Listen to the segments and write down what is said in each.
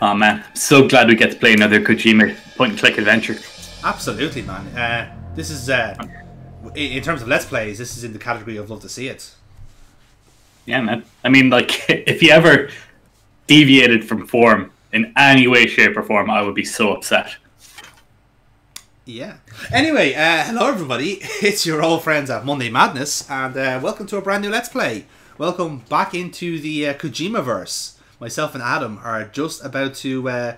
Oh man, so glad we get to play another Kojima point-and-click adventure. Absolutely, man. This is, in terms of Let's Plays, this is in the category of love to see it. Yeah, man. I mean, like, if you ever deviated from form in any way, shape, or form, I would be so upset. Yeah. Anyway, hello everybody. It's your old friends at Monday Madness, and welcome to a brand new Let's Play. Welcome back into the Kojimaverse. Myself and Adam are just about to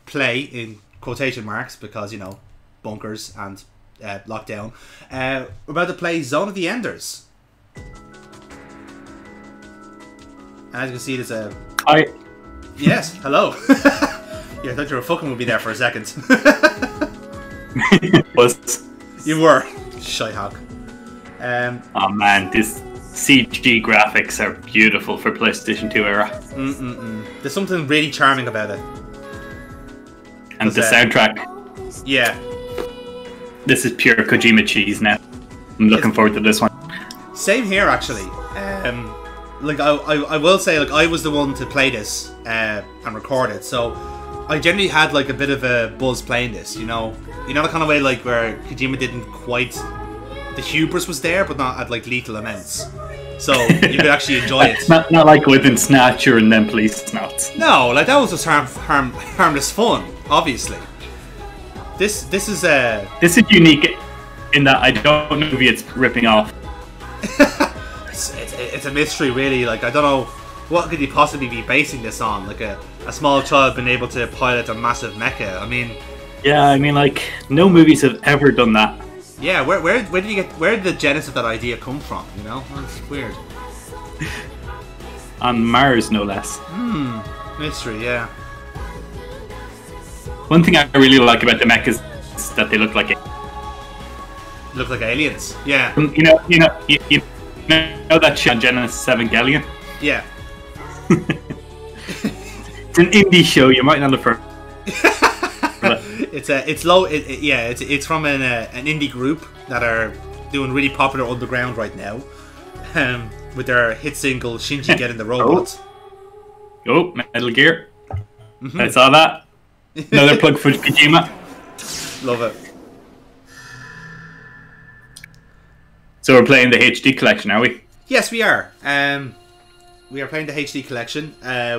play, in quotation marks, because, you know, bunkers and lockdown. We're about to play Zone of the Enders. And as you can see, there's a... Hi. Yes, hello. Yeah, I thought you were fucking with me there for a second. Was you were shy hog. Oh man, these CG graphics are beautiful for PlayStation 2 era. There's something really charming about it. And the soundtrack. Yeah. This is pure Kojima cheese now. I'm looking forward to this one. Same here, actually. Like I will say, like, I was the one to play this and record it, so I generally had like a bit of a buzz playing this. You know the kind of way like where Kojima didn't quite. The hubris was there, but not at like lethal amounts. So you could actually enjoy it. Not like within Snatcher and then Police Knots. No, like that was just harmless fun. Obviously, this is unique in that I don't know if it's ripping off. It's a mystery, really. Like, I don't know what could he possibly be basing this on. Like a small child being able to pilot a massive mecha. I mean, yeah, I mean, like, no movies have ever done that. Yeah, where did the genesis of that idea come from? You know, it's weird. On Mars, no less. Mystery, yeah. One thing I really like about the mechas is that they look like aliens. Yeah. You know that shit on Genesis Evangelion? Yeah. It's an indie show. You might not have heard. It's from an indie group that are doing really popular underground right now, with their hit single Shinji Getting the Robot. Oh, Metal Gear. I saw that. Another plug for Kojima. Love it. So we're playing the HD collection, are we? Yes, we are. We are playing the HD collection,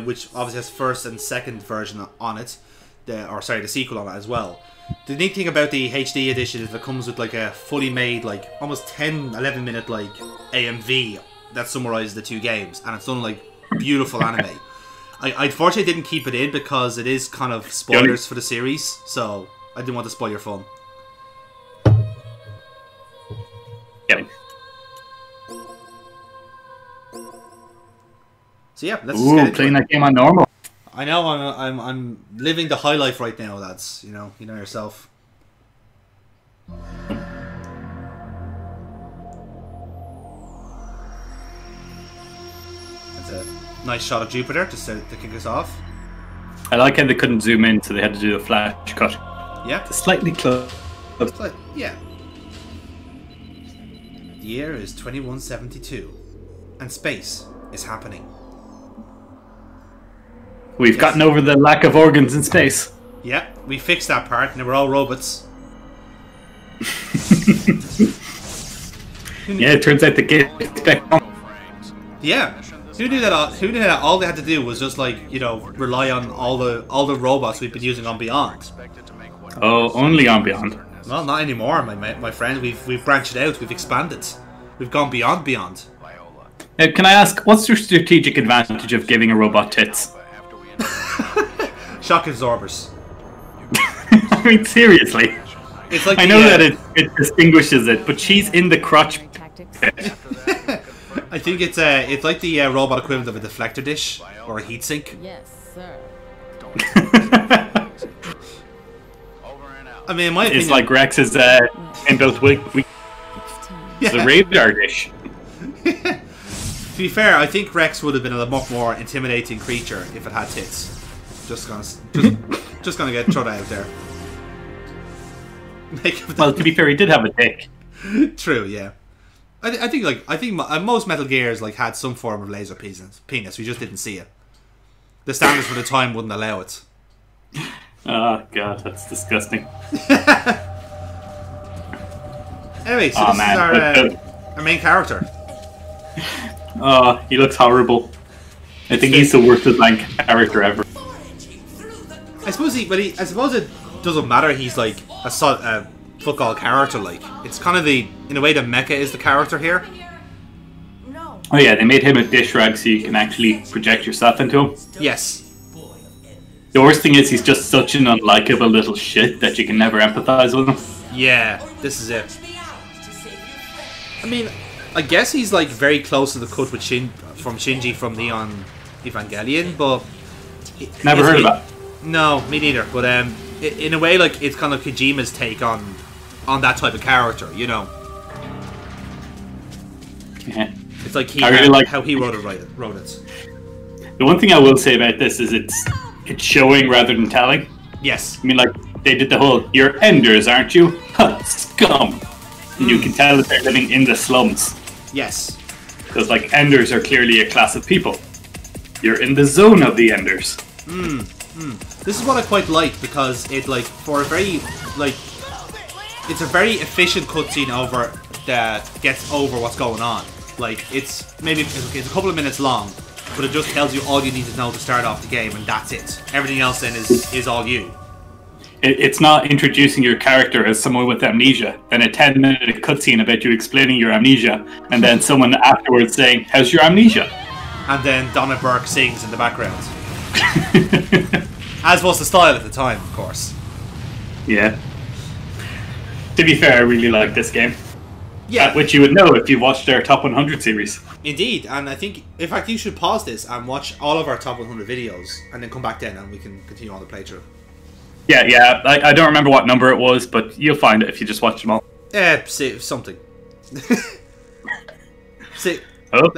which obviously has first and second version on it. The sequel on it as well. The neat thing about the HD edition is it comes with like a fully made, like almost 10-11 minute like AMV that summarizes the two games, and it's done like beautiful anime. I unfortunately didn't keep it in because it is kind of spoilers for the series, so I didn't want to spoil your fun. Yeah. So yeah, let's just get into playing it. that game on normal. I know I'm living the high life right now, lads. You know yourself. That's a nice shot of Jupiter to kick us off. I like how they couldn't zoom in, so they had to do a flash cut. Yeah, Slightly close. Yeah. The year is 2172, and space is happening. We've gotten over the lack of organs in space. Yeah, we fixed that part, and we're all robots. Yeah, it turns out the game. Yeah, who knew that? All they had to do was just like rely on all the robots we've been using on Beyond. Oh, only on Beyond. Well, not anymore, my friend. We've branched out. We've expanded. We've gone beyond. Now, can I ask, what's your strategic advantage of giving a robot tits? Shock absorbers. I mean, seriously. It's like I know that it distinguishes it, but she's in the crotch bit. I think it's like the robot equivalent of a deflector dish or a heatsink. Yes, sir. I mean, in my opinion, it's like Rex's inbuilt wig. It's a radar dish. To be fair, I think Rex would have been a much more intimidating creature if it had tits. Just gonna get thrown out there. Well, to be fair, he did have a dick. True, yeah. I think most Metal Gears like had some form of laser penis. We just didn't see it. The standards for the time wouldn't allow it. Oh god, that's disgusting. Anyway, so this is our main character. Oh, he looks horrible. I think he's the worst main character ever. I suppose it doesn't matter. He's like a fuck all character. Like it's kind of in a way, the mecha is the character here. Oh yeah, they made him a dish rag so you can actually project yourself into him. Yes. The worst thing is he's just such an unlikable little shit that you can never empathize with him. Yeah, this is it. I mean, I guess he's like very close to the cut with Shinji from Neon Evangelion, but Never heard of that. No, me neither. But in a way, like it's kind of Kojima's take on that type of character, you know. Yeah. It's like how he wrote it. The one thing I will say about this is it's showing rather than telling. Yes. I mean, like they did the whole "you're enders, aren't you? Huh, scum." And you can tell that they're living in the slums. Yes. Because like enders are clearly a class of people. You're in the zone of the enders. This is what I quite like because it like for a very it's a very efficient cutscene over that gets over what's going on. Like it's a couple of minutes long, but it just tells you all you need to know to start off the game, and that's it. Everything else then is all you. It's not introducing your character as someone with amnesia, then a 10-minute cutscene about you explaining your amnesia, and then someone afterwards saying, "How's your amnesia?" And then Donna Burke sings in the background. As was the style at the time, of course. Yeah. To be fair, I really like this game. Yeah. Which you would know if you watched our Top 100 series. Indeed, and I think, in fact, you should pause this and watch all of our Top 100 videos, and then come back then and we can continue on the playthrough. Yeah, I don't remember what number it was, but you'll find it if you just watch them all. Say something. See, oh?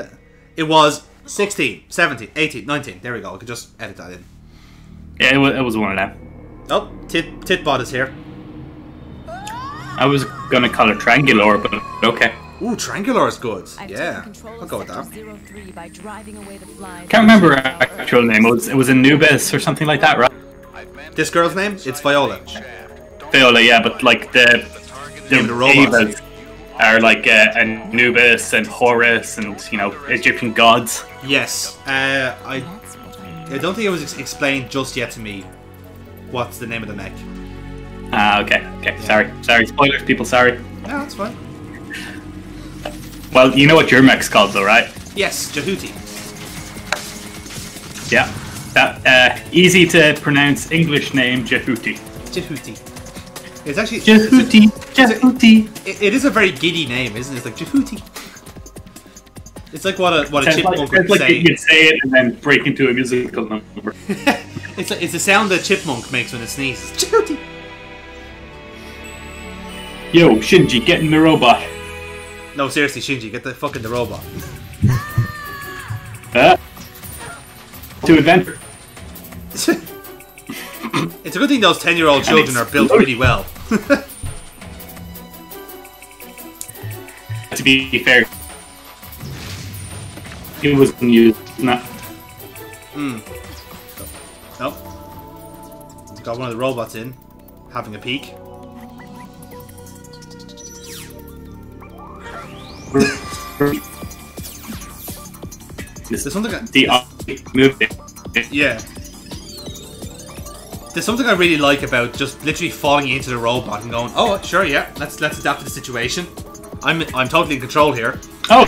It was 16, 17, 18, 19. There we go. I could just edit that in. Yeah, it was one of them. Oh, Titbot is here. I was gonna call it Triangular, but okay. Ooh, Triangular is good. Yeah, I'll go with that. Can't remember her actual name. It was Anubis or something like that, right? This girl's name? It's Viola. Viola, yeah, but like the robots are like Anubis and Horus and Egyptian gods. Yes, I don't think it was explained just yet to me what's the name of the mech. Okay. Yeah. Sorry. Spoilers, people. Sorry. No, that's fine. Well, you know what your mech's called, though, right? Yes, Jehuti. Yeah, that easy to pronounce English name, Jehuti. Jehuti. It's actually Jehuti. It is a very giddy name, isn't it? It's like Jehuti. It's like what a chipmunk would say. You could say it and then break into a musical number. It's the sound that chipmunk makes when it sneezes. Jehuti. Yo, Shinji, get in the robot. No, seriously, Shinji, get the robot. To adventure. It's a good thing those 10-year-old children are built really well. To be fair, it was used. Nope. Got one of the robots in, having a peek. There's something yeah. There's something I really like about just literally falling into the robot and going, "Oh, sure, yeah, let's adapt to the situation. I'm totally in control here." Oh,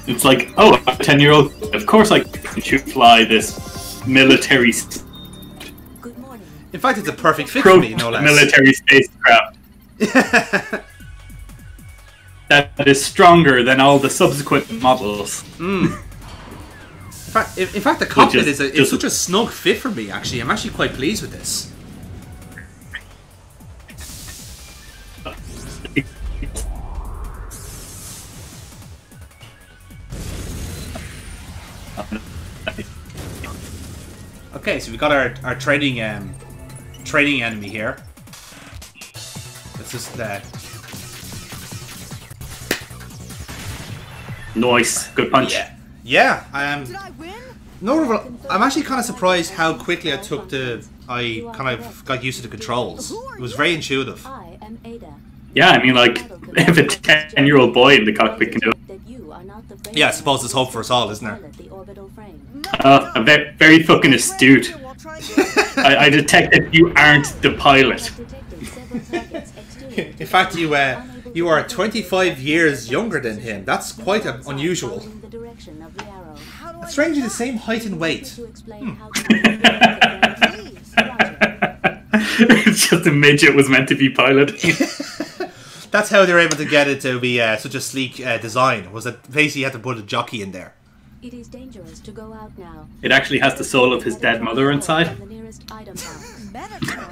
it's like, I'm a 10-year-old. Of course, I can fly this military. Good morning. In fact, it's a perfect fit for me, no less. Military spacecraft. That is stronger than all the subsequent models. In fact, the cockpit is such a snug fit for me, actually. I'm actually quite pleased with this. Okay, so we got our training enemy here. Let's just Nice, good punch. Yeah. Did I win? No, I'm actually kind of surprised how quickly I kind of got used to the controls. It was very intuitive. Yeah, I mean, like, if a 10-year-old boy in the cockpit can do it. Yeah, I suppose there's hope for us all, isn't there? Very, very fucking astute. I detect that you aren't the pilot. In fact, you are 25 years younger than him. That's quite unusual. Strangely the same height and weight. It's just a midget was meant to be piloting. That's how they were able to get it to be such a sleek design. Was that basically you had to put a jockey in there. It is dangerous to go out now. It actually has the soul of his dead mother inside.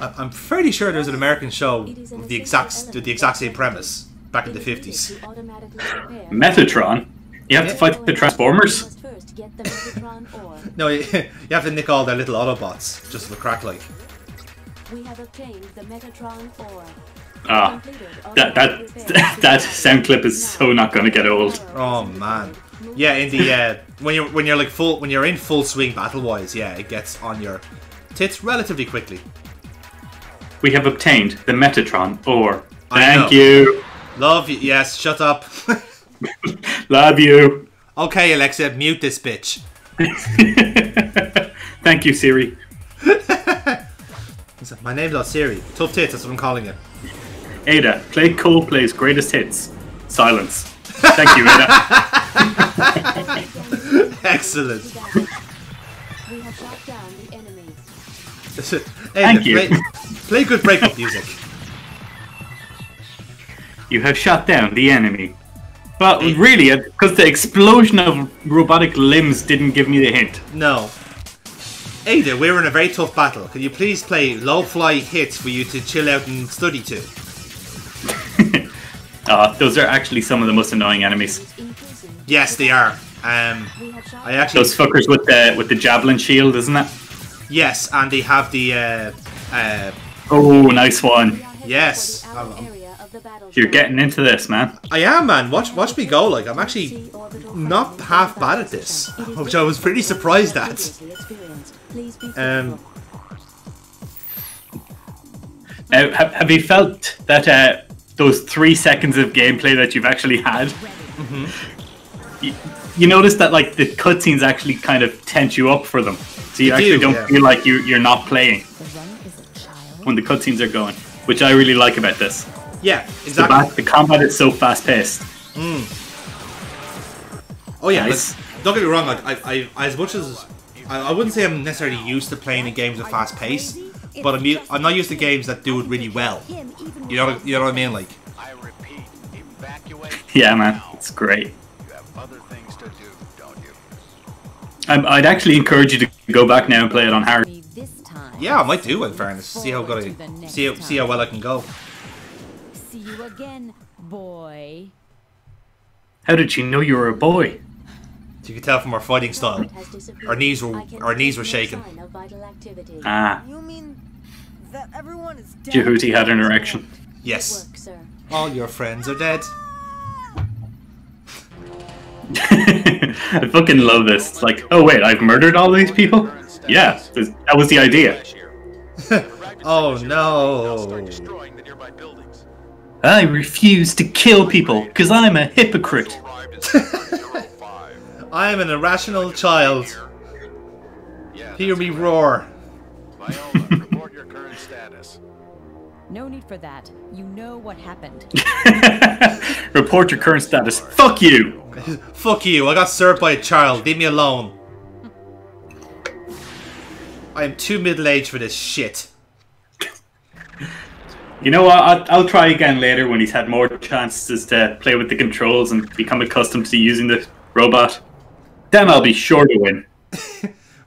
I'm fairly sure there's an American show with the exact same premise back in the 50s. Metatron? You have to fight the Transformers? No, you have to nick all their little Autobots just for the crack like. We have obtained the Metatron ore. Ah, that sound clip is so not going to get old. Oh man, yeah. In the when you're in full swing battle wise, yeah, it gets on your tits relatively quickly. We have obtained the Metatron ore. Thank you. Love you. Yes, shut up. Love you. Okay, Alexa, mute this bitch. Thank you, Siri. My name's not Siri. Tough tits, that's what I'm calling it. Ada, play Coldplay's greatest hits. Silence. Thank you, Ada. Excellent. We have shot down the enemy. Thank you. Play good breakup music. You have shot down the enemy. But really, because the explosion of robotic limbs didn't give me the hint. No. Ada, we're in a very tough battle. Can you please play low-fly hits for you to chill out and study to? Those are actually some of the most annoying enemies. Yes, they are. Those fuckers with the javelin shield, isn't it? Yes, and they have the. Oh, nice one. Yes. You're getting into this, man. I am, man. Watch me go. Like, I'm actually not half bad at this, which I was pretty surprised at. Have you felt that those 3 seconds of gameplay that you've actually had? Mm-hmm. You notice that like the cutscenes actually kind of tense you up for them, so you actually don't feel like you're not playing when the cutscenes are going, which I really like about this. Yeah, exactly. The combat is so fast paced. Oh yeah, nice. Like, don't get me wrong. Like I as much as I wouldn't say I'm necessarily used to playing in games with fast pace, but I'm not used to games that do it really well. You know what I mean? Like. Yeah, man, it's great. I'd actually encourage you to go back now and play it on hard. Yeah, I might do. In fairness, see how well I can go. See you again, boy. How did she know you were a boy? You could tell from our fighting style. Our knees were shaking. Ah. You mean that everyone is dead? Jehuti had an erection. Yes. All your friends are dead. I fucking love this. It's like, oh wait, I've murdered all these people? Yeah, that was the idea. Oh no. I refuse to kill people because I'm a hypocrite. I am an irrational child. Hear me roar. Report your current status. No need for that. You know what happened. Report your current status. Fuck you! Fuck you, I got served by a child. Leave me alone. I am too middle-aged for this shit. You know what? I'll try again later when he's had more chances to play with the controls and become accustomed to using the robot. Then I'll be sure to win.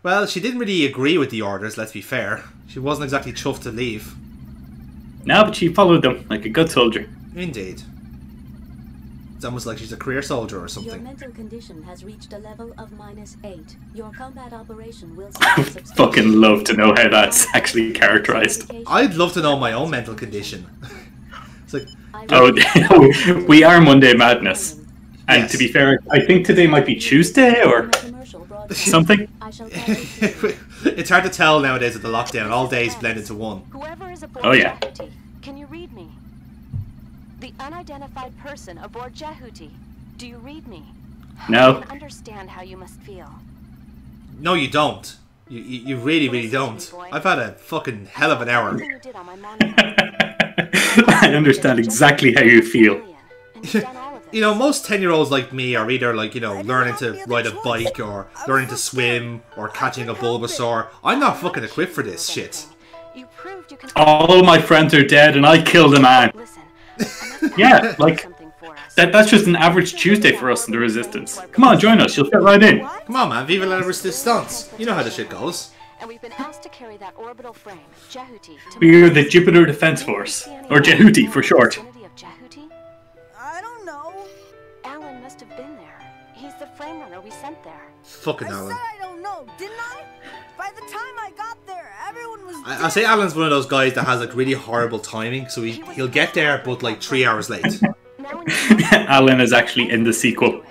Well, she didn't really agree with the orders, let's be fair. She wasn't exactly chuffed to leave. No, but she followed them like a good soldier. Indeed. It's almost like she's a career soldier or something. Your mental condition has reached a level of -8. Your combat operation will I fucking love to know how that's actually characterized. I'd love to know my own mental condition. It's like, oh, we are Monday Madness. And yes. to be fair, I think today might be Tuesday, or... something? I shall guide you through. It's hard to tell nowadays with the lockdown. All days blend into one. Whoever is aboard Oh, yeah. Jehuti, can you read me? The unidentified person aboard Jehuti. Do you read me? No. I can understand how you must feel. No, you don't. You really, really don't. I've had a fucking hell of an hour. Everything you did on my monitor. I understand exactly how you feel. And you've done all of this. You know, most 10-year-olds like me are either like, you know, learning to ride a bike or learning to swim or catching a Bulbasaur. I'm not fucking equipped for this shit. You proved you can. All my friends are dead and I killed a man. Listen. I must Yeah, like, something for us. that's just an average Tuesday for us in the Resistance. Come on, join us. You'll fit right in. Come on, man. Viva la resistance. You know how the shit goes. And we've been asked to carry that orbital frame, Jehuti, to We're the Jupiter Defense Force, or Jehuti for short. vicinity of Jehuti? I don't know. Alan must have been there. He's the frame runner we sent there. Fucking I Alan. said I don't know, didn't I? By the time I got there, everyone was I say Alan's one of those guys that has like really horrible timing, so he'll get there but like 3 hours late. Now when you Alan is actually in the sequel,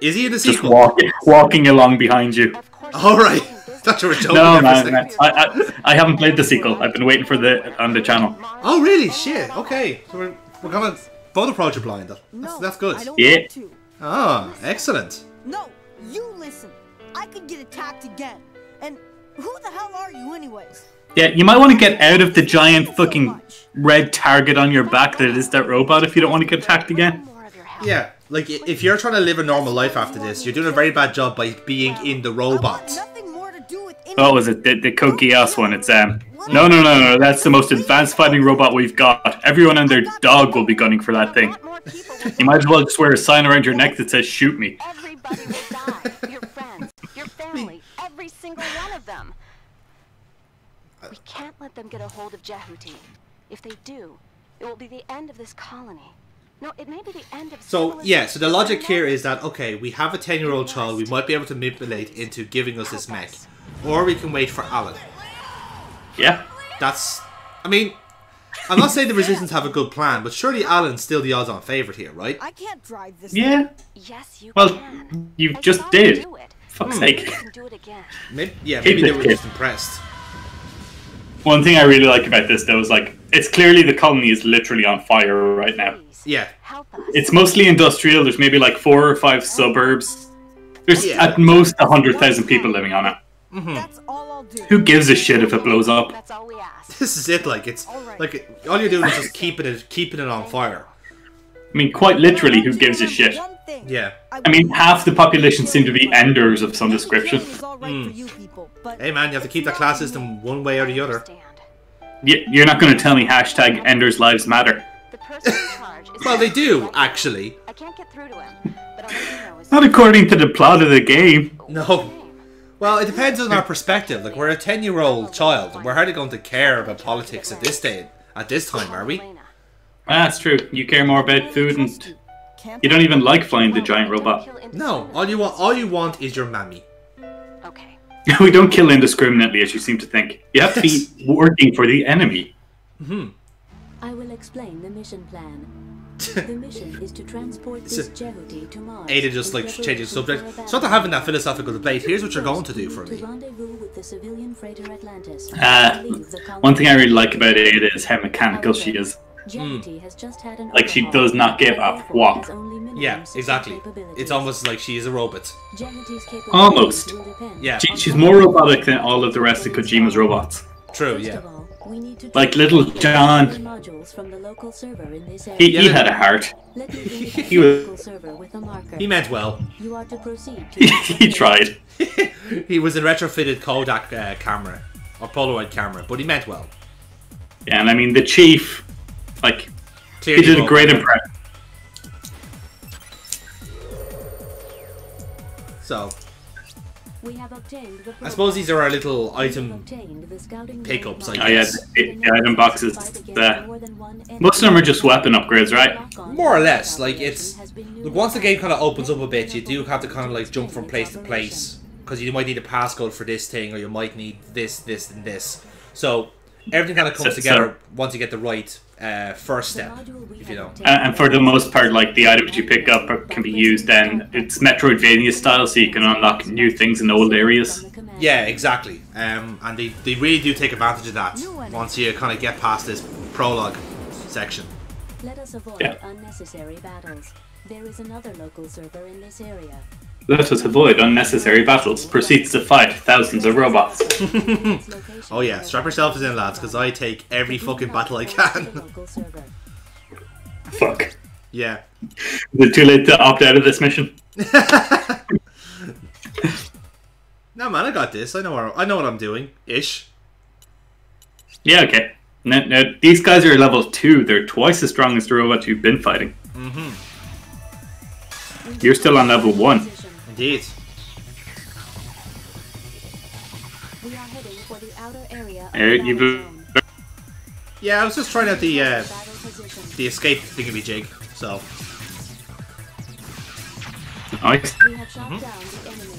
Is he in the just sequel? walking along behind you. of course, Alright. Thought you were joking No, there for a man, second. I haven't played the sequel. I've been waiting for on the channel. Oh really? Shit. Okay. So we're gonna both approach it blind. No, That's good. I don't Yeah. want to. Ah, excellent. No, you listen. I could get attacked again. And who the hell are you anyways? Yeah, you might want to get out of the giant fucking red target on your back that is that robot if you don't want to get attacked again. more of your help. Yeah, like if you're trying to live a normal life after this, you're doing a very bad job by being in the I want robot. nothing more to do with Oh, was it the Code Geass one? It's no. That's the most advanced fighting robot we've got. Everyone and their dog will be gunning for that thing. Lot more people will You might as well just wear a sign around your neck that says "Shoot me." Everybody will die. Your friends, your family, every single one of them. We can't let them get a hold of Jehuti. If they do, it will be the end of this colony. No, it may be the end of So yeah, so the civilization. logic here is that okay, we have a 10-year-old child we might be able to manipulate into giving us this mech, or we can wait for Alan. Yeah. That's, I mean, I'm not saying the Resistance have a good plan, but surely Alan's still the odds-on favorite here, right? I can't drive this. Yeah. Yes, you Well, can. you I just saw did. do it. Fuck's You sake. can do it again. Maybe Keep they it, were kid. just impressed. One thing I really like about this though is like it's clearly the colony is literally on fire right now. Please, Yeah. help us. It's mostly industrial. There's maybe like 4 or 5 suburbs. There's Yeah. at most 100,000 people living on it. That's all I'll do. Who gives a shit if it blows up? That's all we ask. This is it, like, it's, like, all you're doing is just keeping it on fire. I mean, quite literally, who gives a shit? One thing. Yeah. I mean, half the population seem to be enders of some description. Killing is all right for you people, but Hey man, you have to keep that class system one way or the other. Understand. You're not going to tell me hashtag enders lives matter. The person in charge is Well, they do, actually. I can't get through to him, but I'll let you know as Not according to the plot of the game. No. Well, it depends on our perspective. Like, we're a 10-year-old child, and we're hardly going to care about politics at this time, are we? Elena. That's true. You care more about food and can't you don't even like flying the giant robot. No, all you want is your mammy. Okay. We don't kill indiscriminately, as you seem to think. You have to be working for the enemy. I will explain the mission plan. The mission is to transport this Jehuti to Mars. Ada just, like, with changing the subject. preparations for It's not to having that philosophical debate. Here's what you're going to do for To me. rendezvous with the civilian freighter Atlantis. One thing I really like about Ada is how mechanical she is. Jehuti has just had an Like, she overhaul, does not give a therefore whop. has only minimum Yeah, system exactly. capabilities. It's almost like she is a robot. Jehuti's capabilities Almost. will depend Yeah. on She's more robotic than all of the rest of Kojima's robots. True, First yeah. of all, we need to Like little transport John. the modules from the local server in this area. He had a heart. Let me indicate he was- the local server with a marker. He meant well. You are to proceed to He tried. He was a retrofitted Kodak camera. Or Polaroid camera, but he meant well. Yeah, and I mean, the chief, like, he Clearly did a well. great impression. So, We have obtained the I suppose these are our little We have item obtained the scouting pickups, I data Oh yeah, guess. the item boxes. More than one Most of them are just weapon upgrades, right? More or less, like, it's... Look, once the game kind of opens up a bit, you do have to kind of, like, jump from place to place. Because you might need a passcode for this thing, or you might need this, and this. So, everything kind of comes So- together once you get the right first step, if you know. And for the most part, like the items you pick up can be used. Then it's Metroidvania style, so you can unlock new things in old areas. Yeah, exactly. And they really do take advantage of that once you kind of get past this prologue section. Let us avoid unnecessary battles. There is another local server in this area. Let us avoid unnecessary battles. Proceeds to fight thousands of robots. Oh yeah, strap yourselves in, lads, because I take every fucking battle I can. Fuck. Yeah. Is it too late to opt out of this mission? No man, I got this. I know what I'm doing. Ish. Yeah, okay. Now, these guys are level 2. They're twice as strong as the robots you've been fighting. Mm-hmm. You're still on level 1. Indeed. We are heading for the outer area of yeah, I was just trying out the escape thingamajig, so. Nice. We have shot down the enemy.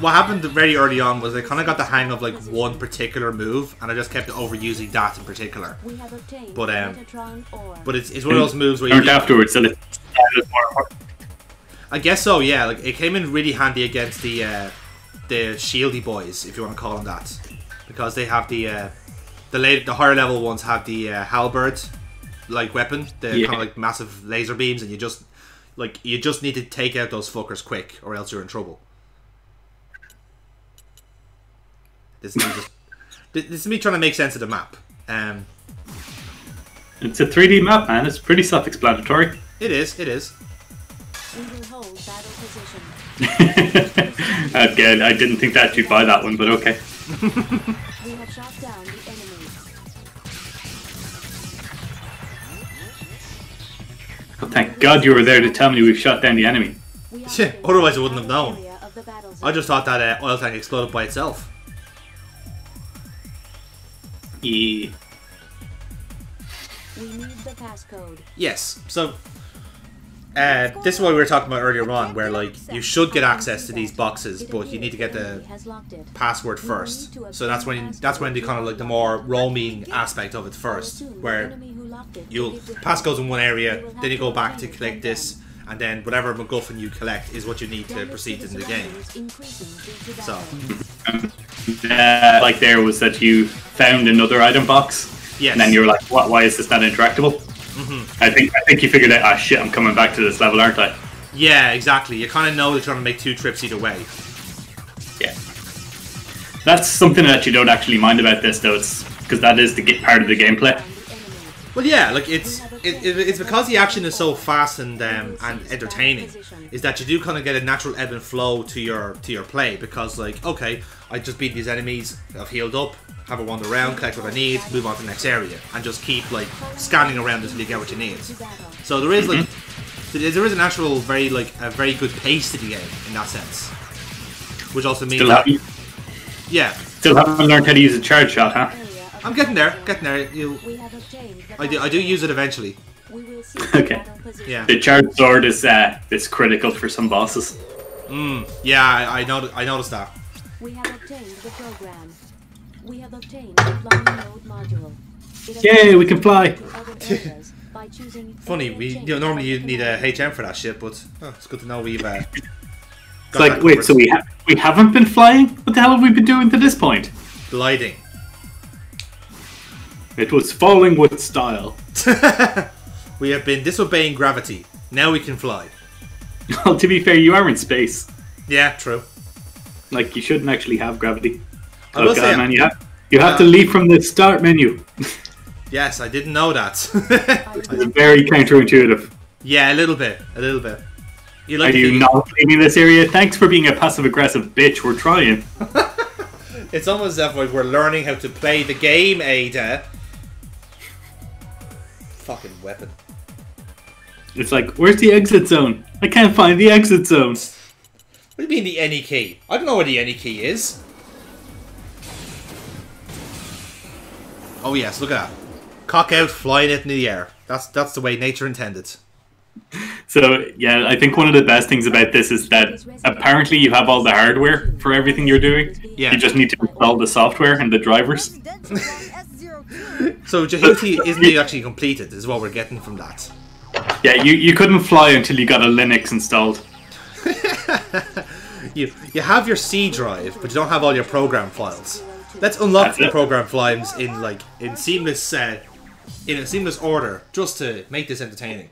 What happened very early on was I kind of got the hang of like one particular move, and I just kept overusing that in particular. But it's one of those moves where you learned afterwards that it's more. I guess so, yeah. Like it came in really handy against the shieldy boys, if you want to call them that, because they have the higher level ones have the halberd like weapon, the kind of like massive laser beams, and you just need to take out those fuckers quick, or else you're in trouble. This is me trying to make sense of the map. It's a 3D map, man. It's pretty self-explanatory. It is. We will hold battle position. Again, I didn't think that you'd buy that one, but okay. We have shot down the enemy. Well, thank God you were there to tell me we've shot down the enemy. Otherwise I wouldn't have known. I just thought that oil tank exploded by itself. Yeah. We need the passcode. Yes, so this is what we were talking about earlier on, where like you should get access to these boxes, but you need to get the password first. So that's when the kind of like the more roaming aspect of it first, where you'll passcodes in one area, then you go back to collect this, and then whatever MacGuffin you collect is what you need to proceed in the game. So, like there was that you found another item box, and then you were like, "What? Why is this not interactable?" Mm-hmm. I think you figured out, "Ah, shit, I'm coming back to this level, aren't I?" Yeah, exactly. You kind of know that you're going to make 2 trips either way. Yeah, that's something that you don't actually mind about this, though. It's because that is the part of the gameplay. Well, yeah, like it's because the action is so fast and entertaining, is that you do kind of get a natural ebb and flow to your play, because like, okay, I just beat these enemies, I've healed up, have a wander around, collect what I need, move on to the next area, and just keep like scanning around until you get what you need. So there is like there is a natural very good pace to the game in that sense, which also means still haven't learned how to use a charge shot, huh? I'm getting there. I do use it eventually. Okay. Yeah. The charge sword is critical for some bosses. Yeah, I noticed that. We have obtained the program. We have obtained the flying node module. Yay, we can fly. Funny, normally you need a HM for that shit, but it's good to know we've. It's like, wait, so we haven't been flying? What the hell have we been doing to this point? Gliding. It was falling with style. We have been disobeying gravity. Now we can fly. Well, to be fair, you are in space. Yeah, true. Like, you shouldn't actually have gravity. I will say, man, you have to leave from the start menu. Yes, I didn't know that. It's very counterintuitive. Yeah, a little bit. Are you not leaving this area? Thanks for being a passive-aggressive bitch. We're trying. It's almost as if we're learning how to play the game, Ada. Fucking weapon. It's like, where's the exit zone? I can't find the exit zone. What do you mean the any key? I don't know where the any key is. Oh yes, look at that. Cock out, flying it in the air. That's the way nature intended. So yeah, I think one of the best things about this is that apparently you have all the hardware for everything you're doing. Yeah. You just need to install the software and the drivers. So Jehuti isn't actually completed, is what we're getting from that. Yeah, you couldn't fly until you got a Linux installed. You have your C drive, but you don't have all your program files. Let's unlock the program files in seamless in a seamless order, just to make this entertaining.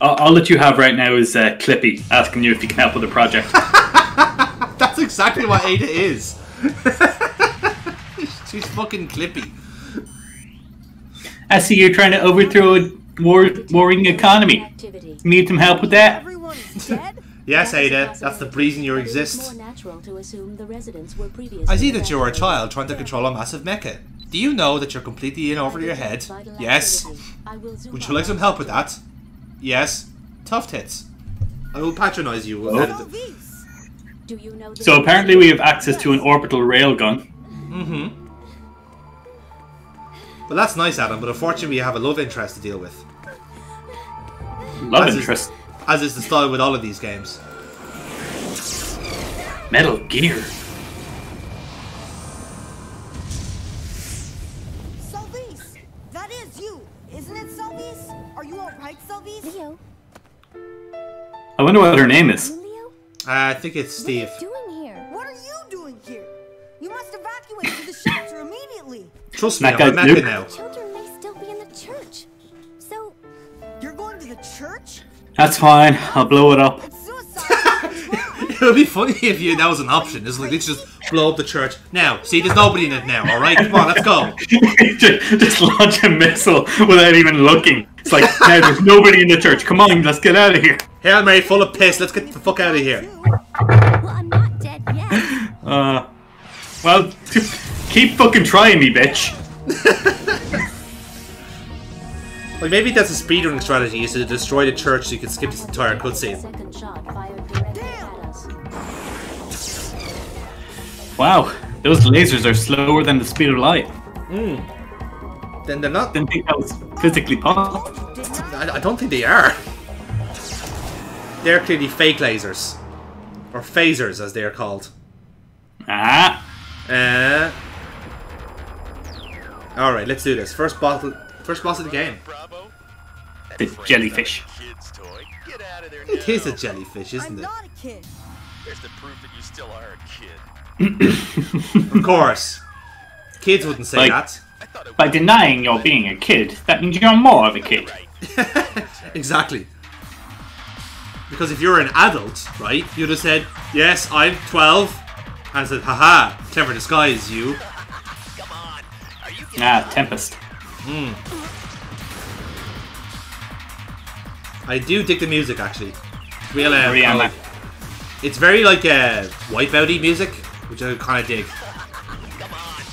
All that you have right now is Clippy asking you if you can help with the project. That's exactly what Ada is. She's fucking Clippy. I see you're trying to overthrow a warring economy. Need some help with that? Everyone is dead? Yes, Ada, that's the reason you exist. I see that you're a child trying to control a massive mecha. Do you know that you're completely in over your head? Yes. Would you like some help with that? Yes. Tough tits. I will patronize you. So apparently we have access to an orbital railgun. Mm-hmm. Well, that's nice, Adam, but unfortunately we have a love interest to deal with. Love interest? As is the style with all of these games. Metal Gear. Salvis! That is you! Isn't it, Salvis? Are you alright, Salvis? Leo. I wonder what her name is. Leo? I think it's Steve. What are you doing here? What are you doing here? You must evacuate to the shelter immediately! Trust me, That I'm a guy's mecha Luke. now. Children may still be in the church. So, You're going to the church? That's fine. I'll blow it up. It's suicide! It would be funny if that was an option. It's like, let's just blow up the church. Now, see, there's nobody in it now, alright? Come on, let's go. just launch a missile without even looking. It's like, now there's nobody in the church. Come on, let's get out of here. Hail Mary, full of piss. Let's get the fuck out of here. well, I'm not dead yet. Well, keep fucking trying me, bitch. Like, maybe that's a speedrunning strategy, is to destroy the church so you can skip this entire cutscene. Wow, those lasers are slower than the speed of light. Then they're not... Didn't think that was physically possible. I don't think they are. They're clearly fake lasers. Or phasers, as they are called. Ah. Alright, let's do this. First boss of the game. The jellyfish. It is a jellyfish, isn't I'm it? not a kid. There's the proof that you still are a kid. Of course. Kids wouldn't say that. By denying you're being a kid, that means you're more of a kid. Exactly. Because if you're an adult, right, you'd have said, yes, I'm 12. And said, haha, clever disguise, you. Tempest. I do dig the music, actually. Real, Rihanna. it's very like Wipeout-y music, which I kind of dig.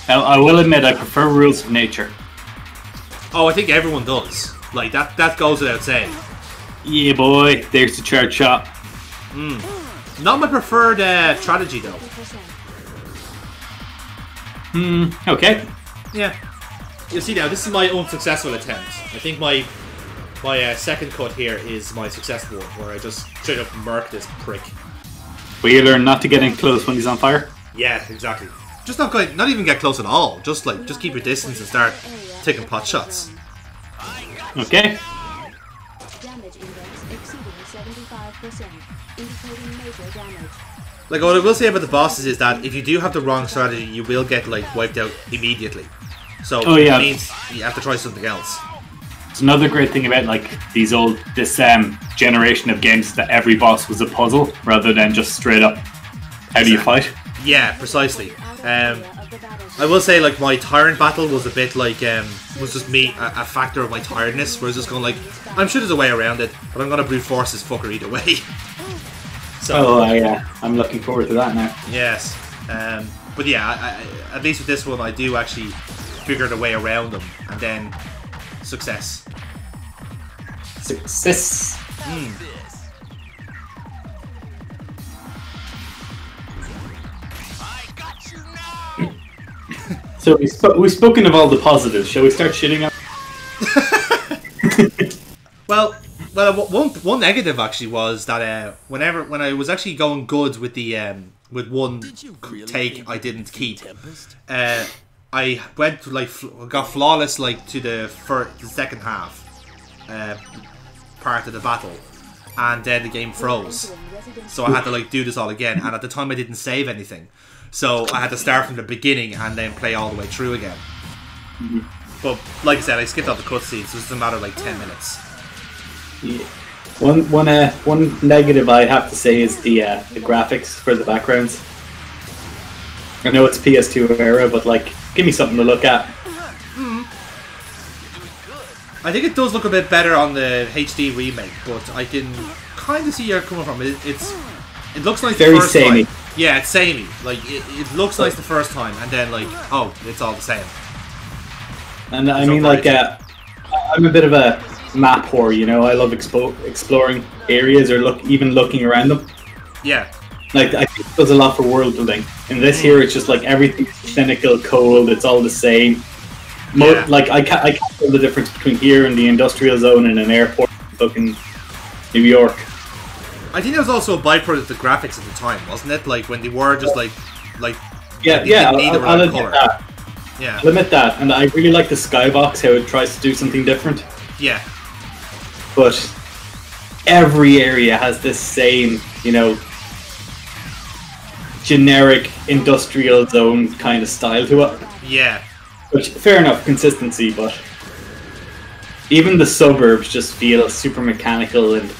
Now, I will admit I prefer Rules of Nature. Oh, I think everyone does. Like, that goes without saying. Yeah, boy. There's the church shop. Not my preferred strategy, though. Okay. Yeah. You see now, this is my unsuccessful attempt. I think my second cut here is my successful one, where I just straight up murk this prick. Will you learn not to get in close when he's on fire? Yeah, exactly. Just not even get close at all. Just keep your distance and start taking pot shots. Okay. Damage index exceeding 75%, indicating major damage. Like, what I will say about the bosses is that if you do have the wrong strategy, you will get like wiped out immediately. So it means you have to try something else. It's another great thing about like this generation of games that every boss was a puzzle rather than just straight up how do you fight. Yeah, precisely. I will say like my tyrant battle was a bit like was just me a factor of my tiredness, where I was just going like, I'm sure there's a way around it, but I'm gonna brute force this fucker either way. So I'm looking forward to that now. yes, but yeah, at least with this one, I do actually figure the way around them, and then success. Success. So we've spoken of all the positives. Shall we start shitting on? Well, Well, one negative actually was that when I was actually going good with the with one take I didn't keep, I went to, like, got flawless, like, to the second half part of the battle, and then the game froze. So I had to, like, do this all again, and at the time I didn't save anything, so I had to start from the beginning and then play all the way through again. But like I said, I skipped out the cutscenes, so it's a matter of like 10 minutes. Yeah. One negative I have to say is the graphics for the backgrounds. I know it's PS2 era, but, like, give me something to look at. I think it does look a bit better on the HD remake, but I can kind of see where you're coming from. It looks nice very the first samey. time. Yeah, it's samey. Like, it looks nice the first time, and then, like, oh, it's all the same. And I mean, like, I'm a bit of a map whore, you know. I love exploring areas or even looking around them. Yeah. Like, I think it does a lot for world building. In this here, it's just like everything's cynical, cold. It's all the same. Like, I can't tell the difference between here and the industrial zone and an airport in fucking New York. I think that was also a byproduct of the graphics at the time, wasn't it? Like, when they were just like yeah. I'll admit that. Yeah. I'll admit that, and I really like the skybox, how it tries to do something different. Yeah. But every area has this same, you know, generic industrial zone kind of style to it. Yeah. Which, fair enough, consistency, but even the suburbs just feel super mechanical, and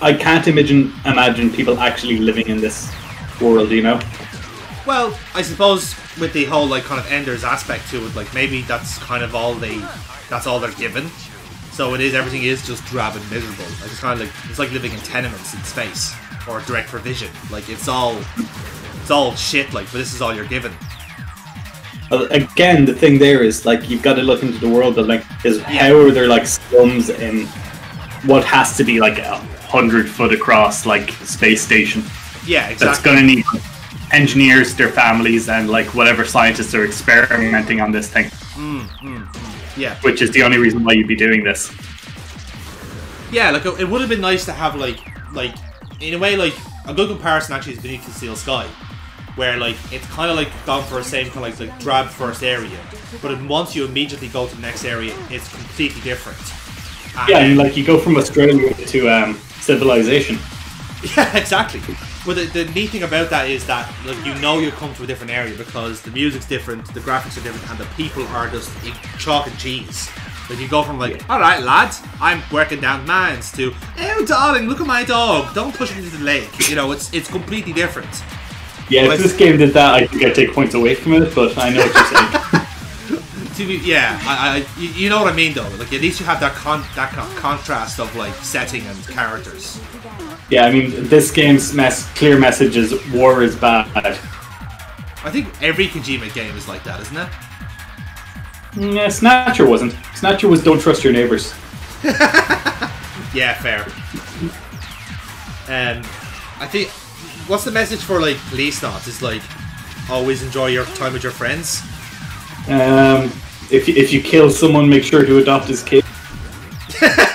I can't imagine people actually living in this world, you know? Well, I suppose with the whole, like, kind of Ender's aspect to it, like, maybe that's kind of all they're given. So everything is just drab and miserable. Like, it's like living in tenements in space, or direct provision. Like, it's all shit, like, but this is all you're given. Again, the thing there is, like, you've got to look into the world building. How are there, like, slums in what has to be like 100-foot across, like, space station? Yeah, exactly. That's going to need engineers, their families, and, like, whatever scientists are experimenting on this thing. Yeah. Which is the only reason why you'd be doing this. Yeah, like, it would have been nice to have, like in a way, like, a good comparison actually is Beneath the Steel Sky, where, like, it's kind of like gone for the same kind of like drab first area, but once you immediately go to the next area, it's completely different. Yeah, and, like, you go from Australia to civilization. Yeah, exactly. But the neat thing about that is that, like, you know you come to a different area because the music's different, the graphics are different, and the people are just chalk and cheese. Like, you go from, like, alright lads, I'm working down mines, to, ew darling, look at my dog, don't push it into the lake. You know, it's completely different. Yeah, if this game did that, I think I'd take points away from it, but I know what you're saying. Yeah, you know what I mean though. Like, at least you have that contrast of, like, setting and characters. Yeah, I mean, this game's clear message is war is bad. I think every Kojima game is like that, isn't it? Yeah, Snatcher wasn't. Snatcher was don't trust your neighbours. Yeah, fair. I think, what's the message for, like, police thoughts? Is, like, always enjoy your time with your friends. If you kill someone, make sure to adopt his kid.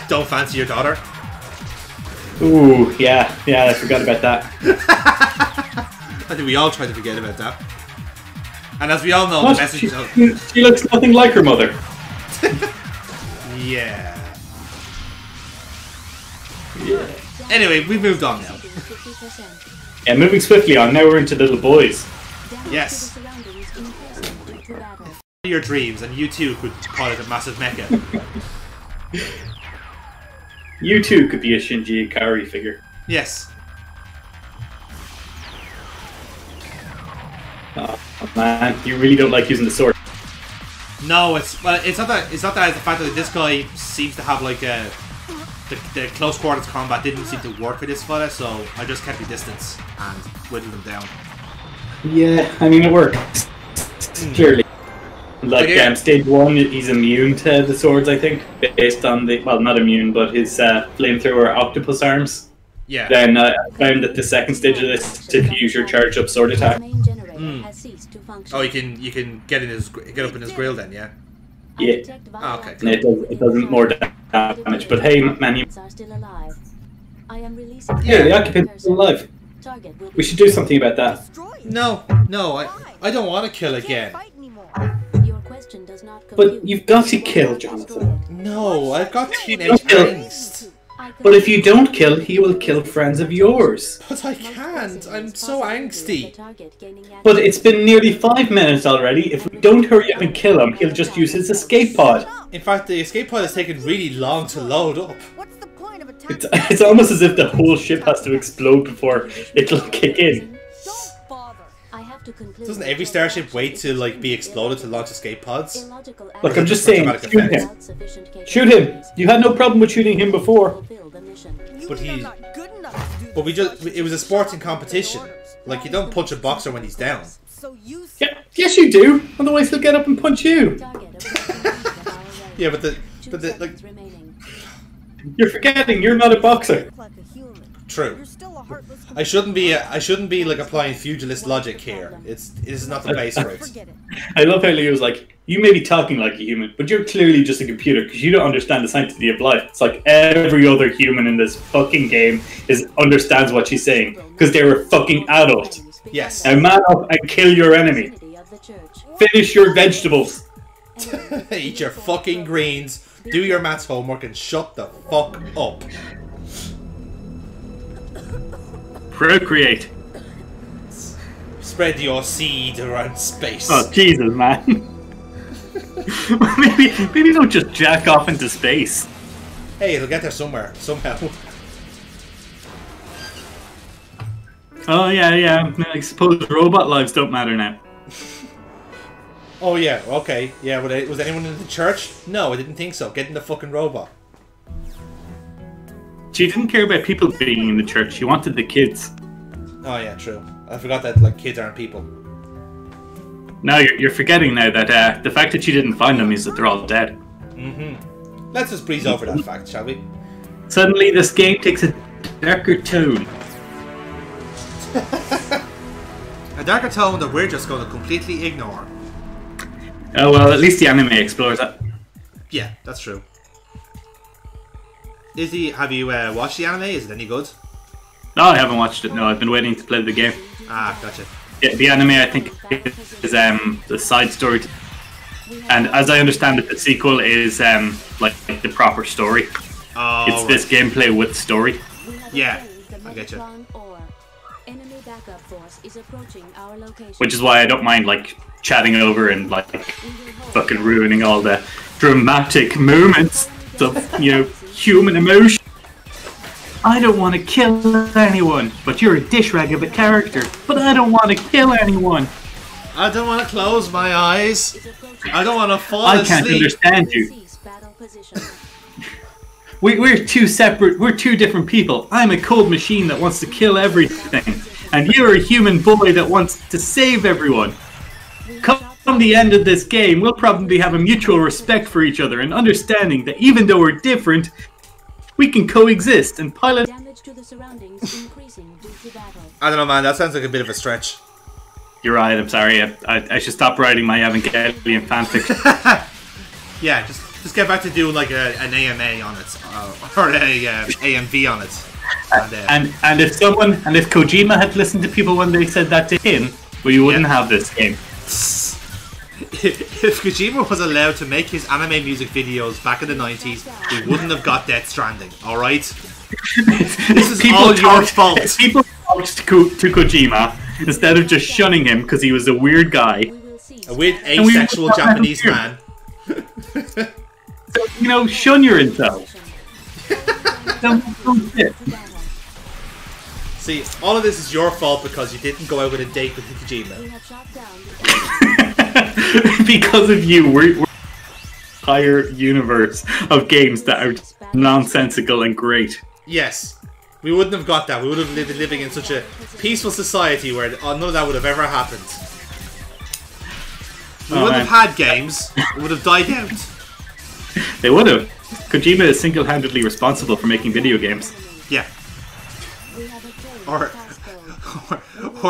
Don't fancy your daughter. Ooh, yeah, I forgot about that. I think we all try to forget about that. And as we all know, the message she looks nothing like her mother. Yeah. Anyway, we've moved on now. Yeah, moving swiftly on. Now we're into little boys. Yes. Your dreams, and you too could call it a massive mecha. You too could be a Shinji Ikari figure. Yes. Oh man, you really don't like using the sword. No, it's not that. It's not that. It's the fact that this guy seems to have, like, the close quarters combat didn't seem to work for this fella, so I just kept the distance and whittled him down. Yeah, I mean, it works. Clearly. Like, stage 1, he's immune to the swords, I think, based on the, well, not immune, but his flamethrower octopus arms. Yeah. Then I found that the second stage of this to use your charge up sword attack. Oh, you can get up in his grill then, yeah. Yeah. Oh, okay. And it does more damage. But hey, man, you... Are still alive. I am releasing Yeah, the occupants are still alive. We should do something about that. No, I don't want to kill again. Your question does not But you've got to kill, Jonathan. No, I've got teenage angst. But if you don't kill, he will kill friends of yours. But I can't. I'm so angsty. But it's been nearly 5 minutes already. If we don't hurry up and kill him, he'll just use his escape pod. In fact, the escape pod has taken really long to load up. It's almost as if the whole ship has to explode before it'll kick in. Doesn't every starship wait to like be exploded to launch escape pods? Look, I'm just saying, shoot him. Shoot him. You had no problem with shooting him before. But it was a sporting competition. Like, you don't punch a boxer when he's down. Yeah, yes you do. Otherwise he'll get up and punch you. Yeah, but like, you're forgetting you're not a boxer. True. I shouldn't be like applying pugilist logic here. This is not the base for it. I love how Leo's like, you may be talking like a human, but you're clearly just a computer because you don't understand the sanctity of life. It's like every other human in this fucking game understands what she's saying because they're a fucking adult. Yes. Now man up and kill your enemy. Finish your vegetables. Eat your fucking greens. Do your maths homework and shut the fuck up. Procreate. Spread your seed around space. Oh Jesus, man. maybe don't just jack off into space. Hey, it'll get there somewhere, somehow. Oh yeah. I suppose robot lives don't matter now. Oh yeah, okay. Yeah, was anyone in the church? No, I didn't think so. Get in the fucking robot. She didn't care about people being in the church. She wanted the kids. Oh yeah, true. I forgot that like kids aren't people. No, you're forgetting now that the fact that she didn't find them means that they're all dead. Mm-hmm. Let's just breeze over that fact, shall we? Suddenly, this game takes a darker tone. A darker tone that we're just going to completely ignore. Oh well, at least the anime explores that. Yeah, that's true. Have you watched the anime? Is it any good? No, I haven't watched it. No, I've been waiting to play the game. Ah, gotcha. Yeah, the anime I think is the side story, and as I understand it, the sequel is like the proper story. Oh, it's this gameplay with story. Yeah, I get you. Which is why I don't mind like chatting over and like fucking ruining all the dramatic moments of human emotion. I don't want to kill anyone, but you're a dish rag of a character. But I don't want to kill anyone. I don't want to close my eyes. I don't want to fall asleep. I can't understand you. We're two separate. We're two different people. I'm a cold machine that wants to kill everything, and you're a human boy that wants to save everyone. Come the end of this game, we'll probably have a mutual respect for each other and understanding that even though we're different, we can coexist and pilot. Damage to the surroundings increasing due to battle. I don't know, man. That sounds like a bit of a stretch. You're right. I'm sorry. I should stop writing my Evangelion fanfic. Yeah, just get back to doing like an AMA on it or a AMV on it. And if Kojima had listened to people when they said that to him, we wouldn't have this game. If Kojima was allowed to make his anime music videos back in the 90s, he wouldn't have got Death Stranding, alright? This is all your fault. People talked to Kojima instead of just shunning him because he was a weird guy. A weird asexual Japanese man. So, shun your incel. Don't sit. See, all of this is your fault because you didn't go out with a date with Kojima. Because of you, we're entire universe of games that are nonsensical and great. Yes. We wouldn't have got that. We would have been living in such a peaceful society where none of that would have ever happened. We wouldn't have had games. We would have died out. They would have. Kojima is single-handedly responsible for making video games. Yeah. Or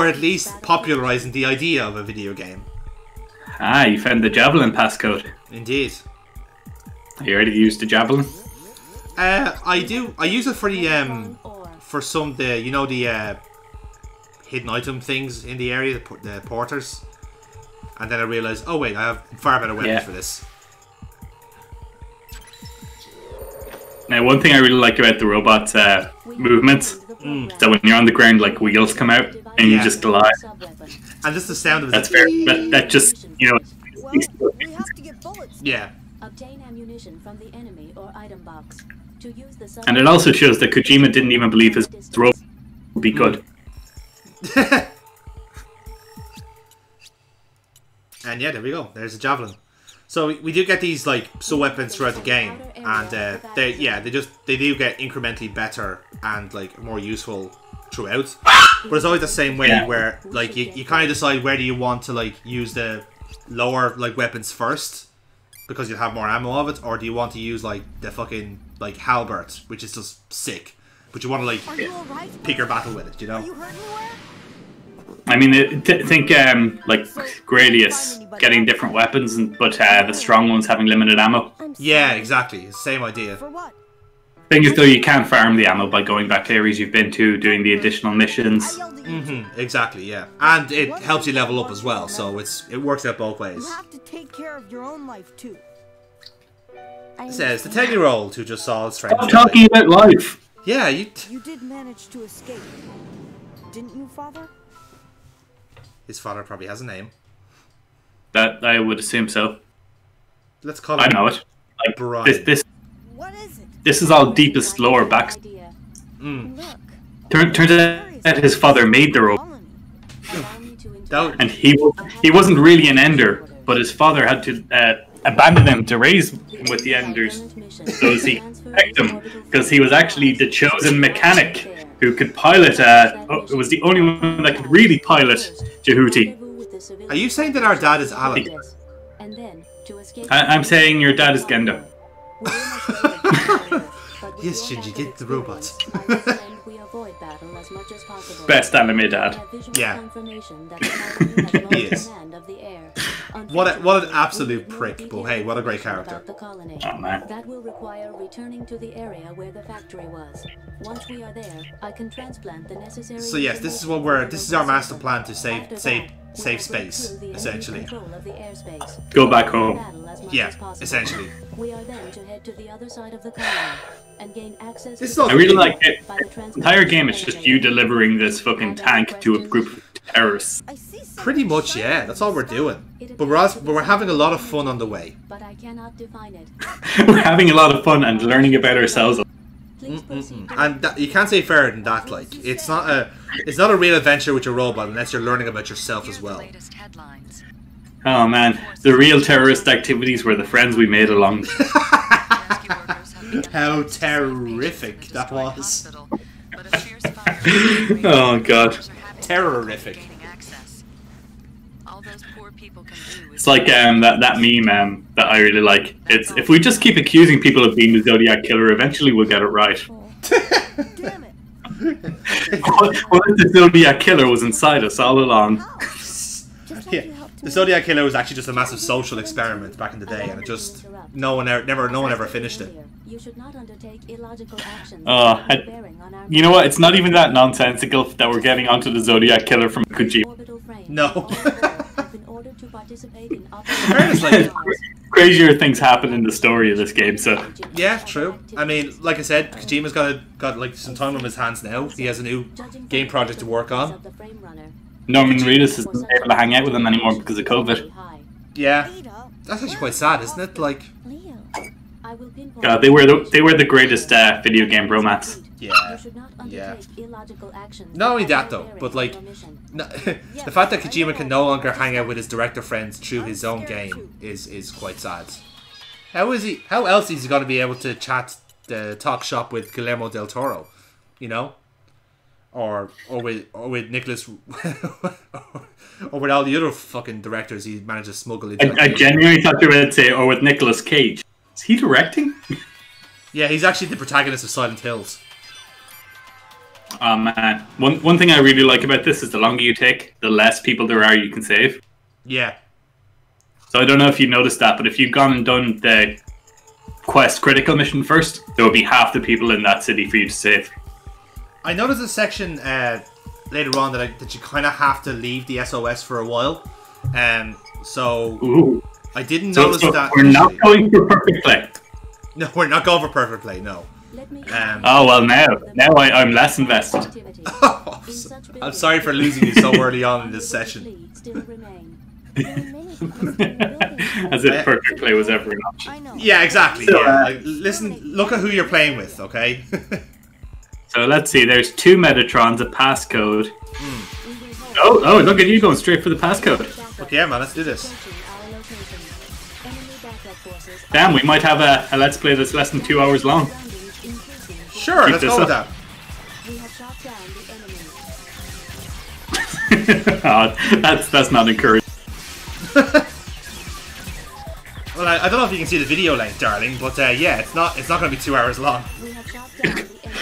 at least popularizing the idea of a video game. Ah, you found the Javelin passcode. Indeed. Are you ready to use the Javelin? I do. I use it for the for some the hidden item things in the area, the porters, and then I realized, oh wait, I have far better weapons for this. Now, one thing I really like about the robot's movements is that when you're on the ground, like wheels come out and you just glide. And just the sound of it. That's fair. That just, We have to get bullets. Yeah. Obtain ammunition from the enemy or item box. To use the and it also shows that Kojima didn't even believe his robot would be good. And yeah, there we go. There's a javelin. So we do get these like sub-weapons throughout the game, and they do get incrementally better and like more useful throughout. But it's always the same way where like you kind of decide where do you want to like use the lower like weapons first because you have more ammo of it, or do you want to use like the fucking like halberd, which is just sick, but you want to like pick your battle with it, you know? Are you hurt anywhere? I mean, think like Gradius getting different weapons, but the strong ones having limited ammo. Yeah, exactly. Same idea. For what? Thing is, though, you can farm the ammo by going back to areas you've been to, doing the additional missions. Exactly, yeah. And it helps you level up as well, so it works out both ways. You have to take care of your own life too. It says the 10-year-old who just saw his friend. I'm talking about life. Yeah, You did manage to escape, didn't you, Father? His father probably has a name. That I would assume so. Let's call him. I know it. Like Brian. What is it? This is all deepest lore back. Turns out his father made the robot, and he wasn't really an Ender, but his father had to abandon him to raise him with the Enders, so as he could protect him, because he was actually the chosen mechanic who could pilot. It was the only one that could really pilot Jehuti. Are you saying that our dad is Alan? I'm saying your dad is Gundam. Yes, Shinji, get the robot. Best anime dad. Yeah. He is. What an absolute prick, but hey, what a great character. Oh man. That will require returning to the area where the factory was. Once we are there, I can transplant the necessary. So yes, this is our master plan to save space, essentially. Go back home. Yeah, essentially. We are then to head to the other side of the colony and gain access. This is all I really like it. The entire game is just you delivering this fucking tank to a group of terrorists. Pretty much, yeah. That's all we're doing. But we're having a lot of fun on the way. But I cannot define it. We're having a lot of fun and learning about ourselves. And you can't say fairer than that. Like it's not a real adventure with your robot unless you're learning about yourself as well. Oh man, the real terrorist activities were the friends we made along. How terrific that was! Oh god, terrific. It's like that meme that I really like. It's if we just keep accusing people of being the Zodiac Killer, eventually we'll get it right. Damn it. What if the Zodiac Killer was inside us all along? Yeah, the Zodiac Killer was actually just a massive social experiment back in the day, and it just no one ever finished it. You should not undertake illogical actions. You know what? It's not even that nonsensical that we're getting onto the Zodiac Killer from Kojima. No. Like, crazier things happen in the story of this game, so yeah, true. I mean, like I said, Kojima's got like some time on his hands now. He has a new game project to work on. Norman Reedus isn't able to hang out with him anymore because of COVID. Yeah, that's actually quite sad, isn't it? Like, God, they were the greatest video game romance. Yeah, yeah. Not only that though, but like, the fact that Kojima can no longer hang out with his director friends through his own game is quite sad. How else is he going to be able to talk shop with Guillermo del Toro, you know, or with Nicholas, or with all the other fucking directors he managed to smuggle into. I genuinely thought you were going to say, or with Nicolas Cage. Is he directing? Yeah, he's actually the protagonist of Silent Hills. Oh man, one thing I really like about this is the longer you take, the less people there are you can save. Yeah. So I don't know if you noticed that, but if you've gone and done the quest critical mission first, there will be half the people in that city for you to save. I know there's a section later on that you kind of have to leave the SOS for a while. So Ooh. I didn't notice that. We're not going for perfect play. No, we're not going for perfect play. No. Oh well, now I'm less invested. I'm sorry for losing you so early on in this session. As if perfect play was ever an option. Yeah, exactly. So, yeah. Listen, look at who you're playing with, okay? So let's see. There's 2 Metatrons, a passcode. Oh, look at you going straight for the passcode. Okay, yeah, man, let's do this. Damn, we might have a let's play that's less than 2 hours long. Sure, let's go with that. Oh, that's not encouraging. Well, I don't know if you can see the video length, darling, but yeah, it's not going to be 2 hours long.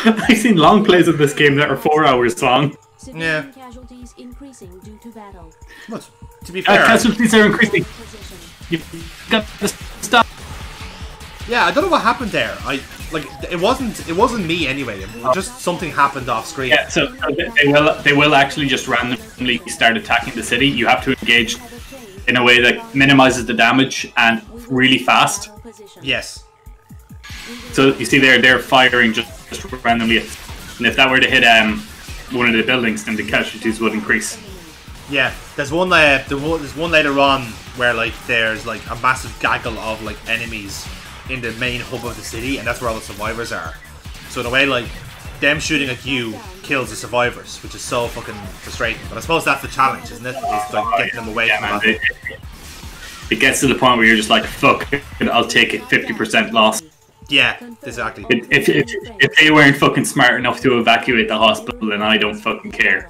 I've seen long plays of this game that are 4 hours long. Yeah. Casualties increasing due to battle. But, to be fair, casualties are increasing. You've got to stop. Yeah, I don't know what happened there. It wasn't me anyway. Just something happened off screen. Yeah, so they will actually just randomly start attacking the city. You have to engage in a way that minimizes the damage and really fast. Yes. So you see they're firing just randomly, and if that were to hit one of the buildings, then the casualties would increase. Yeah, there's one later on where there's a massive gaggle of enemies in the main hub of the city, and that's where all the survivors are. So in a way, them shooting at you kills the survivors, which is so fucking frustrating. But I suppose that's the challenge, isn't it? It's getting them away from that. It gets to the point where you're just like, fuck it, I'll take it, 50% loss. Yeah, exactly. If they weren't fucking smart enough to evacuate the hospital, then I don't fucking care.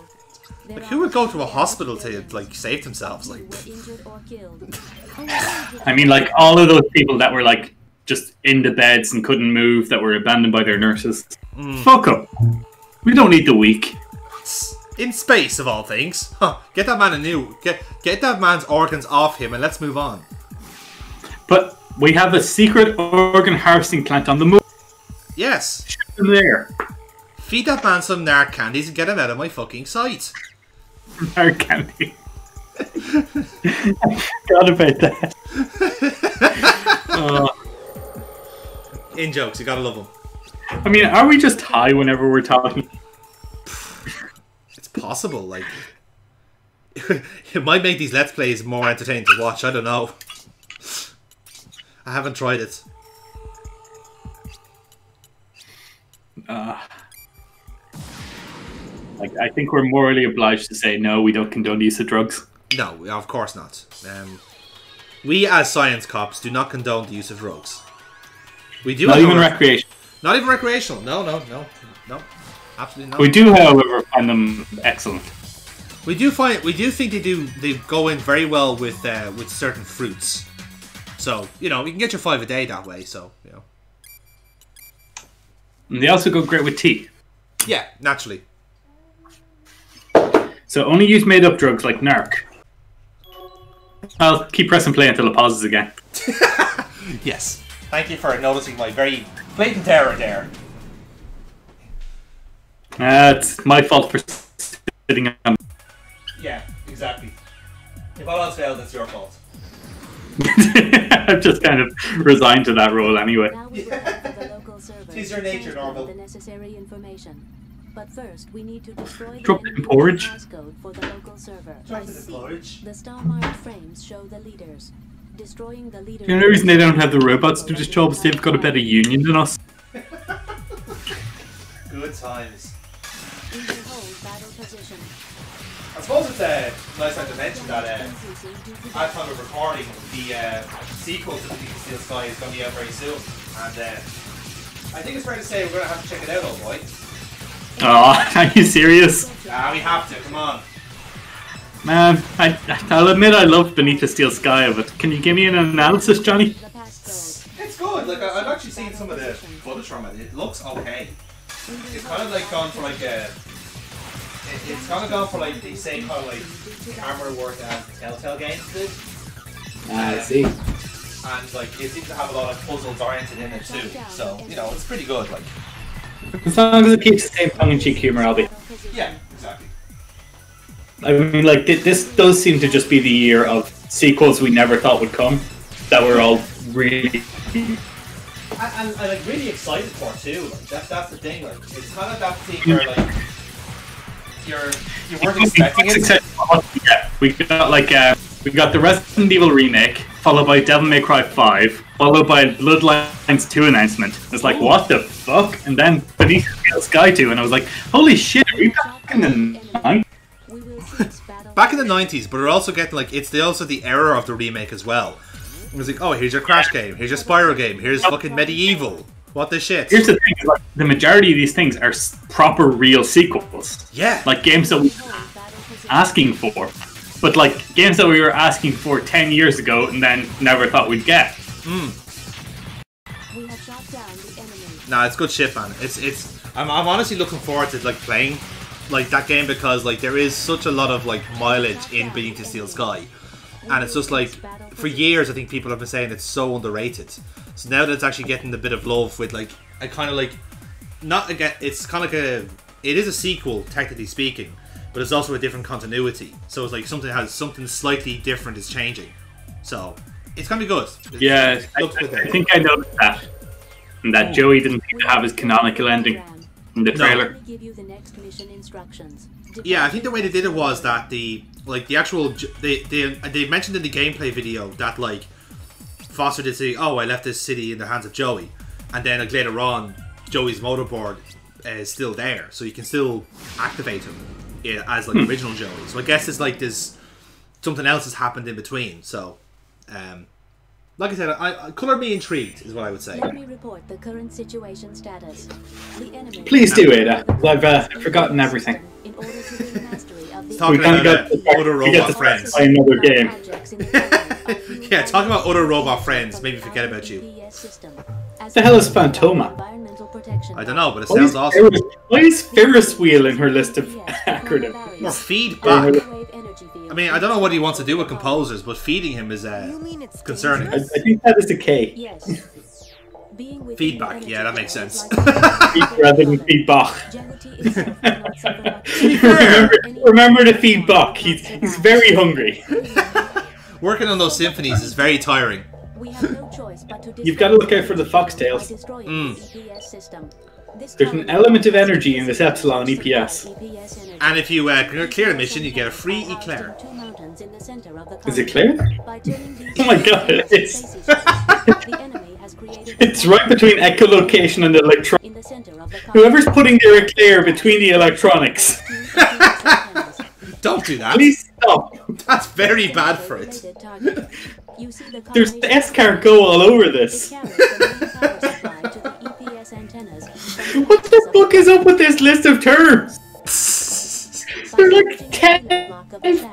Who would go to a hospital to save themselves? I mean, all of those people that were just in the beds and couldn't move, that were abandoned by their nurses. Fuck them. We don't need the weak. In space, of all things. Huh. Get that man get that man's organs off him, and let's move on. But we have a secret organ harvesting plant on the moon. Yes. Ship them there. Feed that man some narc candies and get him out of my fucking sight. Narc candy. I forgot about that. In jokes, you gotta love them. I mean, are we just high whenever we're talking? It's possible, it might make these Let's Plays more entertaining to watch, I don't know. I haven't tried it. I think we're morally obliged to say no, we don't condone the use of drugs. No, of course not. We as science cops do not condone the use of drugs. We do. Not even recreational. Not even recreational. No. Absolutely not. We do, however, find them excellent. We do think they go in very well with certain fruits. So, you can get your 5 a day that way, so, And they also go great with tea. Yeah, naturally. So only use made-up drugs like narc. I'll keep pressing play until it pauses again. Yes. Thank you for noticing my very blatant error there. It's my fault for sitting on... Yeah, exactly. If all else fails, it's your fault. I've just kind of resigned to that role anyway. It's your nature, Norval. The necessary information. But first, we need to destroy Drop it in porridge. passcode for the local server. Drop it in porridge. The star-marked frames show the leaders. Destroying the leaders. The only reason they don't have the robots do this job is they've got a better union than us. Good times. We will hold battle position. I suppose it's nice to mention that at time of recording, the sequel to The Deep Steel Sky is going to be out very soon. And I think it's fair to say we're going to have to check it out, old boy. Oh, are you serious? Ah, we have to, come on. Man, I'll admit I love Beneath the Steel Sky, but can you give me an analysis, Johnny? It's good, I've actually seen some of the footage from it. It looks okay. It's kind of gone for it's kind of gone for the same kind of camera work as Telltale games did. I see. and like it seems to have a lot of puzzles oriented in it too. So you know, it's pretty good. Like, as long as it keeps the same tongue-in-cheek humor, I'll be. yeah, exactly. I mean, like this does seem to just be the year of sequels we never thought would come, that we're all really. And like really excited for too. Like that's the thing. Like it's kind of that thing where like you weren't expecting it. Yeah, we got the Resident Evil remake, followed by Devil May Cry 5, followed by Bloodlines 2 announcement. It's like, what the fuck? And then Beneath the Sky 2, and I was like, holy shit, are we back in the 90s? Back in the 90s, but we're also getting like it's also the era of the remake as well. It was like, oh, here's your Crash game, here's your Spyro game, here's fucking Medieval. What the shit? Here's the thing, like, the majority of these things are proper real sequels. Yeah. Like games that we were asking for. But like games that we were asking for 10 years ago and then never thought we'd get. Nah, it's good shit, man. I'm honestly looking forward to like playing like that game because like there is such a lot of like mileage in Beneath the Steel Sky. And it's just like, for years I think people have been saying it's so underrated. So now that it's actually getting a bit of love with like, a kind of like, not again, it's kind of like it is a sequel, technically speaking, but it's also a different continuity. So it's like something slightly different is changing. So, it's gonna be good. Yeah, I think I noticed that. And that Joey didn't seem to have his canonical ending in the trailer. Yeah, I think the way they did it was that they mentioned in the gameplay video that like Foster did say, "Oh, I left this city in the hands of Joey," and then like later on, Joey's motorboard is still there, so you can still activate him as like original Joey. So I guess it's like there's something else has happened in between. So, like I said, I color me intrigued is what I would say. Let me report the current situation status. The enemy. Please do, Ada. I've forgotten everything. In order to win mastery of the Talking about other robot friends. Play another game. Yeah, talking about other robot friends made me forget about you. What the hell is Phantoma? I don't know, but it sounds awesome. Why is Ferris wheel in her list of acronyms? Or feedback. I mean, I don't know what he wants to do with composers, but feeding him is concerning. I think that is the K. Yes. Feedback, yeah, that makes sense. Rather than feedback. remember to feed Buck. He's very hungry. Working on those symphonies is very tiring. You've got to look out for the foxtails. There's an element of energy in this Epsilon EPS. And if you clear the mission, you get a free eclair. Is it clear? Oh my god, it is. It's right between echolocation and electronics. Whoever's putting their eclair between the electronics. Don't do that. Please stop. That's very bad for it. There's the escargot all over this. What the fuck is up with this list of terms? There's like 10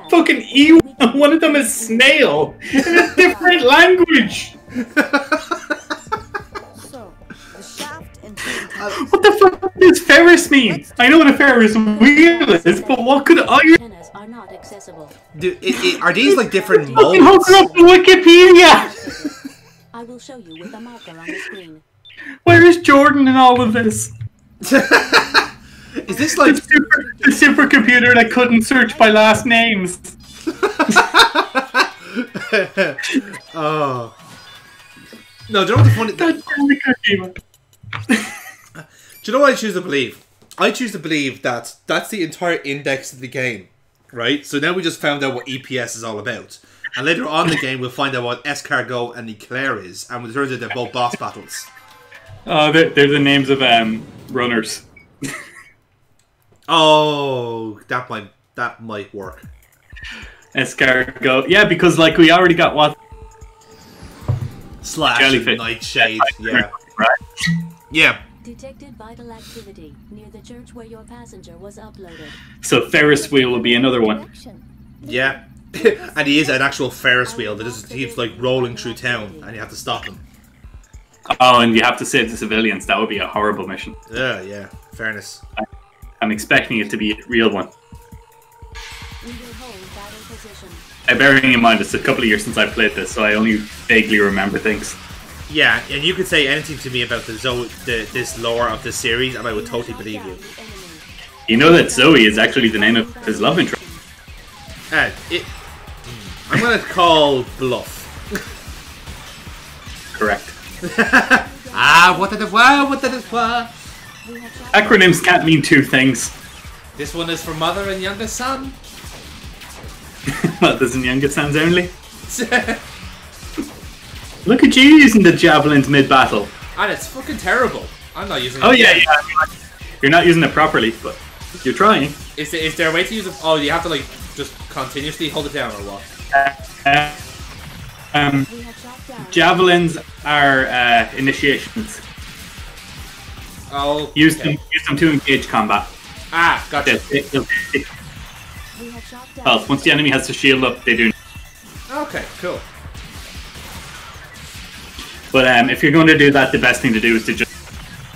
fucking E, and one of them is snail in a different language. What the fuck does Ferris mean? I know what a Ferris wheel is, but what could I... Dude, are these like different Fucking modes? hook up to Wikipedia! I will show you with a marker on the screen. Where is Jordan in all of this? Is this like the supercomputer that couldn't search by last names? Oh. No, do you know what the funny... Do you know what I choose to believe? I choose to believe that that's the entire index of the game, right? So now we just found out what EPS is all about. And later on in the game, we'll find out what escargot and eclair is. And it turns out they're both boss battles. Oh, they're the names of runners. Oh, that might work. Escargot. Yeah, because like we already got what? Slash Jellyfish. Nightshade, yeah. Right? Yeah. Detected vital activity near the church where your passenger was uploaded. So Ferris wheel will be another one. Yeah. And he is an actual Ferris wheel that just keeps like rolling through town and you have to stop him. Oh, and you have to save the civilians. That would be a horrible mission. Yeah. Fairness. I'm expecting it to be a real one. We will hold battle Bearing in mind, it's a couple of years since I played this, so I only vaguely remember things. Yeah, and you could say anything to me about this lore of this series, and I would totally believe you. You know that Zoe is actually the name of his love interest. I'm gonna call bluff. Correct. What did it was? What did it was? Acronyms can't mean two things. This one is for mother and youngest son. Mothers and youngest sons only. Look at you using the javelins mid-battle. And it's fucking terrible. I'm not using it. Oh yeah. You're not using it properly, but you're trying. Is there a way to use it? Oh, you have to like just continuously hold it down or what? Javelins are initiations. Oh. Use them to engage combat. Gotcha. Well, once the enemy has to shield up, they do. Okay, cool. But if you're going to do that, the best thing to do is to just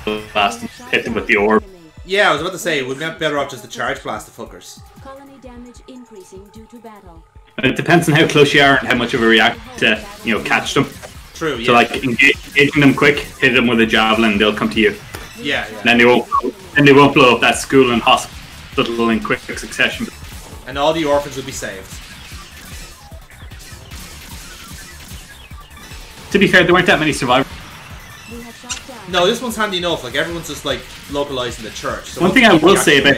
blast and hit them with the orb. Yeah, I was about to say, we'd be better off just to charge blast the fuckers. Colony damage increasing due to battle. It depends on how close you are and how much of a react to, catch them. True, yeah. So like engaging them quick, hit them with a javelin, they'll come to you. Yeah. Then they won't blow up that school and hospital in quick succession. And all the orphans will be saved. To be fair, there weren't that many survivors. No, this one's handy enough. Like everyone's just like localized in the church. So one thing I will say about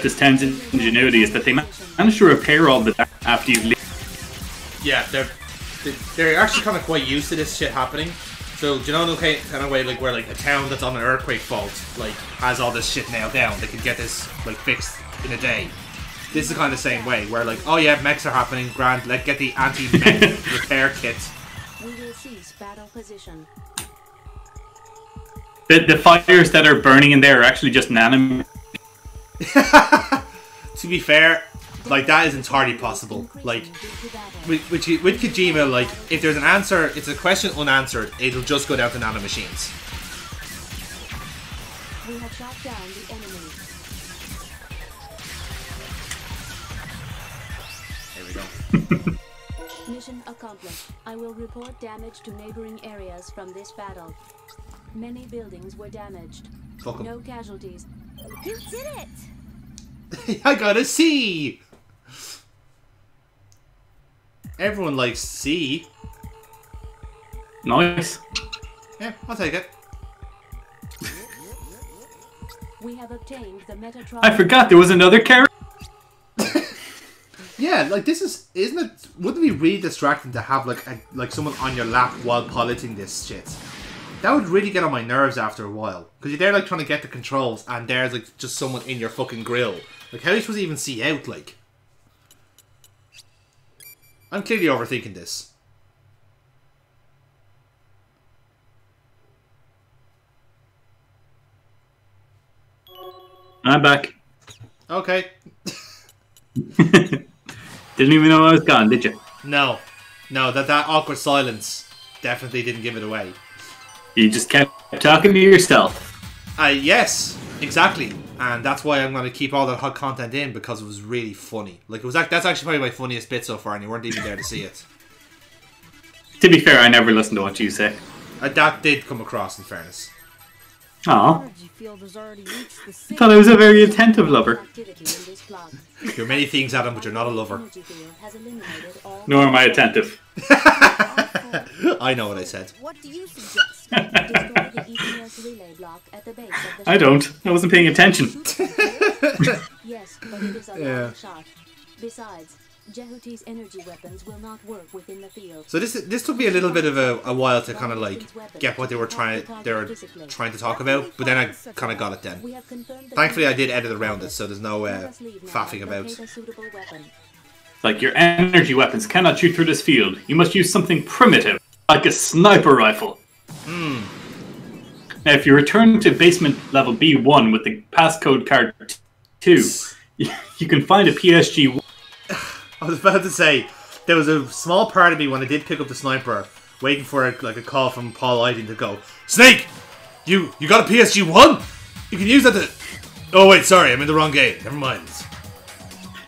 this town's ingenuity is that they managed to repair all the damage after you've leave. Yeah, they're actually kind of quite used to this shit happening. So, do you know in kind of way like where like a town that's on an earthquake fault like has all this shit nailed down, they can get this like fixed in a day. This is the kind of same way where like, oh yeah, mechs are happening, grand, let's get the anti-mech repair kit. We will cease battle position. The fires that are burning in there are actually just nano. To be fair, like that is entirely possible. Like with Kojima, like if there's an answer, it's a question unanswered, it'll just go down to nanomachines. We have shot down the enemy. Mission accomplished. I will report damage to neighboring areas from this battle. Many buildings were damaged. No casualties. You did it! I got a C! Everyone likes C. Nice. Yeah, I'll take it. We have obtained the Metatron. I forgot there was another character. Yeah, like this isn't it? Wouldn't it be really distracting to have like someone on your lap while piloting this shit? That would really get on my nerves after a while because you're there like trying to get the controls and there's like just someone in your fucking grill. Like how are you supposed to even see out? Like I'm clearly overthinking this. I'm back. Okay. Didn't even know I was gone, did you? No. That awkward silence definitely didn't give it away. You just kept talking to yourself. Yes, exactly. And that's why I'm going to keep all that hot content in because it was really funny. Like that's actually probably my funniest bit so far and you weren't even there to see it. To be fair, I never listened to what you say. That did come across in fairness. Aw. I thought I was a very attentive lover. You're many things, Adam, but you're not a lover. Nor am I attentive. I know what I said. What do you suggest? I don't. I wasn't paying attention. Yes, but it is a long shot. Besides, Jehuti's energy weapons will not work within the field. So this took me a little bit of a while to kind of like get what they were trying to talk about, but then I kind of got it then. Thankfully, I did edit around it, so there's no faffing about. Like your energy weapons cannot shoot through this field. You must use something primitive, like a sniper rifle. Now, if you return to basement level B1 with the passcode card 2, you can find a PSG. I was about to say, there was a small part of me when I did pick up the sniper, waiting for a call from Paul Eiding to go, Snake! You got a PSG-1? You can use that to... Oh wait, sorry, I'm in the wrong game. Never mind.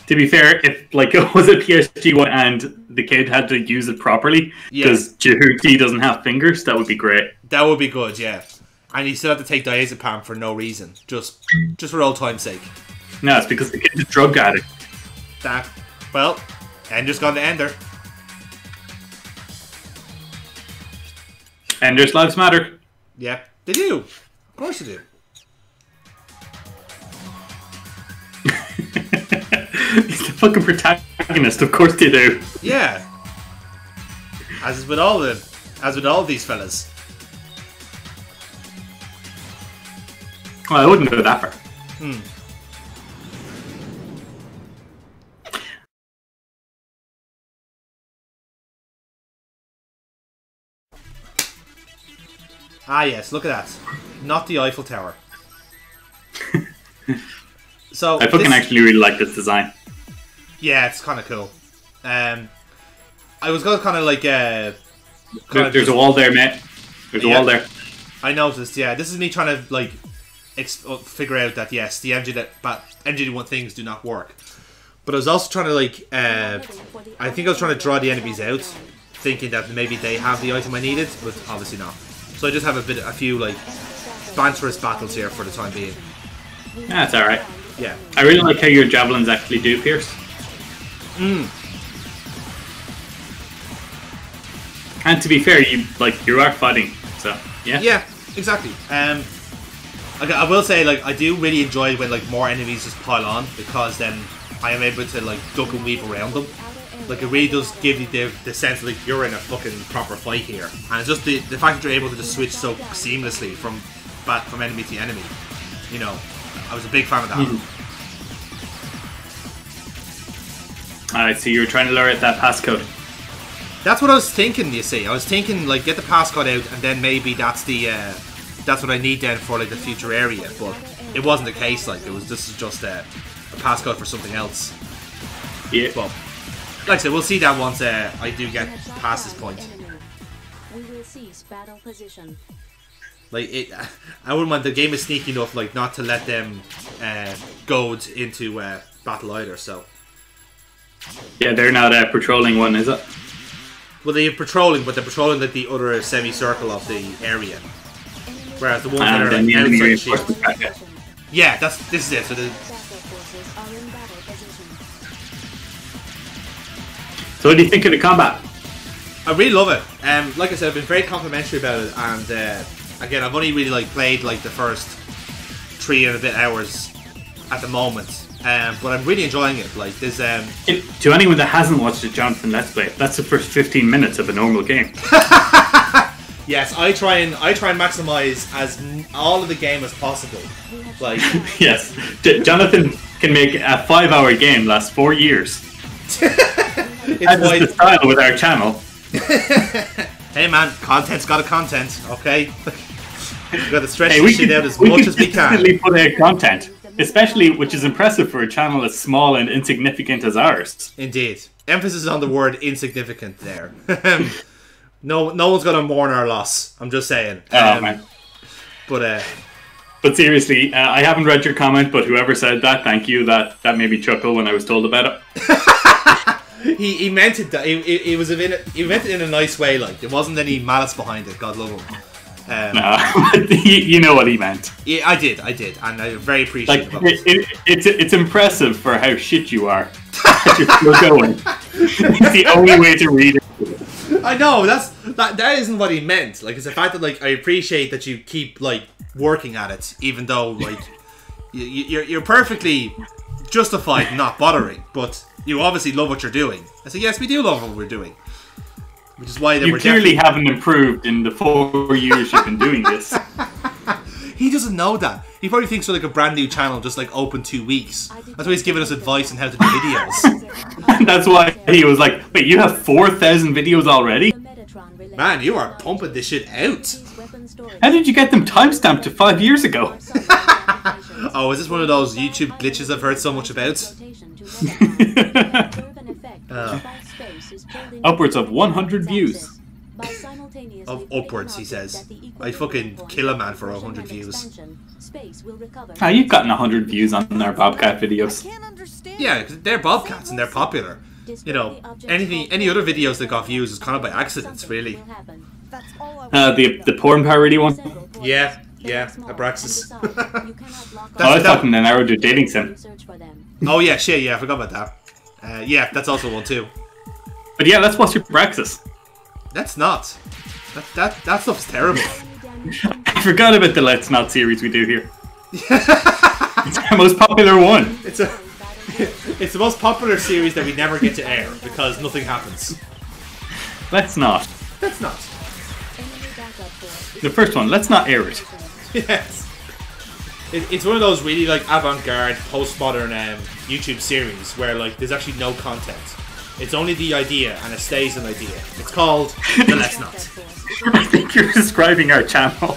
To be fair, if like it was a PSG one and the kid had to use it properly, because Jehuti doesn't have fingers, that would be great. That would be good, yeah. And you still have to take diazepam for no reason, just for old time's sake. No, it's because the kid's a drug addict. That, well, Ender's gone to Ender. Ender's lives matter. Yeah, they do. Of course they do. He's the fucking protagonist. Of course they do. Yeah. As with all these fellas. Well, I wouldn't go that far. Ah yes, look at that. Not the Eiffel Tower. So I fucking actually really like this design. Yeah, it's kind of cool. I was going to kind of like... There's a wall there, mate. There's a wall there. I noticed, yeah. This is me trying to, like, figure out that, yes, the MGD1 things do not work. But I was also trying to, like... I think I was trying to draw the enemies out, thinking that maybe they have the item I needed, but obviously not. So I just have a few, like, banterous battles here for the time being. That's alright. Yeah. I really like how your javelins actually do pierce. And to be fair, you are fighting, so yeah. Yeah, exactly. I will say, like, I do really enjoy when like more enemies just pile on, because then I am able to like duck and weave around them. Like, it really does give you the sense like you're in a fucking proper fight here, and it's just the fact that you're able to just switch so seamlessly from enemy to enemy. You know, I was a big fan of that. Alright, so you were trying to lure out that passcode. That's what I was thinking, you see. I was thinking, like, get the passcode out, and then maybe that's what I need then for, like, the future area. But it wasn't the case, like, this is just a passcode for something else. Yeah. But, like I said, we'll see that once I do get past this point. We will cease battle position. Like, I wouldn't mind, the game is sneaky enough, like, not to let them goad into battle either, so... Yeah, they're not patrolling one, is it? Well, they're patrolling, but they're patrolling like the other semicircle of the area. Whereas the ones that are like outside the shield. Yeah, this is it. So So what do you think of the combat? I really love it. Like I said, I've been very complimentary about it, and again, I've only really like played like the first 3 and a bit hours at the moment. But I'm really enjoying it. Like, there's to anyone that hasn't watched the Jonathan Let's Play, that's the first 15 minutes of a normal game. Yes, I try and maximize as all of the game as possible. Like, yes, Jonathan can make a 5-hour game last 4 years. That's the style with our channel. Hey man, content's got a content, okay? We've got to stretch this shit out as much as we can. We put out content. Especially, which is impressive for a channel as small and insignificant as ours. Indeed. Emphasis on the word insignificant there. No one's going to mourn our loss. I'm just saying. Oh, man. But seriously, I haven't read your comment, but whoever said that, thank you. That made me chuckle when I was told about it. he meant it. He meant it in a nice way. Like, there wasn't any malice behind it. God love him. You know what he meant. Yeah, I did, and I'm very appreciative of it. It's impressive for how shit you are. You're still going. It's the only way to read it. I know that isn't what he meant. Like, it's the fact that like I appreciate that you keep like working at it, even though like you're perfectly justified not bothering, but you obviously love what you're doing. I said, yes, we do love what we're doing. Which is why you clearly haven't improved in the 4 years you've been doing this. He doesn't know that. He probably thinks we're like a brand new channel, just like open 2 weeks. That's why he's giving us advice on how to do videos. That's why he was like, "Wait, you have 4,000 videos already? Man, you are pumping this shit out." How did you get them timestamped to 5 years ago? Oh, is this one of those YouTube glitches I've heard so much about? Upwards of 100 views. of upwards, he says. I fucking kill a man for 100 views. Ah, you've gotten 100 views on our Bobcat videos. Yeah, cause they're Bobcats and they're popular. You know, any other videos that got views is kind of by accidents, really. The porn parody one? Yeah, Abraxas. I was talking an hour to dating sim. Oh yeah, shit, yeah, I forgot about that. Yeah, that's also one too. But yeah, let's watch Abraxas. That's not. That stuff's terrible. I forgot about the Let's Not series we do here. It's our most popular one. It's the most popular series that we never get to air because nothing happens. Let's not. Let's not. The first one, let's not air it. Yes. It's one of those really like avant-garde, postmodern YouTube series where like there's actually no content. It's only the idea and it stays an idea. It's called the Let's Not. I think you're describing our channel.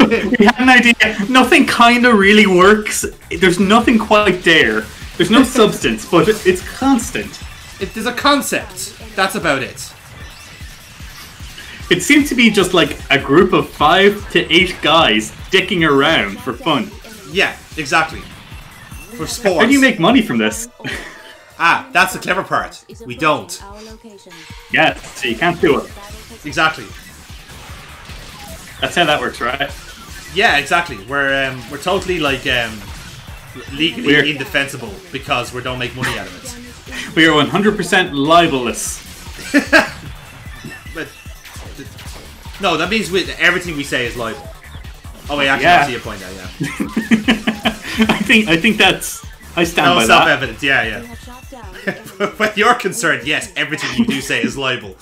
We had an idea. Nothing kind of really works. There's nothing quite there. There's no substance, but it's constant. There's a concept. That's about it. It seems to be just like a group of 5 to 8 guys dicking around for fun. Yeah, exactly. For sports. How do you make money from this? Ah, that's the clever part. We don't. Yeah, so you can't do it. Exactly. That's how that works, right? Yeah, exactly. We're totally like legally indefensible because we don't make money out of it. We are 100% libelless. But no, that means everything we say is libel. Oh wait, actually, I see your point there. Yeah. I think that's. I stand by that. Self-evident. Yeah. When you're concerned, yes, everything you do say is libel.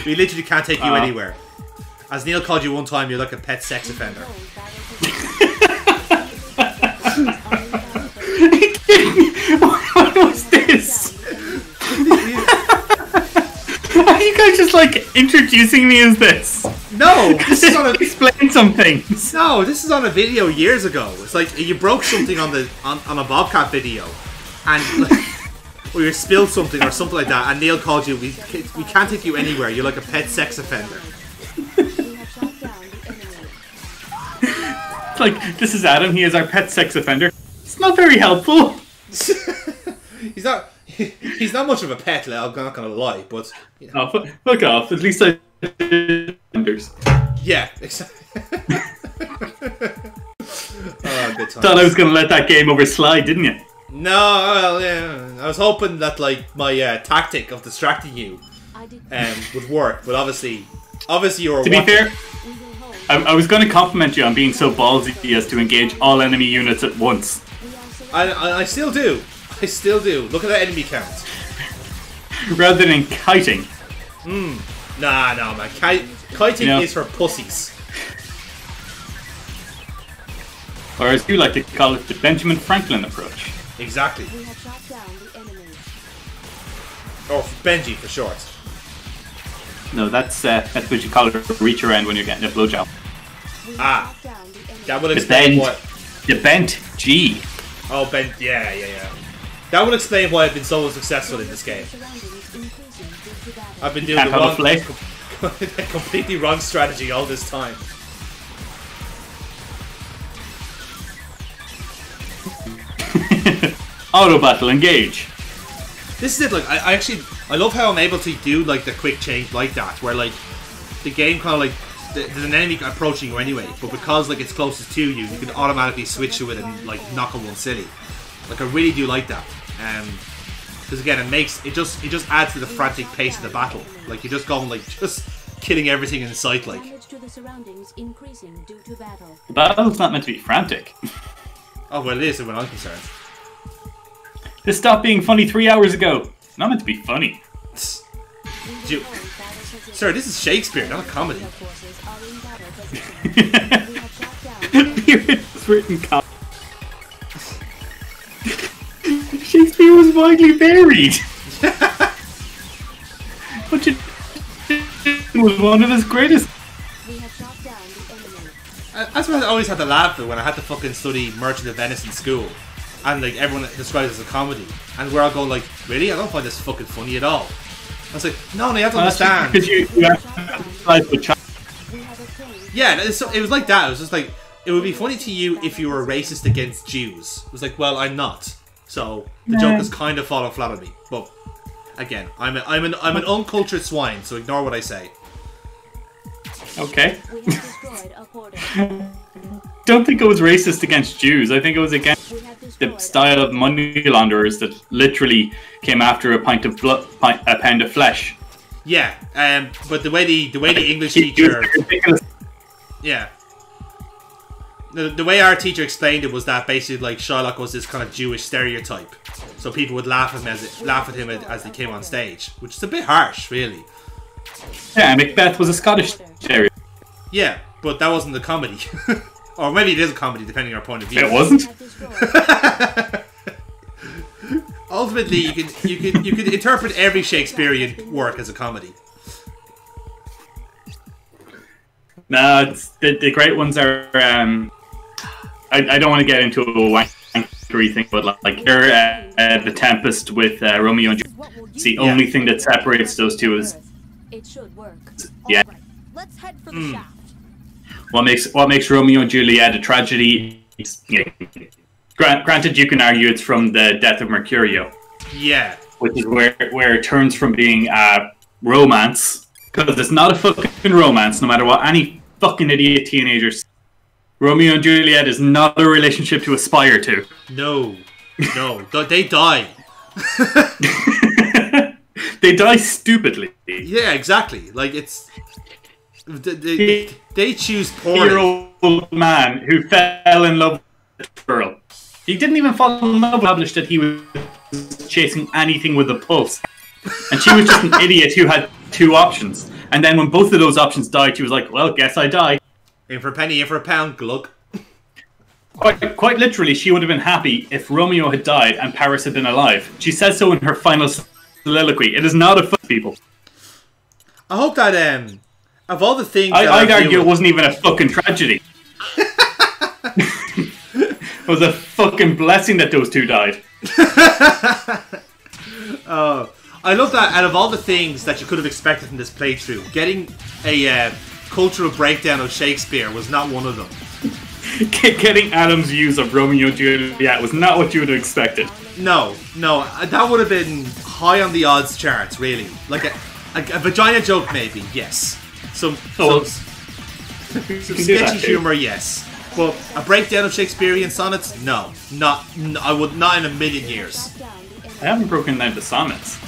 We literally can't take you anywhere. As Neil called you one time, you're like a pet sex offender. What was this? Are you guys just like introducing me as this? No, this is on a explain some things. No, this is on a video years ago. It's like you broke something on a Bobcat video, and like, or you spilled something or something like that, and Neil called you. We can't take you anywhere. You're like a pet sex offender. It's like, this is Adam. He is our pet sex offender. It's not very helpful. He's not much of a pet. I'm not gonna lie, but you know. Oh, fuck off. At least I. Yeah, exactly. Oh, good times. Thought I was gonna let that game over slide, didn't you? No, well, yeah. I was hoping that like my tactic of distracting you would work, but obviously you were. To be fair, I was going to compliment you on being so ballsy as to engage all enemy units at once. I still do. I still do. Look at that enemy count. Rather than kiting. Nah, no, man. Kiting is for pussies. Or as you like to call it, the Benjamin Franklin approach. Exactly. Or Benji for short. No, that's what you call it, a reach around when you're getting a blowjob. Ah, that would explain what. The bent G. Oh, bent. Yeah. That would explain why I've been so successful in this game. I've been doing the completely wrong strategy all this time. Auto battle, engage. This is it. Like I love how I'm able to do like the quick change like that, where like the game kind of like there's an enemy approaching you anyway, but because like it's closest to you, you can automatically switch to it and like knock on one silly. Like I really do like that, because again it just adds to the frantic pace of the battle. Like you're just going like just killing everything in sight. Like the battle's not meant to be frantic. Oh well, it is when I'm concerned. This stopped being funny 3 hours ago. Not meant to be funny. Sir, this is Shakespeare, not a comedy. Here it is written comedy. Shakespeare was widely varied. But it was one of his greatest. That's why I always had to laugh at when I had to fucking study Merchant of Venice in school. And like everyone describes it as a comedy. And we're all going like, really? I don't find this fucking funny at all. I was like, no, you have to understand. Because you have to yeah, it was like that. It was just like, it would be funny to you if you were racist against Jews. It was like, well, I'm not. So the joke has kind of fallen flat on me. But again, I'm an uncultured swine, so ignore what I say. Okay. Don't think it was racist against Jews. I think it was against the style of money launderers that literally came after a pound of flesh. Yeah, but the way the English teacher, yeah, the way our teacher explained it was that basically like Shylock was this kind of Jewish stereotype, so people would laugh at him as they came on stage, which is a bit harsh, really. Yeah, Macbeth was a Scottish stereotype. Yeah, but that wasn't the comedy. Or maybe it is a comedy, depending on our point of view. It wasn't. Ultimately, you can interpret every Shakespearean work as a comedy. No, it's, the great ones are. I don't want to get into a wankery thing, but like the Tempest with Romeo and Juliet. It's the only thing that separates those two is. It should work. Yeah. Let's head for the shaft. What makes Romeo and Juliet a tragedy? Granted, you can argue it's from the death of Mercurio. Yeah. Which is where it turns from being a romance, because it's not a fucking romance, no matter what any fucking idiot teenagers. Romeo and Juliet is not a relationship to aspire to. No, they die. They die stupidly. Yeah, exactly. Like it's they choose poorly. 4-year-old man who fell in love with a girl. He didn't even fall in love. Established that he was chasing anything with a pulse, and she was just an idiot who had two options. And then when both of those options died, she was like, "Well, guess I die." In for a penny, in for a pound, glug. Quite literally, she would have been happy if Romeo had died and Paris had been alive. She says so in her final soliloquy. It is not a fuck, people. I hope that of all the things, I'd argue it wasn't even a fucking tragedy. It was a fucking blessing that those two died. I love that out of all the things that you could have expected from this playthrough, getting a cultural breakdown of Shakespeare was not one of them. Getting Adam's views of Romeo and Juliet was not what you would have expected. No, that would have been high on the odds charts, really. Like a vagina joke, maybe, yes. Some sketchy humour, yes. But a breakdown of Shakespearean sonnets, no. I would not in a million years. I haven't broken down the sonnets.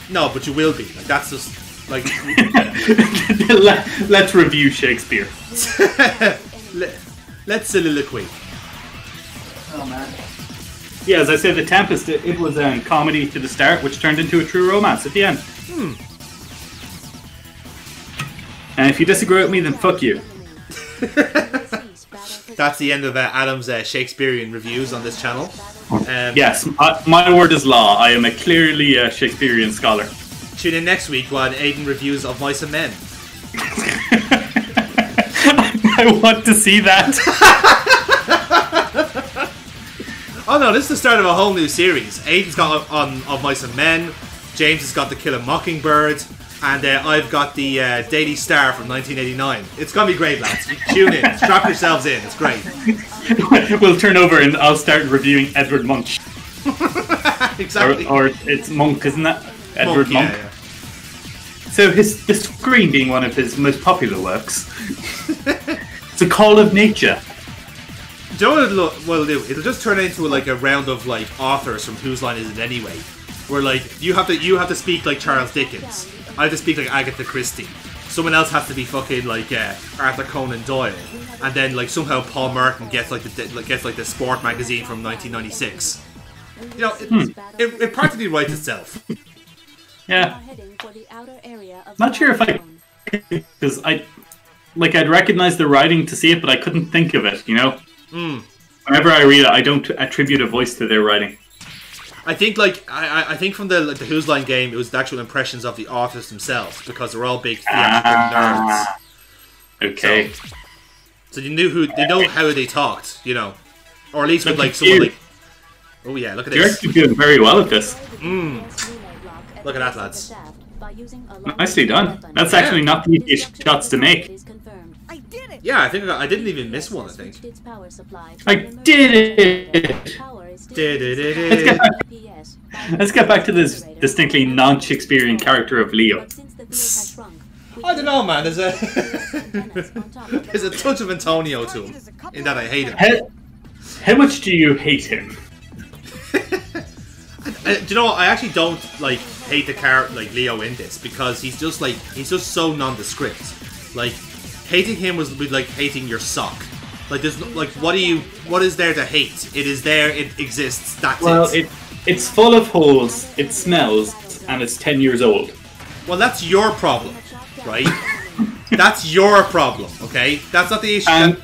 No, but you will be. Like that's just like. Let's review Shakespeare. Let's soliloquy. Oh man. Yeah, as I said, The Tempest, it was a comedy to the start, which turned into a true romance at the end. And if you disagree with me, then fuck you. That's the end of Adam's Shakespearean reviews on this channel. Yes, my word is law. I am a clearly Shakespearean scholar. Tune in next week while Aiden reviews Of Mice and Men. I want to see that. Oh no, this is the start of a whole new series. Aiden's got on Of Mice and Men, James has got The Kill a Mockingbird, and I've got the Daily Star from 1989. It's gonna be great, lads. Tune in, strap yourselves in, it's great. We'll turn over and I'll start reviewing Edward Munch. Exactly. Or it's Monk, isn't that? Edward Monk. Yeah. So the Scream being one of his most popular works. It's a call of nature. Do you know what it'll do? It'll just turn into like a round of like authors from Whose Line Is It Anyway? Where like you have to speak like Charles Dickens. I have to speak like Agatha Christie. Someone else has to be fucking like Arthur Conan Doyle, and then like somehow Paul Merton gets like the Sport magazine from 1996. You know, it practically writes itself. Yeah. Not sure if I, because I'd recognize the writing to see it, but I couldn't think of it. You know. Whenever I read it, I don't attribute a voice to their writing. I think I think from the Whose Line game, it was the actual impressions of the authors themselves, because they're all big theatrical nerds. Okay. So they know how they talked, you know, or at least with like someone like. Oh yeah, look at this. You're actually doing very well at this. Look at that, lads. by using a Nicely done. That's actually not the easiest shots to make. I did it! Yeah, I think I didn't even miss one, I think. I did it! Let's get back to this distinctly non-Shakespearean character of Leo. I don't know, man. There's a touch of Antonio to him, in that I hate him. How much do you hate him? Do you know what? I actually don't like hate the character like Leo in this, because he's just so nondescript. Like, hating him was like hating your sock. Like, there's like, what is there to hate? It is there, it exists, that's it. It's full of holes, it smells, and it's 10 years old. Well, that's your problem, right? That's your problem, okay? That's not the issue. And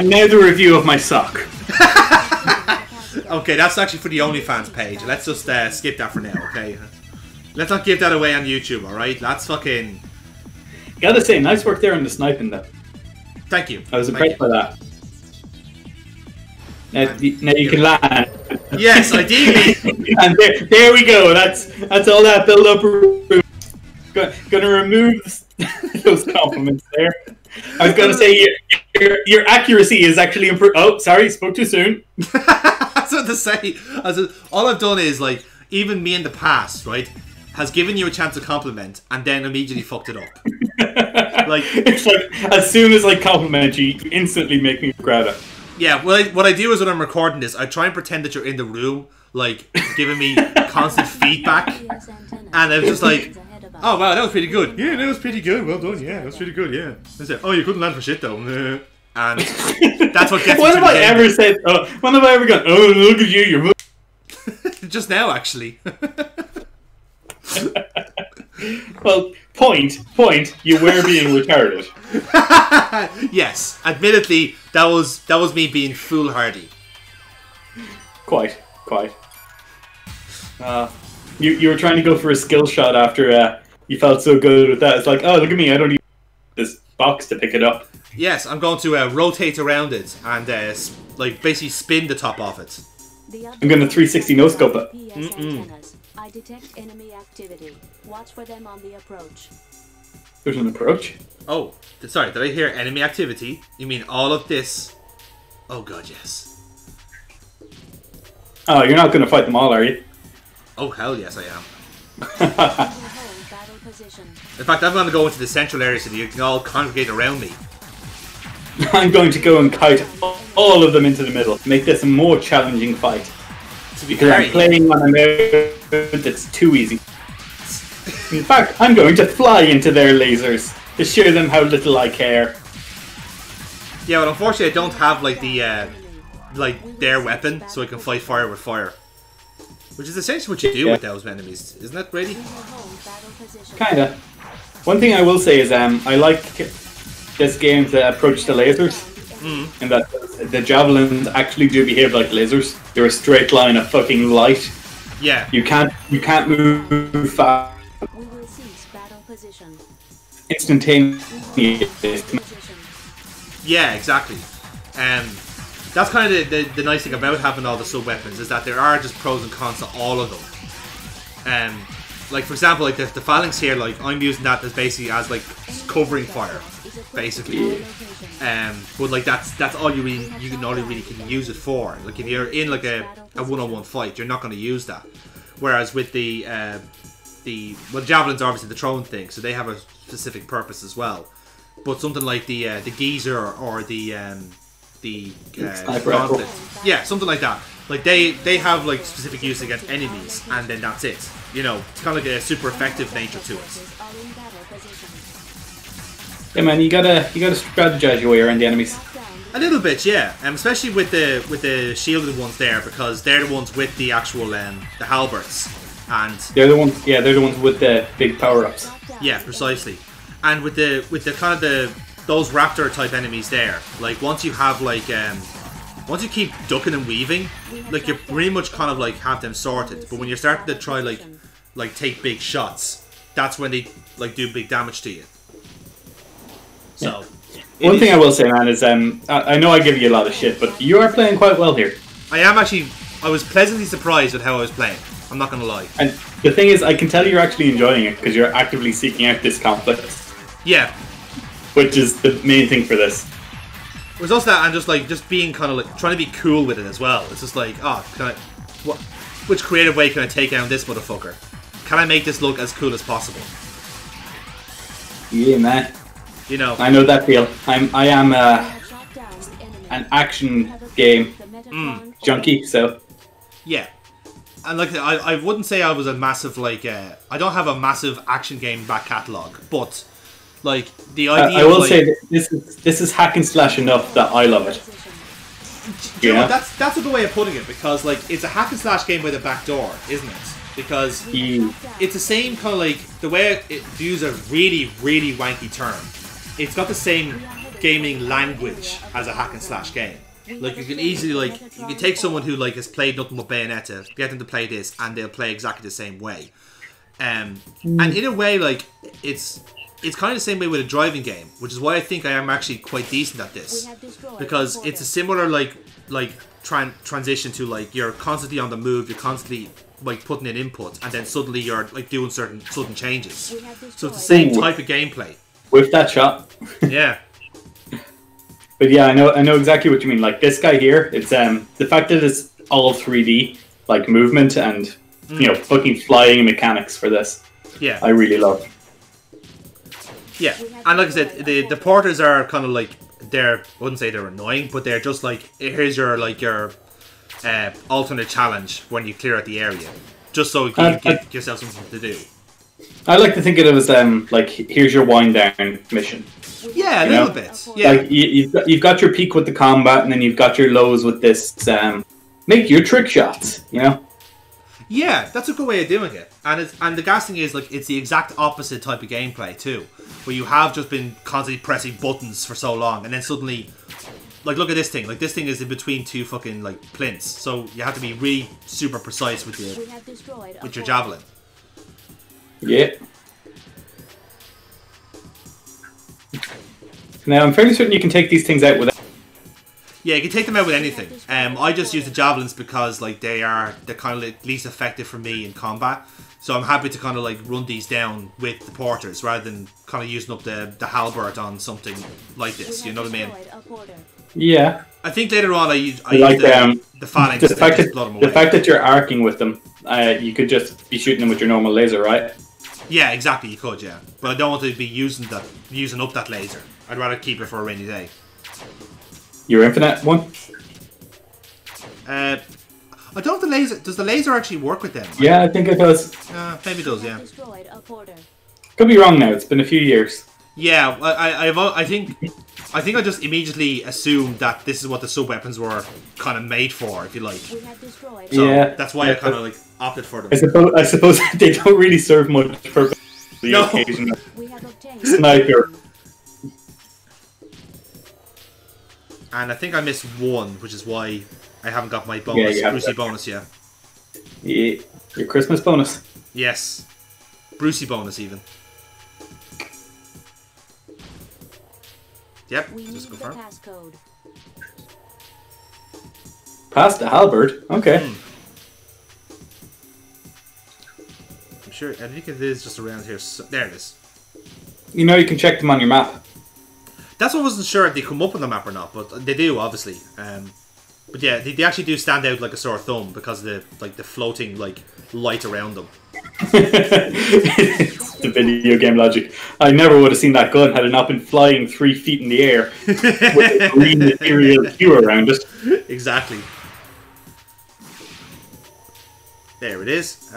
now the review of my sock. Okay, that's actually for the OnlyFans page. Let's just skip that for now, okay? Let's not give that away on YouTube, alright? That's fucking... Gotta say, nice work there on the sniping, though. Thank you. I was impressed by that. Now you can land. Yes, ideally. And there we go. That's all that build-up. Gonna remove those compliments there. I was gonna say your accuracy is actually improved. Oh, sorry, spoke too soon. That's what to say. All I've done is, like, even me in the past, right, has given you a chance to compliment and then immediately fucked it up. Like, it's like, as soon as I compliment you, you instantly make me regret it. Yeah, what I do is when I'm recording this, I try and pretend that you're in the room, like, giving me constant feedback. And I was just like, oh wow, that was pretty good. Yeah, that was pretty good. Well done. Yeah, that was pretty good. Yeah. I said, oh, you couldn't land for shit though. And that's what gets me. When have I ever said? When have I ever gone? Oh, look at you, you're. Just now, actually. Well, point. You were being retarded. Yes, admittedly, that was me being foolhardy. Quite. You were trying to go for a skill shot after you felt so good with that. It's like, oh, look at me, I don't need this box to pick it up. Yes, I'm going to rotate around it and like basically spin the top off it. I'm going to 360 no scope it. I detect enemy activity. Watch for them on the approach. There's an approach? Oh, sorry, did I hear enemy activity? You mean all of this? Oh god, yes. Oh, you're not going to fight them all, are you? Oh hell yes, I am. In fact, I'm going to go into the central area so that you can all congregate around me. I'm going to go and kite all of them into the middle. Make this a more challenging fight. Because I'm playing on a mode that's too easy. In fact, I'm going to fly into their lasers to show them how little I care. Yeah, but unfortunately I don't have like the like their weapon, so I can fight fire with fire. Which is essentially what you do with those enemies, isn't that, Brady? Kinda. One thing I will say is I like this game's approach to lasers. And that the javelins actually do behave like lasers. They're a straight line of fucking light. Yeah. You can't move fast. Instantaneous. Yeah, exactly. That's kind of the nice thing about having all the sub-weapons, is that there are just pros and cons to all of them. Like, for example, like the phalanx here, like, I'm using that as basically as, like, covering fire, basically. But, like, that's all you really can use it for. Like, if you're in, like, a one-on-one fight, you're not going to use that. Whereas with the javelins are obviously the throwing thing, so they have a specific purpose as well. But something like the geyser or the gauntlet, yeah, something like that. Like they have like specific use against enemies, and then that's it. You know, it's kind of like a super effective nature to it. Yeah, man, you gotta strategize your way around the enemies. A little bit, yeah. Especially with the shielded ones there, because they're the ones with the actual the halberds, and they're the ones with the big power ups. Yeah, precisely. And with the kind of those raptor type enemies there, like once you have like once you keep ducking and weaving, like you pretty much kind of like have them sorted. But when you're starting to try like take big shots, that's when they like do big damage to you. So one thing I will say, man, is I know I give you a lot of shit, but you are playing quite well here. I am actually. I was pleasantly surprised with how I was playing. I'm not gonna lie. And the thing is, I can tell you're actually enjoying it because you're actively seeking out this conflict. Yeah. Which is the main thing for this. There's also that, and just being kind of like trying to be cool with it as well. It's just like, which creative way can I take down this motherfucker? Can I make this look as cool as possible? Yeah, man. You know, I know that feel. I am an action game junkie, so yeah. And like I wouldn't say I was a massive I don't have a massive action game back catalogue, but like the idea. I will say that this is hack and slash enough that I love it. You know, that's a good way of putting it, because like it's a hack and slash game by the back door, isn't it? Because it's the same kind of like the way it views a really really wanky term. It's got the same gaming language as a hack and slash game. Like you can easily you can take someone who has played nothing but Bayonetta, get them to play this, and they'll play exactly the same way. And in a way, it's kind of the same way with a driving game, which is why I think I am actually quite decent at this, because it's a similar transition to you're constantly on the move, you're constantly putting in input, and then suddenly you're doing certain sudden changes. So it's the same type of gameplay. With that shot. Yeah. But yeah, I know exactly what you mean. Like this guy here, it's the fact that it's all 3D, movement and fucking flying mechanics for this. Yeah. I really love. Yeah, and like I said, the porters are kind of I wouldn't say they're annoying, but they're just here's your alternate challenge when you clear out the area, just so you can give yourself something to do. I like to think of it as here's your wind down mission. Yeah, a little bit. Yeah, you've got your peak with the combat, and then you've got your lows with this. Make your trick shots. Yeah, that's a good way of doing it. And the gas thing is it's the exact opposite type of gameplay too, where you have just been constantly pressing buttons for so long, and then suddenly, look at this thing. This thing is in between two fucking plinths, so you have to be really super precise with your javelin. Yeah. Now I'm fairly certain you can take these things out without. Yeah, you can take them out with anything. I just use the javelins because they're kind of least effective for me in combat. So I'm happy to kind of run these down with the porters rather than kind of using up the halberd on something like this. You know what I mean? Yeah. I think later on I use the phalanx. The fact that you're arcing with them, you could just be shooting them with your normal laser, right? Yeah, exactly. You could, yeah. But I don't want to be using up that laser. I'd rather keep it for a rainy day. Your infinite one? I don't know if the laser... Does the laser actually work with them? Yeah, I think it does. Maybe it does, yeah. Could be wrong now. It's been a few years. Yeah, I think I just immediately assumed that this is what the sub-weapons were kind of made for, if you like. So yeah. That's why I kind of opted for them. I suppose they don't really serve much purpose. The occasional sniper. And I think I missed one, which is why I haven't got my bonus, Brucey bonus yet. Yeah, your Christmas bonus. Yes. Brucey bonus, even. Yep, just confirm. Past the halberd? Okay. I'm sure, I think it is just around here. So, there it is. You can check them on your map. That's what I wasn't sure if they come up on the map or not, but they do, obviously. But yeah, they actually do stand out like a sore thumb because of the floating light around them. It's the video game logic. I never would have seen that gun had it not been flying 3 feet in the air with a green material hue around it. Exactly. There it is.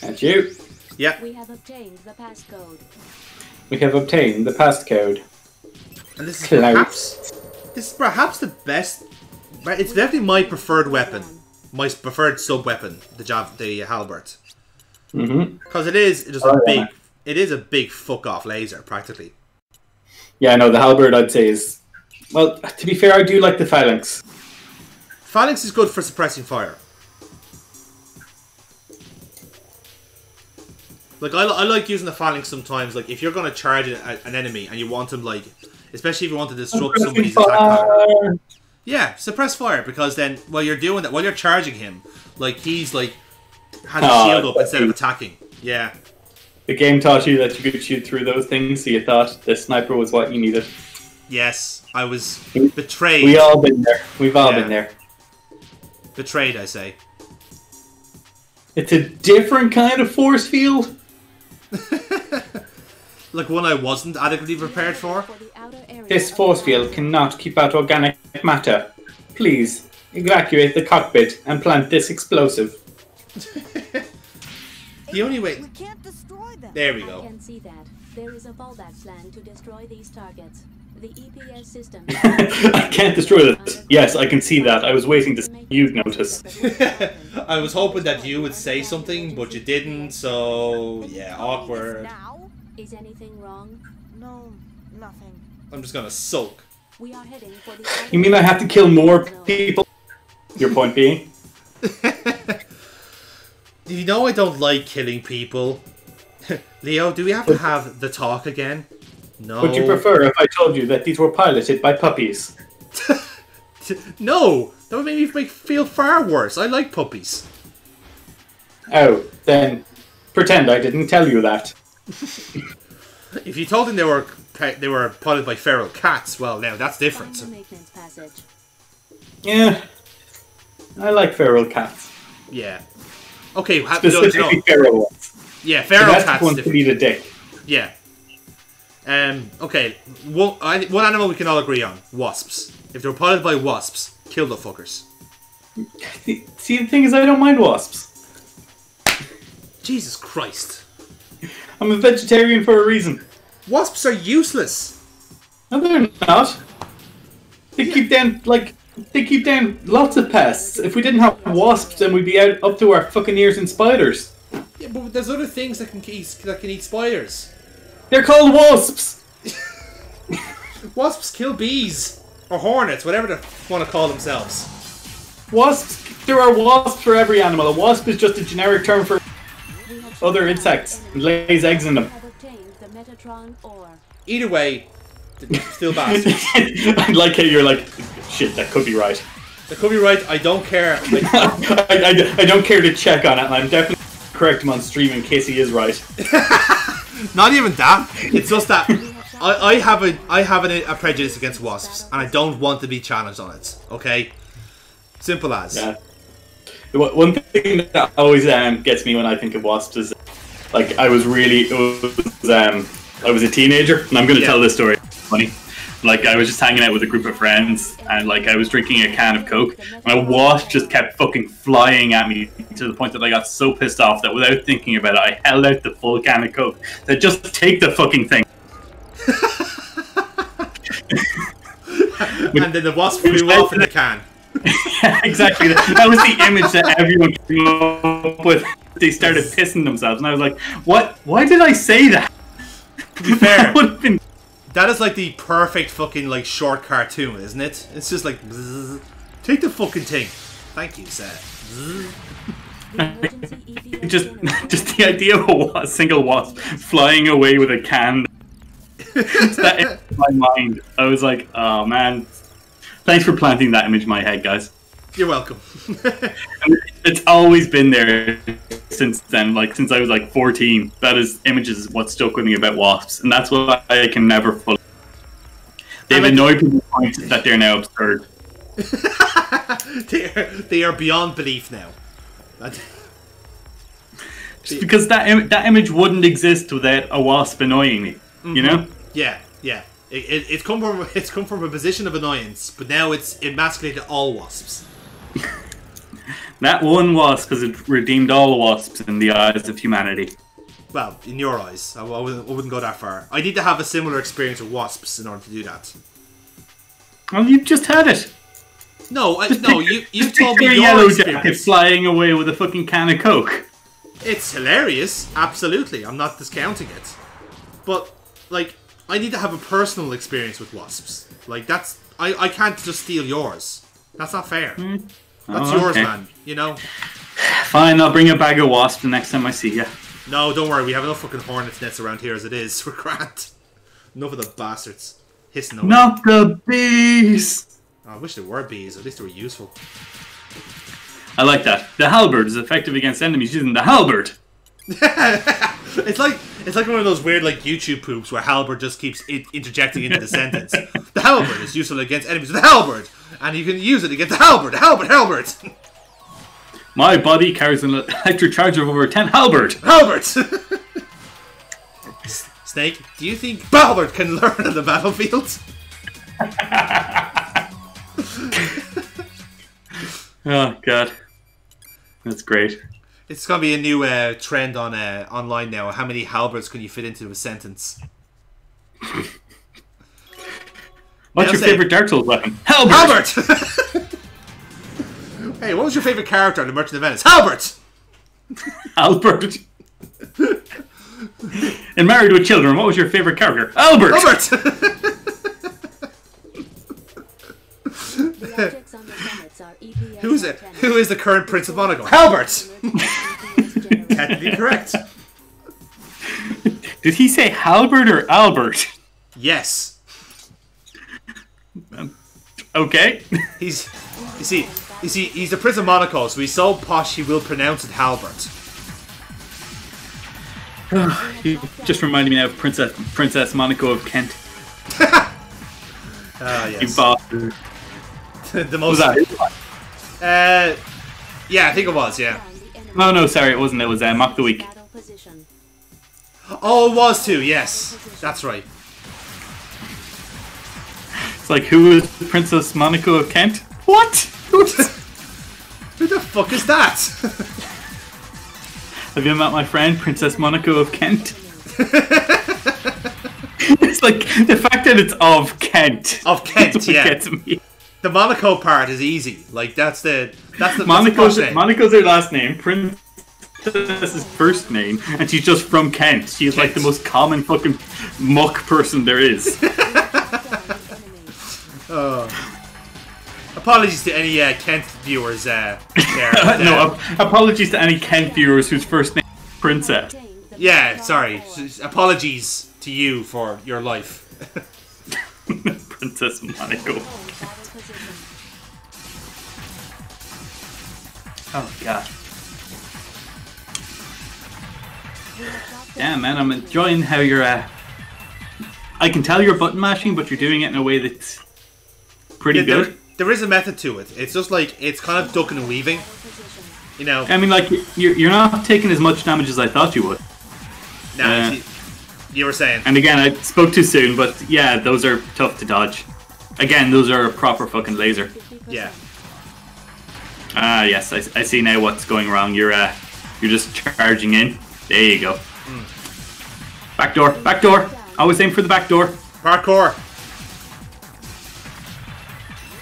That's you. Yeah. We have obtained the passcode. We have obtained the passcode. And this is perhaps the best. It's definitely my preferred weapon, my preferred sub weapon, the halberd. Because it is a big fuck off laser practically. Yeah, no, the halberd I'd say is, well, to be fair, I do like the phalanx. Phalanx is good for suppressing fire. I like using the phalanx sometimes. If you're gonna charge an enemy and you want him especially if you want to disrupt somebody's attack pattern. Yeah, suppress fire, because then while you're doing that, while you're charging him, like he's like has a shield up instead of attacking. Yeah. The game taught you that you could shoot through those things, so you thought the sniper was what you needed. Yes, I was betrayed. We all been there. We've all been there. Betrayed, I say. It's a different kind of force field. Like one I wasn't adequately prepared for. This force field cannot keep out organic matter. Please, evacuate the cockpit and plant this explosive. The only way... We can't destroy them. There we go. I can see that. There is a fallback plan to destroy these targets. The EPS system... I can't destroy this. Yes, I can see that. I was waiting to see you notice. I was hoping that you would say something, but you didn't, so... Yeah, awkward. Now? Is anything wrong? No, nothing. I'm just gonna sulk. We are heading for the... You mean I have to kill more people? Your point being? You know I don't like killing people. Leo, do we have to have the talk again? No. Would you prefer if I told you that these were piloted by puppies? No! That would make me feel far worse. I like puppies. Oh, then pretend I didn't tell you that. If you told them they were piloted by feral cats, well, now that's different. Find the maintenance passage. Yeah, I like feral cats. Yeah. Okay, Specifically feral ones. Yeah, feral that's cats. One to eat a dick. Yeah. Okay. One animal we can all agree on: wasps. If they're piloted by wasps, kill the fuckers. See, the thing is, I don't mind wasps. Jesus Christ. I'm a vegetarian for a reason. Wasps are useless. No, they're not. They keep down, lots of pests. If we didn't have wasps, then we'd be out up to our fucking ears in spiders. Yeah, but there's other things that can eat spiders. They're called wasps. Wasps kill bees or hornets, whatever they want to call themselves. Wasps. There are wasps for every animal. A wasp is just a generic term for other insects and lays eggs in them. Either way, still bad. I like how you're like, shit, that could be right. That could be right. I don't care. I don't care to check on it, and I'm definitely correct him on stream in case he is right. Not even that. It's just that I have a prejudice against wasps, and I don't want to be challenged on it. Okay, simple as. Yeah. One thing that always gets me when I think of wasps is, like, I was a teenager, and I'm going to tell this story. It's funny. Like, I was just hanging out with a group of friends, and like I was drinking a can of Coke, and a wasp just kept fucking flying at me to the point that I got so pissed off that without thinking about it, I held out the full can of Coke. Said, just take the fucking thing. And then the wasp flew off in the can. Yeah, exactly. That was the image that everyone came up with. They started pissing themselves, and I was like, "What? Why did I say that?" To be fair, been... that is like the perfect fucking like short cartoon, isn't it? It's just like, bzz, take the fucking thing. Thank you, sir. just the idea of a single wasp flying away with a can. That in my mind, I was like, "Oh man." Thanks for planting that image in my head, guys. You're welcome. It's always been there since then, like since I was like 14. That images is what stuck with me about wasps, and that's why I can never fully. They've annoyed people to the point that they're now absurd. they are beyond belief now. Just because that image wouldn't exist without a wasp annoying me, you know? Yeah, yeah. It's come from a position of annoyance, but now it's emasculated all wasps. That one wasp, because it redeemed all wasps in the eyes of humanity. Well, in your eyes, I wouldn't go that far. I need to have a similar experience with wasps in order to do that. Well, you just had it. No, you told me your yellow experience. jacket flying away with a fucking can of Coke. It's hilarious, absolutely. I'm not discounting it, but like, I need to have a personal experience with wasps. Like, that's I can't just steal yours. That's not fair. That's yours, man. You know. Fine, I'll bring a bag of wasps the next time I see you. No, don't worry. We have enough fucking hornets nets around here as it is. We're grand. Enough of the bastards hissing away. Not the bees. I wish there were bees. At least they were useful. I like that. The halberd is effective against enemies using the halberd. It's like one of those weird like YouTube poops where halberd just keeps interjecting into the sentence. The halberd is useful against enemies with the halberd, and you can use it against the halberd. Halberd. My body carries an electric charge of over 10 halberd. Halberd. Snake, do you think Halberd can learn on the battlefield? Oh god, that's great. It's gonna be a new trend on online now. How many halberds can you fit into a sentence? What's your favorite Dark Souls weapon? Halberd! Halberd! Hey, what was your favorite character in The Merchant of Venice? Halberd! Albert. In Married with Children, what was your favorite character? Albert! Albert! Who is the current Prince of Monaco? Halbert! Technically correct. Did he say Halbert or Albert? Yes. Okay. He's the Prince of Monaco, so he's so posh he will pronounce it Halbert. You just reminded me now of Princess Monaco of Kent. Yes. You bastard. The most. Was that? Yeah, I think it was. Yeah. No, sorry, it wasn't. It was Mock the Week. Oh, it was too. Yes, that's right. It's like, who is Princess Monaco of Kent? What? Who the fuck is that? Have you met my friend, Princess Monaco of Kent? It's like, the fact that it's of Kent. Of Kent, that's what yeah. Gets me. The Monaco part is easy. Like, that's the Monaco's her last name, Princess's first name, and she's just from Kent. She's like the most common fucking muck person there is. Apologies to any Kent viewers there. No, apologies to any Kent viewers whose first name is Princess. Yeah, sorry. Apologies to you for your life. Princess Monaco. Oh god. Yeah, man, I'm enjoying how you're. I can tell you're button mashing, but you're doing it in a way that's pretty good. There is a method to it. It's just like, it's kind of ducking and weaving. You know. I mean, like, you're not taking as much damage as I thought you would. Nah, you were saying. And again, I spoke too soon, but yeah, those are tough to dodge. Again, those are a proper fucking laser. Yeah. Ah, yes, I see now what's going wrong. You're just charging in. There you go. Back door. Always aim for the back door. Parkour.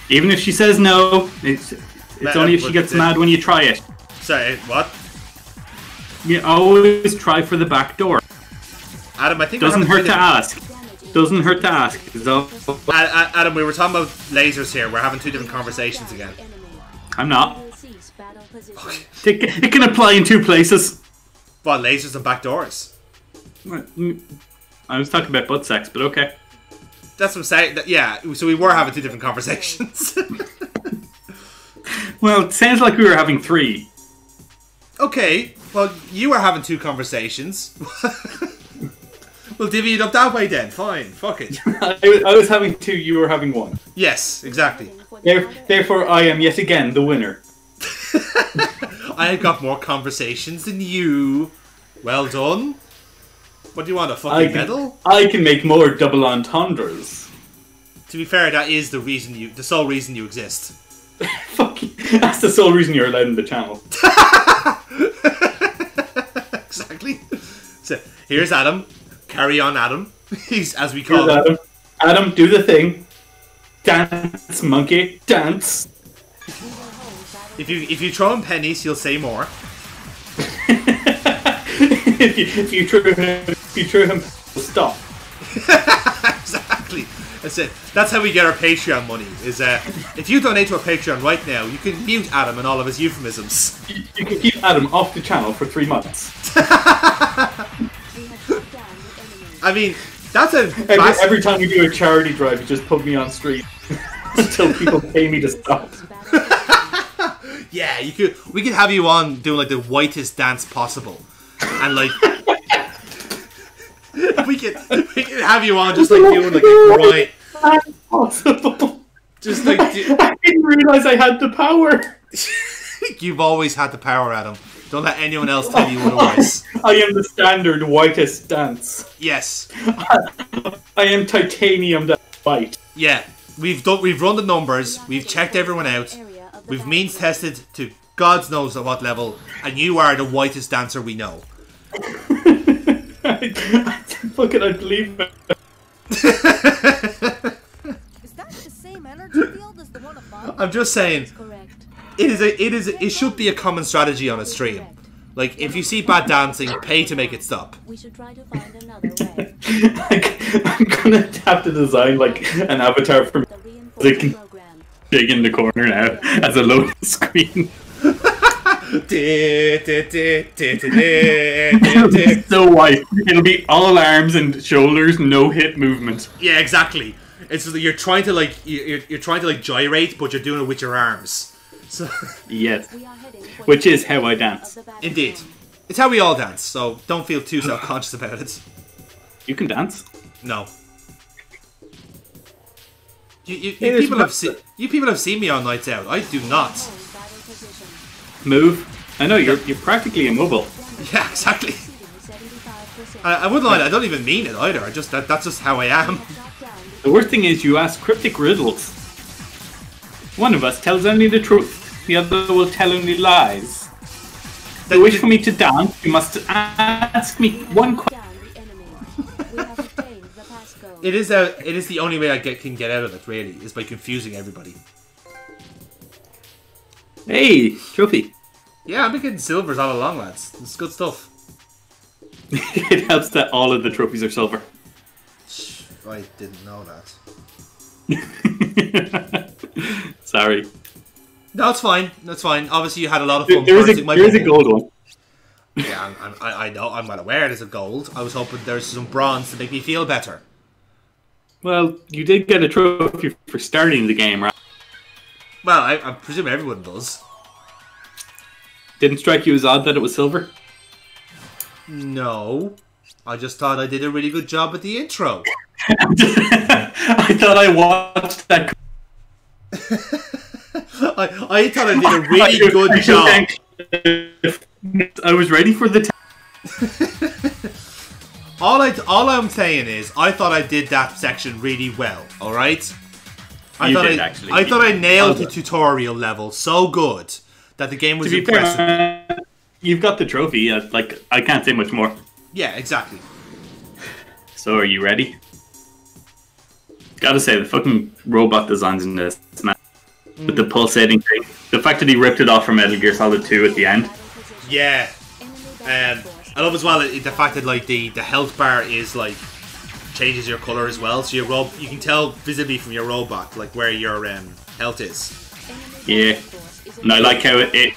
Even if she says no, it's only if she gets mad when you try it. Sorry, what? You always try for the back door. Adam, I think doesn't hurt to ask. Doesn't hurt to ask. Adam, we were talking about lasers here. We're having two different conversations again. I'm not. It can apply in two places. What, lasers and back doors? I was talking about butt sex, but okay. That's what I'm saying. Yeah, so we were having two different conversations. Well, it sounds like we were having three. Okay, well, you were having two conversations. We'll divvy it up that way then. Fine, fuck it. I was having two, you were having one. Yes, exactly. Therefore, I am yet again the winner. I have got more conversations than you. Well done. What do you want, a fucking medal? I can make more double entendres. To be fair, that is the sole reason you exist. Fuck you. That's the sole reason you're allowed in the channel. Exactly. So here's Adam. Carry on, Adam. He's as we call him. Adam. Adam, do the thing. Dance, monkey, dance. If you throw him pennies, he'll say more. if you throw him, stop. Exactly. That's it. That's how we get our Patreon money. Is if you donate to our Patreon right now, you can mute Adam and all of his euphemisms. You can keep Adam off the channel for 3 months. I mean, that's a every time we do a charity drive, you just put me on stream. until people pay me to stop. Yeah, we could have you on doing like the whitest dance possible, and like we could have you on just like doing like a grind. Possible. Just like I didn't realize I had the power. You've always had the power, Adam. Don't let anyone else tell you otherwise. I am the standard whitest dance. Yes. I am titanium that white. Yeah. We've run the numbers. We've checked everyone out. We've means tested to God knows at what level, and you are the whitest dancer we know. Fucking I believe it. Is that the same energy field as the one above? I'm just saying. Correct. It should be a common strategy on a stream. Like, if you see bad dancing, pay to make it stop. We should try to find another way. I'm gonna have to design like an avatar for The music reinforcement and program. big in the corner now as a loading screen. So white. It'll be all arms and shoulders, no hip movement. Yeah, exactly. It's you're trying to like you're trying to like gyrate, but you're doing it with your arms. So Yes. We are heading for Which the is how I of dance. the battlefield. indeed, it's how we all dance. So don't feel too self-conscious about it. You can dance. No. You It is people have seen me on nights out. I do not. Hold battle position. Move. I know you're practically immobile. Yeah, exactly. Exceeding 75%. I wouldn't lie. I don't even mean it either. That's just how I am. Shot down The worst thing is you ask cryptic riddles. One of us tells only the truth. The other will tell only lies. If you wish for me to dance, you must ask me one question. down the enemy. We have obtained the passcode. It is the only way I can get out of it. Really, is by confusing everybody. Hey, trophy. Yeah, I'm getting silvers all along, lads. It's good stuff. It helps that all of the trophies are silver. I didn't know that. Sorry. No, it's fine. That's fine. Obviously, you had a lot of fun. There is bursting my a bubble. gold one. Yeah, I know. I'm well aware there's a gold. I was hoping there's some bronze to make me feel better. Well, you did get a trophy for starting the game, right? Well, I presume everyone does. Didn't strike you as odd that it was silver? No. I just thought I did a really good job at the intro. I thought I watched that. I thought I did a really good job. I was ready for the. All I'm saying is, I thought I did that section really well. All right. I thought I nailed the tutorial level so good that the game was To be impressive. fair, you've got the trophy. Like I can't say much more. Yeah, exactly. So are you ready? Gotta say the fucking robot designs in this, man. With the pulsating thing, the fact that he ripped it off from Metal Gear Solid 2 at the end. Yeah. I love as well the fact that like the health bar is like changes your color as well, so you can tell visibly from your robot like where your health is. Yeah, and I like how it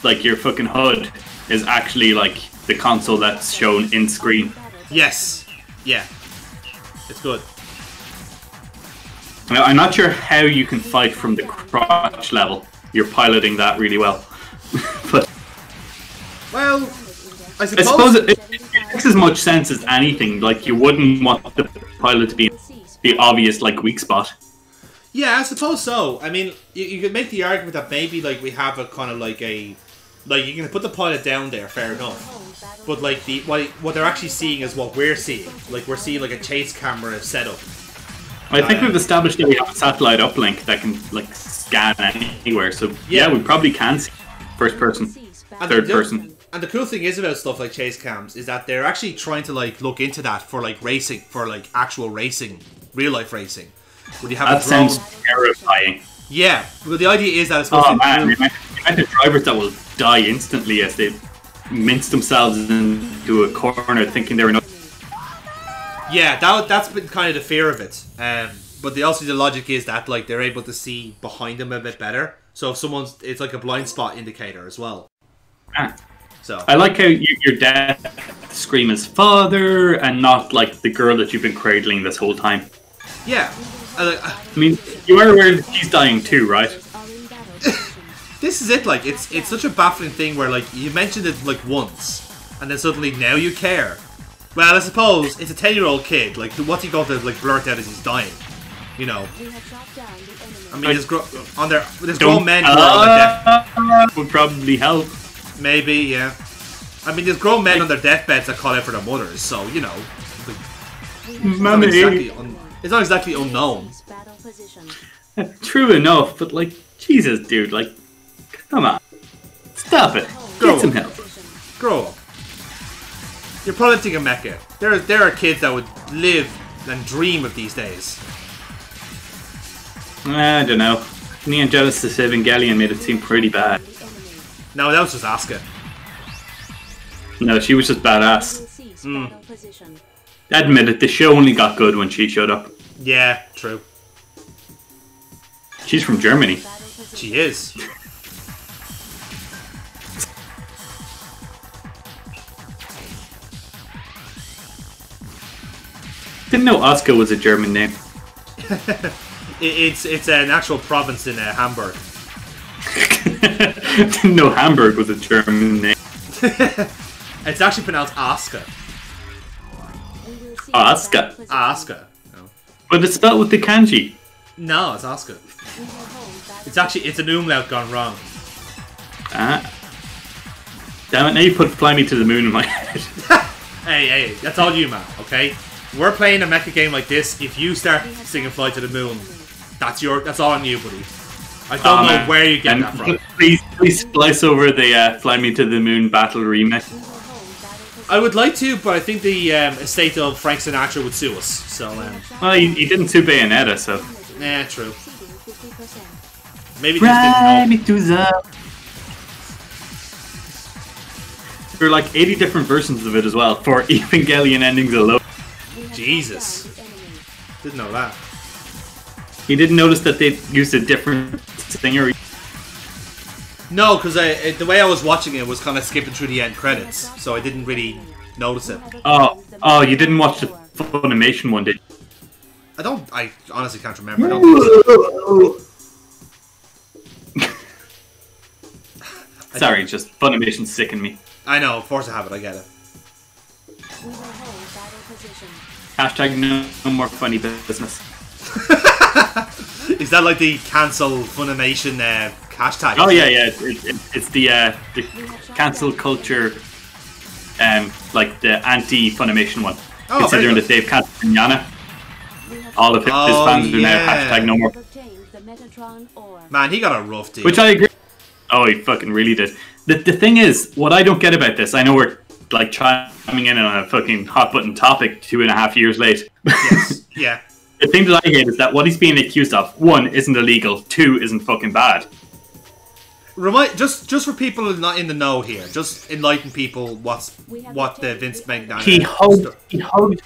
like your fucking HUD is actually like the console that's shown in screen. Yes. Yeah. It's good. Now, I'm not sure how you can fight from the crotch level. You're piloting that really well, but Well, I I suppose it makes as much sense as anything. Like you wouldn't want the pilot to be the obvious like weak spot. Yeah, I suppose so. I mean, you could make the argument that maybe like we have a kind of like a you can put the pilot down there, fair enough. But like what they're actually seeing is what we're seeing. Like we're seeing like a chase camera setup. I think we've established that we have a satellite uplink that can like scan anywhere. So yeah, we probably can see first person, third person. And the cool thing is about stuff like chase cams is that they're actually trying to like look into that for like racing, for like actual racing, real life racing. Would you have That sounds terrifying. Yeah, but the idea is that it's supposed Oh to man, you might have drivers that will die instantly as they mince themselves into a corner thinking they're not. Yeah, that's been kind of the fear of it. But the logic is that like they're able to see behind them a bit better. So if it's like a blind spot indicator as well. Ah. So I like how your dad scream as father and not like the girl that you've been cradling this whole time. yeah, I mean, you are aware that he's dying too, right? This is it. Like, it's such a baffling thing where like you mentioned it like once, and then suddenly now you care. Well, I suppose it's a 10-year-old kid. Like, what's he going to like blurt out as he's dying? You know. I mean, there's grown men who are on their death. Would probably help. Maybe, yeah. I mean, there's grown men on their deathbeds that call out for their mothers, so you know. It's not exactly unknown. True enough, but like, Jesus, dude, like, come on, stop it. Get some help. Grow up. You're politics a mecha. There are kids that would live and dream of these days. I don't know. Neon Evangelion made it seem pretty bad. No, that was just Asuka. No, she was just badass. Admit it, the show only got good when she showed up. Yeah, true. She's from Germany. She is. Didn't know Asuka was a German name. It's an actual province in Hamburg. Didn't know Hamburg was a German name. It's actually pronounced Asuka. Asuka. Asuka. No. But it's spelled with the kanji. No, it's Asuka. It's an umlaut gone wrong. Ah. Damn it, now you put Fly Me to the Moon in my head. Hey, that's all you, man, okay? We're playing a mecha game like this. If you start singing Fly to the Moon, that's all on you, buddy. I don't know where you get that from. Please splice over the Fly Me to the Moon battle remix. I would like to, but I think the estate of Frank Sinatra would sue us. So, well, he didn't sue Bayonetta, so. Nah, true. Maybe just didn't know. Me to the. There are like 80 different versions of it as well for Evangelion endings alone. Jesus, didn't know that. You didn't notice that they used a different singer? No, because the way I was watching it was kind of skipping through the end credits, so I didn't really notice it. Oh, you didn't watch the Funimation one, did you? I honestly can't remember. I don't think so. Sorry, just Funimation sickened me. I know, force of habit, I get it. Hashtag no more funny business. Is that like the cancel Funimation hashtag? Oh yeah. It's the cancel culture, like the anti-Funimation one. Considering that they've cancelled Yana, all of his fans are now hashtag no more. Man, he got a rough deal. Which I agree. Oh, he fucking really did. The thing is, what I don't get about this, I know we're like chiming in on a fucking hot button topic 2.5 years late. Yes, yeah. The thing that I hate is that what he's being accused of, 1, isn't illegal, 2, isn't fucking bad. Just for people not in the know here, just enlighten people what the Vince McMahon. He hugged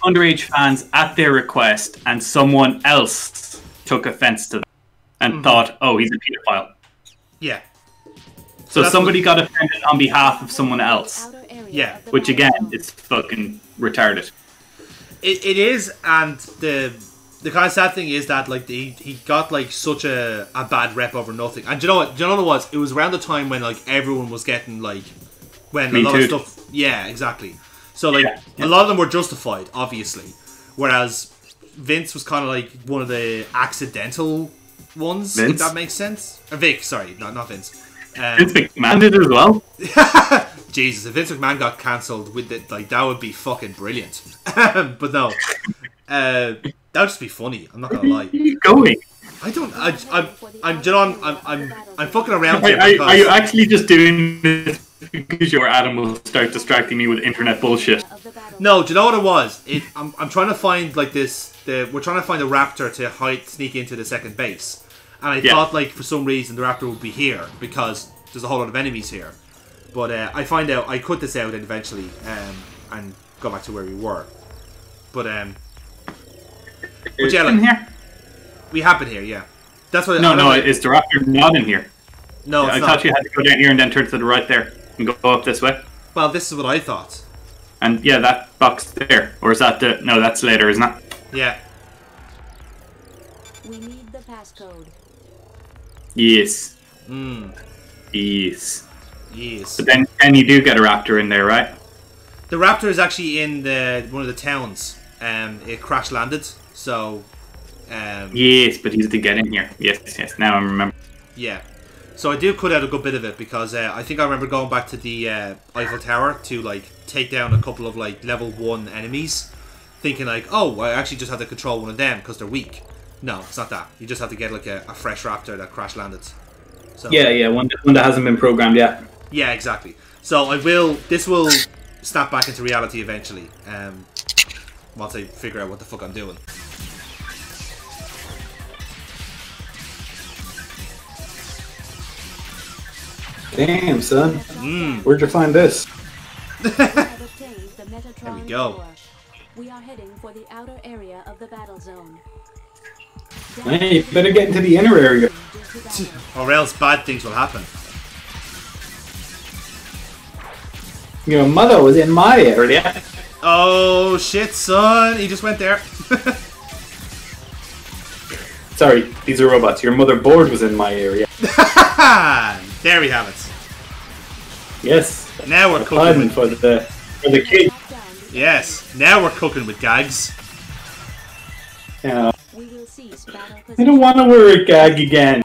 underage fans at their request, and someone else took offense to that and thought, oh, he's a pedophile. Yeah. So somebody got offended on behalf of someone else. Yeah. Which again, it's fucking retarded. It is, and the kind of sad thing is that like he got like such a bad rep over nothing. And do you know what? Do you know what it was? It was around the time when like everyone was getting like when a lot of stuff. Yeah, exactly. So like a lot of them were justified, obviously, whereas Vince was kind of like one of the accidental ones. Vince? If that makes sense. Vic, sorry, not Vince. Vince McMahon did it as well. Jesus, if Vince McMahon got cancelled with it, like that would be fucking brilliant. But no, that would just be funny. I'm not gonna lie. Where are you going? I don't. I'm fucking around. Are you actually just doing this because your Adam will start distracting me with internet bullshit? No, do you know what it was? I'm trying to find like this. We're trying to find a raptor to sneak into the second base, and I thought like for some reason the raptor would be here because there's a whole lot of enemies here. But I find out I cut this out and eventually and go back to where we were. But yeah, like, in here? We have it here, yeah. That's what. No, is the raptor not in here? No, it's I thought you had to go down here and then turn to the right there and go up this way. Well, this is what I thought. And yeah, that box there, or is that no? That's later, isn't it? Yeah. We need the passcode. Yes. Hmm. Yes. Yes. But then you do get a raptor in there, right? The raptor is actually in one of the towns. It crash landed, so. Yes, but he's to get in here. Yes. Now I remember. Yeah. So I do cut out a good bit of it because I think I remember going back to the Eiffel Tower to like take down a couple of like level 1 enemies, thinking like, oh, I actually just have to control one of them because they're weak. No, it's not that. You just have to get like a fresh raptor that crash landed. So, Yeah, one that hasn't been programmed yet. Yeah, exactly. So this will snap back into reality eventually. Once I figure out what the fuck I'm doing. Damn, son. Mm. Where'd you find this? There we go. We are heading for the outer area of the battle zone. Hey, you better get into the inner area. Or else bad things will happen. Your mother was in my area. Oh shit, son! He just went there. Sorry, these are robots. Your motherboard was in my area. There we have it. Yes. Now we're cooking for the kid. Yes. Now we're cooking with gags. Yeah. I don't want to wear a gag again.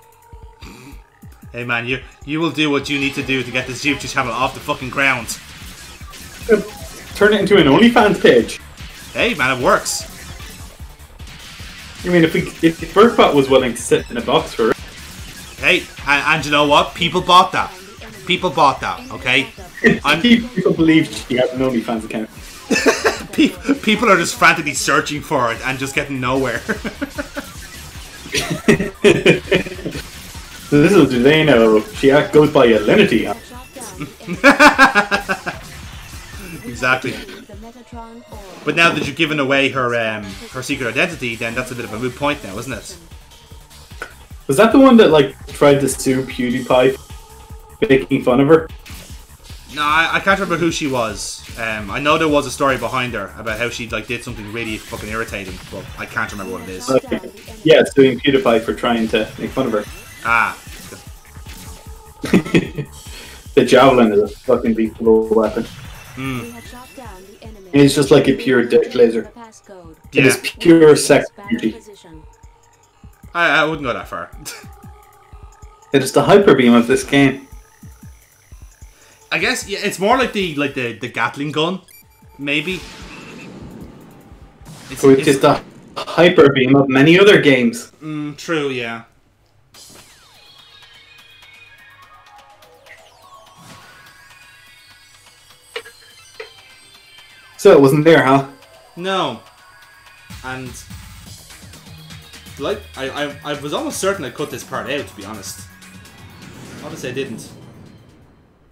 Hey man, you will do what you need to do to get this YouTube channel off the fucking ground. Turn it into an OnlyFans page. Hey man, it works. I mean, if Burkbot was willing to sit in a box for it. Hey, and you know what? People bought that. People bought that, okay? People believe she has an OnlyFans account. People are just frantically searching for it and just getting nowhere. Little do they know, she goes by Alinity. Exactly. But now that you've given away her secret identity, then that's a bit of a moot point now, isn't it? Was that the one that like tried to sue PewDiePie for making fun of her? No, I can't remember who she was. I know there was a story behind her about how she like did something really fucking irritating, but I can't remember what it is. Yeah, suing PewDiePie for trying to make fun of her. Ah. The javelin is a fucking lethal weapon. Mm. It's just like a pure dick laser. Yeah. It is pure sex beauty. I wouldn't go that far. It is the hyper beam of this game. I guess yeah, it's more like the Gatling gun, maybe. Which is the hyper beam of many other games. True, yeah. So it wasn't there, huh? No. And like I was almost certain I cut this part out, to be honest. Honestly, I didn't.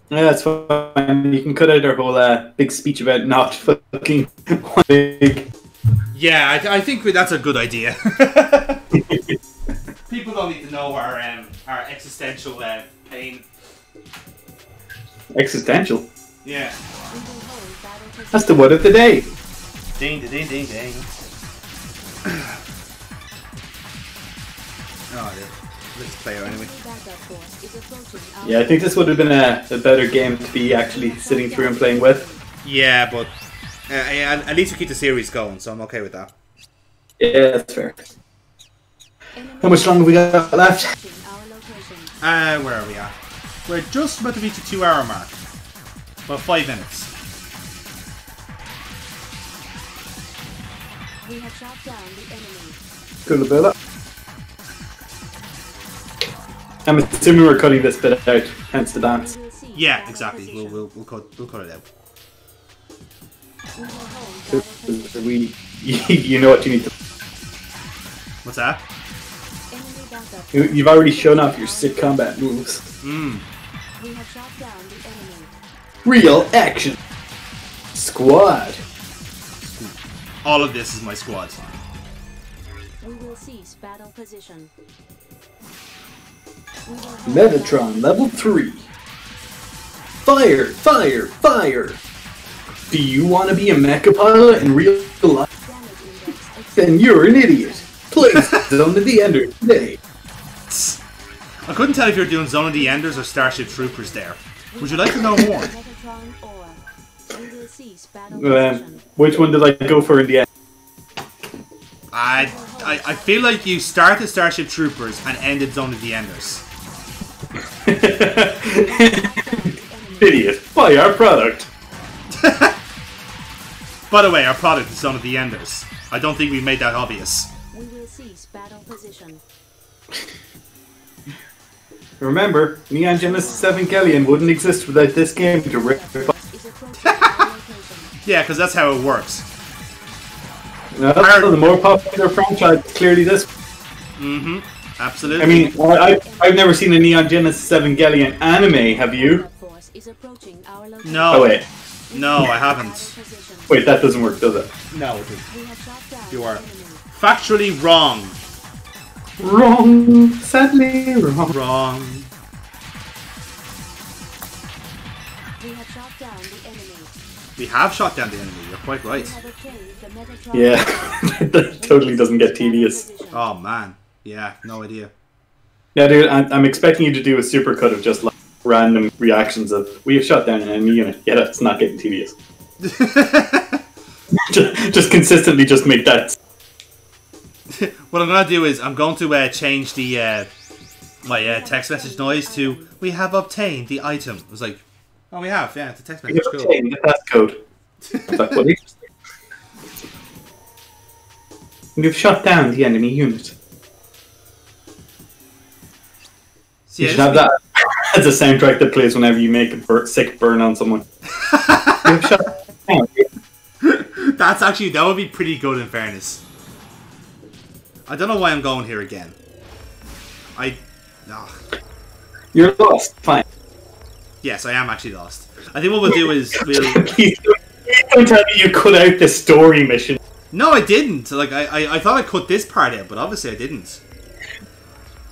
Yeah, that's fine. You can cut out our whole big speech about not fucking big. Yeah, I think that's a good idea. People don't need to know our existential pain. Existential? Yeah. That's the word of the day. Ding, ding, ding, ding. Oh, let's play it anyway. Yeah, I think this would have been a better game to be actually sitting through and playing with. Yeah, but at least we keep the series going, so I'm okay with that. Yeah, that's fair. How much longer have we got left? Where are we at? We're just about to reach the 2-hour mark. About 5 minutes. We have shot down the enemy. Cool about that. I'm assuming we're cutting this bit out, hence the dance. Yeah, exactly. We'll cut it out. You know what you need to. What's that? You've already shown off your sick combat moves. We have shot down the enemy. Real action. Squad. All of this is my squad. We will cease battle position. Metatron level 3. Fire, fire, fire. Do you want to be a mecha pilot in real life? Then you're an idiot. Please, Zone of the Ender today. I couldn't tell if you were doing Zone of the Enders or Starship Troopers there. Would you like to know more? Which one did I go for in the end? I feel like you started Starship Troopers and ended Zone of the Enders. Idiot. Buy our product. By the way, our product is Zone of the Enders. I don't think we made that obvious. We will cease battle position. Remember, Neon Genesis Evangelion wouldn't exist without this game to rip up. Yeah, because that's how it works. The more popular franchise, clearly this. Mm-hmm. Absolutely. I mean, I've never seen a Neon Genesis Evangelion anime, have you? No. Oh, wait. No, I haven't. Wait, that doesn't work, does it? No, it doesn't. You are factually wrong. Wrong. Sadly wrong. Wrong. We have shot down the enemy. You're quite right. Yeah, that totally doesn't get tedious. Oh man, yeah, no idea. Yeah, dude, I'm expecting you to do a supercut of just like random reactions of we have shot down an enemy unit. Yeah, that's not getting tedious. just consistently just make that. What I'm gonna do is I'm going to change the my text message noise to "We have obtained the item." It was like, oh, we have, yeah, it's a text message. We have obtained the passcode. That's what You've shot down the enemy unit. So, you should have that as a soundtrack that plays whenever you make a sick burn on someone. You've shot down. That's actually, that would be pretty good in fairness. I don't know why I'm going here again. You're lost. Fine. Yes, I am actually lost. I think what we'll do is we'll. Please don't tell me you cut out the story mission. No, I didn't. Like I thought I cut this part out, but obviously I didn't.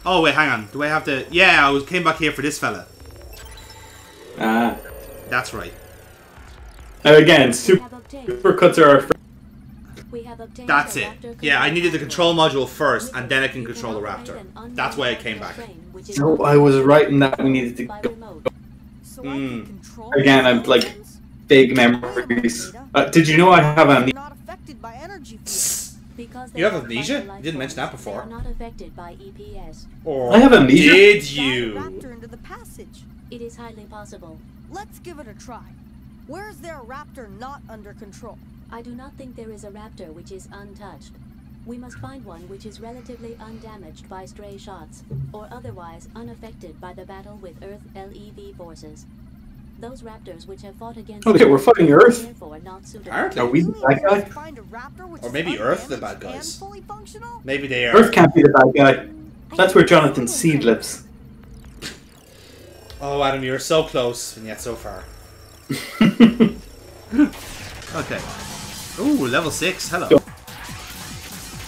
Oh wait, hang on. Do I have to? Yeah, I came back here for this fella. Ah, that's right. Again, supercuts are our. That's it. Yeah, I needed the control module first, and then I can control the raptor. That's why I came back. No, I was right in that we needed to go. Again, I'm like vague memories. Did you know I have amnesia? You have amnesia? You didn't mention that before. Or I have amnesia. Did you? It is highly possible. Let's give it a try. Where is there a raptor not under control? I do not think there is a raptor which is untouched. We must find one which is relatively undamaged by stray shots, or otherwise unaffected by the battle with Earth LEV forces. Those raptors which have fought against... Okay, we're fighting Earth. Are we the bad guy? Or maybe Earth the bad guys. Maybe they are. Earth can't be the bad guy. That's where Jonathan Seed lives. Oh, Adam, you're so close, and yet so far. Okay. Ooh, level 6. Hello.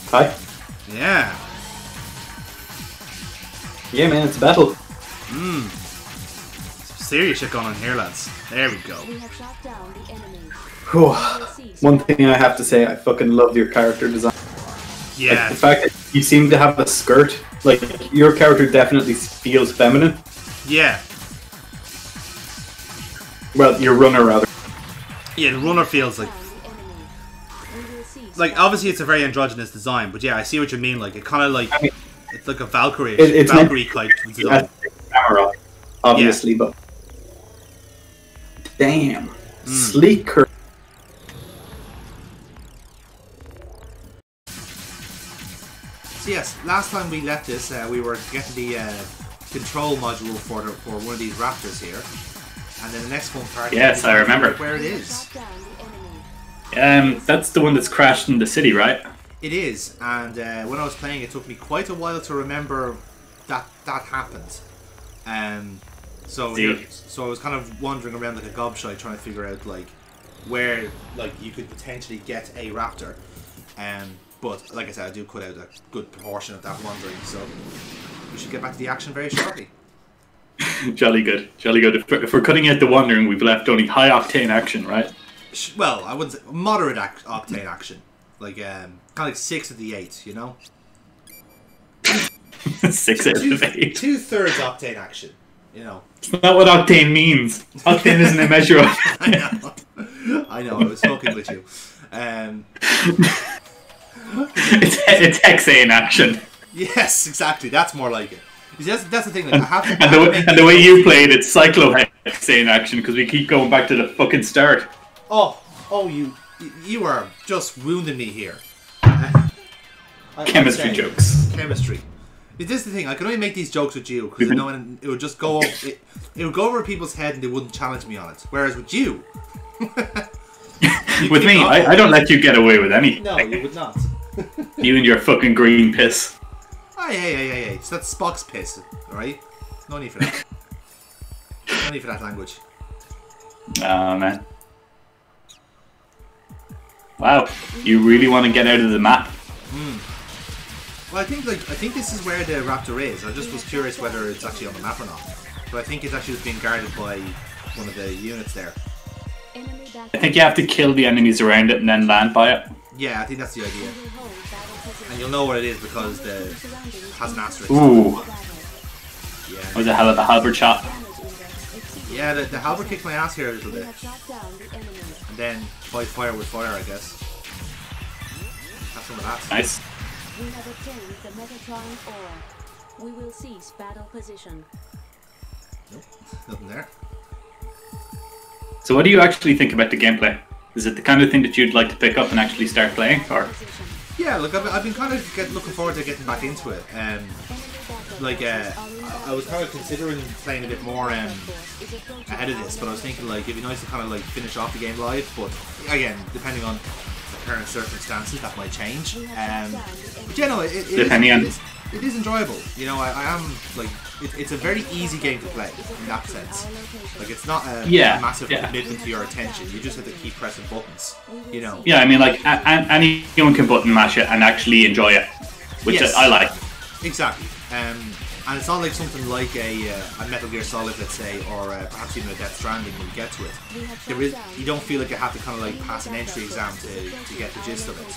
Hi. Yeah. Yeah, man, it's a battle. Some serious shit going on here, lads. There we go. One thing I have to say, I fucking love your character design. Yeah. Like, the fact that you seem to have a skirt, like, your character definitely feels feminine. Yeah. Well, your runner, rather. Yeah, the runner feels like... Like, obviously it's a very androgynous design, but yeah, I see what you mean. Like, it kind of like... I mean, it's like a Valkyrie. It's Valkyrie-like design. Camera, obviously, but... Damn. Sleeker. So yes, last time we left this, we were getting the control module for one of these raptors here. And then the next one part... Yes, I remember. Where it is. That's the one that's crashed in the city, right? It is, and when I was playing, it took me quite a while to remember that happened. So I was kind of wandering around like a gobshite trying to figure out like where like you could potentially get a raptor. But like I said, I do cut out a good proportion of that wandering, so we should get back to the action very shortly. Jolly good, jolly good. If we're cutting out the wandering, we've left only high octane action, right? Well, I wouldn't say moderate octane action, like kind of like 6 of the 8, you know. 6 out of 8. 2/3 octane action. You know. It's not what octane means. Octane isn't a measure of. I know. I was fucking with you. It's hexane action. Yes, exactly. That's more like it. You see, that's the thing. Like, and the way you play it, it's cyclohexane action because we keep going back to the fucking start. Oh, you are just wounding me here. Chemistry jokes. Chemistry. This is the thing. I can only make these jokes with you because it would just go. It would go over people's head and they wouldn't challenge me on it. Whereas with you, with me, I don't let you get away with anything. No, you would not. You and your fucking green piss. Oh, hey. So that's Spock's piss, alright? No need for that. No need for that language. Oh, man. Wow, you really want to get out of the map? Well, I think this is where the raptor is. I just was curious whether it's actually on the map or not. But I think it's actually being guarded by one of the units there. I think you have to kill the enemies around it and then land by it. Yeah, I think that's the idea. And you'll know what it is because it has an asterisk. Ooh. Yeah. That was a hell of a halberd shot. Yeah, the halberd kicked my ass here a little bit. And then fight fire with fire, I guess. Have some of that. Nice. We have obtained the Metatron ore. We will cease battle position. Nope, nothing there. So what do you actually think about the gameplay? Is it the kind of thing that you'd like to pick up and actually start playing, or? Yeah, look, I've been kind of looking forward to getting back into it. I was kind of considering playing a bit more ahead of this, but I was thinking like it'd be nice to kind of like finish off the game live. But again, depending on the current circumstances, that might change. But yeah, no, it is enjoyable. You know, I am like it's a very easy game to play in that sense. Like it's not a massive commitment to your attention. You just have to keep pressing buttons. You know. Yeah, I mean, like anyone can button mash it and actually enjoy it, which I like. Exactly. And it's not like something like a Metal Gear Solid, let's say, or perhaps even a Death Stranding when you get to it. You don't feel like you have to kind of like pass an entry exam to get the gist of it.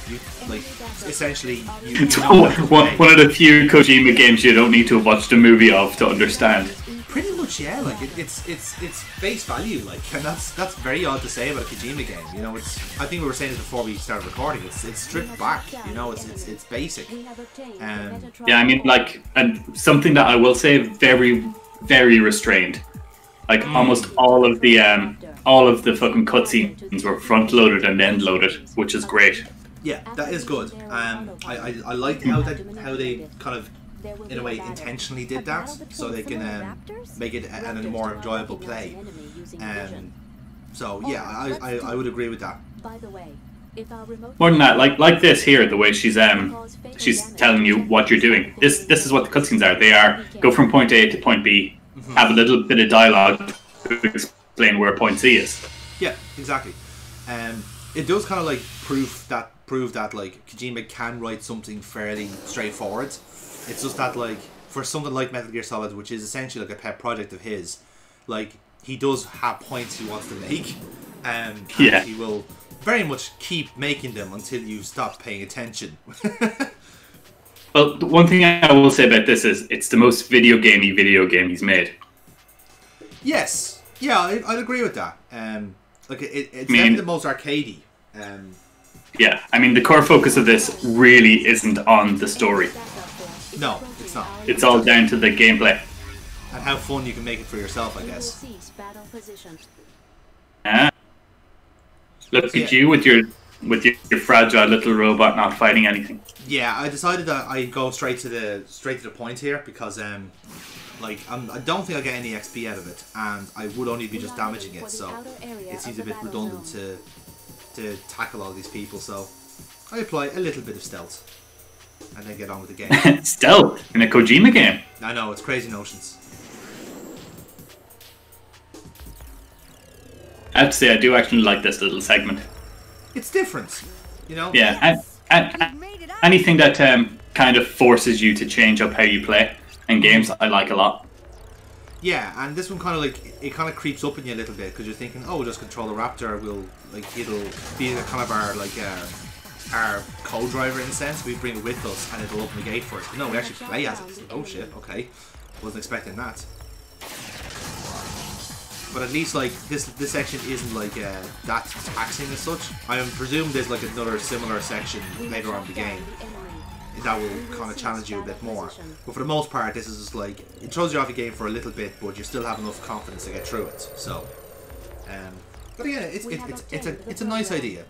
You like essentially it's one of the few Kojima games you don't need to watch the movie of to understand. Pretty much, yeah. Like it's face value, like, and that's very odd to say about a Kojima game. You know, I think we were saying it before we started recording. It's stripped back. You know, it's basic. Yeah, I mean, like, and something that I will say, very, very restrained. Like almost all of the fucking cutscenes were front loaded and end loaded, which is great. Yeah, that is good. I liked how they kind of, in a way, intentionally did that, so they can make it a more enjoyable play. So yeah, I would agree with that. More than that, like this here, the way she's telling you what you're doing. This is what the cutscenes are. They are go from point A to point B, have a little bit of dialogue to explain where point C is. Yeah, exactly. It does kind of like prove that like Kojima can write something fairly straightforward. It's just that, like, for something like Metal Gear Solid, which is essentially like a pet project of his, like, he does have points he wants to make, and he will very much keep making them until you stop paying attention. Well, the one thing I will say about this is it's the most video game he's made. Yes, yeah, I'd agree with that. Like, it's definitely the most arcadey. Yeah, I mean, the core focus of this really isn't on the story. No, it's not. It's all down to the gameplay. And how fun you can make it for yourself, I guess. Look at you with your fragile little robot not fighting anything. Yeah, I decided that I'd go straight to the point here because like I don't think I'll get any XP out of it, and I would only be just damaging it, so it seems a bit redundant to tackle all these people. So I apply a little bit of stealth. And then get on with the game. Stealth in a Kojima game. I know, it's crazy notions. I have to say, I do actually like this little segment. It's different, you know. Yeah, and anything that kind of forces you to change up how you play in games, I like a lot. Yeah, and this one kind of like it kind of creeps up in you a little bit because you're thinking, oh, we'll just control the raptor. It'll be kind of our like our co-driver in a sense. We bring it with us and it'll open the gate for us. But no, we actually play as it. Oh shit, okay. Wasn't expecting that. But at least like this section isn't like that taxing as such. I presume there's like another similar section later on in the game that will kind of challenge you a bit more. But for the most part, this is just like it throws you off the game for a little bit, but you still have enough confidence to get through it. So, but again, it's a nice idea.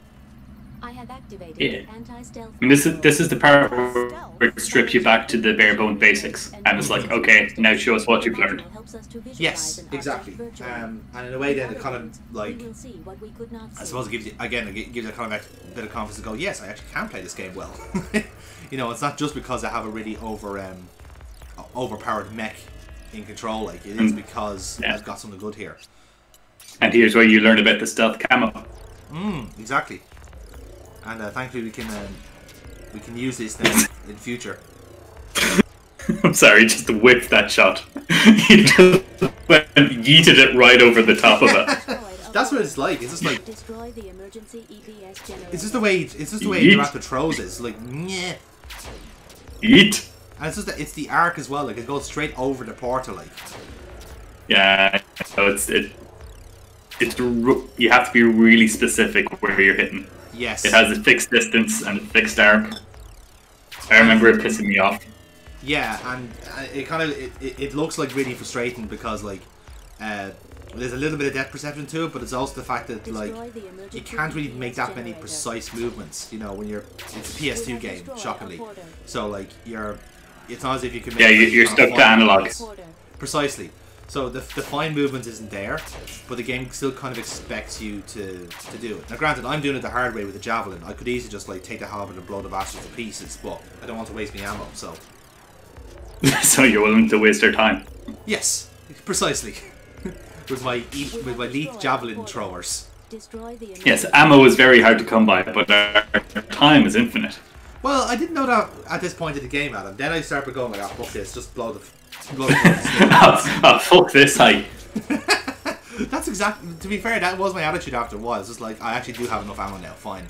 I have activated Yeah. anti-stealth. I mean, this is the part where it strips you back to the bare bone basics, and it's like, okay, now show us what you've learned. Yes, exactly. And in a way, then it kind of like I suppose it gives you a kind of a bit of confidence to go, yes, I actually can play this game well. You know, it's not just because I have a really overpowered mech in control. Like it is because I've got something good here. And here's where you learn about the stealth camo. Exactly. And thankfully we can use this then in future. I'm sorry, just to whip that shot. You just went and yeeted it right over the top of it. That's what it's like. It's just like Destroy the emergency EPS generator. it's just the way Interactive throws it. It's like yeah. Yeet. And it's just it's the arc as well. Like it goes straight over the portal. Like Yeah, so you have to be really specific where you're hitting. yes. It has a fixed distance and a fixed arc. I remember it pissing me off. Yeah, and it kind of it looks like really frustrating because like there's a little bit of depth perception to it, but it's also the fact that like you can't really make that many precise movements. You know, when it's a PS2 game, shockingly. So like it's not as if you can. Make You're stuck to analog. Precisely. So the fine movement isn't there, but the game still kind of expects you to do it. Now granted, I'm doing it the hard way with the javelin. I could easily just like take the Hobbit and blow the bastards to pieces, but I don't want to waste my ammo, so... So you're willing to waste their time? Yes, precisely. with my elite javelin throwers. Yes, ammo is very hard to come by, but our time is infinite. Well, I didn't know that at this point in the game, Adam. Then I started going like, oh, fuck this, just blow the fuck this height. That's exactly. To be fair, that was my attitude after a while. It's just like I actually do have enough ammo now. Fine.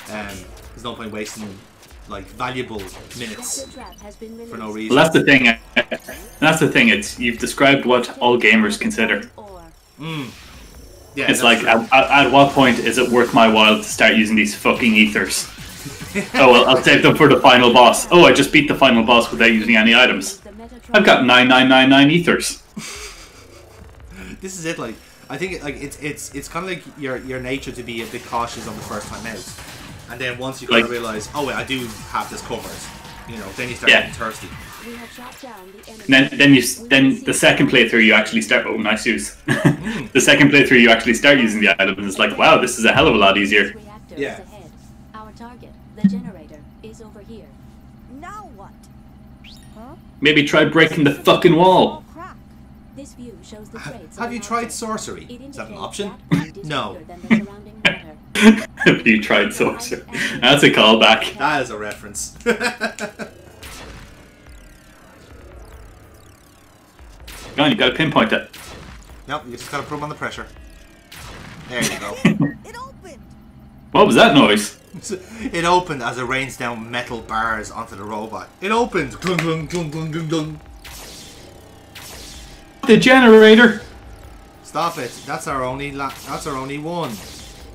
There's no point wasting like valuable minutes for no reason. Well, that's the thing. It's you've described what all gamers consider. Yeah, it's like at what point is it worth my while to start using these fucking ethers? Oh well, I'll save them for the final boss. Oh, I just beat the final boss without using any items. I've got 9999 ethers. This is it. Like I think it's kind of like your nature to be a bit cautious on the first time out, and then once you kind of realize, oh wait, I do have this covered. You know, then you start getting thirsty. Then the second playthrough you actually start. Oh, nice use. The second playthrough you actually start using the items, and it's like, wow, this is a hell of a lot easier. Yeah. Our target, the generator, is over here. Now what? Huh? Maybe try breaking the fucking wall. This view shows the traits. Have you tried sorcery? Is that an option? No. Have you tried sorcery? That's a callback. That is a reference. Go on, you gotta pinpoint it. Nope, you just gotta put them under pressure. There you go. It opened. What was that noise? It opened as it rains down metal bars onto the robot. It opened. Glung, glung, glung, glung, glung, glung. The generator. Stop it. That's our only one.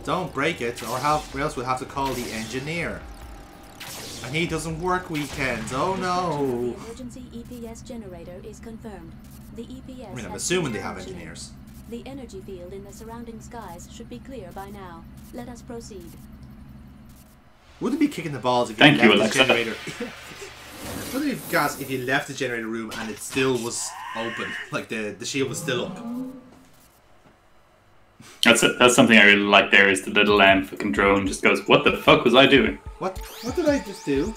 Don't break it, or else we'll have to call the engineer. And he doesn't work weekends. Oh no. The emergency EPS generator is confirmed. The EPS. I mean, I'm assuming they have engineers. The energy field in the surrounding skies should be clear by now. Let us proceed. Wouldn't it be kicking the balls if Thank you you, left the Alexa. generator? Wouldn't it be gas if you left the generator room and it still was open, like the shield was still up? That's something I really like. There is the little fucking drone just goes, what the fuck was I doing? What did I just do,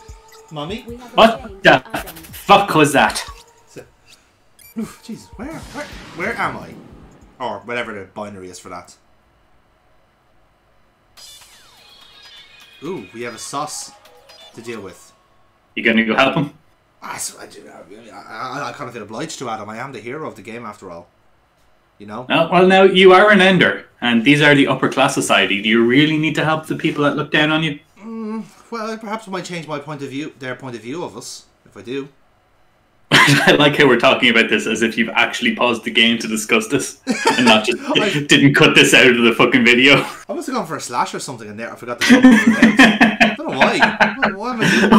mommy? What the fuck was that? Jeez, where am I? Or whatever the binary is for that. Ooh, we have a sauce to deal with. You gonna go help him? I kind of feel obliged to, Adam. I am the hero of the game after all. You know? Well, now you are an Ender, and these are the upper class society. Do you really need to help the people that look down on you? Well, perhaps it might change my point of view, their point of view of us, if I do. I like how we're talking about this as if you've actually paused the game to discuss this and not just didn't cut this out of the fucking video. I must have gone for a slash or something in there. I forgot to cut it out. I don't know why. What am I doing?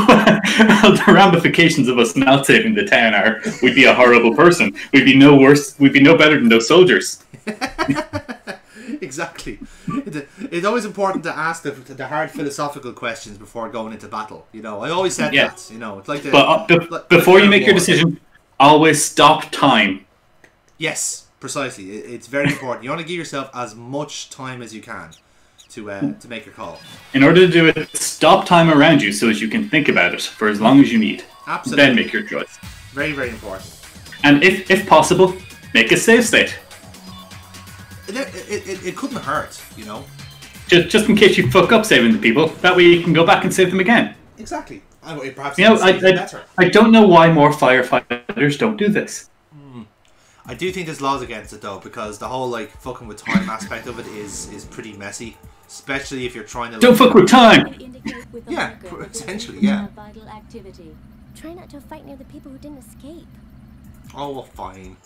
Well, the ramifications of us not saving the town are we'd be a horrible person. We'd be no worse. We'd be no better than those soldiers. Exactly. It's always important to ask the hard philosophical questions before going into battle. You know, I always said that. You know, it's like the. But before you make your decision, always stop time. Yes, precisely. It's very important. You want to give yourself as much time as you can to make your call. In order to do it, stop time around you so that you can think about it for as long as you need. Absolutely. Then make your choice. Very, very important. And if possible, make a save state. It couldn't hurt, you know. Just in case you fuck up saving the people, that way you can go back and save them again. Exactly. Perhaps you know, I don't know why more firefighters don't do this. I do think there's laws against it though, because the whole like fucking with time aspect of it is pretty messy, especially if you're trying to. Don't fuck with time. Yeah, essentially, yeah. Try not to fight near the people who didn't escape. Oh, well, fine.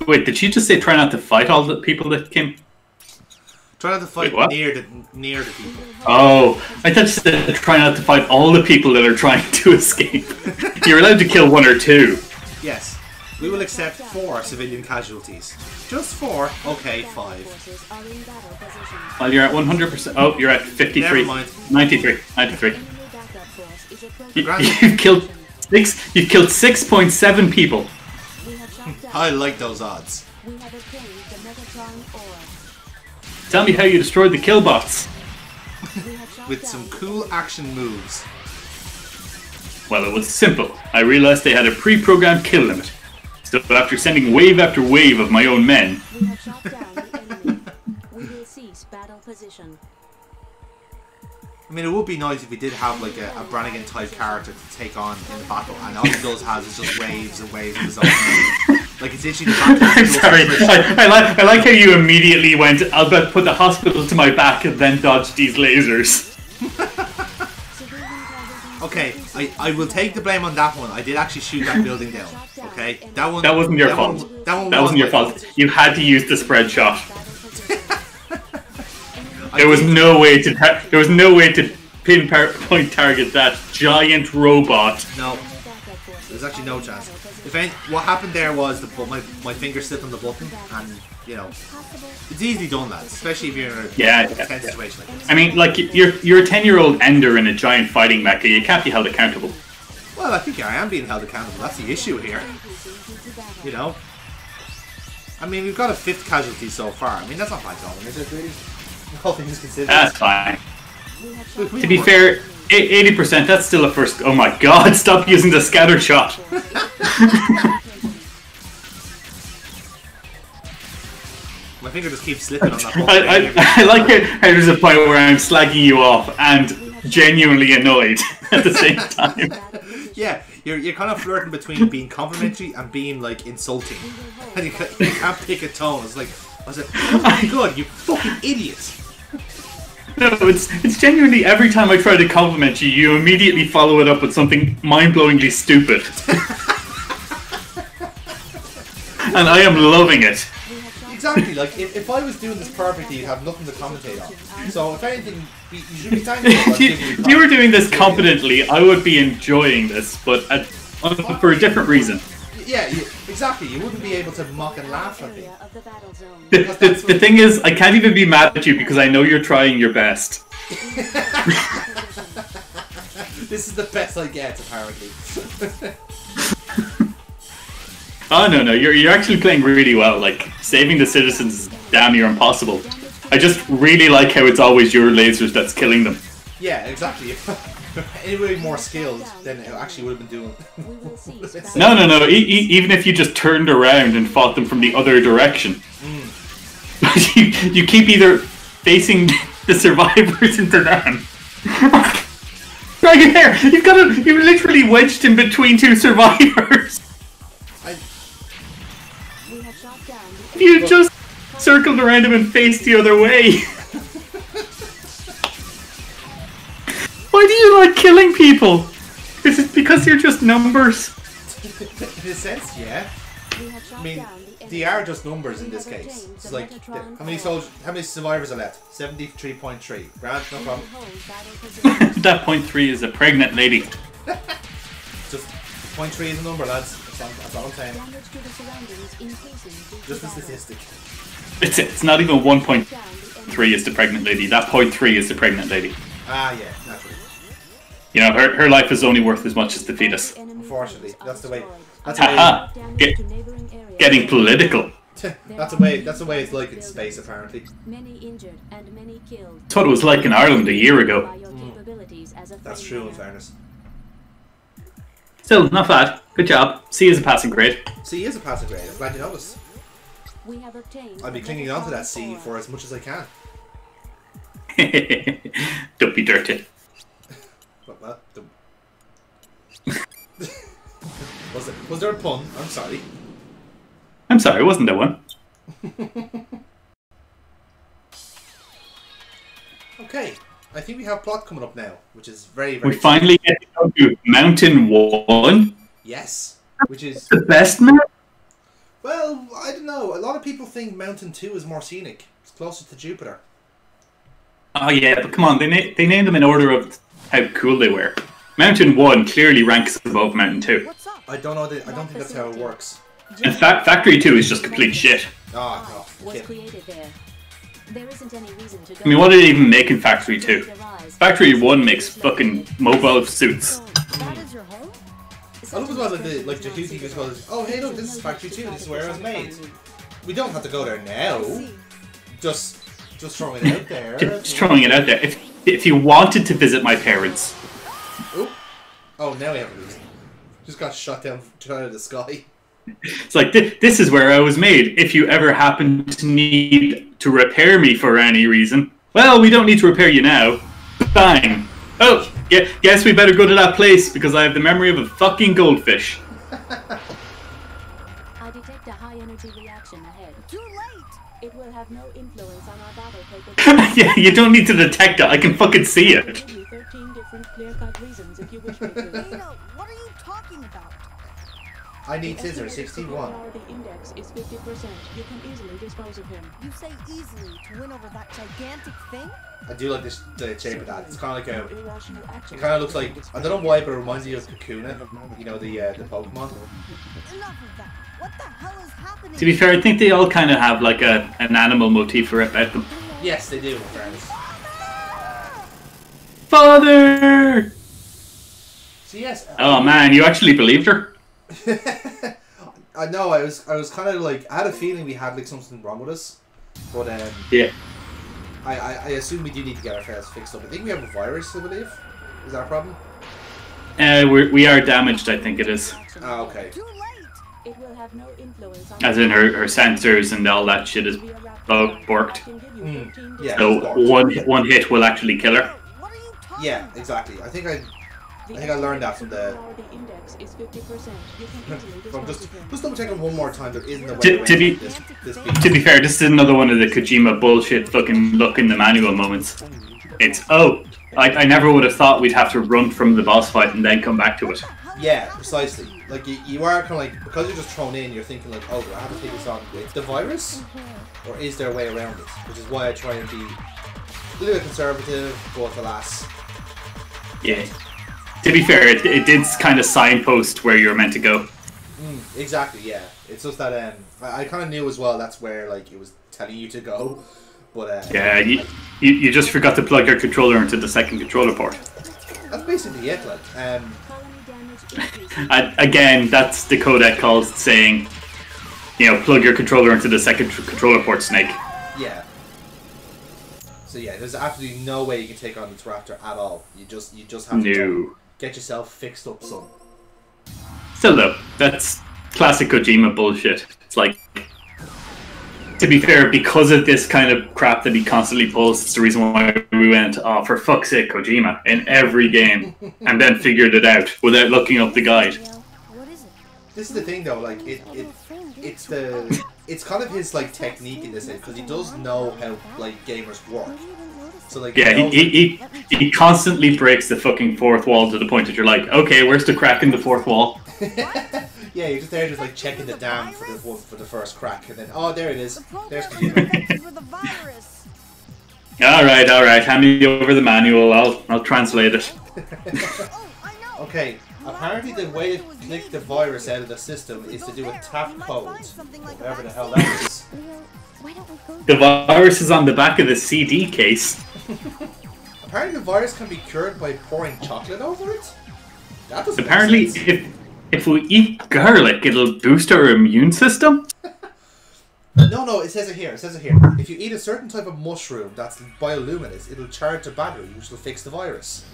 Wait, did she just say try not to fight all the people that came? Try not to fight near the people. Oh, I thought you said try not to fight all the people that are trying to escape. You're allowed to kill 1 or 2. Yes. We will accept 4 civilian casualties. Just 4? Okay, 5. Well, you're at 100%. Oh, you're at 53. Never mind. 93. You've killed 6. You've killed 6.7 people. I like those odds. Tell me how you destroyed the killbots. With some cool action moves. Well, it was simple. I realized they had a pre-programmed kill limit. So after sending wave after wave of my own men... We have shot down the enemy. We will cease battle position. I mean, it would be nice if we did have like a Brannigan type character to take on in the battle, and all he does has is just waves and waves of his own. Like it's literally the battle. I'm sorry. I like how you immediately went, I'll put the hospital to my back and then dodge these lasers. Okay, I will take the blame on that one. I did actually shoot that building down. Okay, that wasn't your fault. That wasn't your fault. You had to use the spread shot. There was no way to pinpoint target that giant robot. No, there's actually no chance. What happened there was my finger slipped on the button, and you know, it's easily done, that, especially if you're in a tense situation like this. I mean, like you're a 10-year-old ender in a giant fighting mecha. You can't be held accountable. Well, I think I am being held accountable. That's the issue here. You know, I mean, we've got a 5th casualty so far. I mean, that's not bad going, is it? Really? All things considered. That's fine. To be fair, 80%, that's still a first... Oh my god, stop using the scatter shot! My finger just keeps slipping on that button. I like how there's a point where I'm slagging you off and genuinely annoyed at the same time. Yeah, you're kind of flirting between being complimentary and being, like, insulting. And you can't pick a tone. It's like, I was like, oh my god, you fucking idiot! No, it's genuinely every time I try to compliment you, you immediately follow it up with something mind-blowingly stupid. And I am loving it. Exactly, like, if I was doing this perfectly, you'd have nothing to commentate on. So, if anything, you should be thankful. If you were doing this competently, I would be enjoying this, but for a different reason. Yeah, exactly. You wouldn't be able to mock and laugh at me. The thing is, I can't even be mad at you because I know you're trying your best. This is the best I get, apparently. Oh no, you're actually playing really well. Like, saving the citizens is damn near impossible. I just really like how it's always your lasers that's killing them. Yeah, exactly. Anybody more skilled, then it actually would have been doing. No. Even if you just turned around and fought them from the other direction, you keep either facing the survivors into them. Right there, you literally wedged in between 2 survivors. You just circled around him and faced the other way. Why Why do you like killing people? Is it because you're just numbers? In a sense, yeah. I mean, they are just numbers in this case. It's like, how many survivors are left? 73.3. Grant, no problem. That 0.3 is a pregnant lady. Just 0.3 is a number, lads. That's all I'm saying. Just a statistic. It's not even 1.3 is the pregnant lady. That 0.3 is the pregnant lady. Ah, yeah, naturally. You know, her life is only worth as much as the fetus. Unfortunately, that's the way. Haha! Getting political. That's the way it's like in space, apparently. That's what it was like in Ireland a year ago. That's true, in fairness. Still, not bad. Good job. C is a passing grade. C is a passing grade. I'm glad you noticed. I'll be clinging on to that C for as much as I can. Don't be dirty. What? Was there a pun? I'm sorry. I'm sorry, wasn't there one? Okay, I think we have plot coming up now, which is very, very... We finally get to go to Mountain 1. Yes, which is... The best mountain? Well, I don't know. A lot of people think Mountain 2 is more scenic. It's closer to Jupiter. Oh yeah, but come on, they named them in order of how cool they were. Mountain 1 clearly ranks above Mountain 2. I don't know. I don't think that's how it works. In fact, Factory 2 is just complete shit. Oh, no. I mean, what did it even make in Factory 2? Factory 1 makes fucking mobile suits. I love as well like Jehuti just goes, oh hey look, this is Factory 2, this is where it was made. We don't have to go there now. Just throwing it out there. Just throwing it out there. If you wanted to visit my parents. Oh, now we have a reason. Just got shot down out of the sky. It's like, this is where I was made. If you ever happen to need to repair me for any reason. Well, we don't need to repair you now. Bang. Oh, yeah, guess we better go to that place because I have the memory of a fucking goldfish. I detect a high energy reaction ahead. Too late! It will have no influence on our battle capability. Yeah, you don't need to detect it. I can fucking see it. 13 different clear-cut reasons if you wish me to. What are you talking about? I need scissors, 61. The index is 50%. You can easily dispose of him. You say easily to win over that gigantic thing? I do like the shape of that. It's kind of like a... It kind of looks like... I don't know why, but it reminds me of Kakuna. You know, the Pokemon. Enough of that. What the hell is happening? To be fair, I think they all kind of have like an animal motif about them. Yes, they do, in fairness. Father! So yes... Oh man, you actually believed her? I know, I was kind of like... I had a feeling we had like something wrong with us. But, yeah. I assume we do need to get our affairs fixed up. I think we have a virus, I believe. Is that a problem? We are damaged, I think it is. Oh, okay. It will have no influence on As in her sensors and all that shit is borked. Yeah. So one hit will actually kill her. Yeah, exactly. I think I learned that from the... I'm just double checking one more time. There isn't a way around this beat. To be fair, this is another one of the Kojima bullshit fucking look in the manual moments. It's, I never would have thought we'd have to run from the boss fight and then come back to it. Yeah, precisely. Like, you are kind of like, because you're just thrown in, you're thinking like, oh, do I have to take this on with the virus? Or is there a way around it? Which is why I try and be a little bit conservative, but alas. Yeah. To be fair, it did kind of signpost where you were meant to go. Exactly, yeah. It's just that I kind of knew as well that's where like it was telling you to go, but yeah, you just forgot to plug your controller into the second controller port. That's basically it. Like, again, that's the codec calls saying, you know, plug your controller into the second controller port, Snake. Yeah. So yeah, there's absolutely no way you can take on this raptor at all. You just have to get yourself fixed up, son. Still though, that's classic Kojima bullshit. It's like, to be fair, because of this kind of crap that he constantly pulls, it's the reason why we went, oh, for fuck's sake, Kojima, in every game, and then figured it out without looking up the guide. This is the thing though, like, it's kind of his, like, technique in this, because he does know how, like, gamers work. So like, Yeah, he constantly breaks the fucking fourth wall to the point that you're like, okay, where's the crack in the fourth wall? Yeah, you're just there, just like checking the dam for the first crack, and then there it is. There's the All right. Hand me over the manual. I'll translate it. Okay. Apparently, the way to click the virus out of the system is to do a tap code, whatever the hell that is. The virus is on the back of the CD case. Apparently, the virus can be cured by pouring chocolate over it. That doesn't Apparently, make sense. if we eat garlic, it'll boost our immune system. No, it says it here. It says it here. If you eat a certain type of mushroom that's bioluminous, it'll charge a battery, which will fix the virus.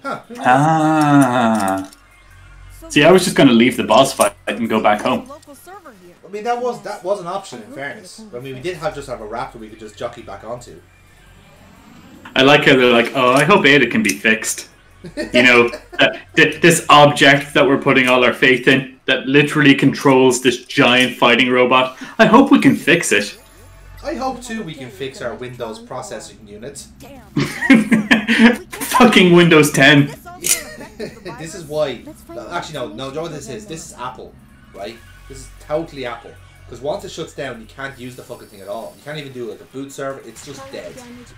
Huh. Ah. See, I was just going to leave the boss fight and go back home. I mean, that was an option, in fairness. I mean, we did just have a raptor we could just jockey back onto. I like how they're like, oh, I hope Ada can be fixed. You know, this object that we're putting all our faith in, that literally controls this giant fighting robot. I hope we can fix it. I hope too we can fix our Windows processing unit. Fucking Windows 10. This is why. Actually, no. You know what this is? This is Apple, right? This is totally Apple. Because once it shuts down, you can't use the fucking thing at all. You can't even do like a boot server. It's just dead,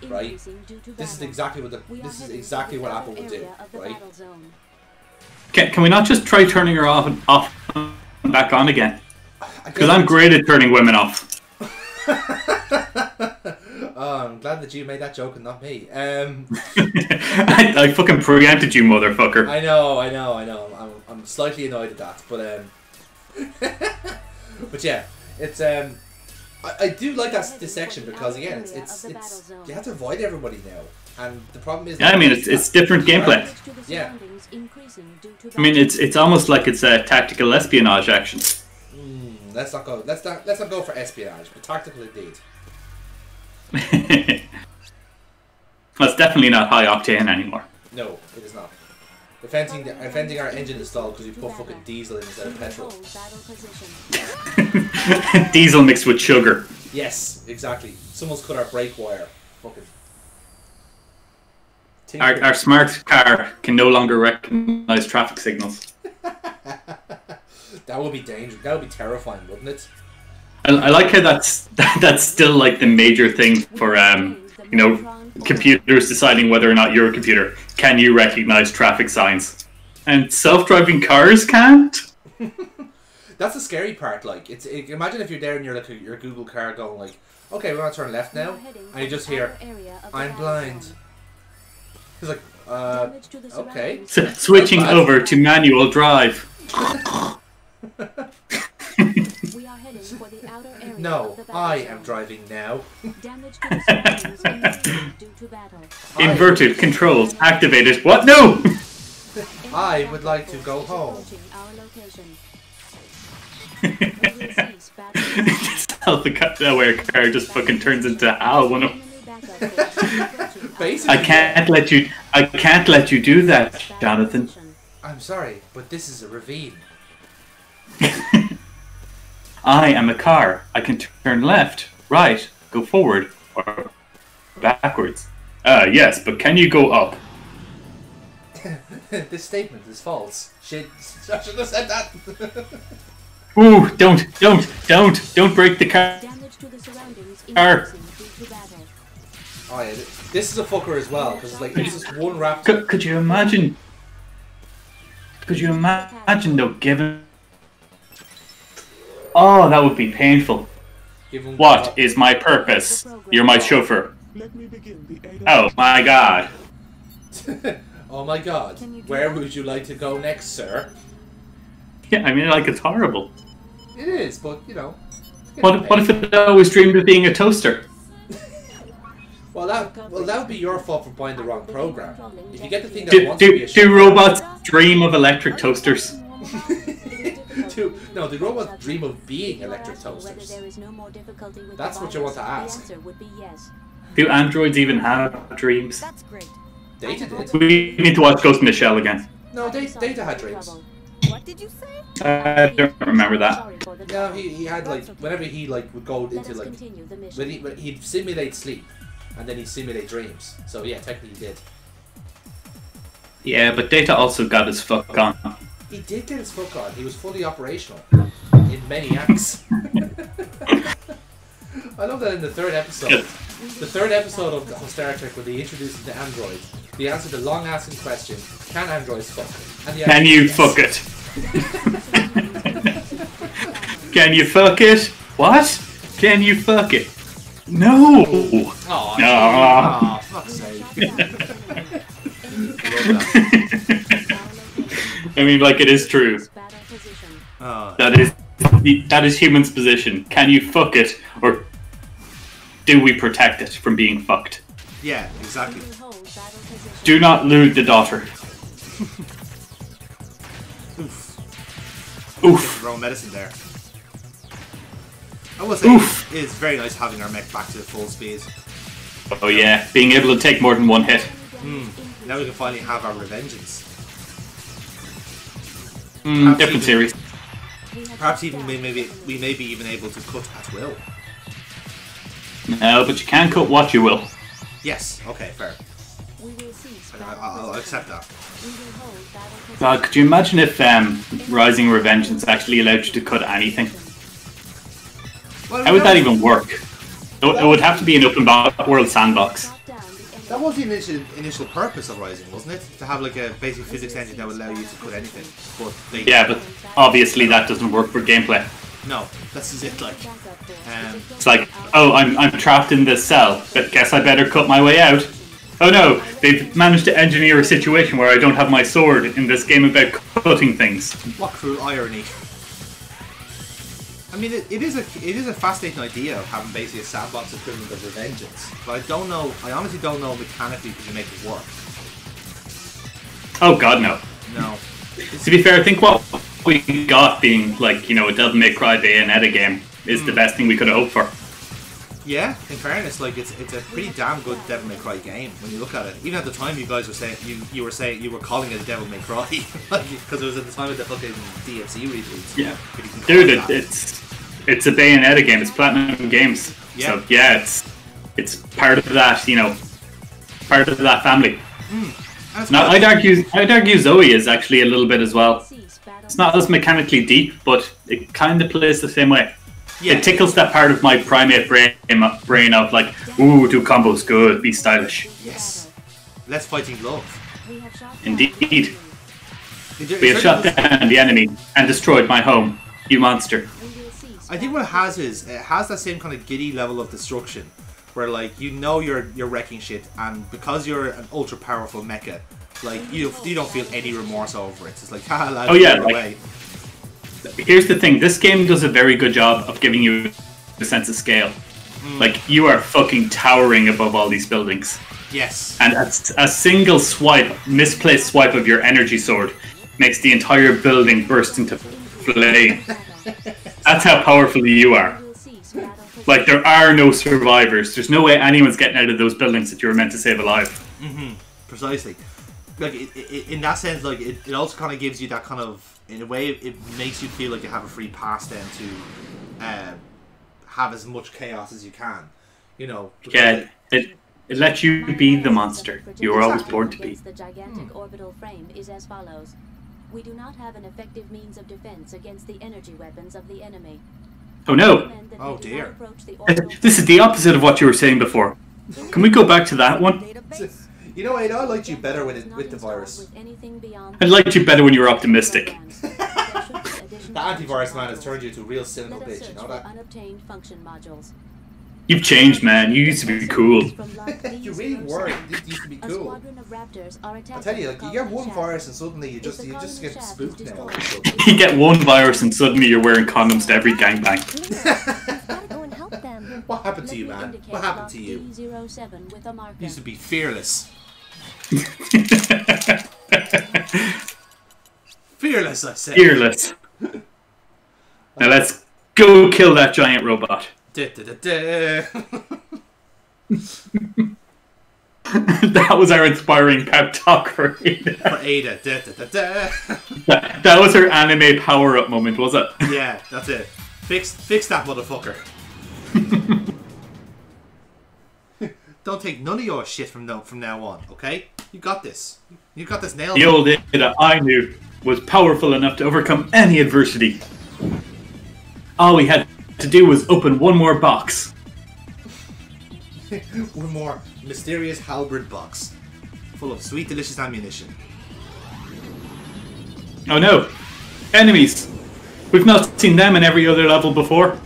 right? This is exactly what Apple would do, right? Can we not just try turning her off and back on again? Because I'm great at turning women off. Oh, I'm glad that you made that joke and not me. I fucking preempted you, motherfucker. I know. I'm slightly annoyed at that, but but yeah, it's I do like this section because again, it's you have to avoid everybody now, and the problem is. Yeah, I mean it's different gameplay. Yeah. I mean it's almost like it's a tactical espionage action. Let's not go. Let's not go for espionage, but tactical indeed. Well, it's definitely not high octane anymore. No, it is not. Defending our engine installed because we put fucking diesel in instead of petrol. Diesel mixed with sugar. Yes, exactly. Someone's cut our brake wire. Fucking. Our smart car can no longer recognize traffic signals. That would be dangerous. That would be terrifying, wouldn't it? I like how that's still like the major thing for you know, computers deciding whether or not you're a computer. Can you recognize traffic signs? And self-driving cars can't. That's the scary part. Like, imagine if you're there and you're like your Google car going like, okay, we're gonna turn left now, and you just hear, "I'm blind." He's like, okay. Switching over to manual drive. No, I am driving now. Inverted controls activated. What? No! I would like to go home. Self-aware car just fucking turns into Hal. Basically, I can't let you do that, Jonathan. I'm sorry, but this is a ravine. I am a car. I can turn left, right, go forward, or backwards. Yes, but can you go up? This statement is false. Shit, I should have said that. Ooh, don't break the car. Oh yeah, this is a fucker as well, because like, there's this one raptor. Could you imagine? Could you imagine though, given... Oh, that would be painful. What is my purpose? You're my chauffeur. Oh my god. Oh my god. Where would you like to go next, sir? Yeah, I mean, like, it's horrible. It is, but, you know. What if it always dreamed of being a toaster? Well, that would be your fault for buying the wrong program. If you get the thing that wants to be a do robots dream of electric toasters? No, the robots dream of being electric toasters. That's what you want to ask. Do androids even have dreams? Data did. We need to watch Ghost in the Shell again. No, Data had dreams. What did you say? I don't remember that. No, he had like, whenever he like would go into like, when he'd simulate sleep, and then he'd simulate dreams. So yeah, technically he did. Yeah, but Data also got his fuck on. He did get his fuck on. He was fully operational in many acts. I love that in the third episode. The third episode of Star Trek, when they introduced the android, they answered the long asking question, can androids fuck? And can you fuck it? Can you fuck it? What? Can you fuck it? No! Oh, no. Fuck's sake. I mean, like, it is true. That is human's position. Can you fuck it, or do we protect it from being fucked? Yeah, exactly. Do not lewd the daughter. Oof. Wrong medicine there. I will say it's very nice having our mech back to full speed. Oh yeah, being able to take more than one hit. Now we can finally have our revengeance. Different series. Perhaps even we may be even able to cut at will. No, but you can cut what you will. Yes. Okay. Fair. I'll accept that. God, could you imagine if Rising Revengeance actually allowed you to cut anything? Well, how would that even work? It would have to be an open world sandbox. That was the initial purpose of Rising, wasn't it? To have like a basic physics engine that would allow you to cut anything. But but obviously that doesn't work for gameplay. No, this is it. Like, it's like, oh, I'm trapped in this cell, but guess I better cut my way out. Oh no, they've managed to engineer a situation where I don't have my sword in this game about cutting things. What cruel irony! I mean, it is a fascinating idea of having basically a sandbox equivalent of Revengeance, but I honestly don't know mechanically could you make it work. Oh god, no. No. To be fair, I think what we got being like, a Devil May Cry Bayonetta game is the best thing we could have hoped for. Yeah, in fairness, like it's a pretty damn good Devil May Cry game when you look at it. Even at the time, you guys were saying you were calling it Devil May Cry because it was at the time of the fucking DMC release. Yeah, dude, it's a Bayonetta game. It's Platinum Games. Yeah. So yeah, it's part of that. Part of that family. Now, I'd argue Zoe is actually a little bit as well. It's not as mechanically deep, but it kind of plays the same way. Yeah. It tickles that part of my primate brain of like, ooh, do combos good, be stylish. Yes. Less fighting love. Indeed. We have shot down the enemy and destroyed my home. You monster. I think what it has is, it has that same kind of giddy level of destruction, where like, you're wrecking shit, and because you're an ultra powerful mecha, like, you don't feel any remorse over it. It's like, haha, lads, away. Here's the thing, this game does a very good job of giving you a sense of scale. Like, you are fucking towering above all these buildings. Yes. And a single misplaced swipe of your energy sword makes the entire building burst into flame. That's how powerful you are. Like, there are no survivors. There's no way anyone's getting out of those buildings that you were meant to save alive. Precisely. Like, in that sense, like, it also kind of gives you that kind of, in a way, it makes you feel like you have a free pass then to have as much chaos as you can. Yeah, it lets you be the monster you were always born to be. The gigantic orbital frame is as follows. We do not have an effective means of defense against the energy weapons of the enemy. Oh no! Oh dear. This is the opposite of what you were saying before. Can we go back to that one? You know, I liked you better with the virus. I liked you better when you were optimistic. The antivirus man has turned you to a real cynical bitch, you know that? You've changed, man. You used to be cool. You really were. You used to be cool. I tell you, like, you get one virus and suddenly you just get spooked now. You get one virus and suddenly you're wearing condoms to every gangbang. What happened to you, man? What happened to you? You used to be fearless. Fearless, I say. Fearless. Now let's go kill that giant robot. That was our inspiring pep talk for Ada. That was her anime power-up moment, was it? Yeah, that's it. Fix that motherfucker. don't take none of your shit from now on, okay? You got this. You got this nailed. The old Ada I knew was powerful enough to overcome any adversity. All we had to do was open one more box. One more mysterious halberd box full of sweet, delicious ammunition. Oh no! Enemies! We've not seen them in every other level before.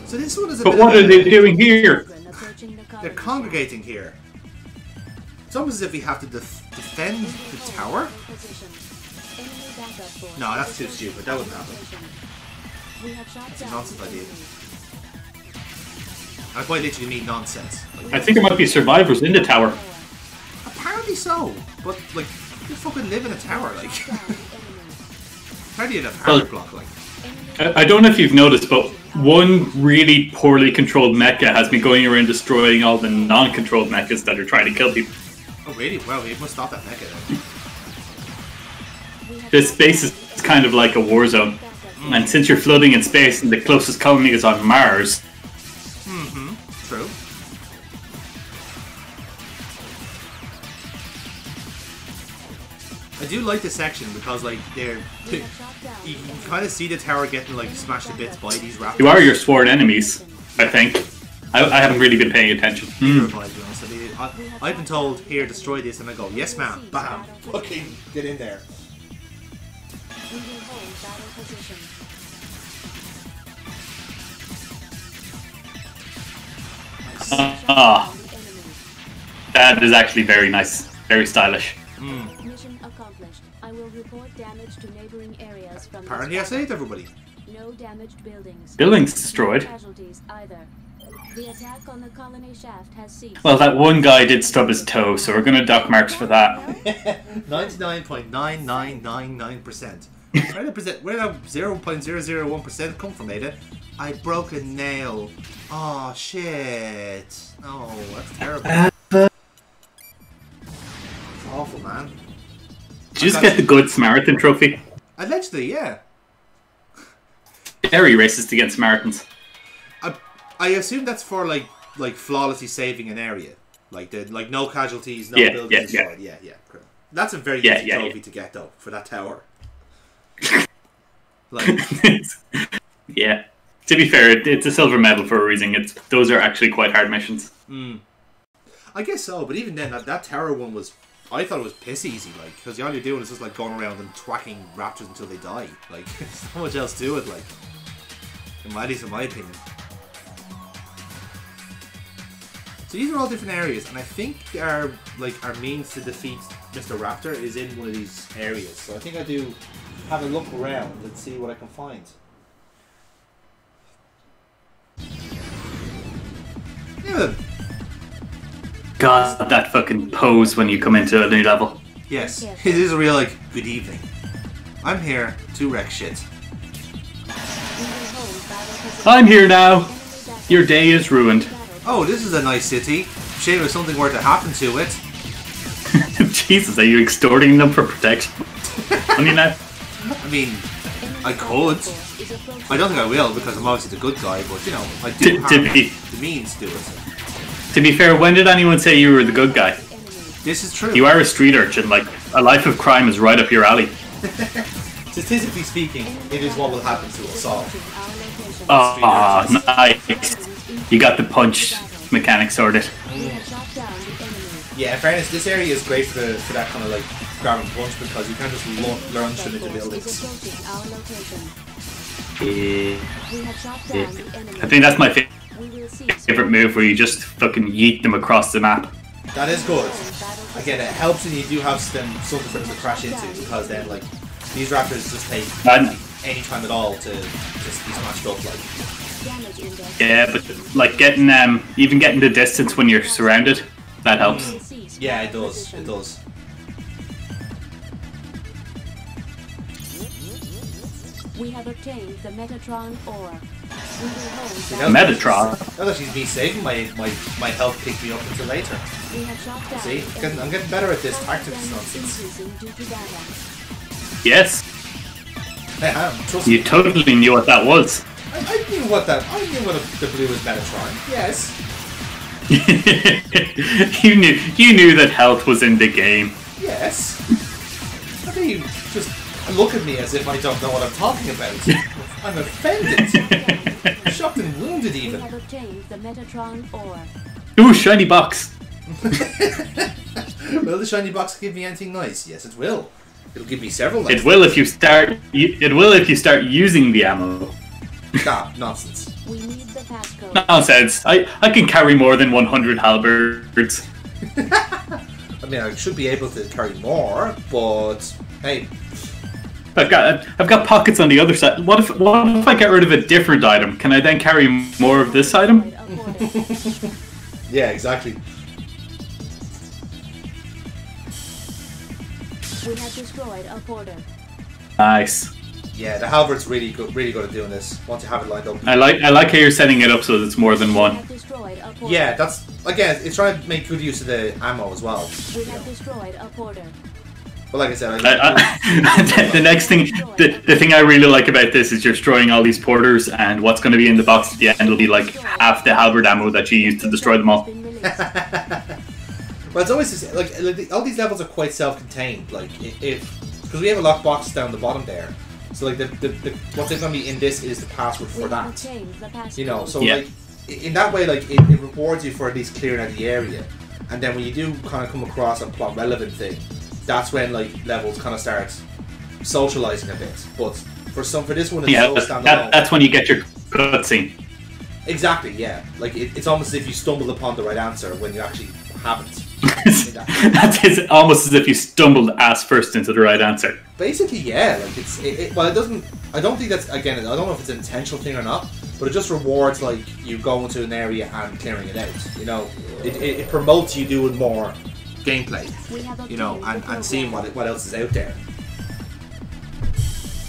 So this one is a But bit what of are they doing here? They're congregating here. It's almost as if we have to defend the tower? No, that's too stupid. That wouldn't happen. It's a nonsense idea. I quite literally mean nonsense. I think there might be survivors in the tower. Apparently so, but like, you fucking live in a tower, like. How do you have a power block, like? I don't know if you've noticed, but one really poorly controlled mecha has been going around destroying all the non-controlled mechas that are trying to kill people. Oh really? Well, we must stop that mecha then. This space is kind of like a war zone. And since you're floating in space and the closest colony is on Mars... True. I do like this section because, like, you can kind of see the tower getting, like, smashed to bits by these raptors. You are your sworn enemies, I think. I haven't really been paying attention. I've been told, here, destroy this, and I go, yes ma'am, bam, fucking get in there. That is actually very nice, very stylish. Mission accomplished. I will report damage to neighboring areas from Apparently I saved everybody. No damaged buildings. Buildings destroyed. No casualties either. The attack on the colony shaft has ceased. Well, that one guy did stub his toe, so we're gonna dock marks for that. 99.9999%. Where did that 0.001% come from, Ada? I broke a nail. Oh shit. Oh, that's terrible. Awful, man. Did you just get the Good Samaritan trophy? Allegedly, yeah. Very racist against Samaritans. I assume that's for like flawlessly saving an area, like no casualties, no buildings destroyed. Yeah. Cool. That's a very easy trophy to get though for that tower. Like, yeah. To be fair, it's a silver medal for a reason. Those are actually quite hard missions. I guess so, but even then, that tower one was. I thought it was piss easy, like, because all you're doing is just like going around and twacking raptors until they die. Like, there's not much else to it, like, at least in my opinion. So these are all different areas, and I think our means to defeat Mr. Raptor is in one of these areas. So I think I do have a look around and see what I can find. Yeah, then. God, that fucking pose when you come into a new level. Yes, it is a real, like, good evening. I'm here to wreck shit. I'm here now. Your day is ruined. Oh, this is a nice city. Shame if something were to happen to it. Jesus, are you extorting them for protection? I mean, I could. I don't think I will because I'm obviously the good guy, but you know, I do have the means to do it. To be fair, when did anyone say you were the good guy? This is true. You are a street urchin, like, a life of crime is right up your alley. Statistically speaking, it is what will happen to us all. Oh, nice. You got the punch mechanic sorted. Yeah, in fairness, this area is great for that kind of like grab and punch because you can't just launch them into buildings. Yeah. I think that's my favorite move, where you just fucking yeet them across the map. That is good. Again, it helps when you do have something for them to crash into, because then like these raptors just take any time at all to just be smashed up. Like. Yeah, but like getting even getting the distance when you're surrounded, that helps. Yeah, it does. It does. We have obtained the Metatron ore. Metatron? That was actually me saving my health picked me up until later. See, I'm getting better at this tactics nonsense. Yes. I am. Trust you me. Totally knew what that was. I knew what the blue was Metatron. Yes. you knew that health was in the game. Yes. I think you just look at me as if I don't know what I'm talking about. I'm offended. I'm shocked and wounded even. We have obtained the Metatron ore. Ooh, shiny box. Will the shiny box give me anything nice? Yes, it will. It'll give me several nice It will if you start. It will if you start using the ammo. Nah, nonsense. We need the passcode. Nonsense. I can carry more than 100 halberds. I mean, I should be able to carry more, but hey. I've got pockets on the other side. What if I get rid of a different item? Can I then carry more of this item? Yeah, exactly. We have destroyed a porter. Nice. Yeah, the halberd's really good at doing this. Once you have it lined up. I like how you're setting it up so that it's more than one. Yeah, that's again. It's trying to make good use of the ammo as well. We have destroyed a porter. But like I said, the next thing, the thing I really like about this is you're destroying all these porters, and what's going to be in the box at the end will be like half the halberd ammo that you used to destroy them all. Well, it's always like all these levels are quite self-contained. Like because we have a locked box down the bottom there, so like what's going to be in this is the password for that. You know, so like in that way, like it rewards you for at least clearing out the area, and then when you do kind of come across a plot relevant thing, that's when like levels kind of start socializing a bit. But for this one, it's so standalone. That's when you get your cutscene. Exactly, yeah. Like it's almost as if you stumbled upon the right answer when you actually haven't. That's almost as if you stumbled ass first into the right answer. Basically, yeah. Like well, it doesn't. I don't think that's again. I don't know if it's an intentional thing or not, but it just rewards like you go into an area and clearing it out. You know, it promotes you doing more gameplay. You know, and seeing what else is out there.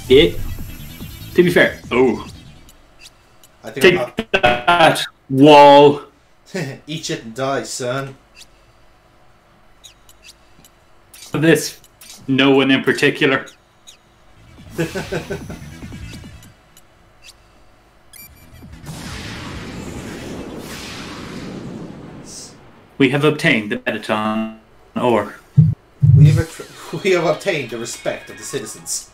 Yeah. To be fair, I think take that wall. Eat it and die, son. This, no one in particular. We have obtained the Metatron ore. We have obtained the respect of the citizens.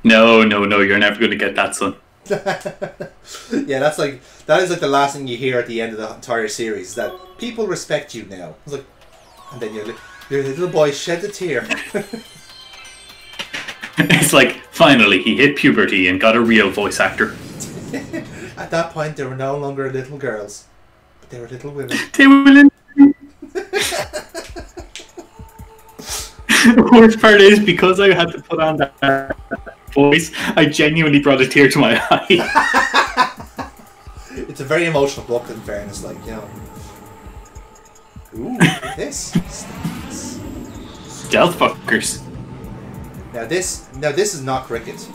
No, you're never going to get that, son. Yeah, that is like the last thing you hear at the end of the entire series, that people respect you now. It's like, and then your little boy shed a tear. It's like, finally, he hit puberty and got a real voice actor. At that point, they were no longer little girls, but they were little women. They were little. The worst part is, because I had to put on that voice, I genuinely brought a tear to my eye. It's a very emotional book, in fairness, like, you know. Ooh, look at this. Stealth fuckers. Now this is not cricket.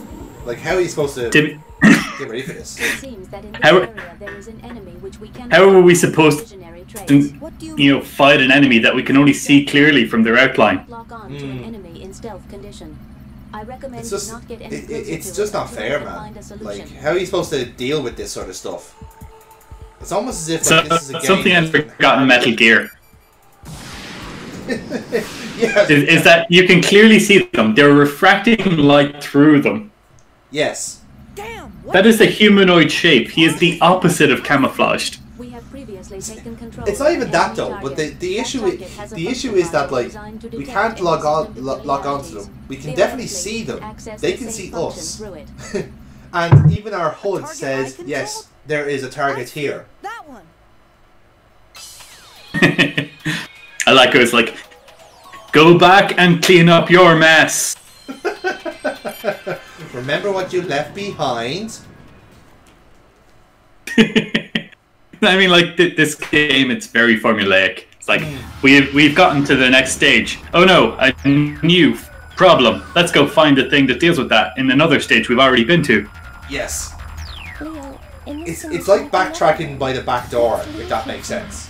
Like, how are you supposed to get ready for this? It seems that in this area there is an enemy which we cannot. How are we supposed to, fight an enemy that we can only see clearly from their outline? Lock on to an enemy in stealth condition. I recommend it's just, not get any it's just not fair, man. Like, how are you supposed to deal with this sort of stuff? It's almost as if like, this is a game. Something I've forgotten Metal Gear. Yeah. Is that you can clearly see them. They're refracting light through them. Yes. Damn, That is the humanoid shape. He is the opposite of camouflaged. We have previously taken control. It's not even that though, but the issue is that like we can't log on to them. We can definitely see them. They can see us. And even our HUD says, yes, there is a target here. That one. I like it. It's like, go back and clean up your mess. Remember what you left behind. I mean, like this game, it's very formulaic. It's like we've gotten to the next stage. Oh no, a new problem. Let's go find the thing that deals with that in another stage we've already been to. Yes. Leo, It's like backtracking by the back door, if that makes sense.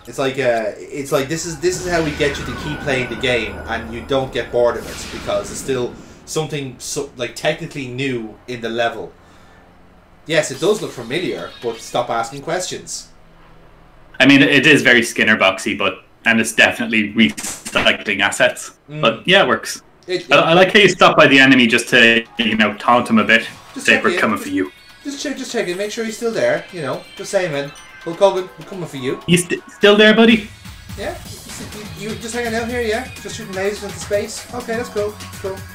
It's like this is how we get you to keep playing the game and you don't get bored of it because it's still something like technically new in the level. Yes, it does look familiar, but stop asking questions. I mean, it is very Skinner boxy, and it's definitely recycling assets. But yeah, it works. I like how you stop by the enemy just to, taunt him a bit. Just say check we're in. coming for you. Just check it. Make sure he's still there. Just saying, man. Hulk Hogan, we're coming for you. You still there, buddy? Yeah. You just hanging out here, yeah? Just shooting lasers into space. Okay, that's cool.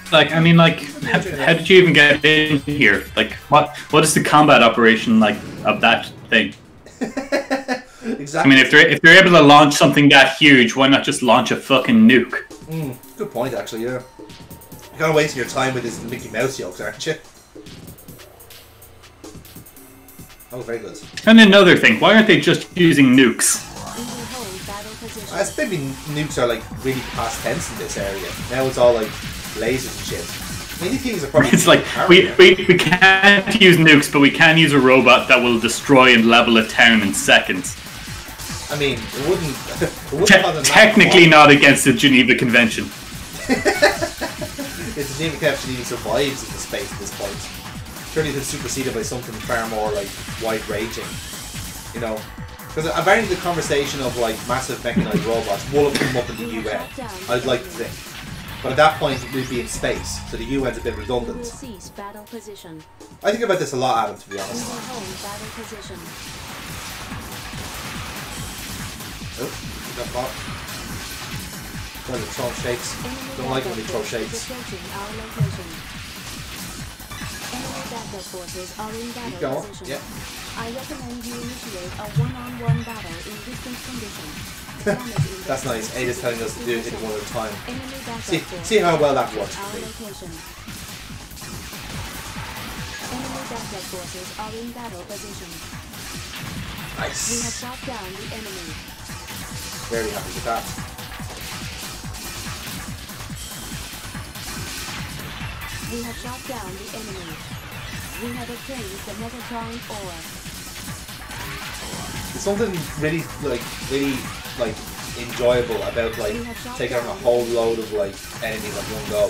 How did you even get in here? What is the combat operation like of that thing? Exactly. I mean, if they're able to launch something that huge, why not just launch a fucking nuke? Good point, actually. Yeah. You're kind of wasting your time with this Mickey Mouse jokes, aren't you? Oh, very good. And another thing, why aren't they just using nukes? Maybe nukes are really past tense in this area. Now it's all lasers and shit. Many things are probably. It's we can't use nukes, but we can use a robot that will destroy and level a town in seconds. I mean, it wouldn't technically not against the Geneva Convention. The Geneva Convention even survives in the space at this point. Surely it's superseded by something far more wide-ranging. Because apparently the conversation of massive mechanized robots will have come up in the UN. I'd like to think. But at that point we'd be in space, so the UN's a bit redundant. I think about this a lot, Adam, to be honest. Oh, got bot. When they throw shakes. Don't like when they throw shakes. Keep going. Yeah. I recommend you initiate a one-on-one battle in distant conditions. That's nice. Ada's telling us to do it one at a time. See how well that works for me. Enemy backup forces are in battle position. Nice. We have shot down the enemy. Very happy with that. We have shot down the enemy. We have obtained the Megatron ore. There's something really enjoyable about taking on a whole load of enemies at one go.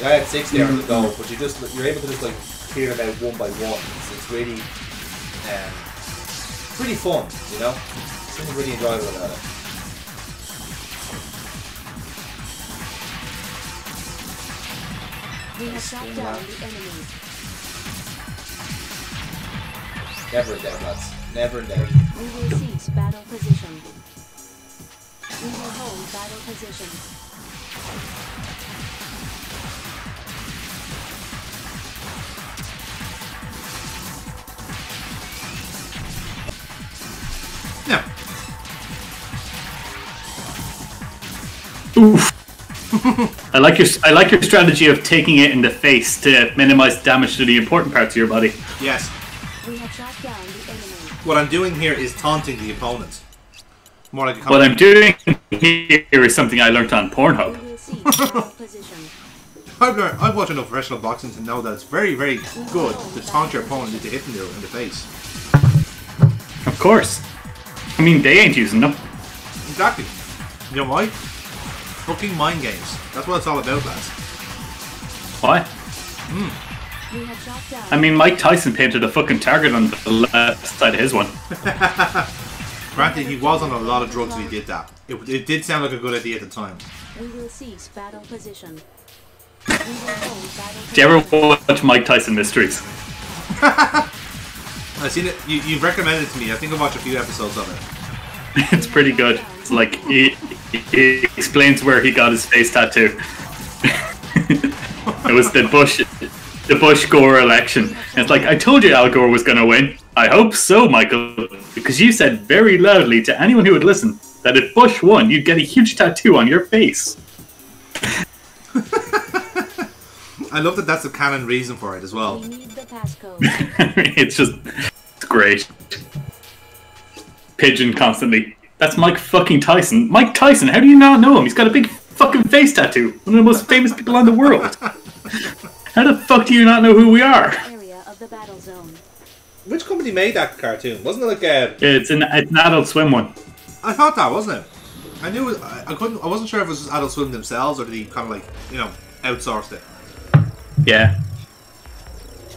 I had 6 there on the go, but you're able to just clear them out one by one. It's really pretty fun, Something really enjoyable about it. We have shot down the enemy. Never in doubt, lads. Never in doubt. We will seize battle position. We will hold battle position. No. Oof. I like your strategy of taking it in the face to minimize damage to the important parts of your body. Yes. We have shot down the enemy. What I'm doing here is taunting the opponent. More like a what I'm doing here is something I learned on Pornhub. I've watched enough professional boxing to know that it's very, very good to taunt your opponent into hitting you in the face. Of course. I mean, they ain't using them. Exactly. You know why? Fucking mind games. That's what it's all about, lads. Why? I mean, Mike Tyson painted a fucking target on the left side of his one. Granted, he was on a lot of drugs when he did that. It did sound like a good idea at the time. We will cease battle position. Do you ever watch Mike Tyson Mysteries? I've seen it. You've recommended it to me. I think I've watched a few episodes of it. It's pretty good. It's he explains where he got his face tattoo. It was the Bush Gore election. And it's I told you Al Gore was going to win. I hope so, Michael, because you said very loudly to anyone who would listen that if Bush won, you'd get a huge tattoo on your face. I love that that's a canon reason for it as well. We need the passcode. It's great. Pigeon constantly. That's Mike fucking Tyson. Mike Tyson, how do you not know him? He's got a big fucking face tattoo. One of the most famous people in the world. How the fuck do you not know who we are? Area of the battle zone. Which company made that cartoon? Wasn't it a... It's an Adult Swim one. I thought that, wasn't it? I knew it, I wasn't sure if it was just Adult Swim themselves or did he kind of outsourced it. Yeah.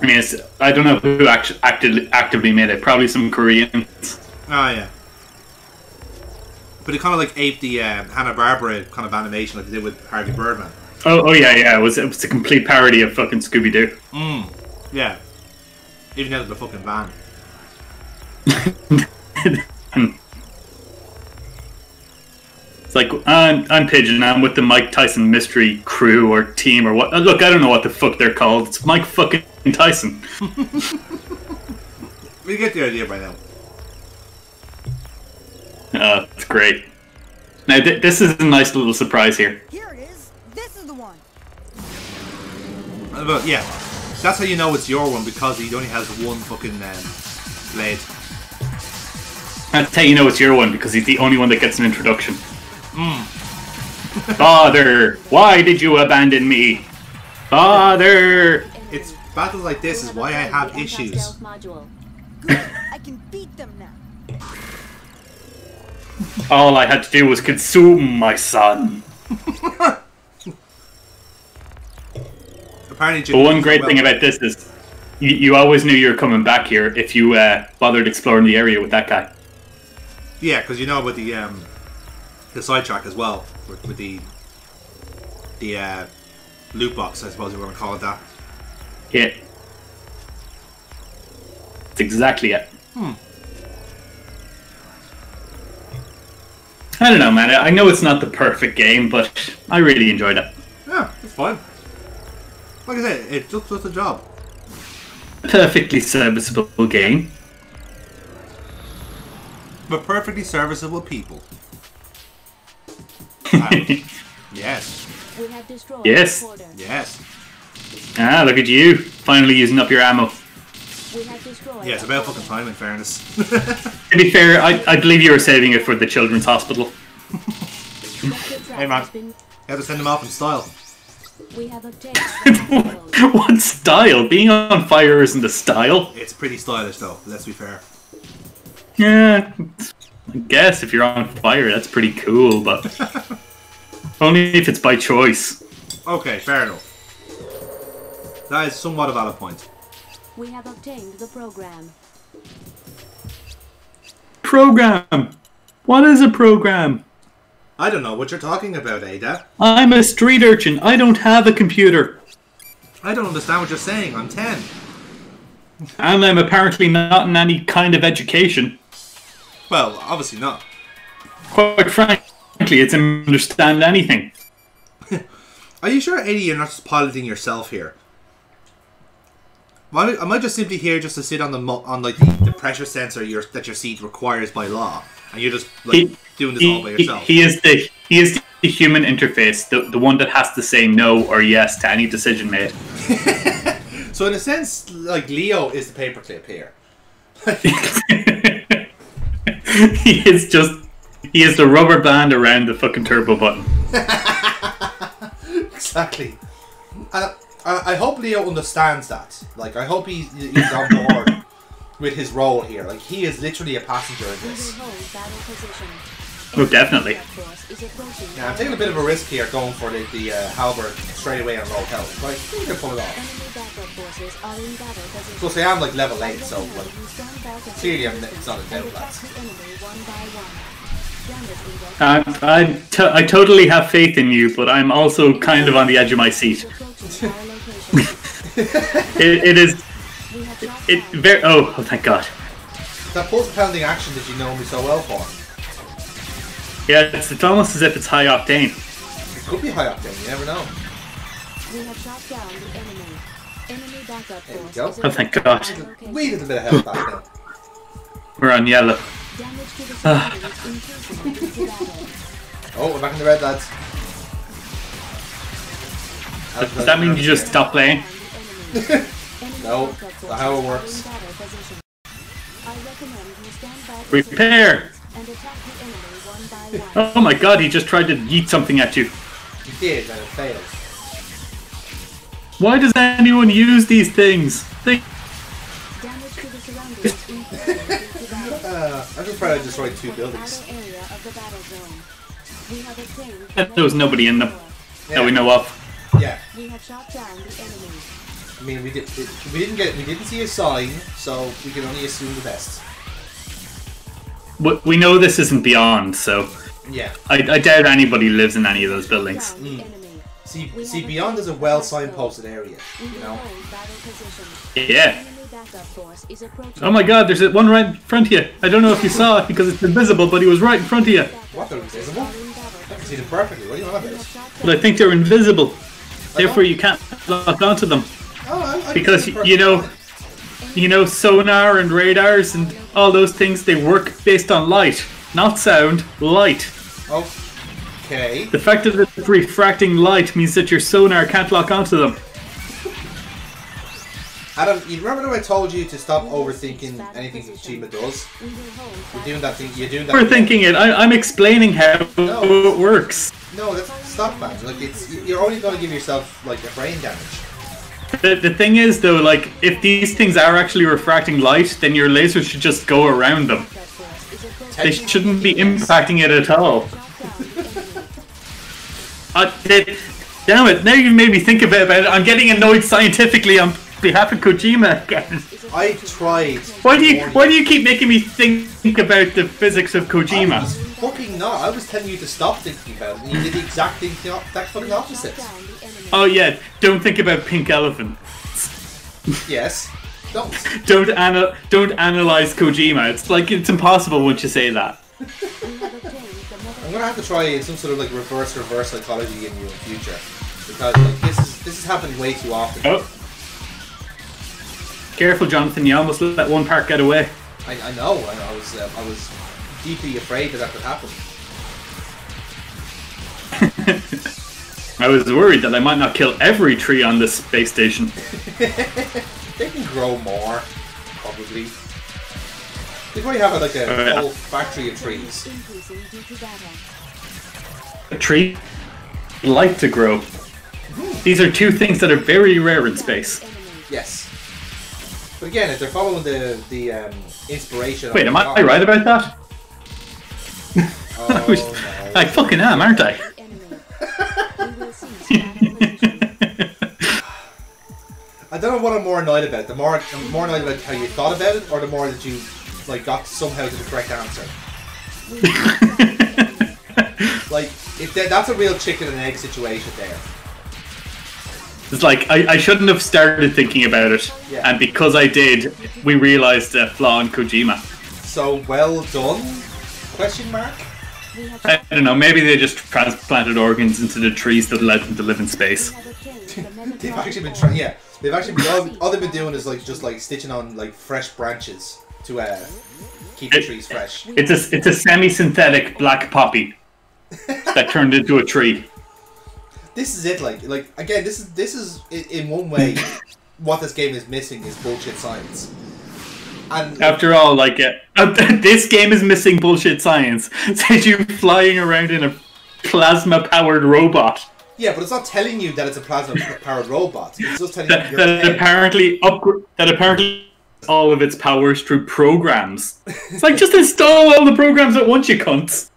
I mean, I don't know who actively made it. Probably some Koreans. Oh yeah. But it kind of like aped the Hanna-Barbera kind of animation like they did with Harvey Birdman. Oh yeah. It was a complete parody of fucking Scooby-Doo. Yeah. Even out of the fucking van. It's like, I'm Pigeon, I'm with the Mike Tyson mystery crew or team or what. Look, I don't know what the fuck they're called. It's Mike fucking Tyson. We get the idea by now. It's great. Now, this is a nice little surprise here. Here it is. This is the one. But yeah, that's how you know it's your one, because he only has one fucking blade. That's how you know it's your one, because he's the only one that gets an introduction. Father, why did you abandon me? Father! It's battles like this is why I have issues. Good. I can beat them now. All I had to do was consume my son. Apparently, but one great thing about this is you always knew you were coming back here if you bothered exploring the area with that guy. Yeah, because you know about the sidetrack as well with the loot box, I suppose you want to call it that. Yeah, that's exactly it. I don't know, man. I know it's not the perfect game, but I really enjoyed it. Yeah, it's fine. Like I said, it just does the job. Perfectly serviceable game. But perfectly serviceable people. Yes. We have destroyed Yes. the quarter. Yes. Ah, look at you. Finally using up your ammo. We have destroyed Yeah, it's about fucking time, in fairness. To be fair, I believe you were saving it for the children's hospital. Hey man, you have to send them off in style. We have obtained What style? Being on fire isn't a style. It's pretty stylish though, let's be fair. Yeah, I guess if you're on fire, that's pretty cool, but only if it's by choice. Okay, fair enough. That is somewhat a valid point. We have obtained the program. Program? What is a program? I don't know what you're talking about, Ada. I'm a street urchin. I don't have a computer. I don't understand what you're saying. I'm 10. And I'm apparently not in any kind of education. Well, obviously not. Quite frankly, it's understand anything. Are you sure, Ada, you're not just piloting yourself here? Am I just simply here just to sit on the pressure sensor that your seat requires by law, and you're just doing this all by yourself? He is the human interface, the one that has to say no or yes to any decision made. So in a sense, like Leo is the paperclip here. He is the rubber band around the fucking turbo button. Exactly. I hope Leo understands that. Like, I hope he's on board with his role here. Like, he is literally a passenger in this. Oh, definitely. Yeah, I'm taking a bit of a risk here going for the halberd straight away on low health. But I think I can pull it off. Plus, I am like level 8, so like, clearly it's not a doubt, lads. I totally have faith in you, but I'm also kind of on the edge of my seat. Oh, thank God. That pulse-pounding action that you know me so well for. Yeah, it's almost as if it's high octane. It could be high octane, you never know. We have shot down the enemy. Enemy backup There we force go. is Oh, thank God. Wee little bit of health back now. We're on yellow. damage to the surroundings increasing into battle. Oh, we're back in the red, lads. Does that mean you just stop playing? No, that's not how it works. Repair! And attack the enemy one by one. Oh my God, he just tried to yeet something at you. He did, and it failed. Why does anyone use these things? Damage to the surroundings increasing into battle. I'm just proud I destroyed 2 buildings. Battle area of the battle zone. We have obtained There was nobody in them that we know of. Yeah. We have shot down the enemy. I mean, we didn't see a sign, so we can only assume the best. We know this isn't Beyond, so yeah, I doubt anybody lives in any of those buildings. See, Beyond is a well signposted area, you know. Yeah. Oh my God, there's one right in front of you. I don't know if you saw it because it's invisible, but he was right in front of you. What? They're invisible? I can see them perfectly. What are you on about? But I think they're invisible. Therefore, you can't lock onto them. Because you know, sonar and radars and all those things, they work based on light, not sound. Light. Okay. The fact that it's refracting light means that your sonar can't lock onto them. Adam, you remember when I told you to stop overthinking anything Kojima does? You're doing that thing. You're doing that. Overthinking it. I'm explaining how it works. No, stop, man. Like you're only going to give yourself like a brain damage. The thing is, though, like if these things are actually refracting light, then your laser should just go around them. They shouldn't be impacting it at all. Damn it! Now you've made me think a bit about it. I'm getting annoyed scientifically on behalf of Kojima again. I tried. Why do you keep making me think about the physics of Kojima? I was fucking not. I was telling you to stop thinking about it, and you did the exact fucking opposite. Oh yeah, don't think about pink elephant. Yes. Don't analyze Kojima. It's impossible once you say that. I'm gonna have to try some sort of like reverse psychology in you in the future, because like, this is happening way too often. Oh. Careful, Jonathan! You almost let one part get away. I know. I was deeply afraid that could happen. I was worried that I might not kill every tree on this space station. They can grow more, probably. They probably have like a whole factory of trees. A tree like to grow. These are two things that are very rare in space. Yes. But again, if they're following the inspiration... Wait, am I right about that? Oh, no. I fucking am, aren't I? I don't know what I'm more annoyed about. I'm more annoyed about how you thought about it, or the more that you like got somehow to the correct answer. Like, that's a real chicken and egg situation there. It's like, I shouldn't have started thinking about it, and because I did, we realised a flaw in Kojima. So, well done? Question mark? I don't know, maybe they just transplanted organs into the trees that allowed them to live in space. They've actually been trying, yeah. They've actually been, all they've been doing is like just like stitching on like fresh branches to keep the trees fresh. It's a semi-synthetic black poppy that turned into a tree. This is it, like again, this is in one way what this game is missing is bullshit science. And after all, like this game is missing bullshit science. Says you flying around in a plasma-powered robot. Yeah, but it's not telling you that it's a plasma-powered robot. It's just telling you that apparently all of its powers through programs. It's like, just install all the programs at once, you cunts.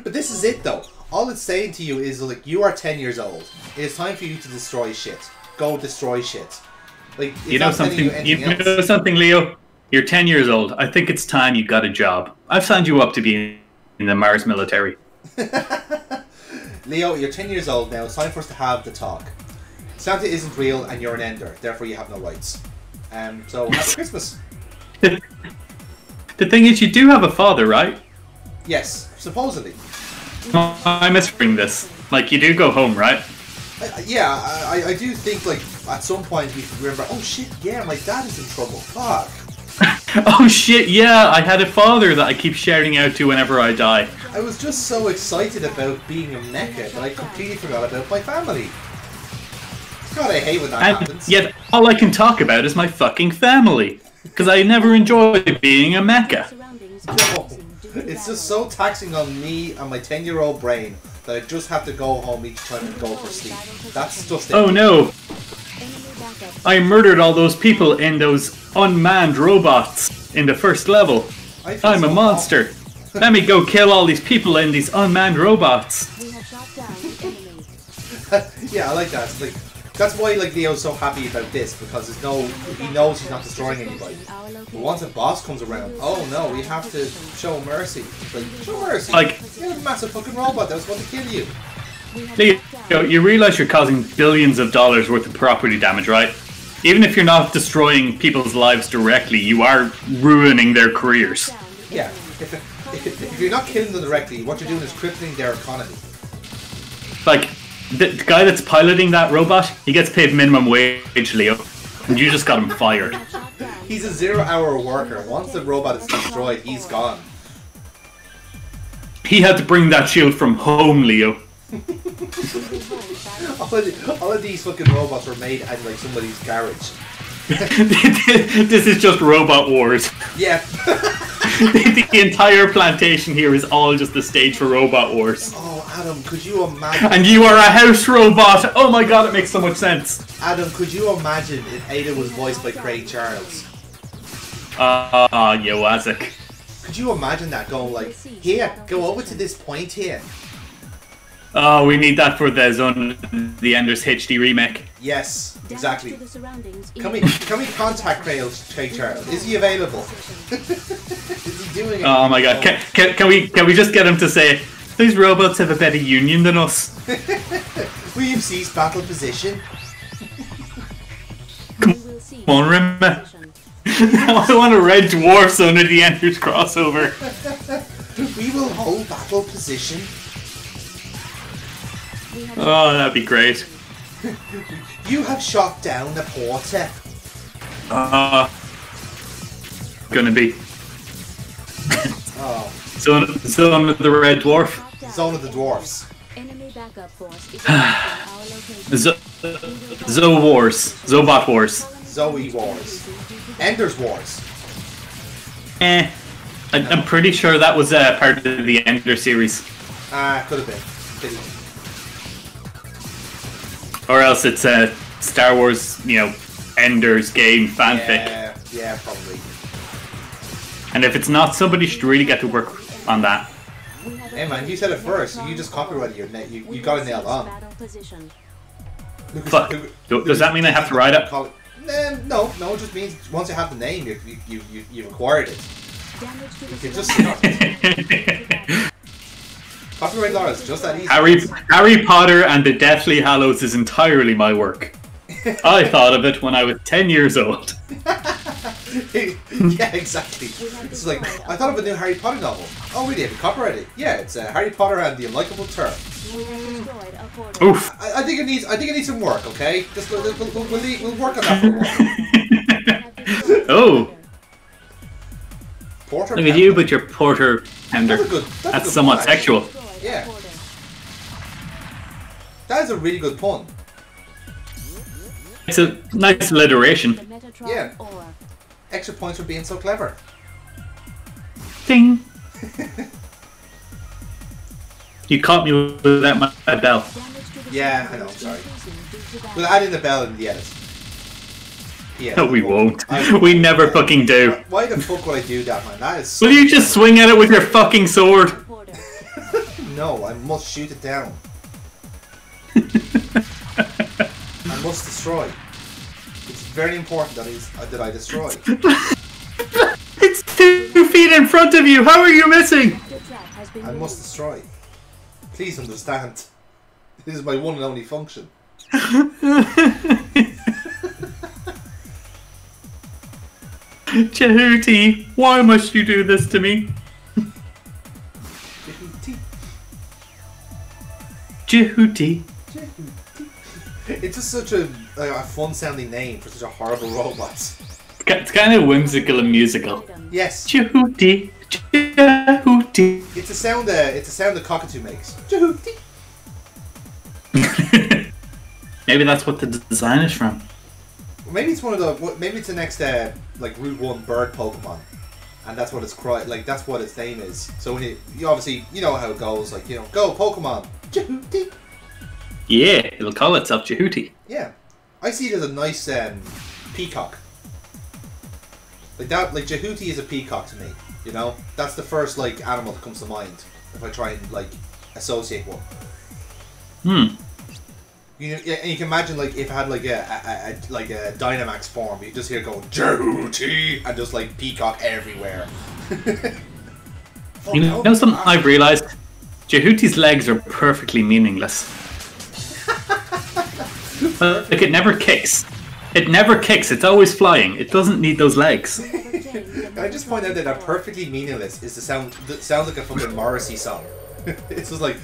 But this is it, though. All it's saying to you is, like, you are 10 years old. It is time for you to destroy shit. Go destroy shit. Like, it's you know something? You know something, Leo? You're 10 years old. I think it's time you got a job. I've signed you up to be in the Mars military. Leo, you're 10 years old now. It's time for us to have the talk. Santa isn't real, and you're an ender. Therefore, you have no rights. So, happy Christmas. The thing is, you do have a father, right? Yes, supposedly. I'm misreading this. Like, you do go home, right? I do think, like, at some point we remember, oh shit, yeah, my dad is in trouble. Fuck. Oh shit, yeah, I had a father that I keep shouting out to whenever I die. I was just so excited about being a mecha that I completely forgot about my family. God, I hate when that happens. Yet, all I can talk about is my fucking family. Because I never enjoyed being a mecha. No, it's just so taxing on me and my 10-year-old brain that I just have to go home each time and go for sleep. That's just it. Oh no! I murdered all those people in those unmanned robots in the first level. I'm a monster. Let me go kill all these people in these unmanned robots. Yeah, I like that. It's like, That's why like Leo's so happy about this, because he knows he's not destroying anybody. But once a boss comes around, oh no, we have to show mercy. Like, show mercy. Like, you're a massive fucking robot that was going to kill you. Leo, you realise you're causing billions of dollars worth of property damage, right? Even if you're not destroying people's lives directly, you are ruining their careers. Yeah. If you're not killing them directly, what you're doing is crippling their economy. Like, the guy that's piloting that robot, he gets paid minimum wage, Leo. And you just got him fired. He's a 0-hour worker. Once the robot is destroyed, he's gone. He had to bring that shield from home, Leo. all of these fucking robots were made at like somebody's garage. This is just Robot Wars. Yeah. The entire plantation here is all just the stage for Robot Wars. Oh, Adam, could you imagine? And you are a house robot! Oh my god, it makes so much sense. Adam, could you imagine if Ada was voiced by Craig Charles? Yowazik. Could you imagine that going like, here, go over to this point here? Oh, we need that for the Zone the Enders HD remake. Yes, exactly. Can we contact Craig Charles? Is he available? Is he doing it? Oh my god, can we just get him to say, these robots have a better union than us? We've ceased battle position. Come on, Rimmer. I want a Red Dwarf Zone of the Enders crossover. We will hold battle position. Oh, that'd be great. You have shot down the porter. Gonna be. Oh. Zone of the Red Dwarf. Zone of the Dwarfs. Enemy backup force is Zo Wars. Zobot Wars. Zoe Wars. Enders Wars. I'm pretty sure that was part of the Ender series. Could have been. Pity. Or else it's a Star Wars, Enders game fanfic. Yeah, probably. And if it's not, somebody should really get to work on that. Hey man, you said it first. You just copyrighted your name. You got it nailed on. Fuck. Does that mean I have to write it? No. It just means once you have the name, you've acquired it. You can just copyright law is just that easy. Harry Potter and the Deathly Hallows is entirely my work. I thought of it when I was 10 years old. Yeah, exactly. It's like, I thought of a new Harry Potter novel. Oh, really? Have you copyrighted? Yeah, it's Harry Potter and the Unlikable Turn. Oof. I think it needs some work. Okay, just we'll work on that for a while. Oh. Porter Look at you, but your Porter Pender. That's somewhat sexual. Yeah. That is a really good pun. It's a nice alliteration. Yeah. Extra points for being so clever. Ding. You caught me without my bell. Yeah, I know, I'm sorry. We'll add in the bell in the edit. Yeah, No, we won't. We never fucking do. Why the fuck would I do that, man? That is so Will you just swing at it with your fucking sword? No, I must shoot it down. I must destroy. It's very important that I destroy. It's 2 feet in front of you. How are you missing? I must destroy. Please understand. This is my one and only function. Jehuti, why must you do this to me? Jehuti. It's just such a fun-sounding name for such a horrible robot. It's kind of whimsical and musical. Yes. Jehuti, Jehuti. It's a sound the cockatoo makes. Jehuti. Maybe that's what the design is from. Maybe it's one of the. Maybe it's the next like Route 1 bird Pokemon, and that's what it's that's what its name is. So when you obviously know how it goes. Like go Pokemon. Jehuti. Yeah, it'll call itself Jehuti. Yeah, I see it as a nice peacock. Like that, like Jehuti is a peacock to me. That's the first animal that comes to mind if I try and associate one. You can imagine like if it had like a Dynamax form, you just hear it going Jehuti and just like peacock everywhere. You know something I've realised? Jehuti's legs are perfectly meaningless. Like it never kicks. It never kicks. It's always flying. It doesn't need those legs. Can I just point out that that perfectly meaningless is the sound that sounds like a fucking Morrissey song. It's just like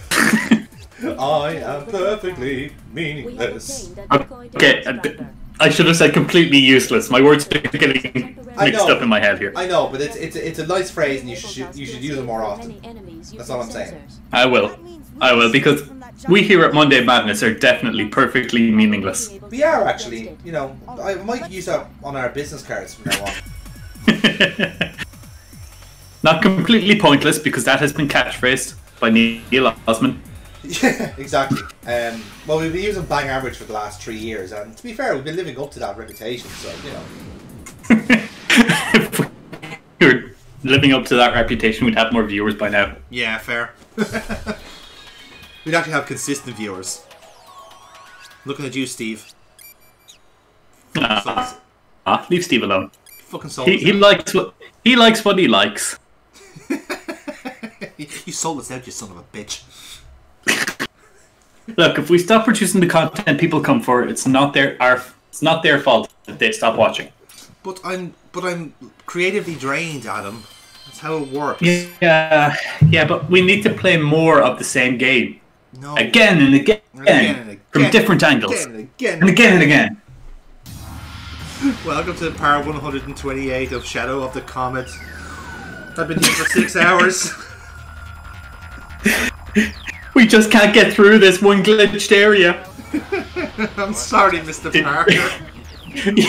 I am perfectly meaningless. Okay, I should have said completely useless. My words are getting mixed up in my head here. I know, but it's a nice phrase, and you should use it more often. That's all I'm saying. I will, because we here at Monday Madness are definitely perfectly meaningless. We are actually. You know, I might use that on our business cards from now on. Not completely pointless, because that has been catchphrased by Neil Osman. Yeah, exactly. Well, we've been using bang average for the last 3 years, and to be fair, we've been living up to that reputation, so, you know. If we were living up to that reputation, we'd have more viewers by now. Yeah, fair. We'd actually have consistent viewers. Looking at you, Steve. Leave Steve alone. Fucking sold he likes what he likes. You sold us out, you son of a bitch. Look, if we stop producing the content people come for, it's not their fault that they stop watching. But I'm creatively drained, Adam. That's how it works. Yeah, but we need to play more of the same game. No. Again and again, from different angles. And again. Welcome to part 128 of Shadow of the Comet. I've been here for 6 hours. We just can't get through this one glitched area. I'm sorry, Mr. Parker.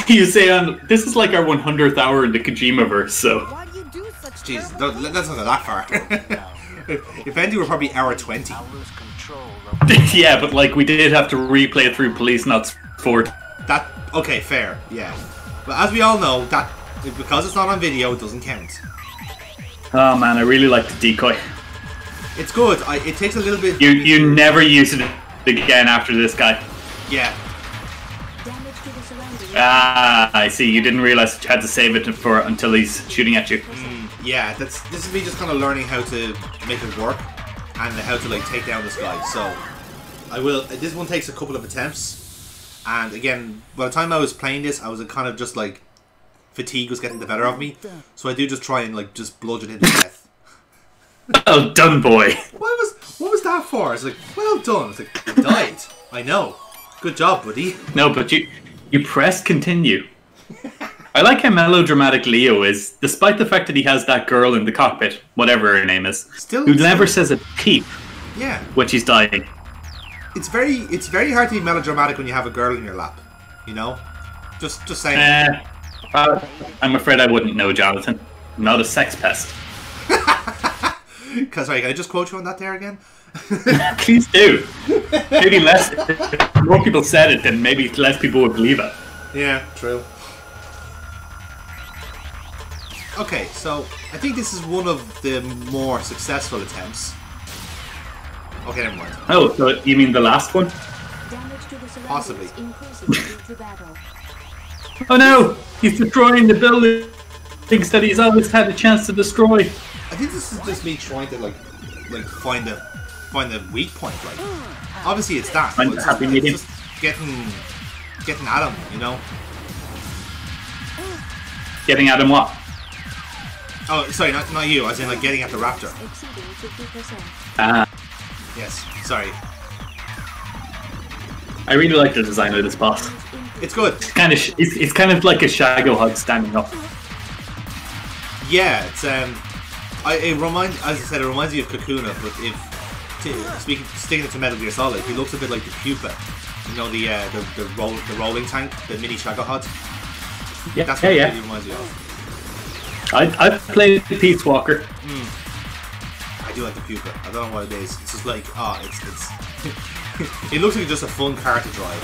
You say this is like our 100th hour in the Kojimaverse, so. Why do you do such Jeez, let's not go that far. If anything, we're probably hour 20. Yeah, but like we did have to replay it through Police Knots 4. Okay, fair, yeah. But as we all know, that because it's not on video, it doesn't count. Oh man, I really like the decoy. It's good. It takes a little bit. You never use it again after this guy. Yeah. I see. You didn't realize you had to save it until he's shooting at you. Yeah, this is me just kind of learning how to make it work and how to like take down this guy. So I will. This one takes a couple of attempts, and again, by the time I was playing this, I was kind of just like fatigue was getting the better of me. So I do just try and like just bludgeon him to death. Well done, boy. What was that for? It's like, well done. It's like, you died. I know. Good job, buddy. No, but you pressed continue. I like how melodramatic Leo is, despite the fact that he has that girl in the cockpit, whatever her name is, who never says a peep. Yeah. When she's dying. It's very hard to be melodramatic when you have a girl in your lap. You know, just saying. I'm afraid I wouldn't know, Jonathan. I'm not a sex pest. Sorry, can I just quote you on that there again? Please do. Maybe less. If more people said it, then maybe less people would believe it. Yeah, true. Okay, so I think this is one of the more successful attempts. Okay, never mind. Oh, so you mean the last one? Possibly. Oh no! He's destroying the buildings that he's always had a chance to destroy. I think this is just me trying to like find the weak point. Like, obviously it's that. I'm happy medium. Just getting at him, you know. Getting at him what? Oh, sorry, not you. I was saying like getting at the raptor. Yes, sorry. I really like the design of this boss. It's good. It's kind of like a Shagohog standing up. Yeah, it's it reminds me of Kakuna, but sticking it to Metal Gear Solid, he looks a bit like the pupa. You know, the rolling tank, the mini Shagohod. Yeah, that's what it really reminds me of. I've played Peace Walker. I do like the pupa. I don't know what it is. It's just like it's it looks like just a fun car to drive.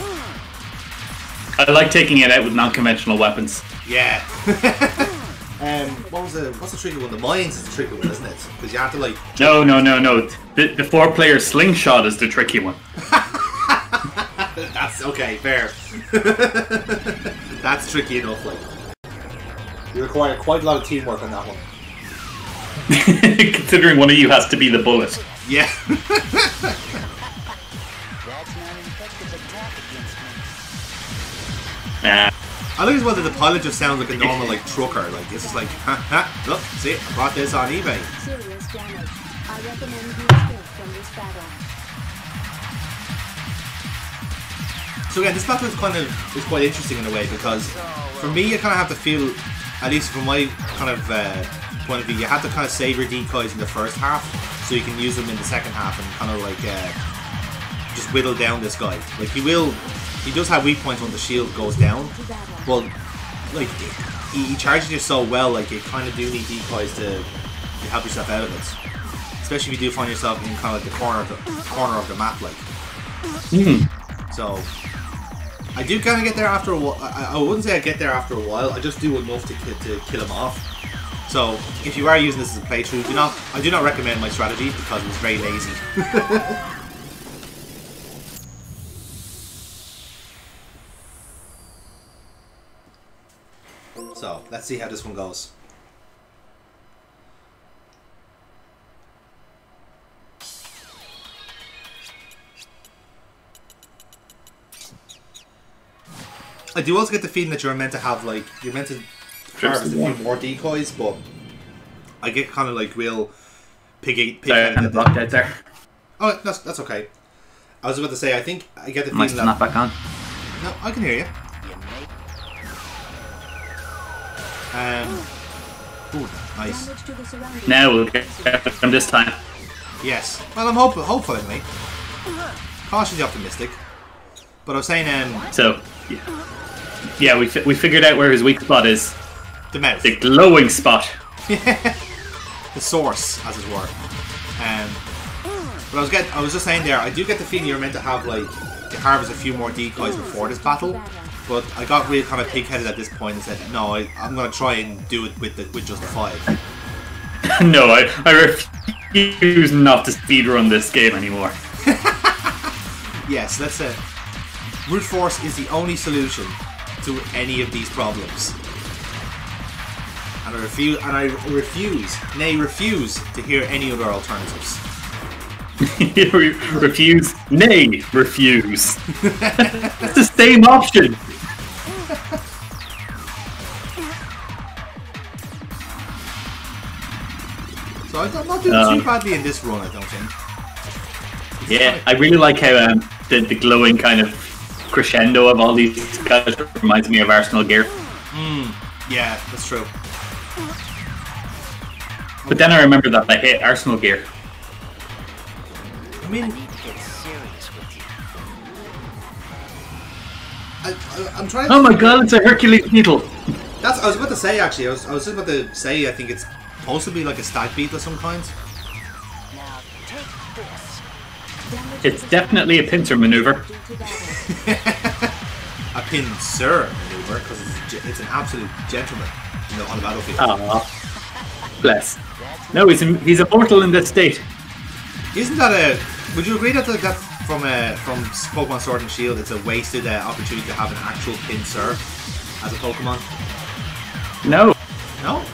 I like taking it out with non-conventional weapons. Yeah. What's the tricky one? The mines is the tricky one, isn't it? Because you have to like. No. The 4-player slingshot is the tricky one. That Yes, okay, fair. That's tricky enough, like. You require quite a lot of teamwork on that one. Considering one of you has to be the bullet. Yeah. I think as well that the pilot just sounds like a normal like trucker. Like it's just like, look, see, I bought this on eBay. Serious damage. I recommend you escape from this battle. So again, this battle is quite interesting in a way because for me, you kind of have to feel, at least from my kind of point of view, you have to kind of save your decoys in the first half so you can use them in the second half and kind of like just whittle down this guy. Like he does have weak points when the shield goes down. Well, like he charges you so well, like you kind of do need decoys to help yourself out of it. Especially if you do find yourself in kind of like the corner of the map, like. So I do kind of get there after a while. I wouldn't say I get there after a while. I just do enough to kill him off. So if you are using this as a playthrough, I do not recommend my strategy because it's very lazy. So let's see how this one goes. I do also get the feeling that you're meant to have like harvest a few more decoys, but I get kind of like real pig kind of blocked out there. Oh, that's okay. I was about to say I think I get the Am I feeling not back on? No, I can hear you. Ooh, nice. Now we'll get from this time. Yes. Well, I'm hopeful anyway. Cautiously optimistic. But I was saying, so, yeah, we figured out where his weak spot is. The mouth. The glowing spot. The source, as it were. But I was just saying there, I do get the feeling you're meant to have like to harvest a few more decoys before this battle. But I got real kind of pig-headed at this point and said, no, I'm going to try and do it with just the 5. No, I refuse not to speedrun this game anymore. Yes, let's say brute force is the only solution to any of these problems. And I refuse to hear any other alternatives. Refuse? Nay, refuse. It's the same option. So I'm not doing too badly in this run, I don't think. Yeah, I really like how the glowing kind of crescendo of all these guys reminds me of Arsenal gear. Yeah, that's true. But then I remember that I hate Arsenal gear. I mean, I'm trying to... Oh my god, it's a Hercules needle! I was about to say, actually, I was just about to say, I think it's supposed to be like a stag beetle of some kind. It's definitely a pincer maneuver. A pincer maneuver, because it's an absolute gentleman on the battlefield. Aww. Bless. No, he's immortal in this state. Isn't that a... Would you agree that from Pokemon Sword and Shield, it's a wasted opportunity to have an actual pincer as a Pokemon? No. No?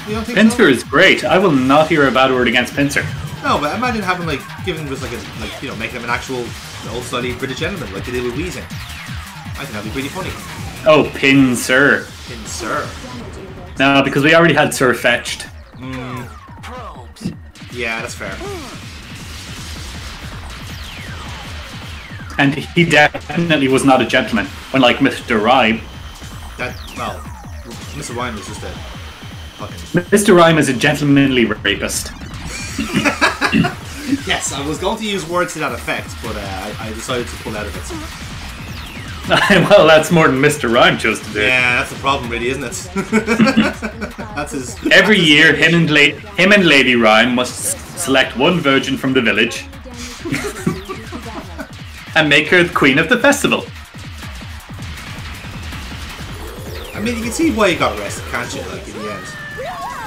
You don't think Pincer so? is great. I will not hear a bad word against Pincer. No, but imagine having giving with making him an actual old style British gentleman like they did with Weezing. I think that'd be pretty funny. Oh, Pincer. Pincer. No, because we already had Sir Fetched. Yeah, that's fair. And he definitely was not a gentleman, unlike Mr. Rhyme. Mr. Rhyme was just a fucking... Mr. Rhyme is a gentlemanly rapist. Yes, I was going to use words to that effect, but I decided to pull out of it. Well, that's more than Mr. Rhyme chose to do. Yeah, that's the problem, really, isn't it? That's his. Every year, him and Lady Rhyme must select one virgin from the village and make her the queen of the festival. I mean, you can see why he got arrested, can't you? Like in the end,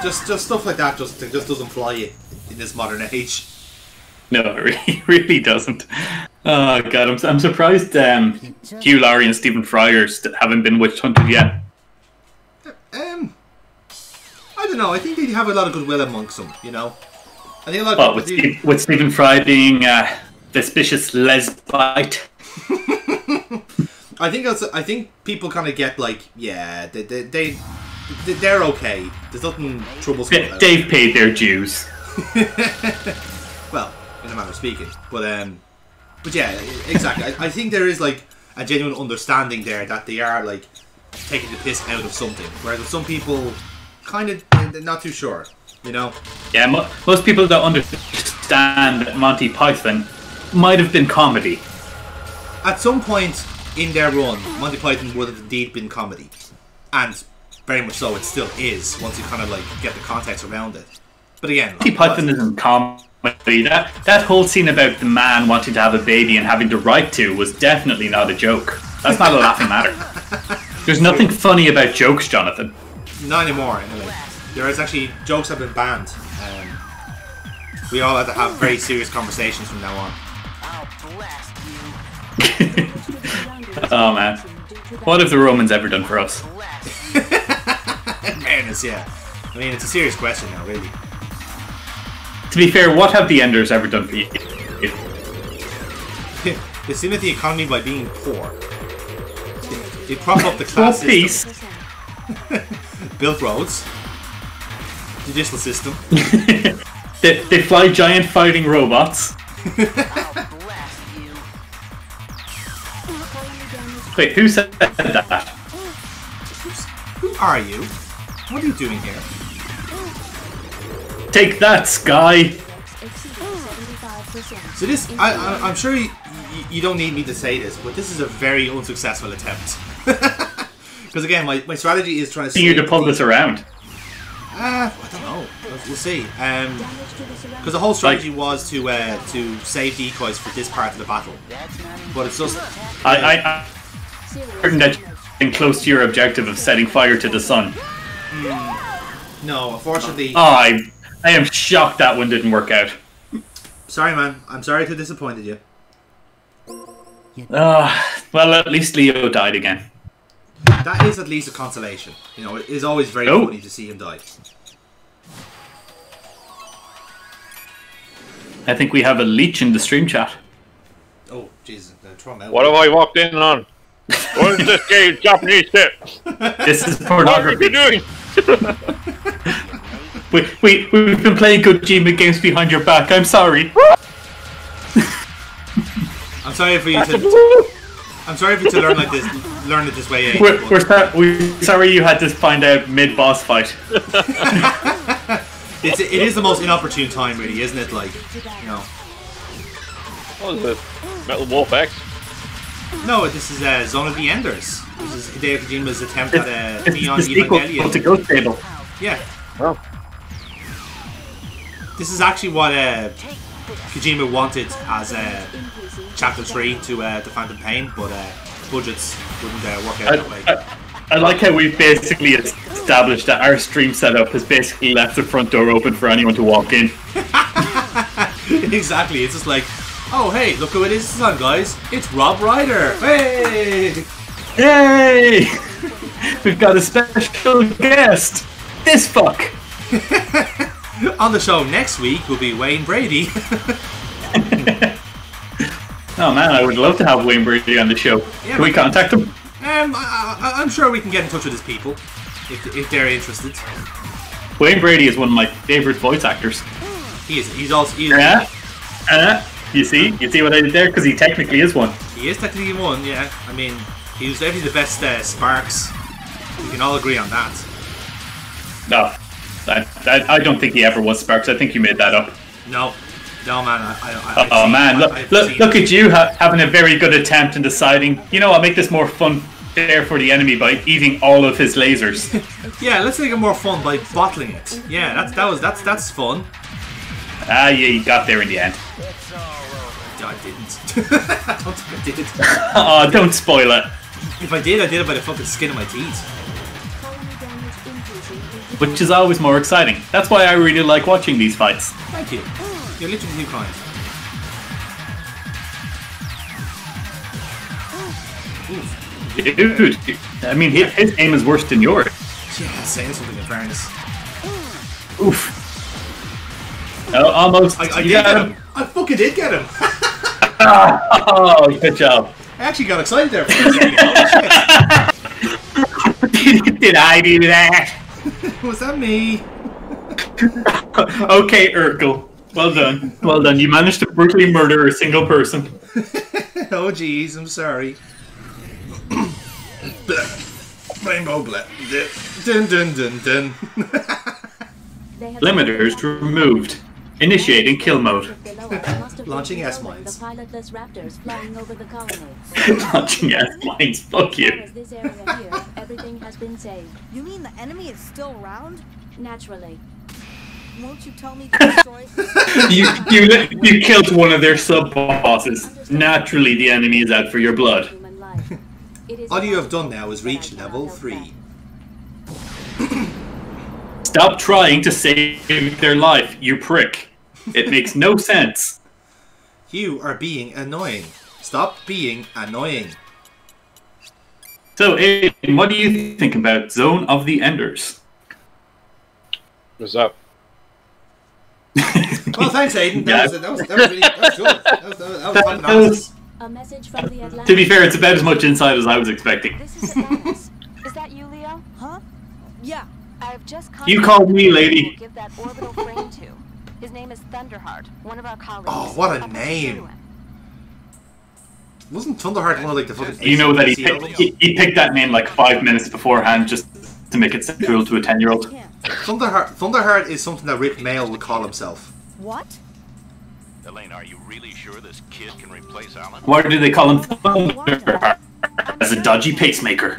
just stuff like that just doesn't fly in this modern age. No, it really doesn't. Oh god, I'm surprised Hugh Laurie and Stephen Fry haven't been witch hunted yet. I don't know. I think they have a lot of goodwill amongst them. You know, I think a lot of people with Stephen Fry being vicious lesbite. I think people kind of get like, yeah, they're okay. There's nothing troublesome about They've paid their dues. Well, in a manner of speaking, but yeah, exactly. I think there is like a genuine understanding there that they are like taking the piss out of something, whereas some people kind of they're not too sure, you know. Yeah, most people don't understand that Monty Python might have been comedy. At some point in their run, Monty Python would have indeed been comedy, and very much so it still is once you kind of like get the context around it. But again, Monty Python isn't comedy. That whole scene about the man wanting to have a baby and having the right to was definitely not a joke. That's not a laughing matter. There's nothing funny about jokes, Jonathan. Not anymore, anyway. There is actually jokes have been banned. We all have to have very serious conversations from now on. Oh man, what have the Romans ever done for us? In fairness, yeah. I mean, it's a serious question now, really. To be fair, what have the Enders ever done for you? They stimulate the economy by being poor. They prop up the class system. Built roads. Judicial system. They fly giant fighting robots. Wait, who said that? Who are you? What are you doing here? Take that, Sky! So this, I'm sure you don't need me to say this, but this is a very unsuccessful attempt. Because again, my strategy is trying to you to pull this around. I don't know. We'll see. Because the whole strategy was to save decoys for this part of the battle, but it's just. I'm certain that you're getting close to your objective of setting fire to the sun. No, unfortunately. Oh, I am shocked that one didn't work out. Sorry, man. I'm sorry to have disappointed you. Well, at least Leo died again. That is at least a consolation. You know, it is always very funny to see him die. I think we have a leech in the stream chat. Oh, Jesus. Throw him out. What have I walked in on? What is this game? Japanese shit. This is pornography. What are you doing? We've been playing Kojima games behind your back. I'm sorry. I'm sorry for you to. I'm sorry for you to learn like this. Learn it this way. We're sorry you had to find out mid-boss fight. It is the most inopportune time, really, isn't it? Like, you know. What is this? Metal Wolf X? No, this is Zone of the Enders. This is Hideo Kojima's attempt at Neon Evangelion. To Ghost Table. Yeah. Oh. This is actually what Kojima wanted as Chapter 3 to The Phantom Pain, but budgets wouldn't work out that way. I like how we've basically established that our stream setup has basically left the front door open for anyone to walk in. Exactly, it's just like, oh hey, look who it is on, guys. It's Rob Ryder. Hey! Yay! We've got a special guest. This fuck. On the show next week will be Wayne Brady. Oh man, I would love to have Wayne Brady on the show. Yeah, can we contact him? I'm sure we can get in touch with his people if they're interested. Wayne Brady is one of my favorite voice actors. He is. He's also. You see what I did there? Because he technically is one. He is technically one. Yeah. I mean, he was definitely the best Sparks. We can all agree on that. No, I don't think he ever was Sparks. I think you made that up. No, man. Look at you having a very good attempt in deciding. You know, I'll make this more fun there for the enemy by eating all of his lasers. Yeah, let's make it more fun by bottling it. Yeah, that's fun. Yeah, you got there in the end. No, I didn't. I don't think I did. Oh, don't spoil it. If I did by the fucking skin of my teeth. Which is always more exciting. That's why I really like watching these fights. Thank you. You're literally too kind. Dude, I mean, his aim is worse than yours. Yeah, saying something in fairness. Oof. Oh, almost. I did get him. I fucking did get him. Oh, good job. I actually got excited there for a second. Did I do that? Was that me? Okay, Urkel. Well done. Well done. You managed to brutally murder a single person. Oh jeez, I'm sorry. Rainbow blip. Dun dun dun dun. Limiters removed. Initiating kill mode. Launching S-mines. Pilotless raptors flying over the colony. Launching S-mines. Fuck you. This area here, everything has been saved. You mean the enemy is still around? Naturally. Won't you tell me to destroy You killed one of their sub-bosses. Naturally, the enemy is out for your blood. All you have done now is reach level 3. Stop trying to save their life, you prick. It makes no sense. You are being annoying. Stop being annoying. So, Aiden, what do you think about Zone of the Enders? What's up? Well, thanks, Aiden. That was really good. That was a message from the Atlantic. To be fair, it's about as much insight as I was expecting. This is Atlantis. Is that you, Leo? Huh? Yeah. I've just You called me, lady. Give that orbital frame to. His name is Thunderheart, one of our colleagues. Oh, what a name! Wasn't Thunderheart one of like the fucking? You know that he picked that name like 5 minutes beforehand just to make it cool to a 10-year-old. Thunderheart is something that Rick Mail would call himself. What? Elaine, are you really sure this kid can replace Alan? Why do they call him Thunderheart? As a dodgy pacemaker.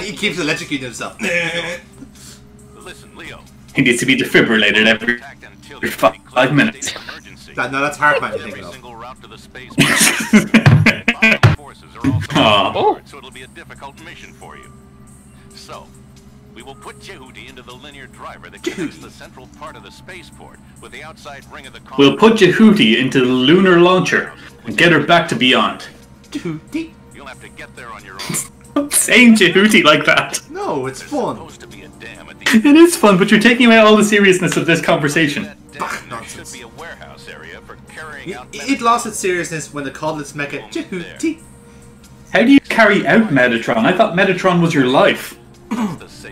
He keeps electrocuting himself. Listen, Leo. He needs to be defibrillated every 5 minutes. No, that's Heartman you're thinking of. So it'll be a difficult mission for you. So, we will put Jehuti into the linear driver that connects the central part of the spaceport with the outside ring of the colony. We'll put Jehuti into the lunar launcher and get her back to beyond. Jehuti? You'll have to get there on your own. Stop saying Jehuti like that. No, it's fun. It is fun, but you're taking away all the seriousness of this conversation. Nonsense. It lost its seriousness when it called its mecha Jehuti. How do you carry out Metatron? I thought Metatron was your life.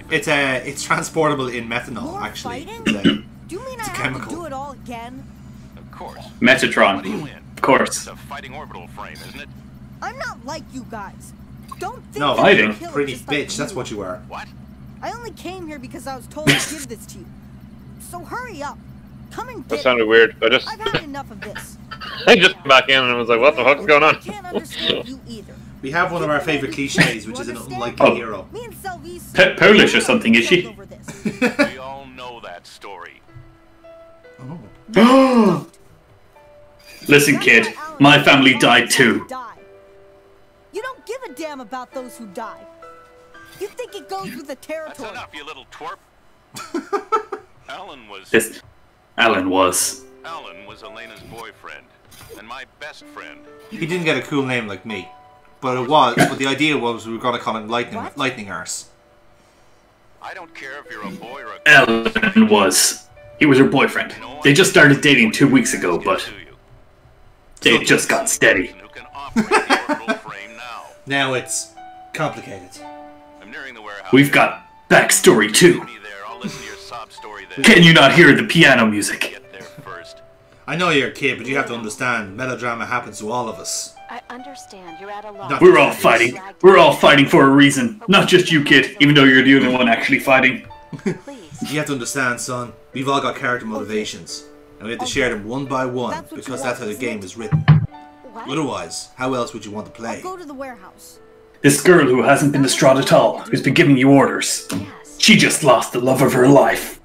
It's transportable in methanol, actually. Do you mean I have to do it all again? Of course. Metatron. Of course. It's a fighting orbital frame, isn't it? I'm not like you guys. Don't think no, fighting. Pretty bitch, that's what you are. What? I only came here because I was told to give this to you. So hurry up. Come and get That sounded weird. I've had enough of this. I just came back in and was like, what the fuck's going on? I can't understand you either. We have one of our favourite cliches, which is an unlikely hero. Polish or something, is she? We all know that story. Oh. Listen, kid. My family died too. You don't give a damn about those who die. You think it goes with the territory. That's enough, you little twerp. Alan was... Alan was Elena's boyfriend, and my best friend. He didn't get a cool name like me. But the idea was we were going to call him Lightning Arse. I don't care if you're a boy or a... Alan was. He was her boyfriend. They just started dating 2 weeks ago, but... It just got steady. Now it's complicated. We've got backstory too. Can you not hear the piano music? I know you're a kid, but you have to understand, melodrama happens to all of us. I understand. You're at a loss. We're all fighting. We're all fighting for a reason. Not just you, kid, even though you're the only one actually fighting. You have to understand, son. We've all got character motivations. And we have to share them one by one, because that's how the game is written. Otherwise, how else would you want to play? Go to the warehouse. This girl who hasn't been distraught at all, who's been giving you orders. She just lost the love of her life.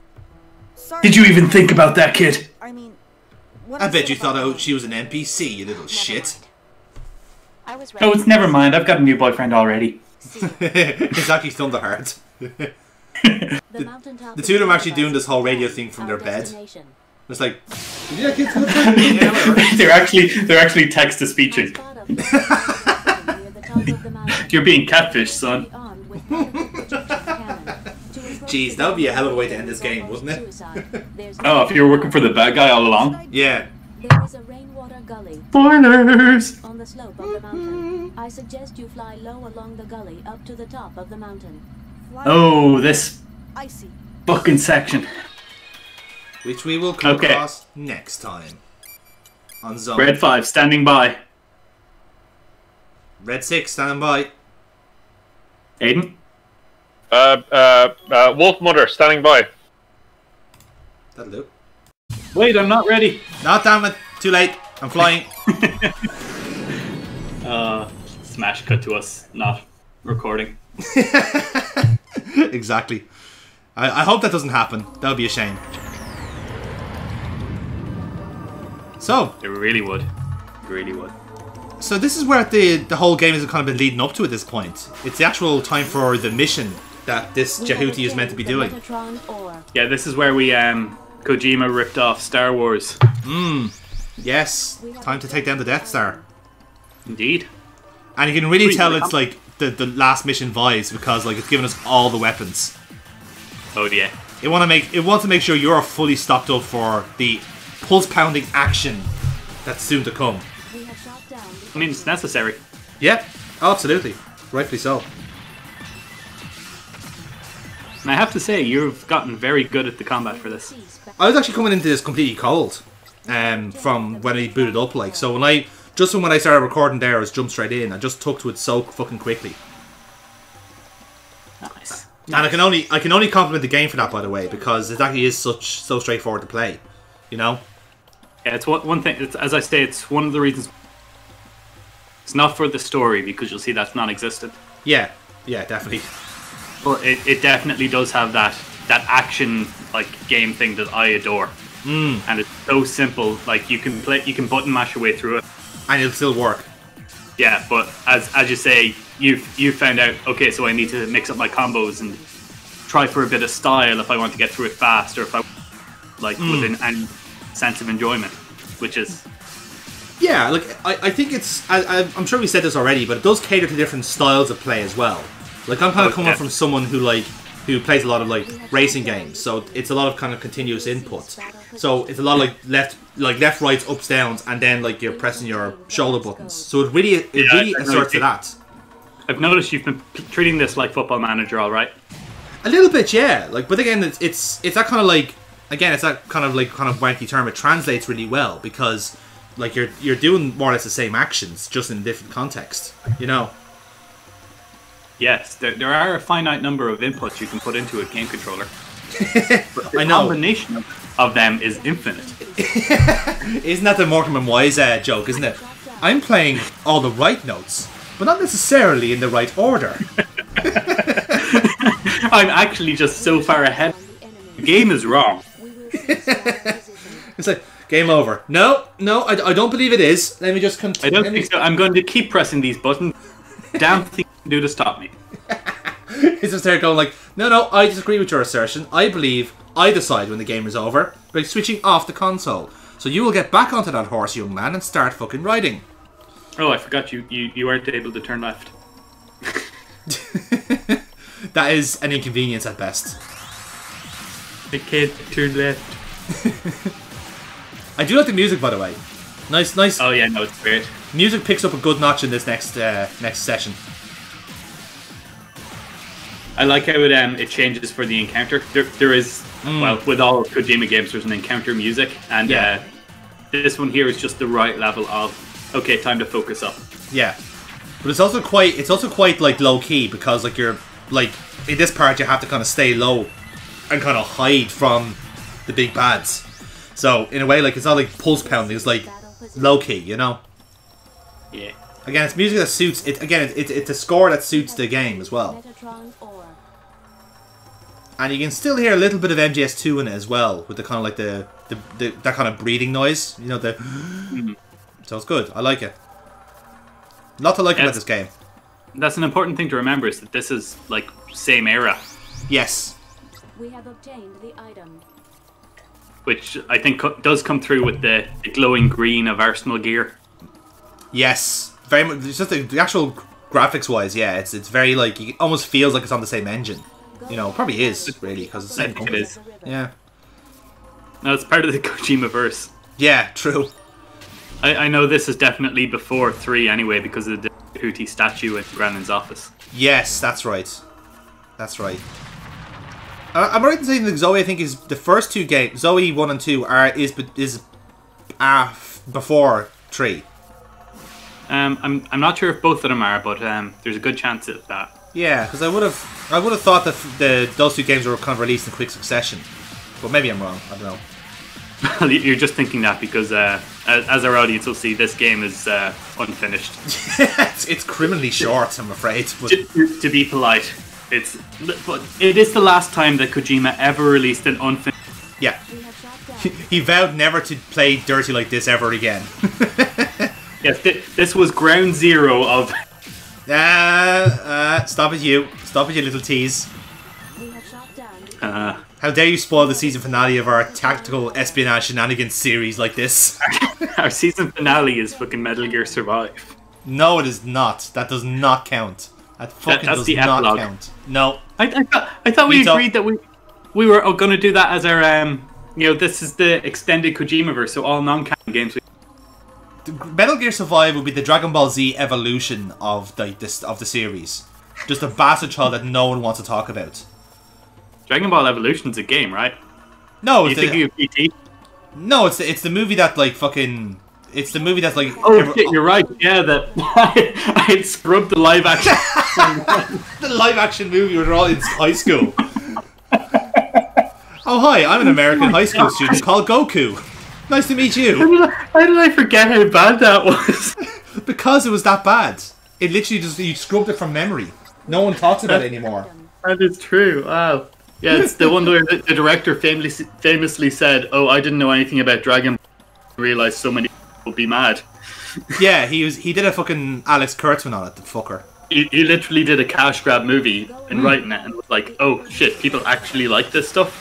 Did you even think about that, kid? I bet you thought she was an NPC, you little shit. Oh, it's never mind. I've got a new boyfriend already. It's actually Thunderheart. The two of them actually doing this whole radio thing from their bed. It's like, yeah, kids, they're actually text to speeching. You're being catfished, son. Jeez, that would be a hell of a way to end this game, wouldn't it? Oh, if you were working for the bad guy all along? Yeah. There is a rainwater gully. Spoilers! On the slope of the mountain. I suggest you fly low along the gully up to the top of the mountain. Oh, this I see. fucking section. Which we will come across next time. On Zone. Red 5, standing by. Red 6, standing by. Aiden? Wolf Mother, standing by. That'll do. Wait, I'm not ready. Not damn it. Too late. I'm flying. Smash cut to us not recording. Exactly. I hope that doesn't happen. That would be a shame. So. It really would. It really would. So this is where the whole game has kind of been leading up to at this point. It's the actual time for the mission that this Jehuti is meant to be doing. Yeah, this is where we Kojima ripped off Star Wars. Yes. Time to take down the Death Star. Indeed. And you can really tell it's like the last mission vibes because like it's given us all the weapons. Oh yeah. It wants to make sure you're fully stocked up for the pulse pounding action that's soon to come. I mean, it's necessary. Yeah, absolutely. Rightfully so. And I have to say, you've gotten very good at the combat for this. I was actually coming into this completely cold from when I booted up. Like, so when I started recording there, I was jumped straight in. I just took to it so fucking quickly. Nice. And I can only compliment the game for that, by the way, because it actually is so straightforward to play. You know. Yeah, it's one thing. It's, as I say, it's one of the reasons. It's not for the story because you'll see that's non-existent. Yeah, definitely. But it definitely does have that action like game thing that I adore. And it's so simple. Like you can button mash your way through it, and it'll still work. Yeah, but as you say, you found out. Okay, so I need to mix up my combos and try for a bit of style if I want to get through it fast, or if I with any sense of enjoyment, which is. Yeah, like I think it's. I'm sure we said this already, but it does cater to different styles of play as well. Like I'm kind of coming from someone who plays a lot of like racing games, so it's a lot of kind of continuous input. So it's a lot of left, rights, ups, downs, and then like you're pressing your shoulder buttons. So it really asserts to that. I've noticed you've been treating this like Football Manager, all right? A little bit, yeah. Like, but again, it's that kind of like it's that kind of wanky term. It translates really well because. Like you're doing more or less the same actions, just in a different context, you know. Yes, there are a finite number of inputs you can put into a game controller. But I know. The combination of them is infinite. Isn't that the Morecambe and Wise joke? Isn't it? I'm playing all the right notes, but not necessarily in the right order. I'm actually just so far ahead. The game is wrong. It's like. Game over. No, I don't believe it is. Let me just continue. I don't think so. I'm going to keep pressing these buttons. Damn thing you can do to stop me. It's just there going like, no, I disagree with your assertion. I believe I decide when the game is over by switching off the console. So you will get back onto that horse, young man, and start fucking riding. Oh, I forgot you weren't able to turn left. That is an inconvenience at best. I can't turn left. I do like the music, by the way. Nice. Oh yeah, no, it's great. Music picks up a good notch in this next session. I like how it changes for the encounter. There is well, with all Kojima games, there's an encounter music, and this one here is just the right level of okay, time to focus up. Yeah, but it's also quite like low key because like you're like in this part you have to kind of stay low and kind of hide from the big bads. So, in a way, like, it's not like pulse pounding, it's like low-key, you know? Yeah. Again, it's music that suits it. Again, it's a score that suits the game as well. And you can still hear a little bit of MGS2 in it as well, with the kind of like that kind of breathing noise, you know, So it's good, I like it. A lot to like about this game. That's an important thing to remember, is that this is, like, same era. Yes. We have obtained the item. Which I think does come through with the glowing green of Arsenal gear. Yes, very much. It's just the actual graphics-wise, yeah, it's very like it almost feels like it's on the same engine. You know, probably is really because it's the same company. It is. Yeah. No, it's part of the Kojimaverse. Yeah, true. I know this is definitely before 3 anyway because of the Hootie statue in Grannon's office. Yes, that's right. That's right. I'm right in saying that Zoe, I think, is the first 2 games. Zoe 1 and 2 is before 3. I'm not sure if both of them are, but there's a good chance of that. Yeah, because I would have thought that those 2 games were kind of released in quick succession, but maybe I'm wrong. I don't know. You're just thinking that because, as our audience will see, this game is unfinished. It's criminally short, I'm afraid. But to be polite, but it is the last time that Kojima ever released an unfinished. Yeah, he vowed never to play dirty like this ever again. Yes, this was ground zero of. Stop it, you little tease. How dare you spoil the season finale of our tactical espionage shenanigans series like this? Our season finale is fucking Metal Gear Survive. No, it is not. That does not count. That fucking that's does the not epilogue. count. No. I thought we agreed that we were going to do that as our this is the extended Kojimaverse, so all non-canon games. Metal Gear Survive would be the Dragon Ball Z evolution of the series. Just a bastard child that no one wants to talk about. Dragon Ball Evolution's a game, right? No, you thinking of PT? No, it's the movie that like fucking. It's the movie that's like. Oh shit, you're right. Yeah, that I scrubbed the live action. The live action movie where they're all in high school. Oh hi, I'm an American high school student called Goku. Nice to meet you. How did I forget how bad that was? Because it was that bad. It literally just you scrubbed it from memory. No one talks about it anymore. That is true. Wow. Yeah, it's the one where the director famously said, "Oh, I didn't know anything about Dragon Ball. I realized so many people would be mad." Yeah, he did a fucking Alex Kurtzman on it, the fucker. He literally did a cash grab movie in writing it and was like, "Oh shit, people actually like this stuff."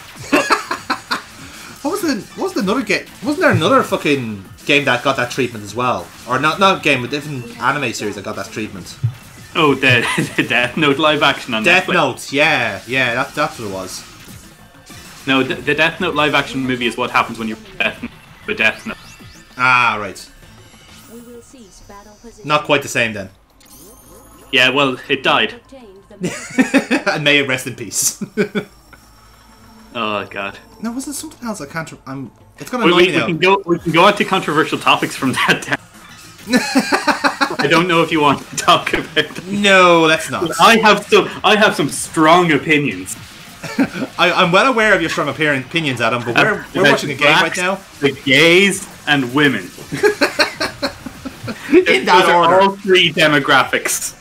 What was the another game? Wasn't there another fucking game that got that treatment as well? Or not game, but different anime series that got that treatment. Oh, the Death Note live action on Death Netflix. Note, yeah, that's what it was. No, the Death Note live action movie is what happens when you Death Note. Ah, right. Not quite the same then. Yeah, well, it died. And may it rest in peace. Oh god. No, was it something else? I can't. It's gonna annoy me now. We can go on to controversial topics from that time. I don't know if you want to talk about them. No, let's not. I have some strong opinions. I'm well aware of your strong opinions, Adam, but we're watching a game right now. The gays and women. In that Those order. are all 3 demographics.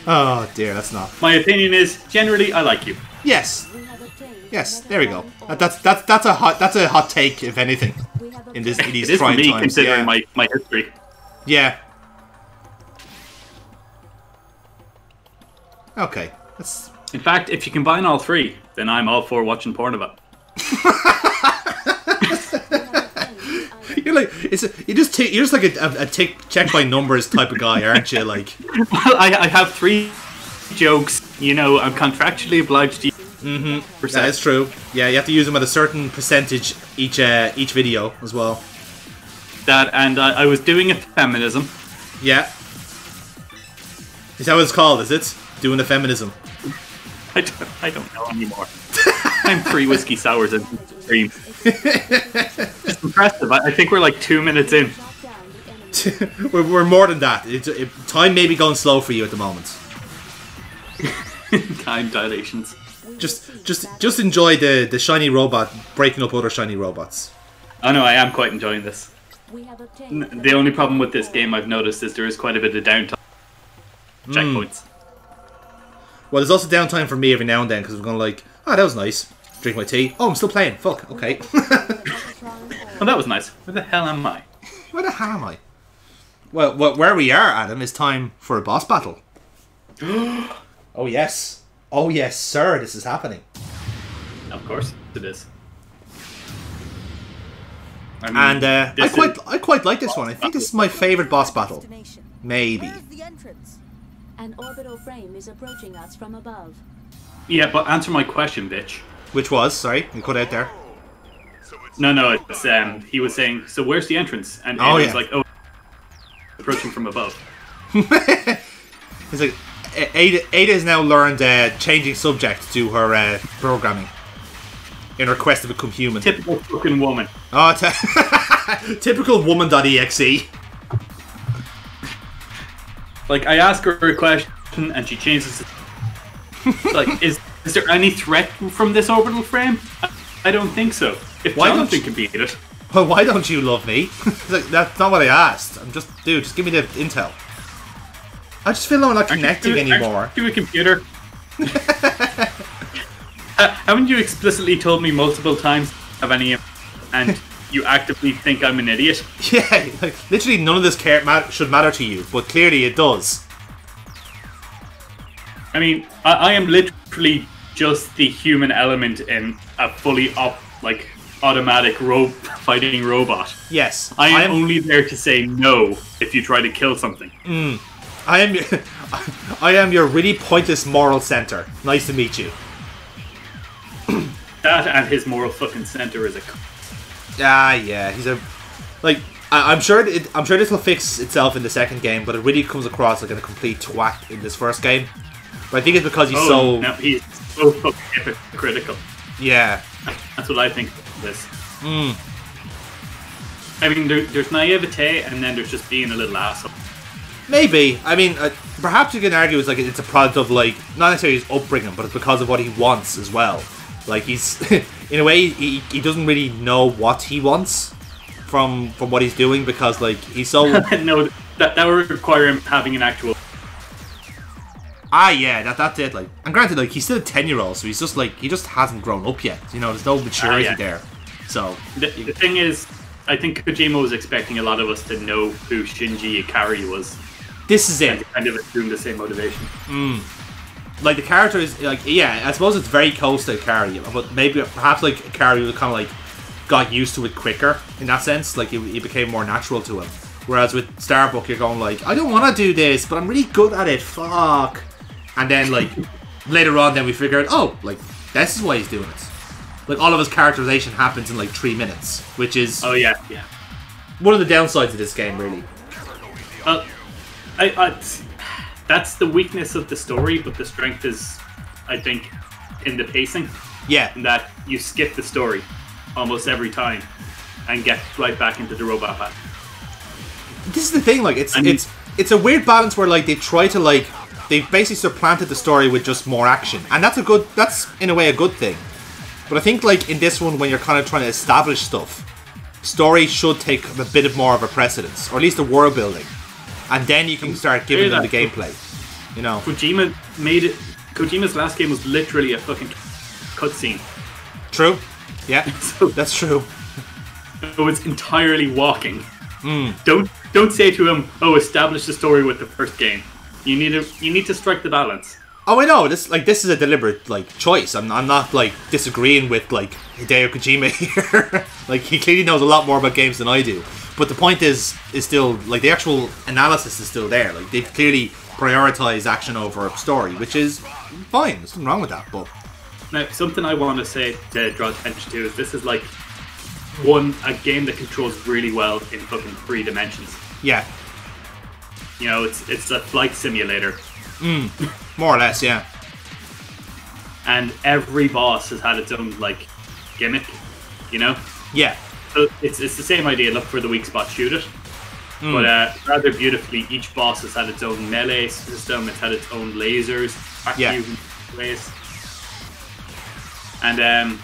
Oh dear, that's not. My opinion is generally I like you. Yes. Yes, there we go. That's a hot take, if anything. In these it is trying for me, times, considering yeah. my history. Yeah. Okay. In fact, if you combine all 3, then I'm all for watching porn about. You're like you're just like a check by numbers type of guy, aren't you? Like, well, I have 3 jokes. You know, I'm contractually obliged to. Mm-hmm. That is true. Yeah, you have to use them at a certain percentage each video as well. That and I was doing a feminism. Yeah. Is that what it's called? Is it doing a feminism? I don't know anymore. I'm 3 whiskey sours and stream. It's impressive. I think we're like 2 minutes in. we're more than that. Time may be going slow for you at the moment. Time dilations. Just enjoy the shiny robot breaking up other shiny robots. Oh no, I am quite enjoying this. The only problem with this game I've noticed is there is quite a bit of downtime. Checkpoints. Well, there's also downtime for me every now and then because I'm going like, that was nice. Drink my tea. Oh, I'm still playing. Fuck. Okay. Well, that was nice. Where the hell am I? Where the hell am I? Well, where we are, Adam, is time for a boss battle. Oh yes. Oh yes, sir. This is happening. Of course it is. I quite like this one. I think this is my favourite boss battle. Maybe. Where's the entrance? An orbital frame is approaching us from above. Yeah, but answer my question, bitch. Which was, sorry, you cut out there. No, it's he was saying, so where's the entrance? And Oh, Ada's yeah. like, oh, approaching from above. It's like Ada has now learned changing subject to her programming in her quest to become human. Typical fucking woman. Oh, typical woman.exe. Like, I ask her a question and she changes it. Like, is there any threat from this orbital frame? I don't think so. If Jonathan can beat it. Well, why don't you love me? Like, that's not what I asked. I'm just, dude, just give me the intel. I just feel like I'm not connecting anymore. To a computer. Haven't you explicitly told me multiple times have any, and you actively think I'm an idiot? Yeah, like, literally none of this should matter to you, but clearly it does. I mean, I am literally just the human element in a fully automatic fighting robot. Yes. I am only there to say no if you try to kill something. I am your really pointless moral center. Nice to meet you. That and his moral fucking center is a... Yeah, he's a... Like, I'm sure this will fix itself in the second game, but it really comes across like a complete twat in this first game. But I think it's because he's so... No, he's so fucking hypocritical. Yeah. That's what I think of this. I mean, there's naivete, and then there's just being a little asshole. Maybe. I mean, perhaps you can argue it's a product of, like, not necessarily his upbringing, but it's because of what he wants as well. Like, he's... in a way, he doesn't really know what he wants from what he's doing, because, like, he's so... No, that would require him having an actual... Yeah, that's it, like... And granted, like, he's still a 10-year-old, so he's just, like, he just hasn't grown up yet. You know, there's no maturity there. So... The thing is, I think Kojima was expecting a lot of us to know who Shinji Ikari was. This is it. And to kind of assume the same motivation. Like, the character is, like, yeah, I suppose it's very close to Ikari, but perhaps, like, Ikari was kind of, like, got used to it quicker, in that sense. Like, it became more natural to him. Whereas with Starbuck, you're going, like, I don't want to do this, but I'm really good at it, fuck. And then, like, later on, then we figure out, oh, like, this is why he's doing it. Like, all of his characterization happens in, like, 3 minutes, which is... Oh, yeah. one of the downsides of this game, really. That's the weakness of the story, but the strength is, I think, in the pacing. Yeah. In that you skip the story almost every time and get right back into the robot path. This is the thing, like, it's a weird balance where, like, they try to, like, they've basically supplanted the story with just more action. And that's in a way a good thing. But I think, like, in this one, when you're kind of trying to establish stuff, story should take a bit more of a precedence, or at least the world building. And then you can start giving them the gameplay. You know. Kojima made it... Kojima's last game was literally a fucking cutscene. True. Yeah, so that's true. It was entirely walking. Don't say to him, oh, establish the story with the first game. You need to strike the balance. Oh, I know. This is a deliberate, like, choice. I'm not, like, disagreeing with, like, Hideo Kojima here. Like, he clearly knows a lot more about games than I do. But the point is still, like, the actual analysis is still there. Like, they've clearly prioritized action over story, which is fine. There's nothing wrong with that. But now, something I want to say to draw attention to is this is like a game that controls really well in fucking 3 dimensions. Yeah. You know, it's a flight simulator. More or less, yeah. And every boss has had its own, like, gimmick, you know? Yeah. So it's the same idea, look for the weak spot, shoot it. But rather beautifully, each boss has had its own melee system, it's had its own lasers, ways. And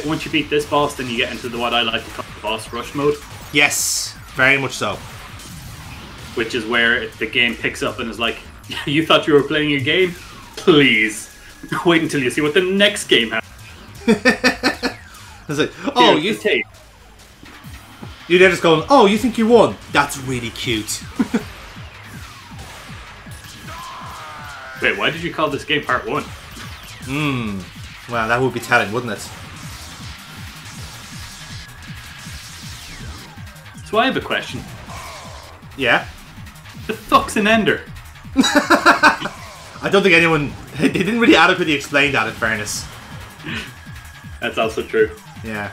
once you beat this boss, then you get into what I like to call the boss rush mode. Yes, very much so. Which is where the game picks up and is like, you thought you were playing a game? Please. Wait until you see what the next game has. It's like, oh, you're there just going, oh, you think you won? That's really cute. Wait, why did you call this game Part 1? Well, that would be telling, wouldn't it? So I have a question. Yeah? The fuck's an ender? I don't think anyone... They didn't really adequately explain that, in fairness. That's also true. Yeah.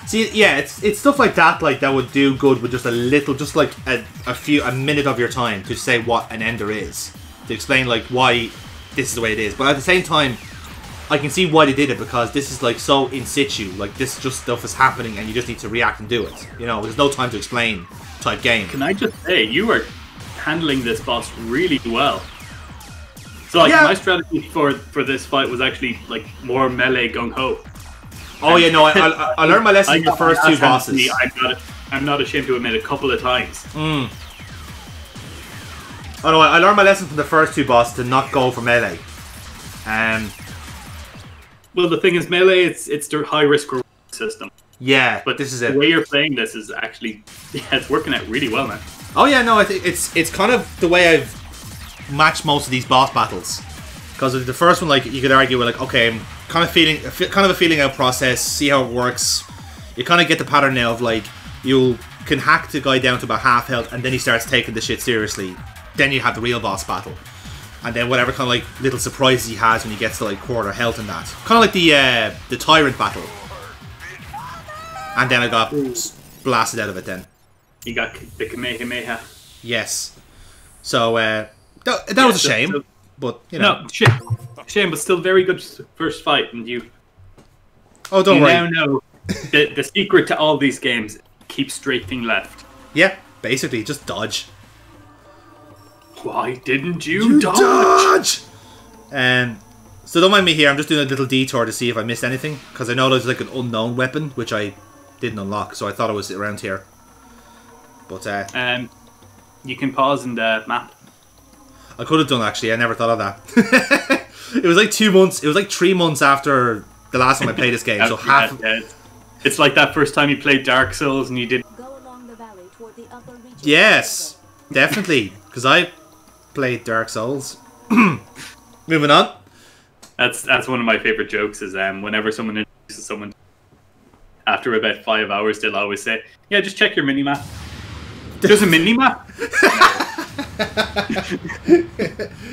See, yeah, it's stuff like that would do good with just a little, just like a minute of your time to say what an ender is, to explain like why this is the way it is. But at the same time, I can see why they did it, because this is like so in situ, like this just stuff is happening and you just need to react and do it. You know, there's no time to explain type game. Can I just say, you are handling this boss really well. So like my strategy for this fight was actually like more melee gung ho. Oh yeah, no, I learned my lesson in the first two bosses. I'm not ashamed to admit a couple of times. Oh no, I learned my lesson from the first two bosses to not go for melee. Well, the thing is, melee it's their high risk reward system. Yeah, but this is it. The way you're playing this is actually it's working out really well, man. Oh yeah, no, I think it's kind of the way I've matched most of these boss battles. Because the first one, like you could argue, like okay, I'm kind of a feeling out process, see how it works. You kind of get the pattern now of like you can hack the guy down to about half health, and then he starts taking the shit seriously. Then you have the real boss battle, and then whatever kind of like little surprises he has when he gets to like quarter health and that. Kind of like the tyrant battle. And then I got blasted out of it. Then you got the Kamehameha. Yes. So that was a shame. But, you know. No, shame, but still very good first fight, and you... Oh, don't worry. You now know the secret to all these games, keep strafing left. Yeah, basically, just dodge. Why didn't you dodge? So don't mind me here, I'm just doing a little detour to see if I missed anything, because I know there's like an unknown weapon, which I didn't unlock, so I thought it was around here. But, you can pause in the map. I could have done, actually. I never thought of that. It was like 2 months. It was like 3 months after the last time I played this game. So half. It's like that first time you played Dark Souls and you did. Go along the valley toward the upper reaches. Yes, definitely. Because I played Dark Souls. Moving on. That's one of my favorite jokes. Is whenever someone introduces someone, after about 5 hours, they'll always say, "Yeah, just check your mini map." There's a mini map.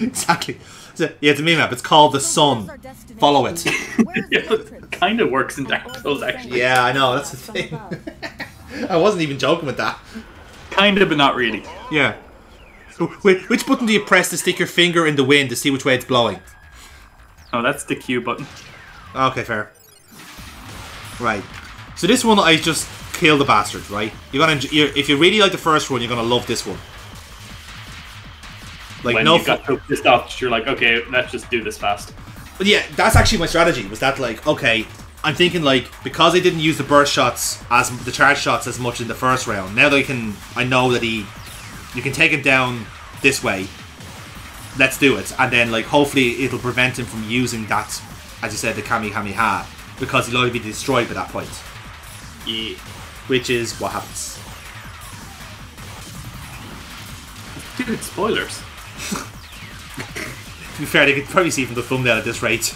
Exactly. Yeah, it's a meme map. It's called The Sun. Follow it. It kind of works in Dark Souls, actually. Yeah, I know. That's the thing. I wasn't even joking with that. Kind of, but not really. Yeah. Wait, which button do you press to stick your finger in the wind to see which way it's blowing? Oh, that's the Q button. Okay, fair. Right. So this one, I just killed the bastard, right? If you really like the first one, you're gonna love this one. Like when you got so pissed off, you're like, okay, let's just do this fast. But yeah, that's actually my strategy. Was that like, okay, I'm thinking like because I didn't use the burst shots as the charge shots as much in the first round. Now that I know that you can take him down this way. Let's do it, and then like hopefully it'll prevent him from using that, as you said, the Kamehameha, because he'll already be destroyed by that point. Yeah. Which is what happens. Dude, spoilers. To be fair, they could probably see from the thumbnail at this rate.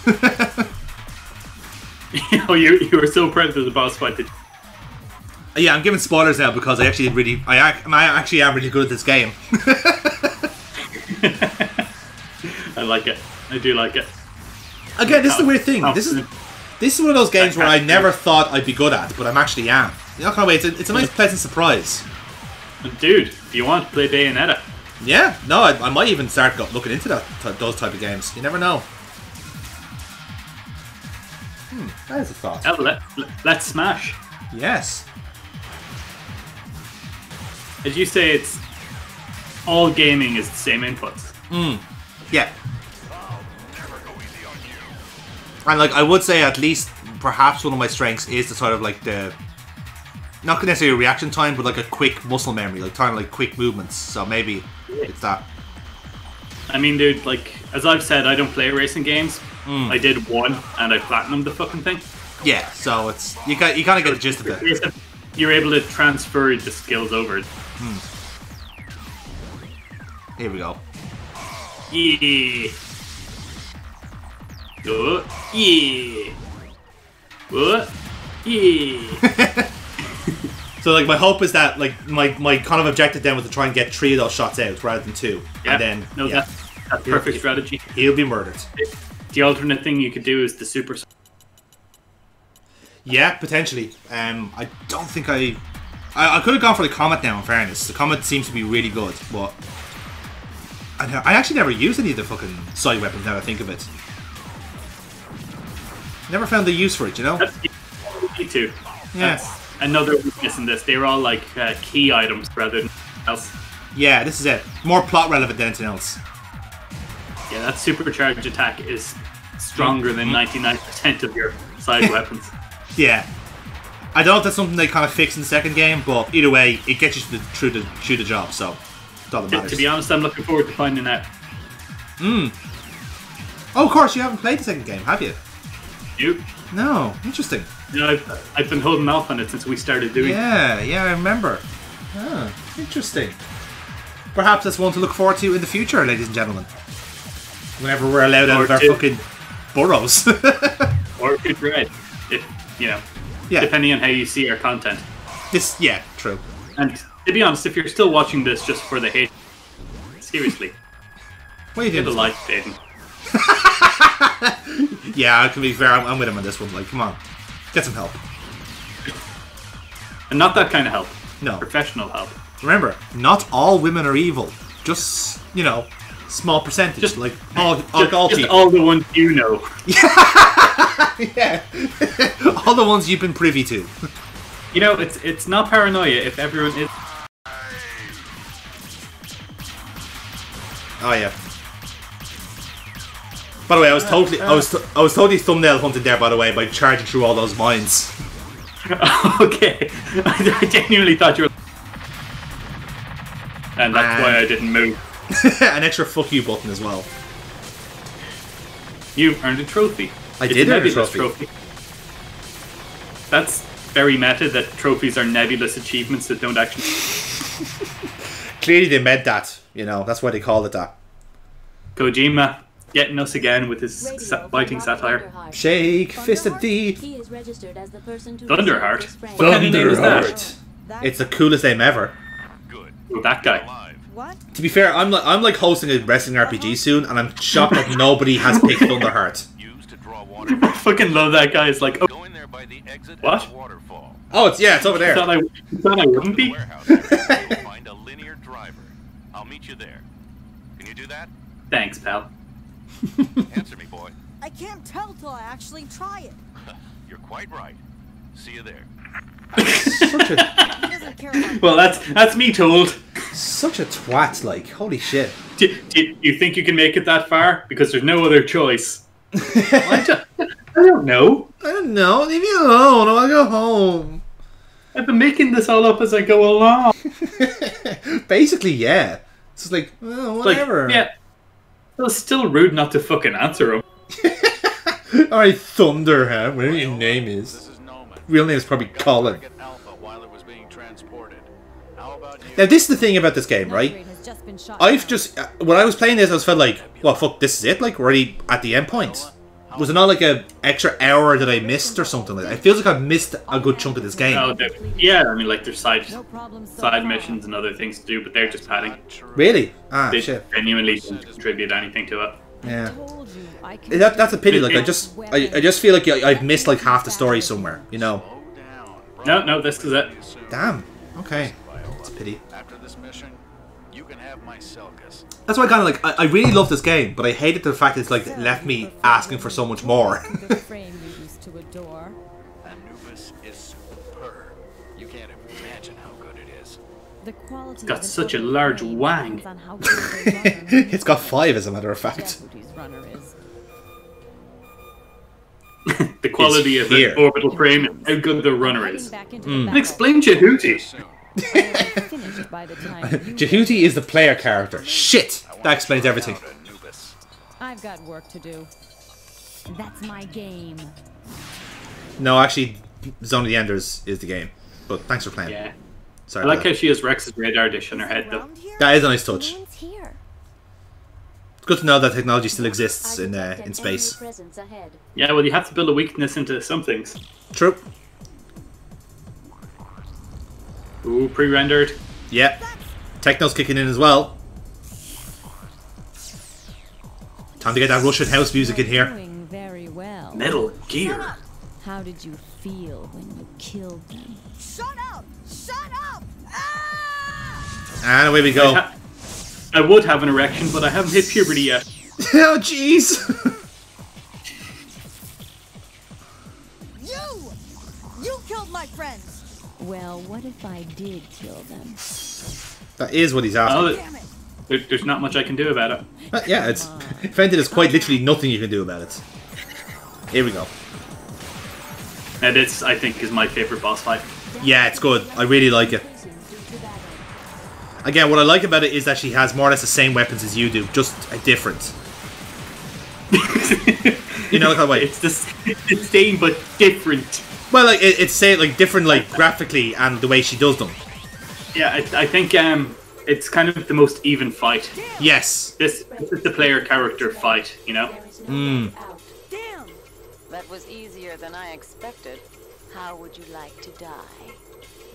You were so proud of the boss fight. Yeah, I'm giving spoilers now because I actually am really good at this game. I like it. I do like it. Again, this is the weird thing. This is one of those games where I never thought I'd be good at, but I'm actually am. You know, it's a nice, pleasant surprise. Dude, if you want to play Bayonetta. Yeah, no, I might even start looking into those type of games. You never know. That is a thought. Let's smash. Yes. As you say, it's all gaming is the same inputs. Yeah. And like I would say, at least perhaps one of my strengths is the sort of like the not necessarily a reaction time, but like a quick muscle memory, like time, like quick movements. So maybe it's that. I mean, dude, like as I've said, I don't play racing games. I did one, and I platinumed the fucking thing. Yeah, so it's you kind of get the gist of it. You're able to transfer the skills over. Here we go. Yeah. Yeah. What? Yeah. So like my hope is that like my kind of objective then was to try and get 3 of those shots out rather than 2. Yeah. And then That's perfect strategy. He'll be murdered. The alternate thing you could do is the super. Yeah, potentially. I don't think I could have gone for the Comet now, in fairness. The Comet seems to be really good, but I actually never used any of the fucking side weapons now that I think of it. Never found the use for it, you know? Me too. Yeah. That's another weakness in this. They were all like key items rather than else. Yeah, this is it. More plot relevant than anything else. Yeah, that supercharged attack is stronger than 99% of your side weapons. Yeah. I don't know if that's something they kind of fix in the second game, but either way, it gets you through the job, so it's all that matters. To be honest, I'm looking forward to finding out. Oh, of course, you haven't played the second game, have you? You? No. Interesting. No, I've been holding off on it since we started doing it. Yeah, I remember. Ah, interesting. Perhaps that's one to look forward to in the future, ladies and gentlemen. Whenever we're allowed out of our fucking burrows. Or good bread. If, you know, depending on how you see our content. Yeah, true. And to be honest, if you're still watching this just for the hate, seriously, what are you doing? Give a like, Aiden. Yeah, I can be fair. I'm with him on this one. Like, come on, get some help. And not that kind of help. No, professional help. Remember, not all women are evil. Just, you know, small percentage. Just like all people. All the ones you know. Yeah. All the ones you've been privy to. You know, it's not paranoia if everyone is. Oh yeah. By the way, I was totally thumbnail hunted there. By the way, by charging through all those mines. Okay, I genuinely thought you were, and that's why I didn't move. An extra fuck you button as well. You've earned a trophy. I did earn a trophy. That's very meta. That trophies are nebulous achievements that don't actually. Clearly, they meant that. You know, that's why they called it that. Kojima getting us again with his biting satire. Shake, fist of D. Thunderheart. What kind of name is that? It's the coolest name ever. Oh, that guy. What? To be fair, I'm like hosting a wrestling RPG soon, and I'm shocked that nobody has picked Thunderheart. I fucking love that guy. It's like, oh, what? Oh, it's over there. I thought I wouldn't be. Find a linear driver. I'll meet you there. Can you do that? Thanks, pal. Answer me, boy. I can't tell till I actually try it. You're quite right. See you there. Well, that's me told. Such a twat, like, holy shit. Do you think you can make it that far? Because there's no other choice. I don't know. I don't know. Leave me alone. I want to go home. I've been making this all up as I go along. Basically, yeah. It's just like, well, whatever. Like, yeah. It was still rude not to fucking answer him. Alright, Thunder, huh? Whatever your name is. Real name is probably Colin. Now, this is the thing about this game, right? I've just... when I was playing this, I was felt like, well, fuck, this is it? Like, we're already at the end point. Was it not like an extra hour that I missed or something like that? It feels like I've missed a good chunk of this game. No, yeah, I mean, like, there's side missions and other things to do, but they're just padding. Really? Ah, they shit. Genuinely don't contribute anything to it. Yeah. That's a pity. Like, I just feel like I've missed like half the story somewhere. You know. No, this is it. Damn. Okay. It's a pity. After this mission, you can have my Selkus. That's why I kind of like. I really love this game, but I hated the fact it's like left me asking for so much more. Anubis is superb. You can't imagine how good it is. It's got such a large wang. It's got 5, as a matter of fact. The quality of the orbital frame and how good the runner is. And explain Jehuti. Jehuti is the player character. Shit! That explains everything. I've got work to do. That's my game. No, actually, Zone of the Enders is the game. But thanks for playing. Yeah. Sorry. I like how she has Rex's radar dish on her head, though. That is a nice touch. It's good to know that technology still exists in space. Yeah, well, you have to build a weakness into some things. True. Ooh, pre-rendered. Yep. Techno's kicking in as well. Time to get that Russian house music in here. Doing very well. Metal Gear. How did you feel when you killed them? Shut up! Shut up! Ah! And away we go. I would have an erection, but I haven't hit puberty yet. Oh, jeez. You killed my friends. Well, what if I did kill them? That is what he's asking. Damn it! There's not much I can do about it. Yeah, it's offended. There's quite literally nothing you can do about it. Here we go. And this, I think, is my favorite boss fight. Yeah, it's good. I really like it. Again, what I like about it is that she has more or less the same weapons as you do, just a different. You know, like, wait. It's the same but different. Well, like it's say like different, like graphically and the way she does them. Yeah, I think it's kind of the most even fight. Yes. This is the player character fight, you know? Mm. Damn! That was easier than I expected. How would you like to die?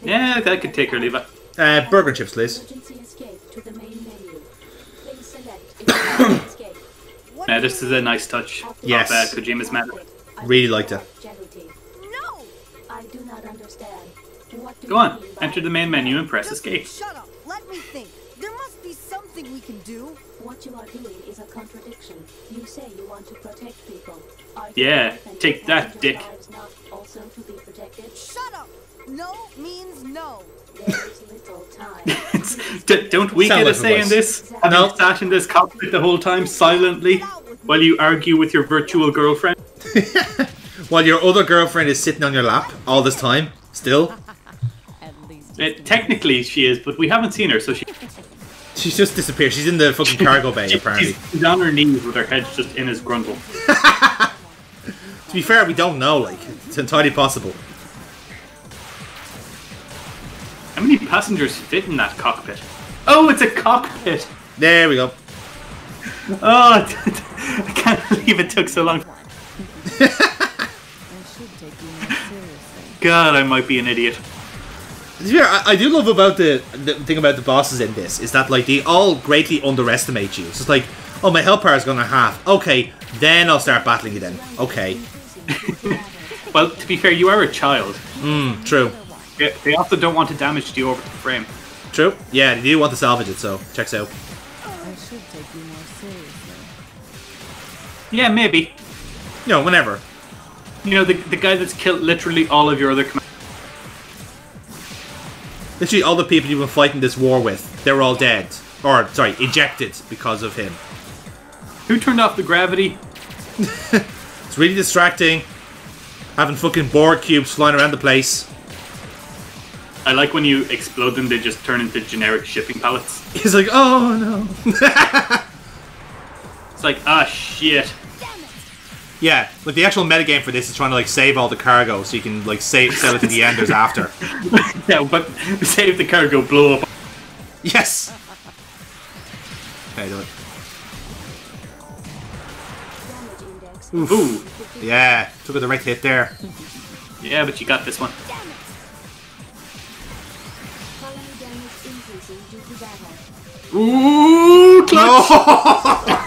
Yeah, I could take or leave it. Burger and chips, please. Emergency escape to the main menu. Please select emergency escape. Now, this is a nice touch Yes. of Kojima's method. Really liked it. No! I do not understand. What do Go you on, mean by enter the main menu and press escape. Shut up! Let me think. There must be something we can do. What you are doing is a contradiction. You say you want to protect people. Are you Yeah, authentic take that, passengers' dick. lives not also to be protected? Shut up! No means no. There is little time. Don't we Sound get a like a say in voice. this? No. Having sat in this cockpit the whole time silently while you argue with your virtual girlfriend? While your other girlfriend is sitting on your lap all this time, still. At least Technically she is, but we haven't seen her, so She's just disappeared. She's in the fucking cargo bay, apparently. she's on her knees with her head just in his grundle. To be fair, we don't know, like, it's entirely possible. How many passengers fit in that cockpit? Oh, it's a cockpit! There we go. Oh, I can't believe it took so long. I should take you more seriously. God, I might be an idiot. To be fair, I do love about the thing about the bosses in this is that like they all greatly underestimate you. So it's like, oh, my health bar is gonna half. Okay, then I'll start battling you then. Okay. Well, to be fair, you are a child. True. They also don't want to damage you over the frame. True. Yeah, they do want to salvage it, so checks out. I should take you more seriously. Yeah, maybe. You know, whenever. You know, the guy that's killed literally all of your other commanders. Literally all the people you've been fighting this war with, they're all dead. Or, sorry, ejected because of him. Who turned off the gravity? It's really distracting. Having fucking Borg cubes flying around the place. I like when you explode them, they just turn into generic shipping pallets. He's like, oh no. It's like, ah, shit. Yeah, like the actual metagame for this is trying to like save all the cargo so you can like sell it to the enders after. Yeah, but save the cargo, blow up. Yes! Okay, do it. Ooh. Yeah, took it the right hit there. Yeah, but you got this one. Ooh, clutch!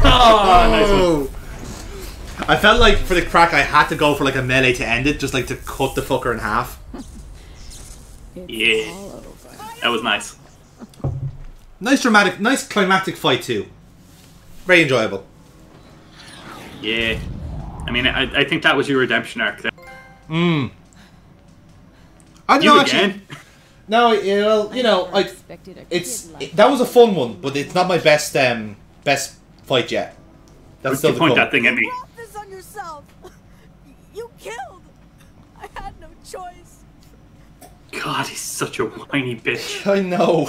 Oh, nice one. I felt like for the crack I had to go for like a melee to end it, just like to cut the fucker in half. Yeah, that was nice. Nice dramatic, nice climactic fight too. Very enjoyable. Yeah. I mean, I think that was your redemption arc there. I don't You know again? actually. No, you know, that was a fun one, but it's not my best best fight yet. That's Would still you the point goal. that thing at me? You brought this on yourself. You killed. I had no choice. God, he's such a whiny bitch. I know.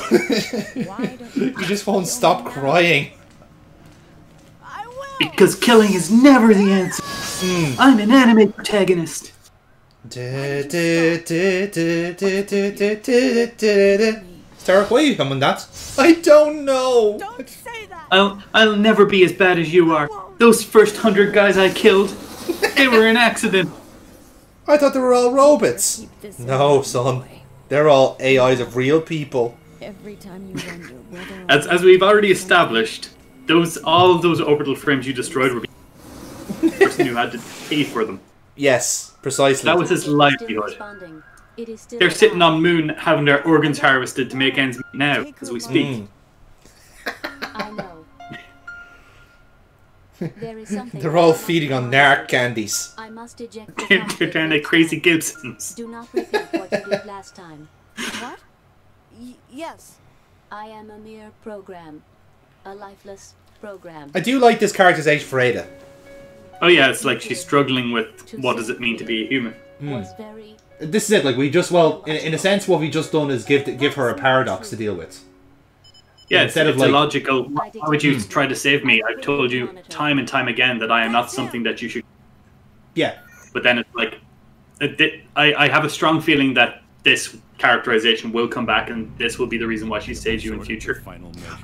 Why don't you You just won't stop crying. I will. Because killing is never the answer. I'm an anime protagonist. Sarah, why are you humming that? I don't know. Don't say that. I'll never be as bad as you are. Those first 100 guys I killed, they were an accident. I thought they were all robots. keep this No, away? son. They're all AIs of real people. Every time you wonder whether As we've already established, all of those orbital frames you destroyed were the person who had to pay for them. Yes, precisely. That was his livelihood. They're sitting on Moon having their organs harvested to make ends meet now, as we speak. I know. There is something They're all feeding on narc candies. I must eject They're down like crazy Gibsons. Do not repeat what you did last time. What? Yes. I am a mere program. A lifeless program. I do like this characterization for Ada. Oh yeah, it's like she's struggling with what does it mean to be a human. This is it. Like we just in a sense, what we just done is give her a paradox to deal with. Yeah, instead it's of like, illogical. Why would you try to save me? I've told you time and time again that I am not something that you should. Yeah. But then it's like, I have a strong feeling that this characterization will come back, and this will be the reason why she saves you in future.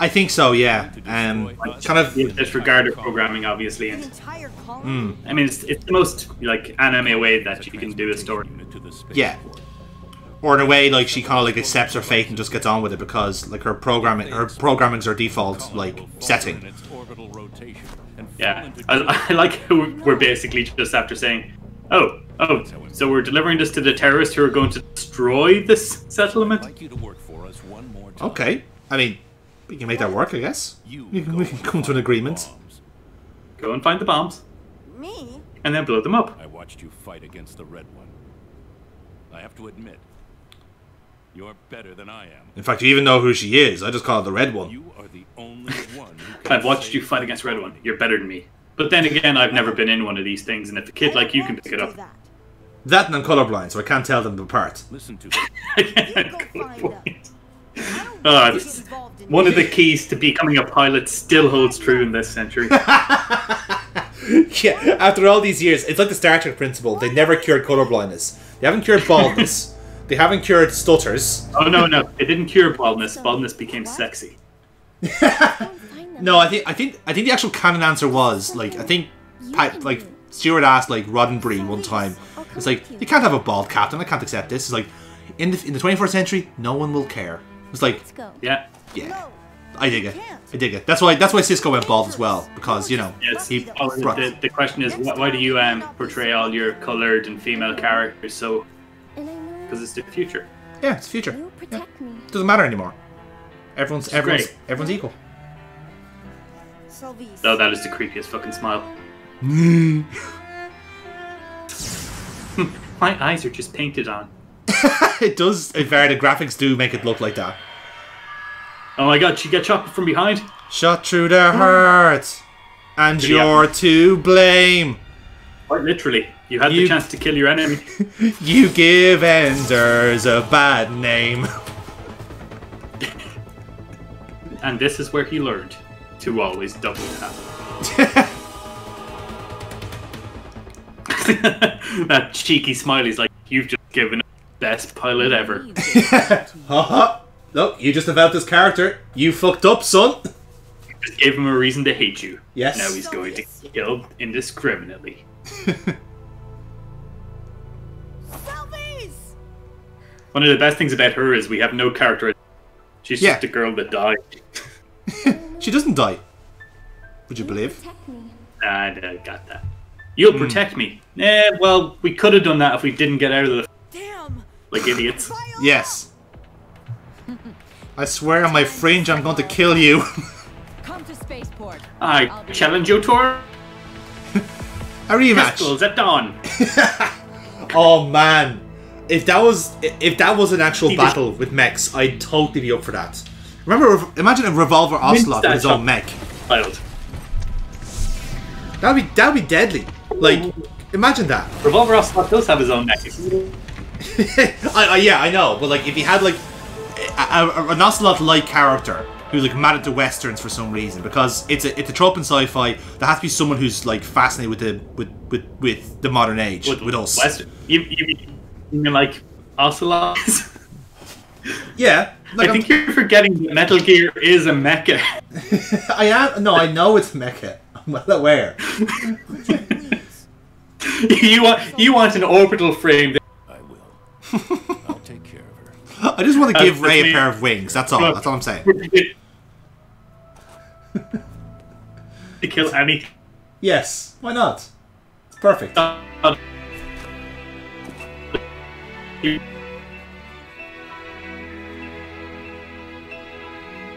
I think so. Yeah. Kind of disregard her programming, obviously. And, I mean, it's the most like anime way that you can do a story. Yeah. Or in a way, like she kind of like accepts her fate and just gets on with it because like her programming's her default like setting. Yeah, I like how we're basically just after saying, oh, so we're delivering this to the terrorists who are going to destroy this settlement. Okay, I mean, we can make that work, I guess. We can come to an agreement. Go and find the bombs. Me? And then blow them up. I watched you fight against the Red One. I have to admit, you're better than I am. In fact, you even know who she is. I just call her the Red One. You are the only one who I've watched you fight against Red One. You're better than me. But then again, I've never been in one of these things, and if a kid like you can pick it up. That and I'm colorblind, so I can't tell them apart. Listen to one of the keys to becoming a pilot still holds true in this century. Yeah, after all these years, it's like the Star Trek principle. They never cured colorblindness. They haven't cured baldness. They haven't cured stutters. Oh no, it didn't cure baldness. Baldness became sexy. No, I think the actual canon answer was like Stewart asked like Roddenberry one time. It's like you can't have a bald captain. I can't accept this. It's like in the 21st century, no one will care. It's like yeah. I dig it. That's why Cisco went bald as well because you know. Yes. The question is why do you portray all your colored and female characters so? Because it's the future. Yeah, it's the future. Yeah. Doesn't matter anymore. Everyone's equal. Oh, that is the creepiest fucking smile. My eyes are just painted on. It does. The graphics do make it look like that. Oh my god, she got shot from behind. Shot through the heart. And you're to blame. Quite literally. You had the chance to kill your enemy. You give Enders a bad name. And this is where he learned to always double tap. That cheeky smiley's like, you've just given us the best pilot ever. Haha. Look, you just developed this character. You fucked up, son. You just gave him a reason to hate you. Yes. Now he's going to kill indiscriminately. One of the best things about her is we have no character. She's just a girl that died. She doesn't die. Would you believe? I got that. You'll protect me. Well, we could have done that if we didn't get out of the... Damn! Like idiots. Yes. I swear on my fringe I'm going to kill you. Come to spaceport. I challenge you to a rematch. Pistols at dawn. Oh man. If that was an actual battle with mechs, I'd totally be up for that. Imagine a Revolver Ocelot with his own mech. Wild. That'd be deadly. Like, imagine that. Revolver Ocelot does have his own mech. Yeah, I know. But like, if he had like an Ocelot-like character who's like mad at the westerns for some reason, because it's a trope in sci-fi. There has to be someone who's like fascinated with the modern age, with us. Western. You mean like Ocelots? Yeah. Like I think you're forgetting that Metal Gear is a mecha. I am. No, I know it's mecha. I'm well aware. You want an orbital frame. I will. I'll take care of her. I just want to give Ray a pair of wings. That's all. That's all I'm saying. To kill Annie. Yes. Why not? It's perfect.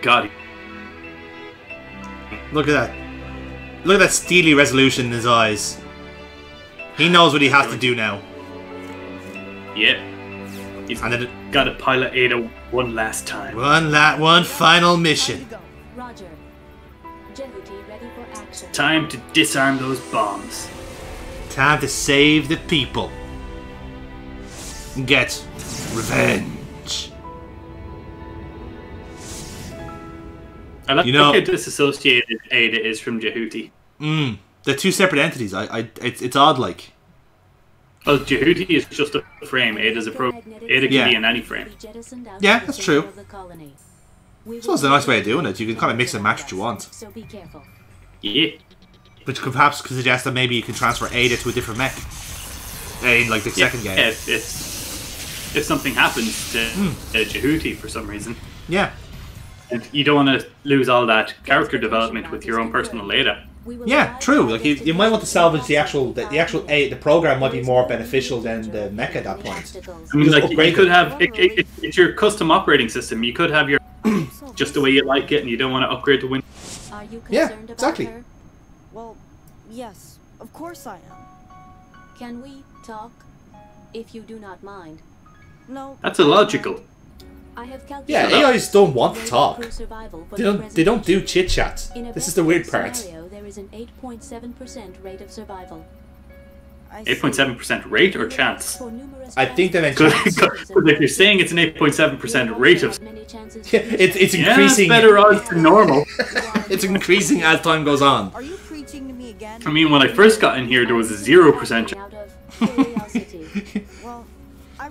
God. Look at that. Look at that steely resolution in his eyes. He knows what he has to do now. Yeah. He's got to pilot Ada one last time. One final mission. Roger. Jehuti ready for action. Time to disarm those bombs. Time to save the people. And get revenge. I like how disassociated Ada is from Jehuti. They're two separate entities. It's odd, like. Well, Jehuti is just a frame. Ada's a program. Ada can be in any frame. Yeah, that's true. So it's a nice way of doing it. You can kind of mix and match what you want. So be careful. Yeah. Which could perhaps suggest that maybe you can transfer Ada to a different mech. In like the second game. Yeah, if something happens to Jehuti for some reason. Yeah. And you don't want to lose all that character development with your own personal Ada. Yeah, true. Like you might want to salvage the program might be more beneficial than the mecha at that point. I mean, like you could have it's your custom operating system. You could have your just the way you like it, and you don't want to upgrade the win. Are you Yeah, concerned exactly. about her? Well, yes, of course I am. Can we talk, if you do not mind? No. That's illogical. I have Yeah, calculated AIs don't want to talk. the They don't do chit chat. In a This is the weird best part. scenario, there is an 8.7% rate of survival. 8.7% rate or chance? For numerous I think they meant Because chance. if you're saying it's an 8.7% rate of, Yeah, it's increasing. it's better odds than normal. It's increasing as time goes on. Are you preaching to me again? I mean, when I first got in here, there was a 0%. Out of curiosity. Well,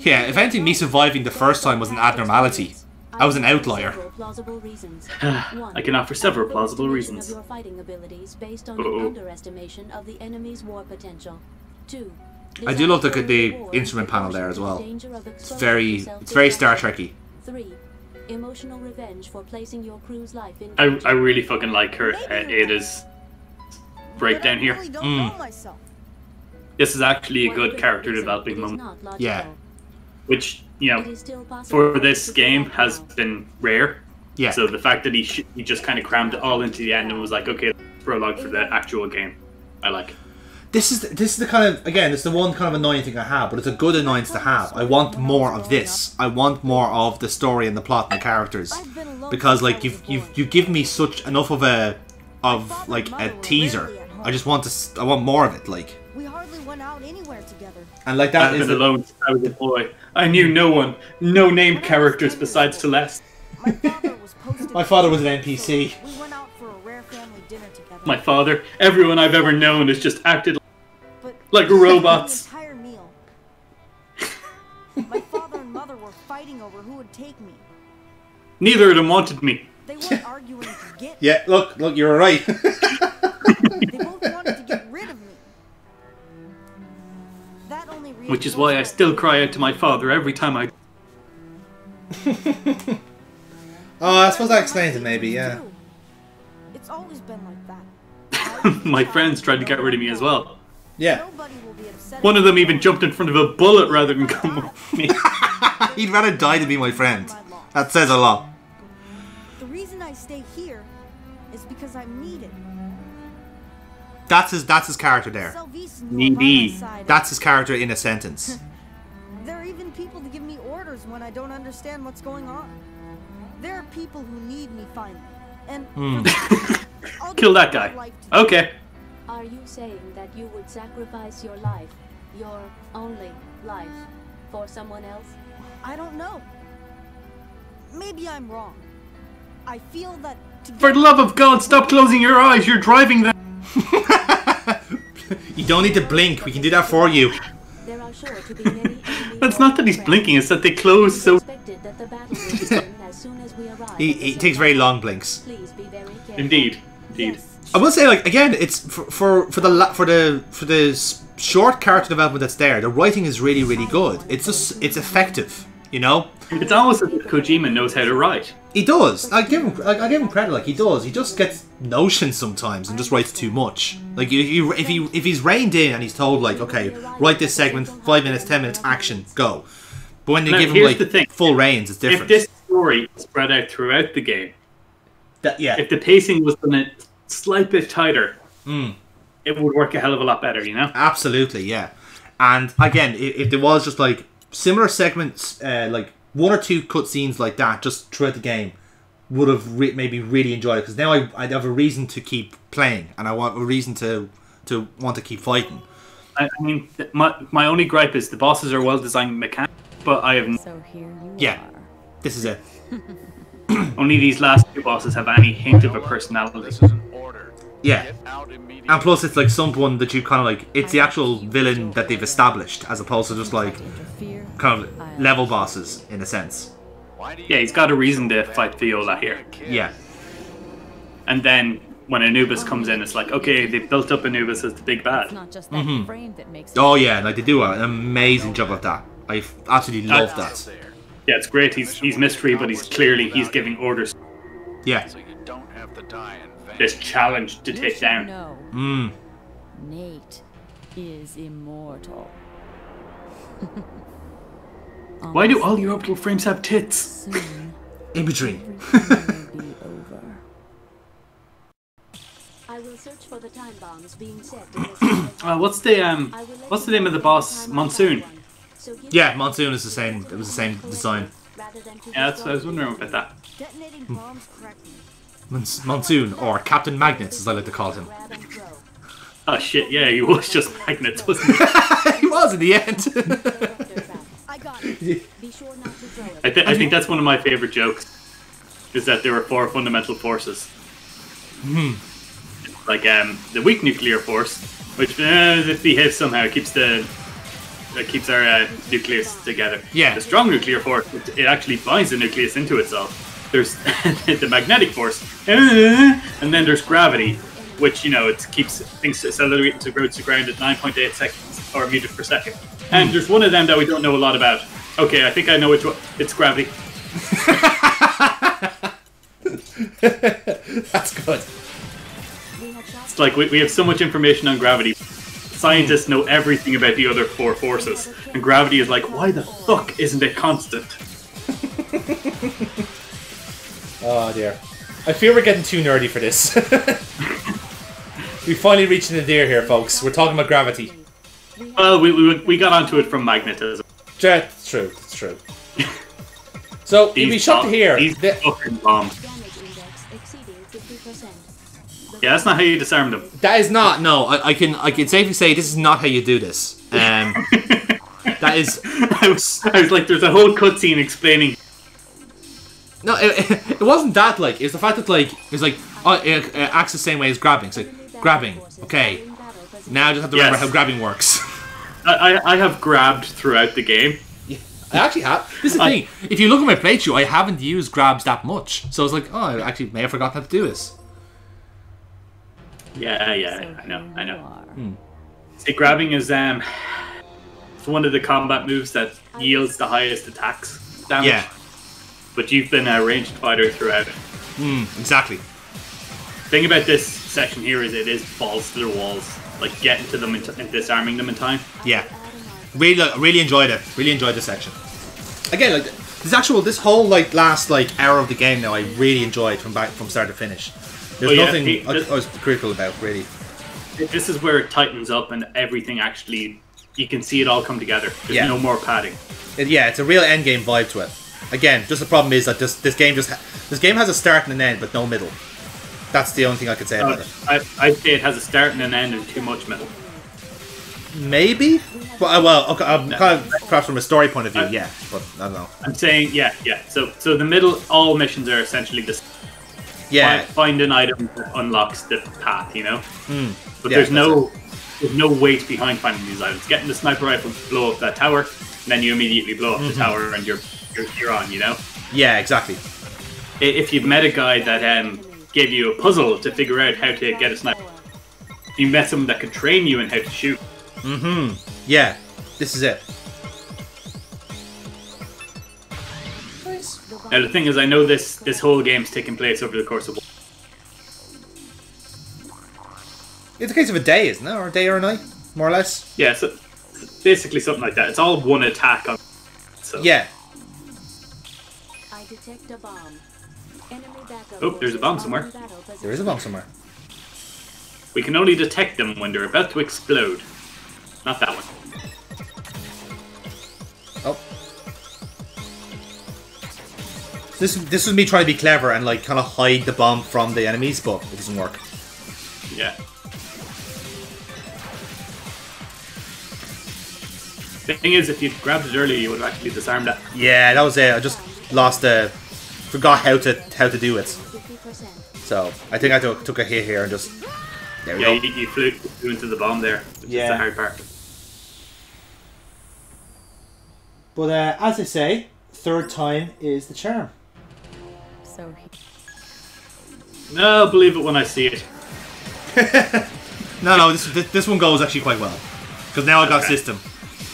Yeah, if anything, me surviving the first time was an abnormality. I was an outlier. Plausible reasons. I can offer several plausible reasons. Of your fighting abilities based on an underestimation of the enemy's war potential. 2. I do love the instrument panel there as well. It's very Star Trekky. 3. Emotional revenge for placing your crew's life in I really fucking like her Ada's breakdown here. really don't know myself. This is actually a good character developing moment, Yeah. which, you know, for this game has been rare. Yeah. So the fact that he just kind of crammed it all into the end and was like, okay, prologue for the actual game, I like. This is the kind of, again, it's the one kind of annoying thing I have, but it's a good annoyance to have. I want more of this. I want more of the story and the plot and the characters, because like you've given me such enough of a teaser. I want more of it, like. We hardly went out anywhere together. And like that I've is been alone since I was a boy. I knew no one, no named characters besides Celeste. My father was an NPC. We went out for a rare family dinner together. My father, everyone I've ever known has just acted But like robots. The entire meal. My father and mother were fighting over who would take me. Neither of them wanted me. They weren't arguing to get me. Yeah, look, you're right. They both wanted to get rid of me. That only Which is why I still cry out to my father every time I... Oh, I suppose that explains it, maybe, yeah. It's always been like that. My friends tried to get rid of me as well. Yeah. Nobody will be upset. One of them even jumped in front of a bullet rather than come with me. He'd rather die than be my friend. That says a lot. The reason I stay here is because I'm needed. That's his character there. Salvis knew about my side. That's his character in a sentence. There are even people to give me orders when I don't understand what's going on. There are people who need me finally. And I'll Kill give that my guy. life to Okay. Are you saying that you would sacrifice your life, your only life, for someone else? I don't know. Maybe I'm wrong. I feel that For the love of God, stop closing your eyes. You're driving them. You don't need to blink. We can do that for you. There are sure to be many It's not that he's blinking, it's that they close so... expected that the battle will begin as soon as we arrive. He takes very long blinks. Please be very careful. Indeed. I will say, like, again, it's for the short character development that's there. The writing is really, really good. It's effective. You know? It's almost as if Kojima knows how to write. He does. I give him credit. Like he does. He just gets notions sometimes and just writes too much. Like if he's reined in and he's told like, okay, write this segment, 5 minutes, 10 minutes, action, go. But when they give him like full reins, it's different. If this story spread out throughout the game, yeah. If the pacing was done a slight bit tighter, it would work a hell of a lot better. You know? Absolutely, yeah. And again, if there was just like similar segments, like 1 or 2 cutscenes like that, just throughout the game, would have maybe really enjoyed it. Because now I'd have a reason to keep playing, and I want a reason to want to keep fighting. I mean, my only gripe is the bosses are well designed mechanics, but I have So here you yeah, are. this is it. only these last 2 bosses have any hint of a personality. This is an order. Yeah. Get out immediately. And plus, it's like someone that you kind of like. It's the actual villain that they've established, as opposed to just like kind of level bosses in a sense. Yeah, he's got a reason to fight Viola here. Yeah. And then when Anubis comes in, it's like, okay, they've built up Anubis as the big It's bad. not just that frame that makes Oh yeah, like they do an amazing job of that. I absolutely love that. Yeah, it's great. He's mystery, but he's giving orders. Yeah. So you don't have to die in vain. This challenge to take down. No. Nate is immortal. Why do all the orbital frames have tits? Soon, Imagery. everything will be over. I will search for the time bombs being set in this What's the name of the boss? Monsoon. Yeah, Monsoon is the same. It was the same design. Yeah, I was wondering about that. Detonating bombs correctly. Monsoon, or Captain Magnets, as I like to call him. Oh shit! Yeah, he was just magnets, wasn't he? He was in the end. I got it. Be sure not to throw it. I think that's one of my favorite jokes. Is that there were 4 fundamental forces. Like the weak nuclear force, which if behaves somehow keeps our nucleus together. Yeah. The strong nuclear force, it actually binds the nucleus into itself. There's the magnetic force, and then there's gravity, which it keeps things accelerating to ground at 9.8 seconds or meters per second. And there's one of them that we don't know a lot about. Okay, I think I know which one. It's gravity. That's good. It's like we have so much information on gravity. Scientists know everything about the other 4 forces, and gravity is like, why the fuck isn't it constant? Oh dear. I fear we're getting too nerdy for this. We finally reached the nadir here, folks. We're talking about gravity. Well, we got onto it from magnetism. Yeah, it's true. It's true. So, you'd be shocked to hear. These fucking bombs. Yeah, that's not how you disarm them. That is not. No, I can safely say this is not how you do this. That is. I was like, there's a whole cutscene explaining. No, it wasn't that. Like, it's the fact that like it's like it acts the same way as grabbing. It's like grabbing. Okay, now I just have to remember how grabbing works. I have grabbed throughout the game. Yeah, I actually have. This is the thing. If you look at my playthrough, I haven't used grabs that much. So I was like, oh, I actually may have forgotten how to do this. Yeah, I know. See, grabbing is it's one of the combat moves that yields the highest attacks damage. Yeah. But you've been a ranged fighter throughout it. Exactly. The thing about this section here is it is balls to the walls, like getting to them and disarming them in time. Yeah. Really enjoyed it. Really enjoyed this section. Again, like this whole like last like hour of the game now, I really enjoyed from start to finish. There's nothing I was critical about, really. This is where it tightens up and everything actually, you can see it all come together. There's no more padding. It's a real endgame vibe to it. Again, just the problem is that this game has a start and an end, but no middle. That's the only thing I could say about it. I'd say it has a start and an end and too much middle. Maybe? Well, okay, kind of perhaps from a story point of view, yeah, but I don't know. I'm saying, yeah. So the middle, all missions are essentially this. Yeah. Find an item that unlocks the path, But there's no weight behind finding these items. Getting the sniper rifle to blow up that tower, and then you immediately blow up the tower and you're on, Yeah, exactly. If you've met a guy that gave you a puzzle to figure out how to get a sniper, you met someone that could train you in how to shoot. Yeah, this is it. days? Now the thing is, I know this whole game's taking place over the course of. It's a case of a day, isn't it? Or a day or a night, more or less. Yeah, so basically something like that. It's all one attack on. So. Yeah. I detect a bomb. Enemy backup Oh, there's a bomb somewhere. There is a bomb somewhere. We can only detect them when they're about to explode. Not that one. Oh. This was me trying to be clever and like kind of hide the bomb from the enemies, but it doesn't work. Yeah. The thing is, if you'd grabbed it earlier, you would have actually disarmed that. Yeah, that was it. I just lost forgot how to do it. So I think I took a hit here and just there we go. You flew into the bomb there. Which is the hard part. But as I say, third time is the charm. So No, believe it when I see it. No, this one goes actually quite well because now I got system.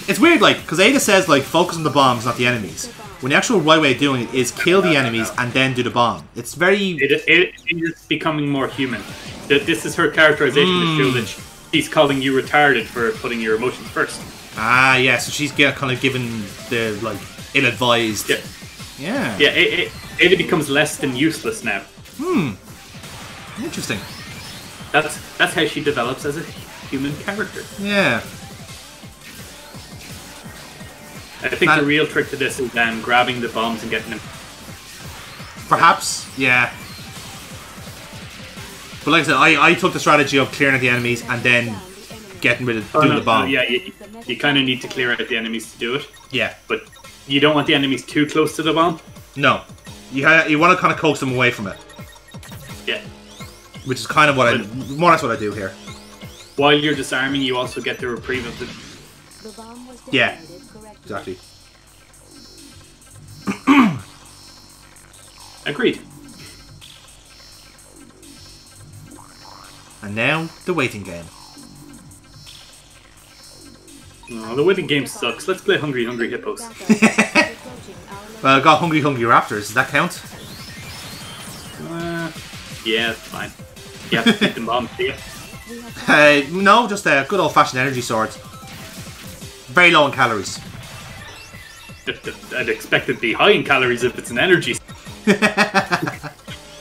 It's weird, like, because Ada says, like, focus on the bombs, not the enemies. When the actual right way of doing it is kill the enemies and then do the bomb. It's very... It is becoming more human. This is her characterization to show that she's calling you retarded for putting your emotions first. Ah, yeah, so she's kind of given the, like, ill-advised... Yeah. Yeah. Yeah, Ada becomes less than useless now. Interesting. That's how she develops as a human character. Yeah. I think the real trick to this is grabbing the bombs and getting them. Perhaps, yeah. But like I said, I took the strategy of clearing out the enemies and then getting rid of doing the bomb. Yeah, you kind of need to clear out the enemies to do it. Yeah. But you don't want the enemies too close to the bomb. No. You want to kind of coax them away from it. Yeah. Which is kind of what more or less what I do here. While you're disarming, you also get the reprieve of the... Yeah. Exactly. Agreed. And now, the waiting game. Oh, the waiting game sucks. Let's play Hungry Hungry Hippos. Well, I got Hungry Hungry Raptors. Does that count? Yeah, it's fine. You have to feed them bombs, do you? No, just a good old-fashioned energy sword. Very low in calories. I'd expect it to be high in calories if it's an energy.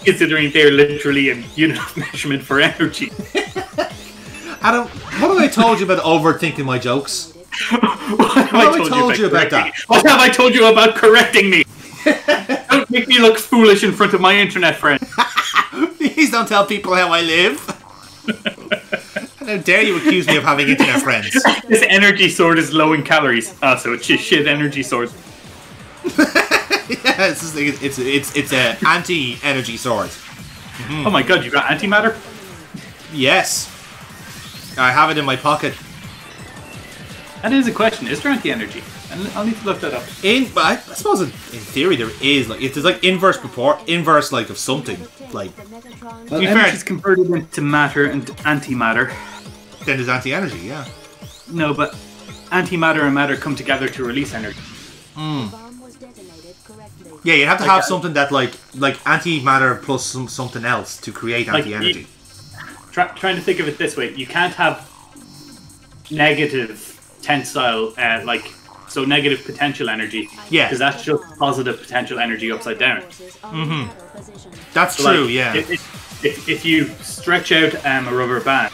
Considering they're literally a unit of measurement for energy. Adam, what have I told you about overthinking my jokes? What have I told you about that? What have I told you about correcting me? Don't make me look foolish in front of my internet friend. Please don't tell people how I live. How dare you accuse me of having internet friends? This energy sword is low in calories. Ah, so it's just shit energy sword. Yeah, it's an anti-energy sword. Oh my god, you got antimatter? Yes. I have it in my pocket. That is a question. Is there anti-energy? I'll need to look that up. I suppose in theory there is, like, if there's like inverse like of something, like. Well, energy is converted into matter and antimatter. Then there's anti-energy, yeah. No, but antimatter and matter come together to release energy. Yeah, you have to have something that like antimatter plus something else to create anti-energy. Trying to think of it this way: you can't have negative tensile, so negative potential energy. Yeah, because that's just positive potential energy upside down. That's so true. Yeah. If you stretch out a rubber band,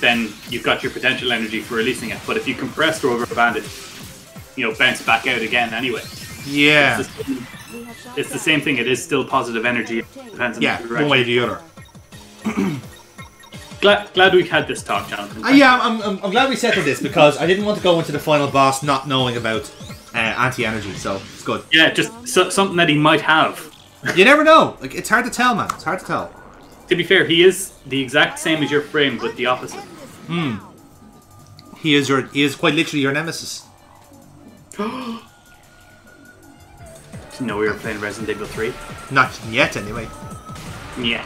then you've got your potential energy for releasing it. But if you compress the rubber band, it bounce back out again anyway. Yeah. It's the same thing. It is still positive energy. Depends on the one way or the other. Glad we had this talk, Jonathan. Yeah, I'm glad we settled this because I didn't want to go into the final boss not knowing about anti-energy, so it's good. Yeah, just something that he might have. You never know. Like, it's hard to tell, man. It's hard to tell. To be fair, he is the exact same as your friend, but the opposite. He is quite literally your nemesis. Didn't know we were playing Resident Evil 3. Not yet, anyway. Yeah.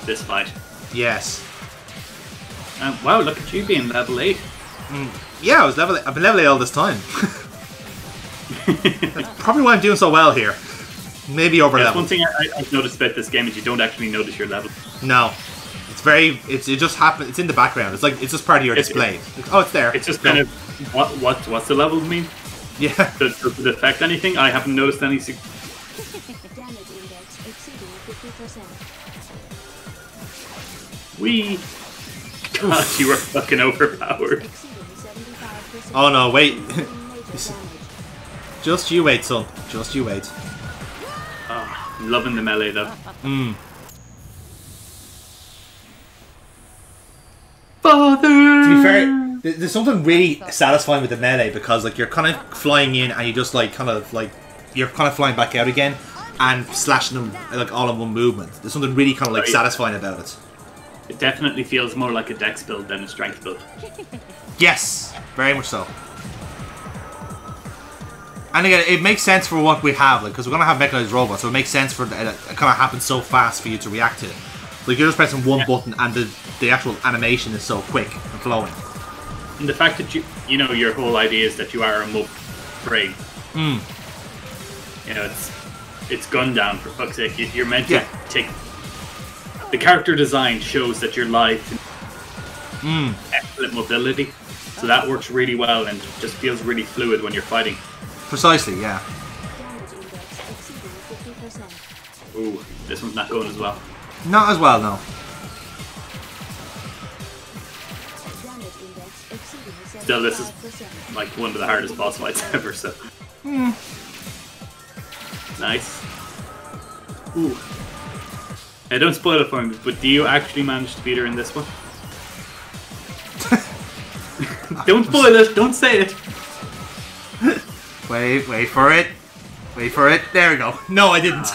This fight. Yes. Wow, look at you being level 8. Yeah, I've been level 8 all this time. That's probably why I'm doing so well here. Maybe over level. One thing I've noticed about this game is you don't actually notice your level. No. It just happens. It's in the background. It's just part of your display. Oh, it's there. It's just kind of what's the level mean? Yeah. Does it affect anything? I haven't noticed any. Damage index exceeding 50%. God, you were fucking overpowered. Oh no, wait. Just you wait, son. Just you wait. Oh, I'm loving the melee though. Father! To be fair, there's something really satisfying with the melee because like you're kind of flying in and you just like you're kind of flying back out again and slashing them like all in one movement. There's something really kind of like satisfying about it. It definitely feels more like a dex build than a strength build. Yes, very much so. And again, it makes sense for what we have, like because we're gonna have mechanized robots, so it makes sense for it kind of happen so fast for you to react to it. Like you're just pressing one button and the actual animation is so quick and flowing. And the fact that you know your whole idea is that you are a mob brain. You know, it's Gundam for fuck's sake. You're meant to take. The character design shows that you're live to excellent mobility, so that works really well and just feels really fluid when you're fighting. Precisely, yeah. Ooh, this one's not going as well. Not as well, no. Still, this is like one of the hardest boss fights ever, so. Nice. Ooh. Now, don't spoil it for me, but do you actually manage to beat her in this one? Don't spoil it, don't say it. Wait for it. Wait for it. There we go. No, I didn't.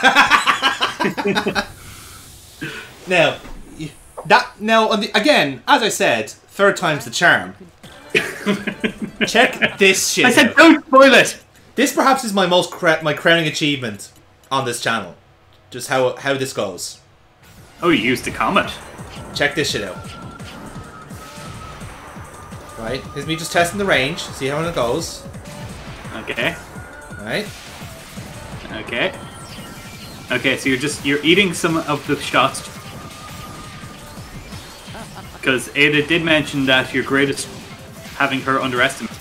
Again, as I said, third time's the charm. Check this shit. I said don't spoil it. This perhaps is my my crowning achievement on this channel. Just how this goes. Oh, you used the comet. Check this shit out. Right, here's me just testing the range. See how it goes. Okay. Right. Okay. Okay, so you're eating some of the shots. Because Ada did mention that you're great at having her underestimate.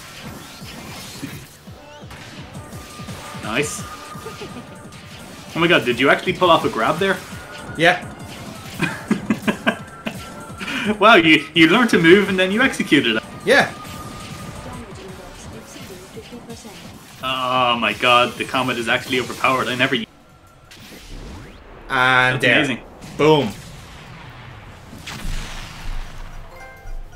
Nice. Oh my god, did you actually pull off a grab there? Yeah. Wow, you learned to move and then you executed it. Yeah. Oh my god, the comet is actually overpowered. I never. And that's amazing. Boom.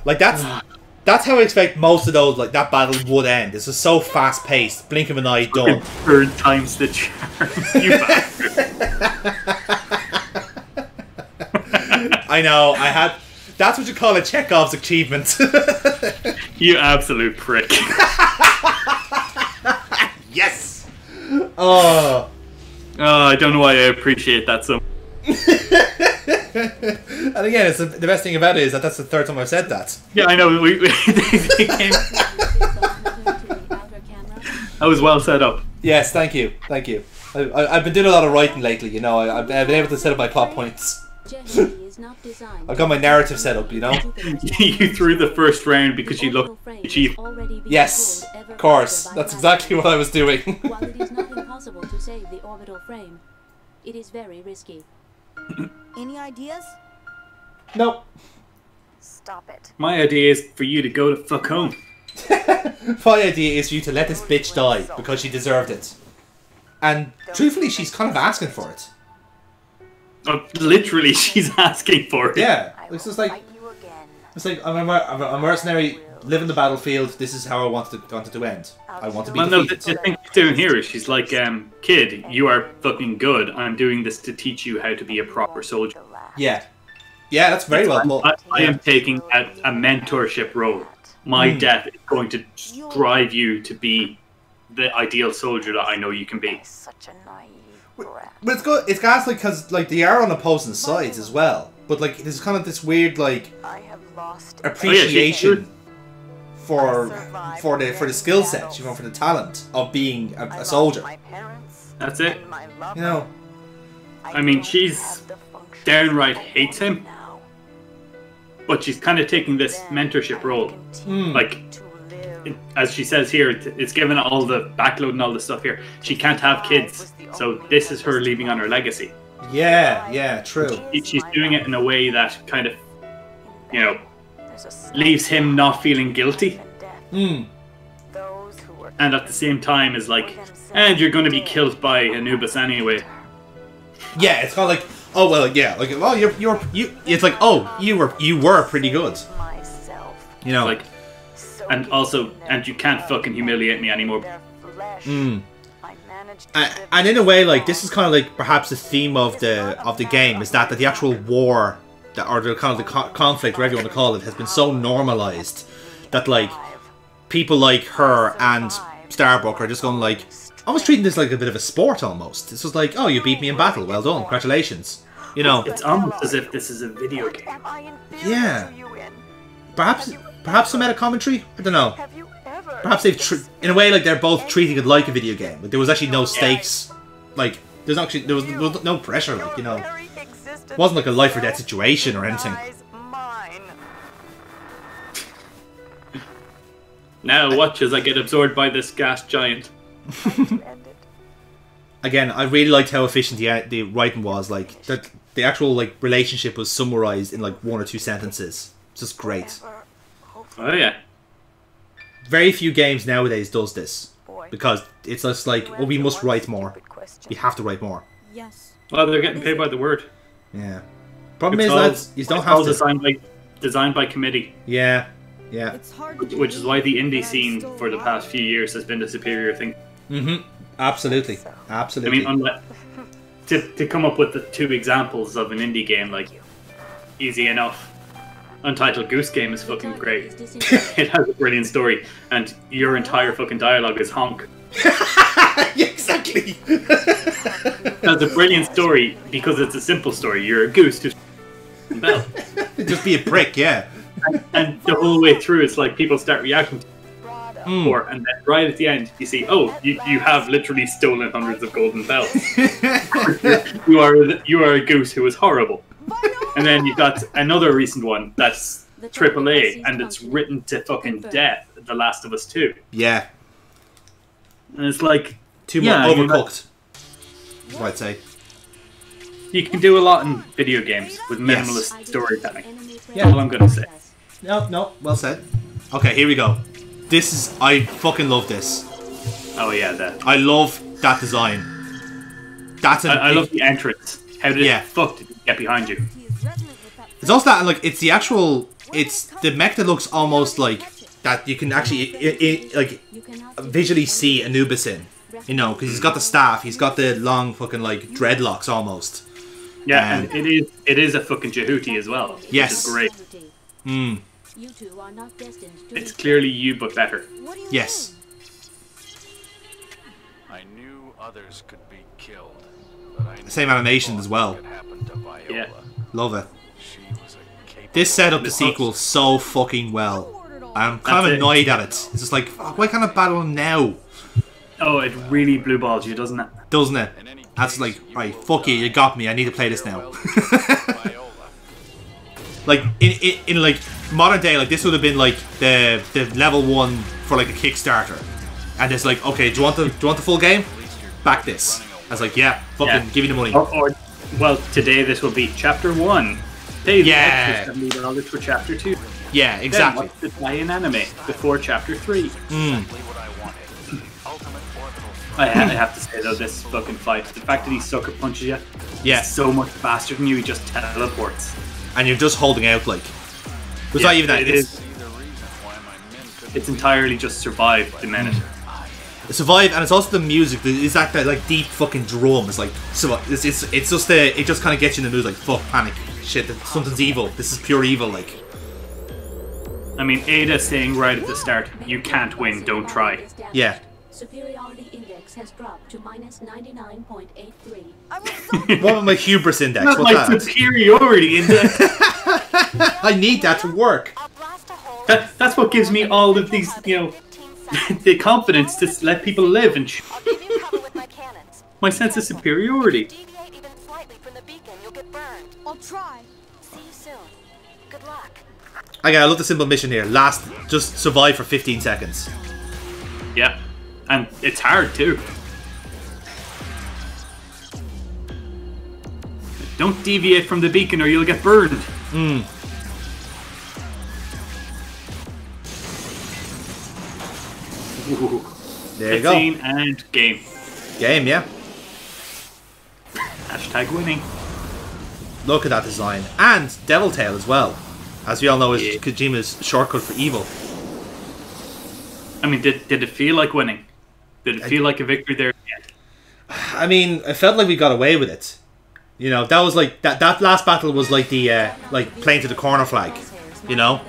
Like that's how I expect most of those that battle would end. This is so fast paced. Blink of an eye, done. Third time's the charm. You bastard. I know. I had. That's what you call a Chekhov's achievement. You absolute prick. Yes. Oh, I don't know why I appreciate that so much. And again, it's the best thing about it is that that's the third time I've said that. Yeah, I know. They came. That was well set up. Yes, thank you, thank you. I've been doing a lot of writing lately. You know, I've been able to set up my plot points. I've got my narrative set up. You know. You threw the first round because you looked cheap. Yes, of course. That's exactly what I was doing. While it is not impossible to save the orbital frame, it is very risky. Any ideas? Nope. Stop it. My idea is for you to go to fuck home. My idea is for you to let this bitch die because she deserved it. And truthfully, she's kind of asking for it. Oh, literally, she's asking for it. Yeah, it's just like I'm a mercenary. Live in the battlefield. This is how I wanted to end. I want to be defeated. No, the thing she's doing here is she's like, kid, you are fucking good. I'm doing this to teach you how to be a proper soldier. Yeah. Yeah, that's very well. I am taking a mentorship role. My death is going to drive you to be the ideal soldier that I know you can be. Such a naive brat. But it's good. It's gas because they are on opposing sides as well. But there's kind of this weird appreciation for the skill set. She's going for the talent of being a soldier. That's it. You know. I mean, she's downright hates him, but she's kind of taking this mentorship role. Like, as she says here, it's given all the backload and all the stuff here. She can't have kids, so this is her leaving on her legacy. Yeah, true. She's doing it in a way that kind of, you know, leaves him not feeling guilty. And at the same time is like, and you're going to be killed by Anubis anyway. Yeah, it's kind of like, oh well, yeah, like, well, you. It's like, oh, you were pretty good. You know, like, and also, and you can't fucking humiliate me anymore. And in a way, like, this is kind of like perhaps the theme of the game is that the actual war, or the kind of the conflict, whatever you want to call it, has been so normalized that like people like her and Starbuck are just going like, almost treating this like a bit of a sport almost. It's just like, oh, you beat me in battle, well done, congratulations. You know, it's almost as if this is a video game. Yeah. Perhaps some meta commentary. I don't know. Perhaps they've, in a way, like they're both treating it like a video game. Like there was actually no stakes. Like there was no pressure. Like, you know, it wasn't like a life or death situation or anything. Now watch as I get absorbed by this gas giant. Again, I really liked how efficient the writing was. Like the actual like relationship was summarized in like 1 or 2 sentences. It's just great. Oh yeah. Very few games nowadays does this because it's just like, well, we must write more. We have to write more. Yes. Well, they're getting paid by the word. Yeah. Problem is, lads, you don't have to. Designed by committee. Yeah. Which is why the indie scene for the past few years has been the superior thing. Absolutely. I mean, to come up with the 2 examples of an indie game, like, easy enough. Untitled Goose Game is fucking great. It has a brilliant story, and your entire fucking dialogue is honk. Exactly. It has a brilliant story because it's a simple story. You're a goose to bell. Just be a prick, yeah. And the whole way through, it's like people start reacting to and then right at the end, you see, oh, you have literally stolen hundreds of golden bells. you are a goose who is horrible. And then you've got another recent one that's AAA, and it's written to fucking death. The Last of Us 2. Yeah. And it's like too much overcooked. That's what I'd say. You can do a lot in video games with minimalist storytelling. Yeah. That's all I'm gonna say. No, well said. Okay, here we go. I fucking love this. Oh yeah, that. I love that design. I love the entrance. How the fuck did it get behind you? It's also that, like, it's the mech that looks almost like that you can actually like visually see Anubis in, you know, because he's got the staff, he's got the long fucking like dreadlocks almost. Yeah, and it is a fucking Jehuti as well. Yes. Which is great. It's clearly you, but better. Yes. I knew others could be killed. Same animation as well. Yeah. Love it. This set up the sequel so fucking well. I'm kind of annoyed at it. It's just like, why can't I battle him now? Oh, it really blue balls you, doesn't it? Doesn't it? That's like, right, fuck you got me, I need to play this now. Like, in like, modern day, like, this would have been like the level 1 for like a Kickstarter. And it's like, okay, do you want the full game? Back this. I was like, yeah, fucking give me the money. Or well, today this will be chapter 1. Pay the extra $70 for chapter 2. Yeah, exactly. Then watch the tie-in anime before chapter 3. I have to say though, this fucking fight, the fact that he sucker punches you, is so much faster than you. He just teleports, and you're just holding out like. It's not even that. It's entirely just survive the minute. Survive, and it's also the music. It's that like deep fucking drum. It's like it's just it just kind of gets you in the mood. Like fuck, panic, shit. Something's evil. This is pure evil. Like. I mean, Ada saying right at the start, "You can't win. Don't try." Yeah. Superiority index has dropped to -99.83. What about my hubris index? Not What's my that? superiority index. I need that to work. That's what gives me all of these, you know, the confidence to let people live and I'll give you cover with my cannons. my sense of superiority. Deviate even slightly from the beacon, you'll get burned. I'll try. See you soon. Good luck. Okay, I love the simple mission here. Just survive for 15 seconds. Yeah, and it's hard too. Don't deviate from the beacon or you'll get burned. Ooh. There you go. Cutscene and game. Game, yeah. Hashtag winning. Look at that design. And Devil Tail as well. As we all know, is Kojima's shortcut for evil. I mean, did it feel like winning? Did it feel like a victory there? I mean, it felt like we got away with it. You know, that was like that last battle was like the like playing to the corner flag. You know,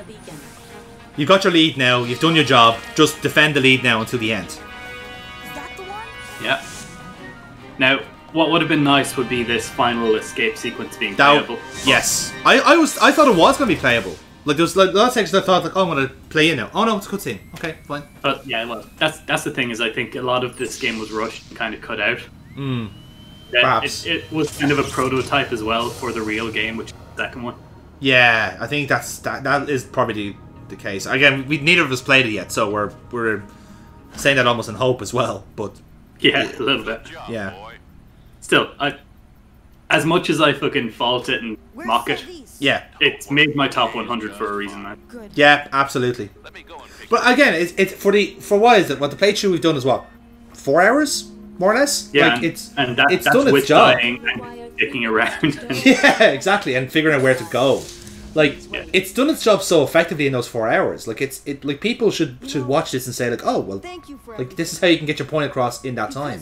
you've got your lead now. You've done your job. Just defend the lead now until the end. Is that the one? Yeah. Now, what would have been nice would be this final escape sequence being playable. Yes, I thought it was going to be playable. Like there was like last section I thought like, oh, I'm going to play in now. Oh no, it's a cutscene. Okay, fine. But yeah, well, that's the thing is I think a lot of this game was rushed and kind of cut out. Perhaps it was kind of a prototype as well for the real game, which is the second one. Yeah, I think that is probably the case. Again, neither of us played it yet, so we're saying that almost in hope as well. But yeah, a little bit. Yeah. Still, as much as I fucking fault it and mock it, yeah, it's made my top 100 for a reason, man. Yeah, absolutely. But again, it's for what is it? What the playthrough we've done is what, 4 hours, more or less. Yeah, like, it's that's done its with job. dying and sticking around. And Yeah, exactly, and figuring out where to go. Like it's done its job so effectively in those 4 hours. Like like people should watch this and say like, oh well, like this is how you can get your point across in that time.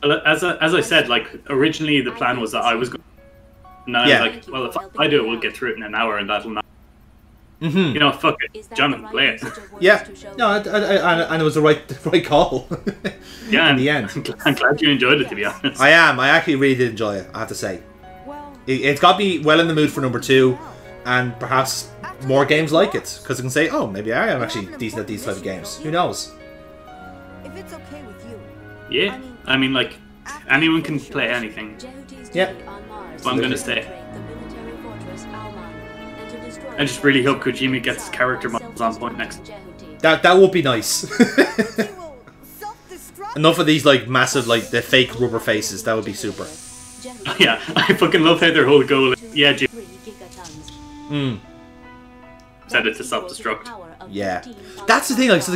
As I said, like originally the plan was that I was going. And then I was like, well, if I do it, we'll get through it in an hour, and that'll not. You know, fuck it, Jonathan, play it. Yeah, no, and it was the right call. Yeah, in the end, I'm glad you enjoyed it. To be honest, I am. I actually really did enjoy it. I have to say, it's got me well in the mood for number 2, and perhaps more games like it, because I can say, oh, maybe I am actually decent at these type of games. Who knows? If it's okay with you. Yeah, I mean, like anyone can play anything. Yep. What I'm gonna say. I just really hope Kojima gets his character models on point next. That would be nice. Enough of these like massive like the fake rubber faces. That would be super. Yeah, I fucking love how their whole goal is, yeah, set it to self-destruct. Yeah, that's the thing. Like, so,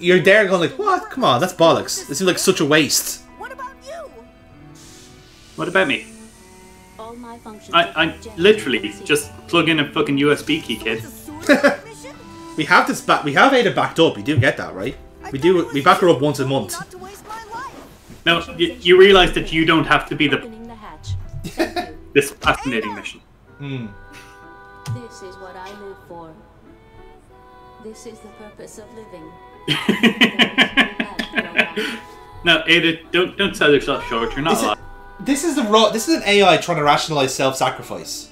you're there going like, what? Come on, that's bollocks. It seems like such a waste. What about you? What about me? I literally just plug in a fucking USB key, kid. We have this we have Ada backed up. You do get that, right? We back her up once a month. No, you realise that you don't have to be this fascinating mission. This is what I live for. This is the purpose of living. No, Ada, don't sell yourself short. You're not alive. This is an AI trying to rationalize self-sacrifice.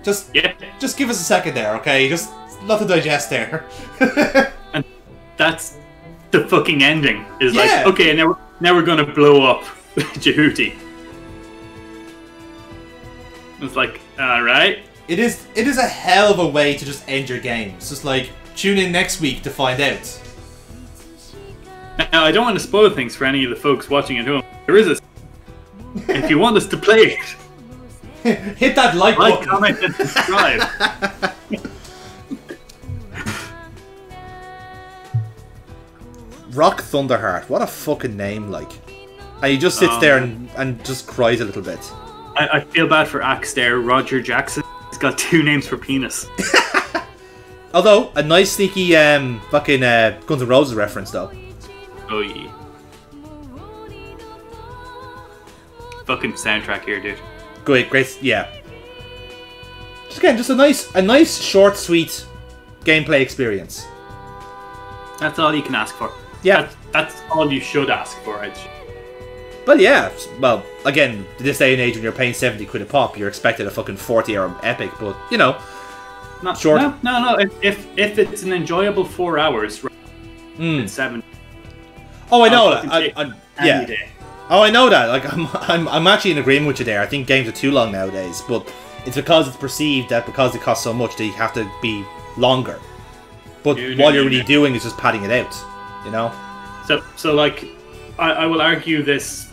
Just give us a second there, okay? Just lot to digest there. And that's the fucking ending. Is like, okay, now we're gonna blow up Jehuti. It's like, all right. It is a hell of a way to just end your game. It's just like, tune in next week to find out. Now, I don't want to spoil things for any of the folks watching at home. There is a... If you want us to play it, hit that like button. Comment, and subscribe. Rock Thunderheart. What a fucking name, like. And he just sits there and just cries a little bit. I feel bad for Axe there, Roger Jackson. He's got 2 names for penis. Although, a nice sneaky fucking Guns N' Roses reference, though. Oh, yeah. Fucking soundtrack here, dude. Great, yeah. Just a nice, short, sweet gameplay experience. That's all you can ask for. Yeah. That's all you should ask for, I'd say. Well, yeah. Well, again, this day and age when you're paying 70 quid a pop, you're expecting a fucking 40-hour epic, but, you know, short. No. If it's an enjoyable 4 hours, it's 7. Oh, I know that. Yeah. Oh, I know that. Like, I'm actually in agreement with you there. I think games are too long nowadays, but it's because it's perceived that because they cost so much, they have to be longer. But what you're really doing is just padding it out, you know. So like, I will argue this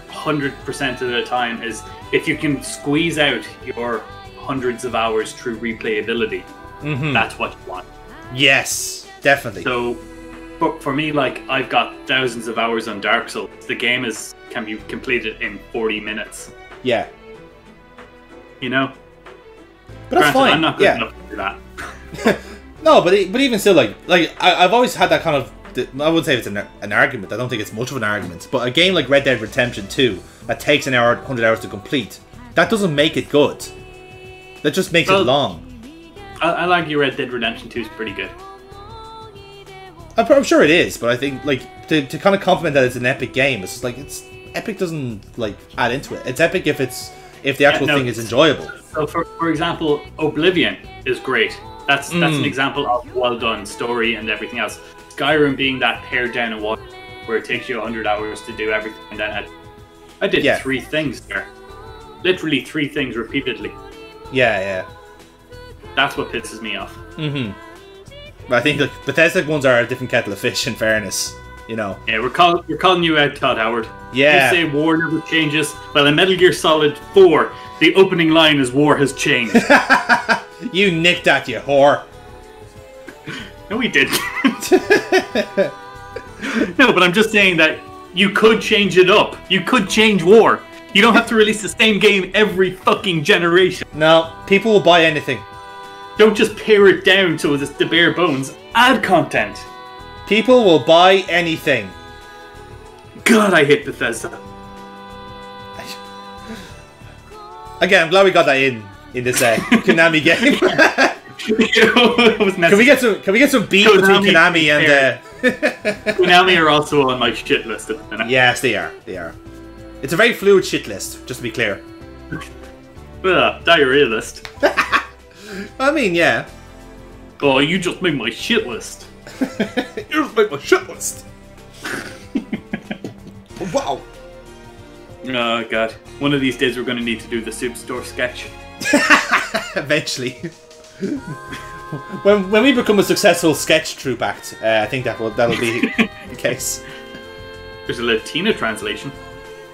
100% of the time is if you can squeeze out your hundreds of hours through replayability, that's what you want. Yes, definitely. So, but for me, like, I've got thousands of hours on Dark Souls. The game can be completed in 40 minutes. Yeah. You know? But that's fine. I'm not good enough to do that. No, but even still, like I've always had that kind of... I wouldn't say it's an argument. I don't think it's much of an argument. But a game like Red Dead Redemption 2 that takes 100 hours to complete, that doesn't make it good. That just makes it long. I'll argue Red Dead Redemption 2 is pretty good. I'm sure it is, but I think like to kind of compliment that it's an epic game, it's just like epic doesn't like add into it. It's epic if the actual thing is enjoyable. So for example, Oblivion is great. That's an example of well done story and everything else. Skyrim being that pared down in water where it takes you 100 hours to do everything, and then I did 3 things there. Literally 3 things repeatedly. Yeah. That's what pisses me off. But I think the Bethesda ones are a different kettle of fish, in fairness. You know. Yeah, we're calling you out, Todd Howard. Yeah. You say war never changes. Well, in Metal Gear Solid 4, the opening line is war has changed. You nicked that, you whore. No, we didn't. No, but I'm just saying that you could change it up. You could change war. You don't have to release the same game every fucking generation. No, people will buy anything. Don't just pare it down to the bare bones. Add content. People will buy anything. God, I hate Bethesda. Again, I'm glad we got that in this Konami game. Can we get some beef between Konami and Konami are also on my shit list at the minute. Yes, they are. It's a very fluid shit list, just to be clear. Diarrhea list. I mean, yeah. Oh, you just made my shit list. You just made my shit list. Wow. Oh god. One of these days we're going to need to do the Soup Store sketch. Eventually. when we become a successful sketch troupe act, I think that'll be the case. There's a Latina translation.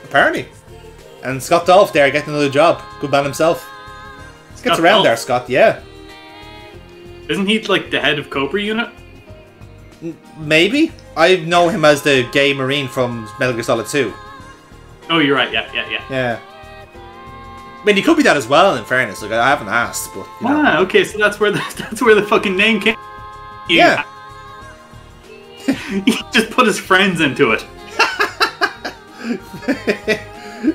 Apparently. And Scott Dolph there getting another job. Good man himself. Gets around there, Scott, yeah. Isn't he like the head of Cobra Unit? Maybe. I know him as the gay Marine from Metal Gear Solid 2. Oh, you're right, yeah. I mean, he could be that as well, in fairness. Like, I haven't asked, but... You know. Okay, so that's where the fucking name came. Yeah. He just put his friends into it.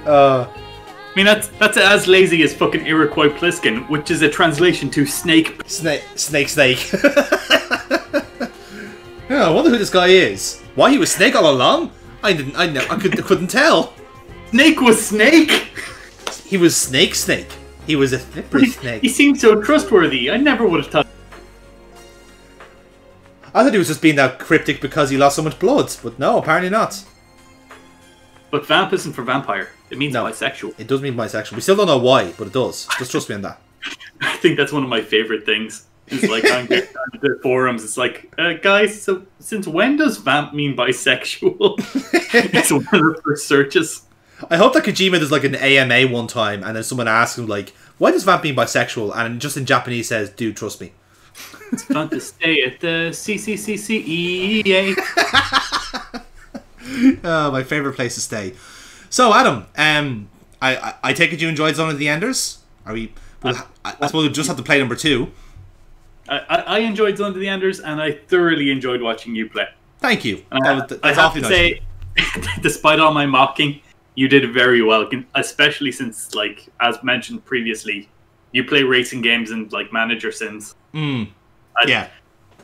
I mean, that's as lazy as fucking Iroquois Pliskin, which is a translation to snake. Snake. Yeah, I wonder who this guy is. Why he was Snake all along? I couldn't tell. Snake was Snake. He was Snake. He was a slippery snake. He seemed so trustworthy. I never would have thought. I thought he was just being that cryptic because he lost so much blood, but no, apparently not. But vamp isn't for vampire. It means bisexual. It does mean bisexual. We still don't know why, but it does. Just trust me on that. I think that's one of my favorite things. It's like on the forums, it's like, guys, so since when does vamp mean bisexual? It's one of the first searches. I hope that Kojima does like an AMA one time, and then someone asks him like, "Why does vamp mean bisexual?" And just in Japanese says, "Dude, trust me." It's fun to stay at the CCCCEA. Oh, my favorite place to stay. So, Adam, I take it you enjoyed Zone of the Enders. Are we? I suppose we'll just have to play number 2. I enjoyed Zone of the Enders, and I thoroughly enjoyed watching you play. Thank you. I have to say, despite all my mocking, you did very well, especially since, like, as mentioned previously, you play racing games and, like, Manager Sims. Yeah.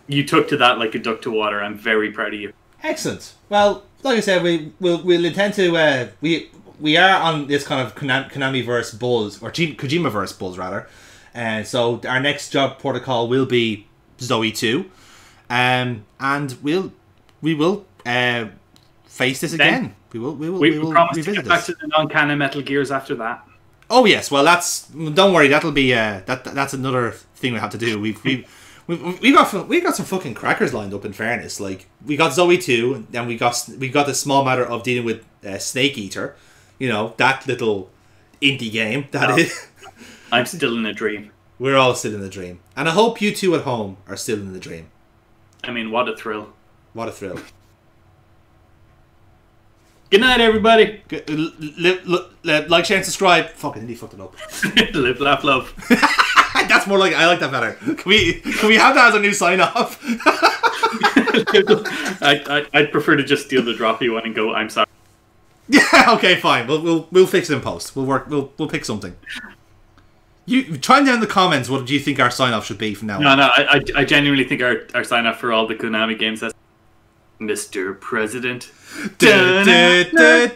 You took to that like a duck to water. I'm very proud of you. Excellent. Well, like I said, we'll intend to... we are on this kind of Konamiverse buzz, or Kojimaverse buzz, rather. So our next job protocol will be Zoe 2. And we will face this again. We will promise to revisit get back this. to the non-canon Metal Gears after that. Oh yes, well don't worry, that'll be that's another thing we have to do. We got some fucking crackers lined up. In fairness, like we got Zoe 2, and then we got the small matter of dealing with Snake Eater. You know, that little indie game that is. I'm still in a dream. We're all still in the dream, and I hope you two at home are still in the dream. I mean, what a thrill! What a thrill! Good night, everybody. Like, share, and subscribe. Fucking nearly fucked it up. Live, laugh, love. That's more like, I like that better. Can we have that as a new sign off? I'd prefer to just steal the droppy one and go, I'm sorry. Yeah, okay, fine. We'll fix it in post. We'll pick something. You chime down in the comments. What do you think our sign off should be from now on? No, I genuinely think our sign off for all the Konami games is Mr. President. Da, da, da, da.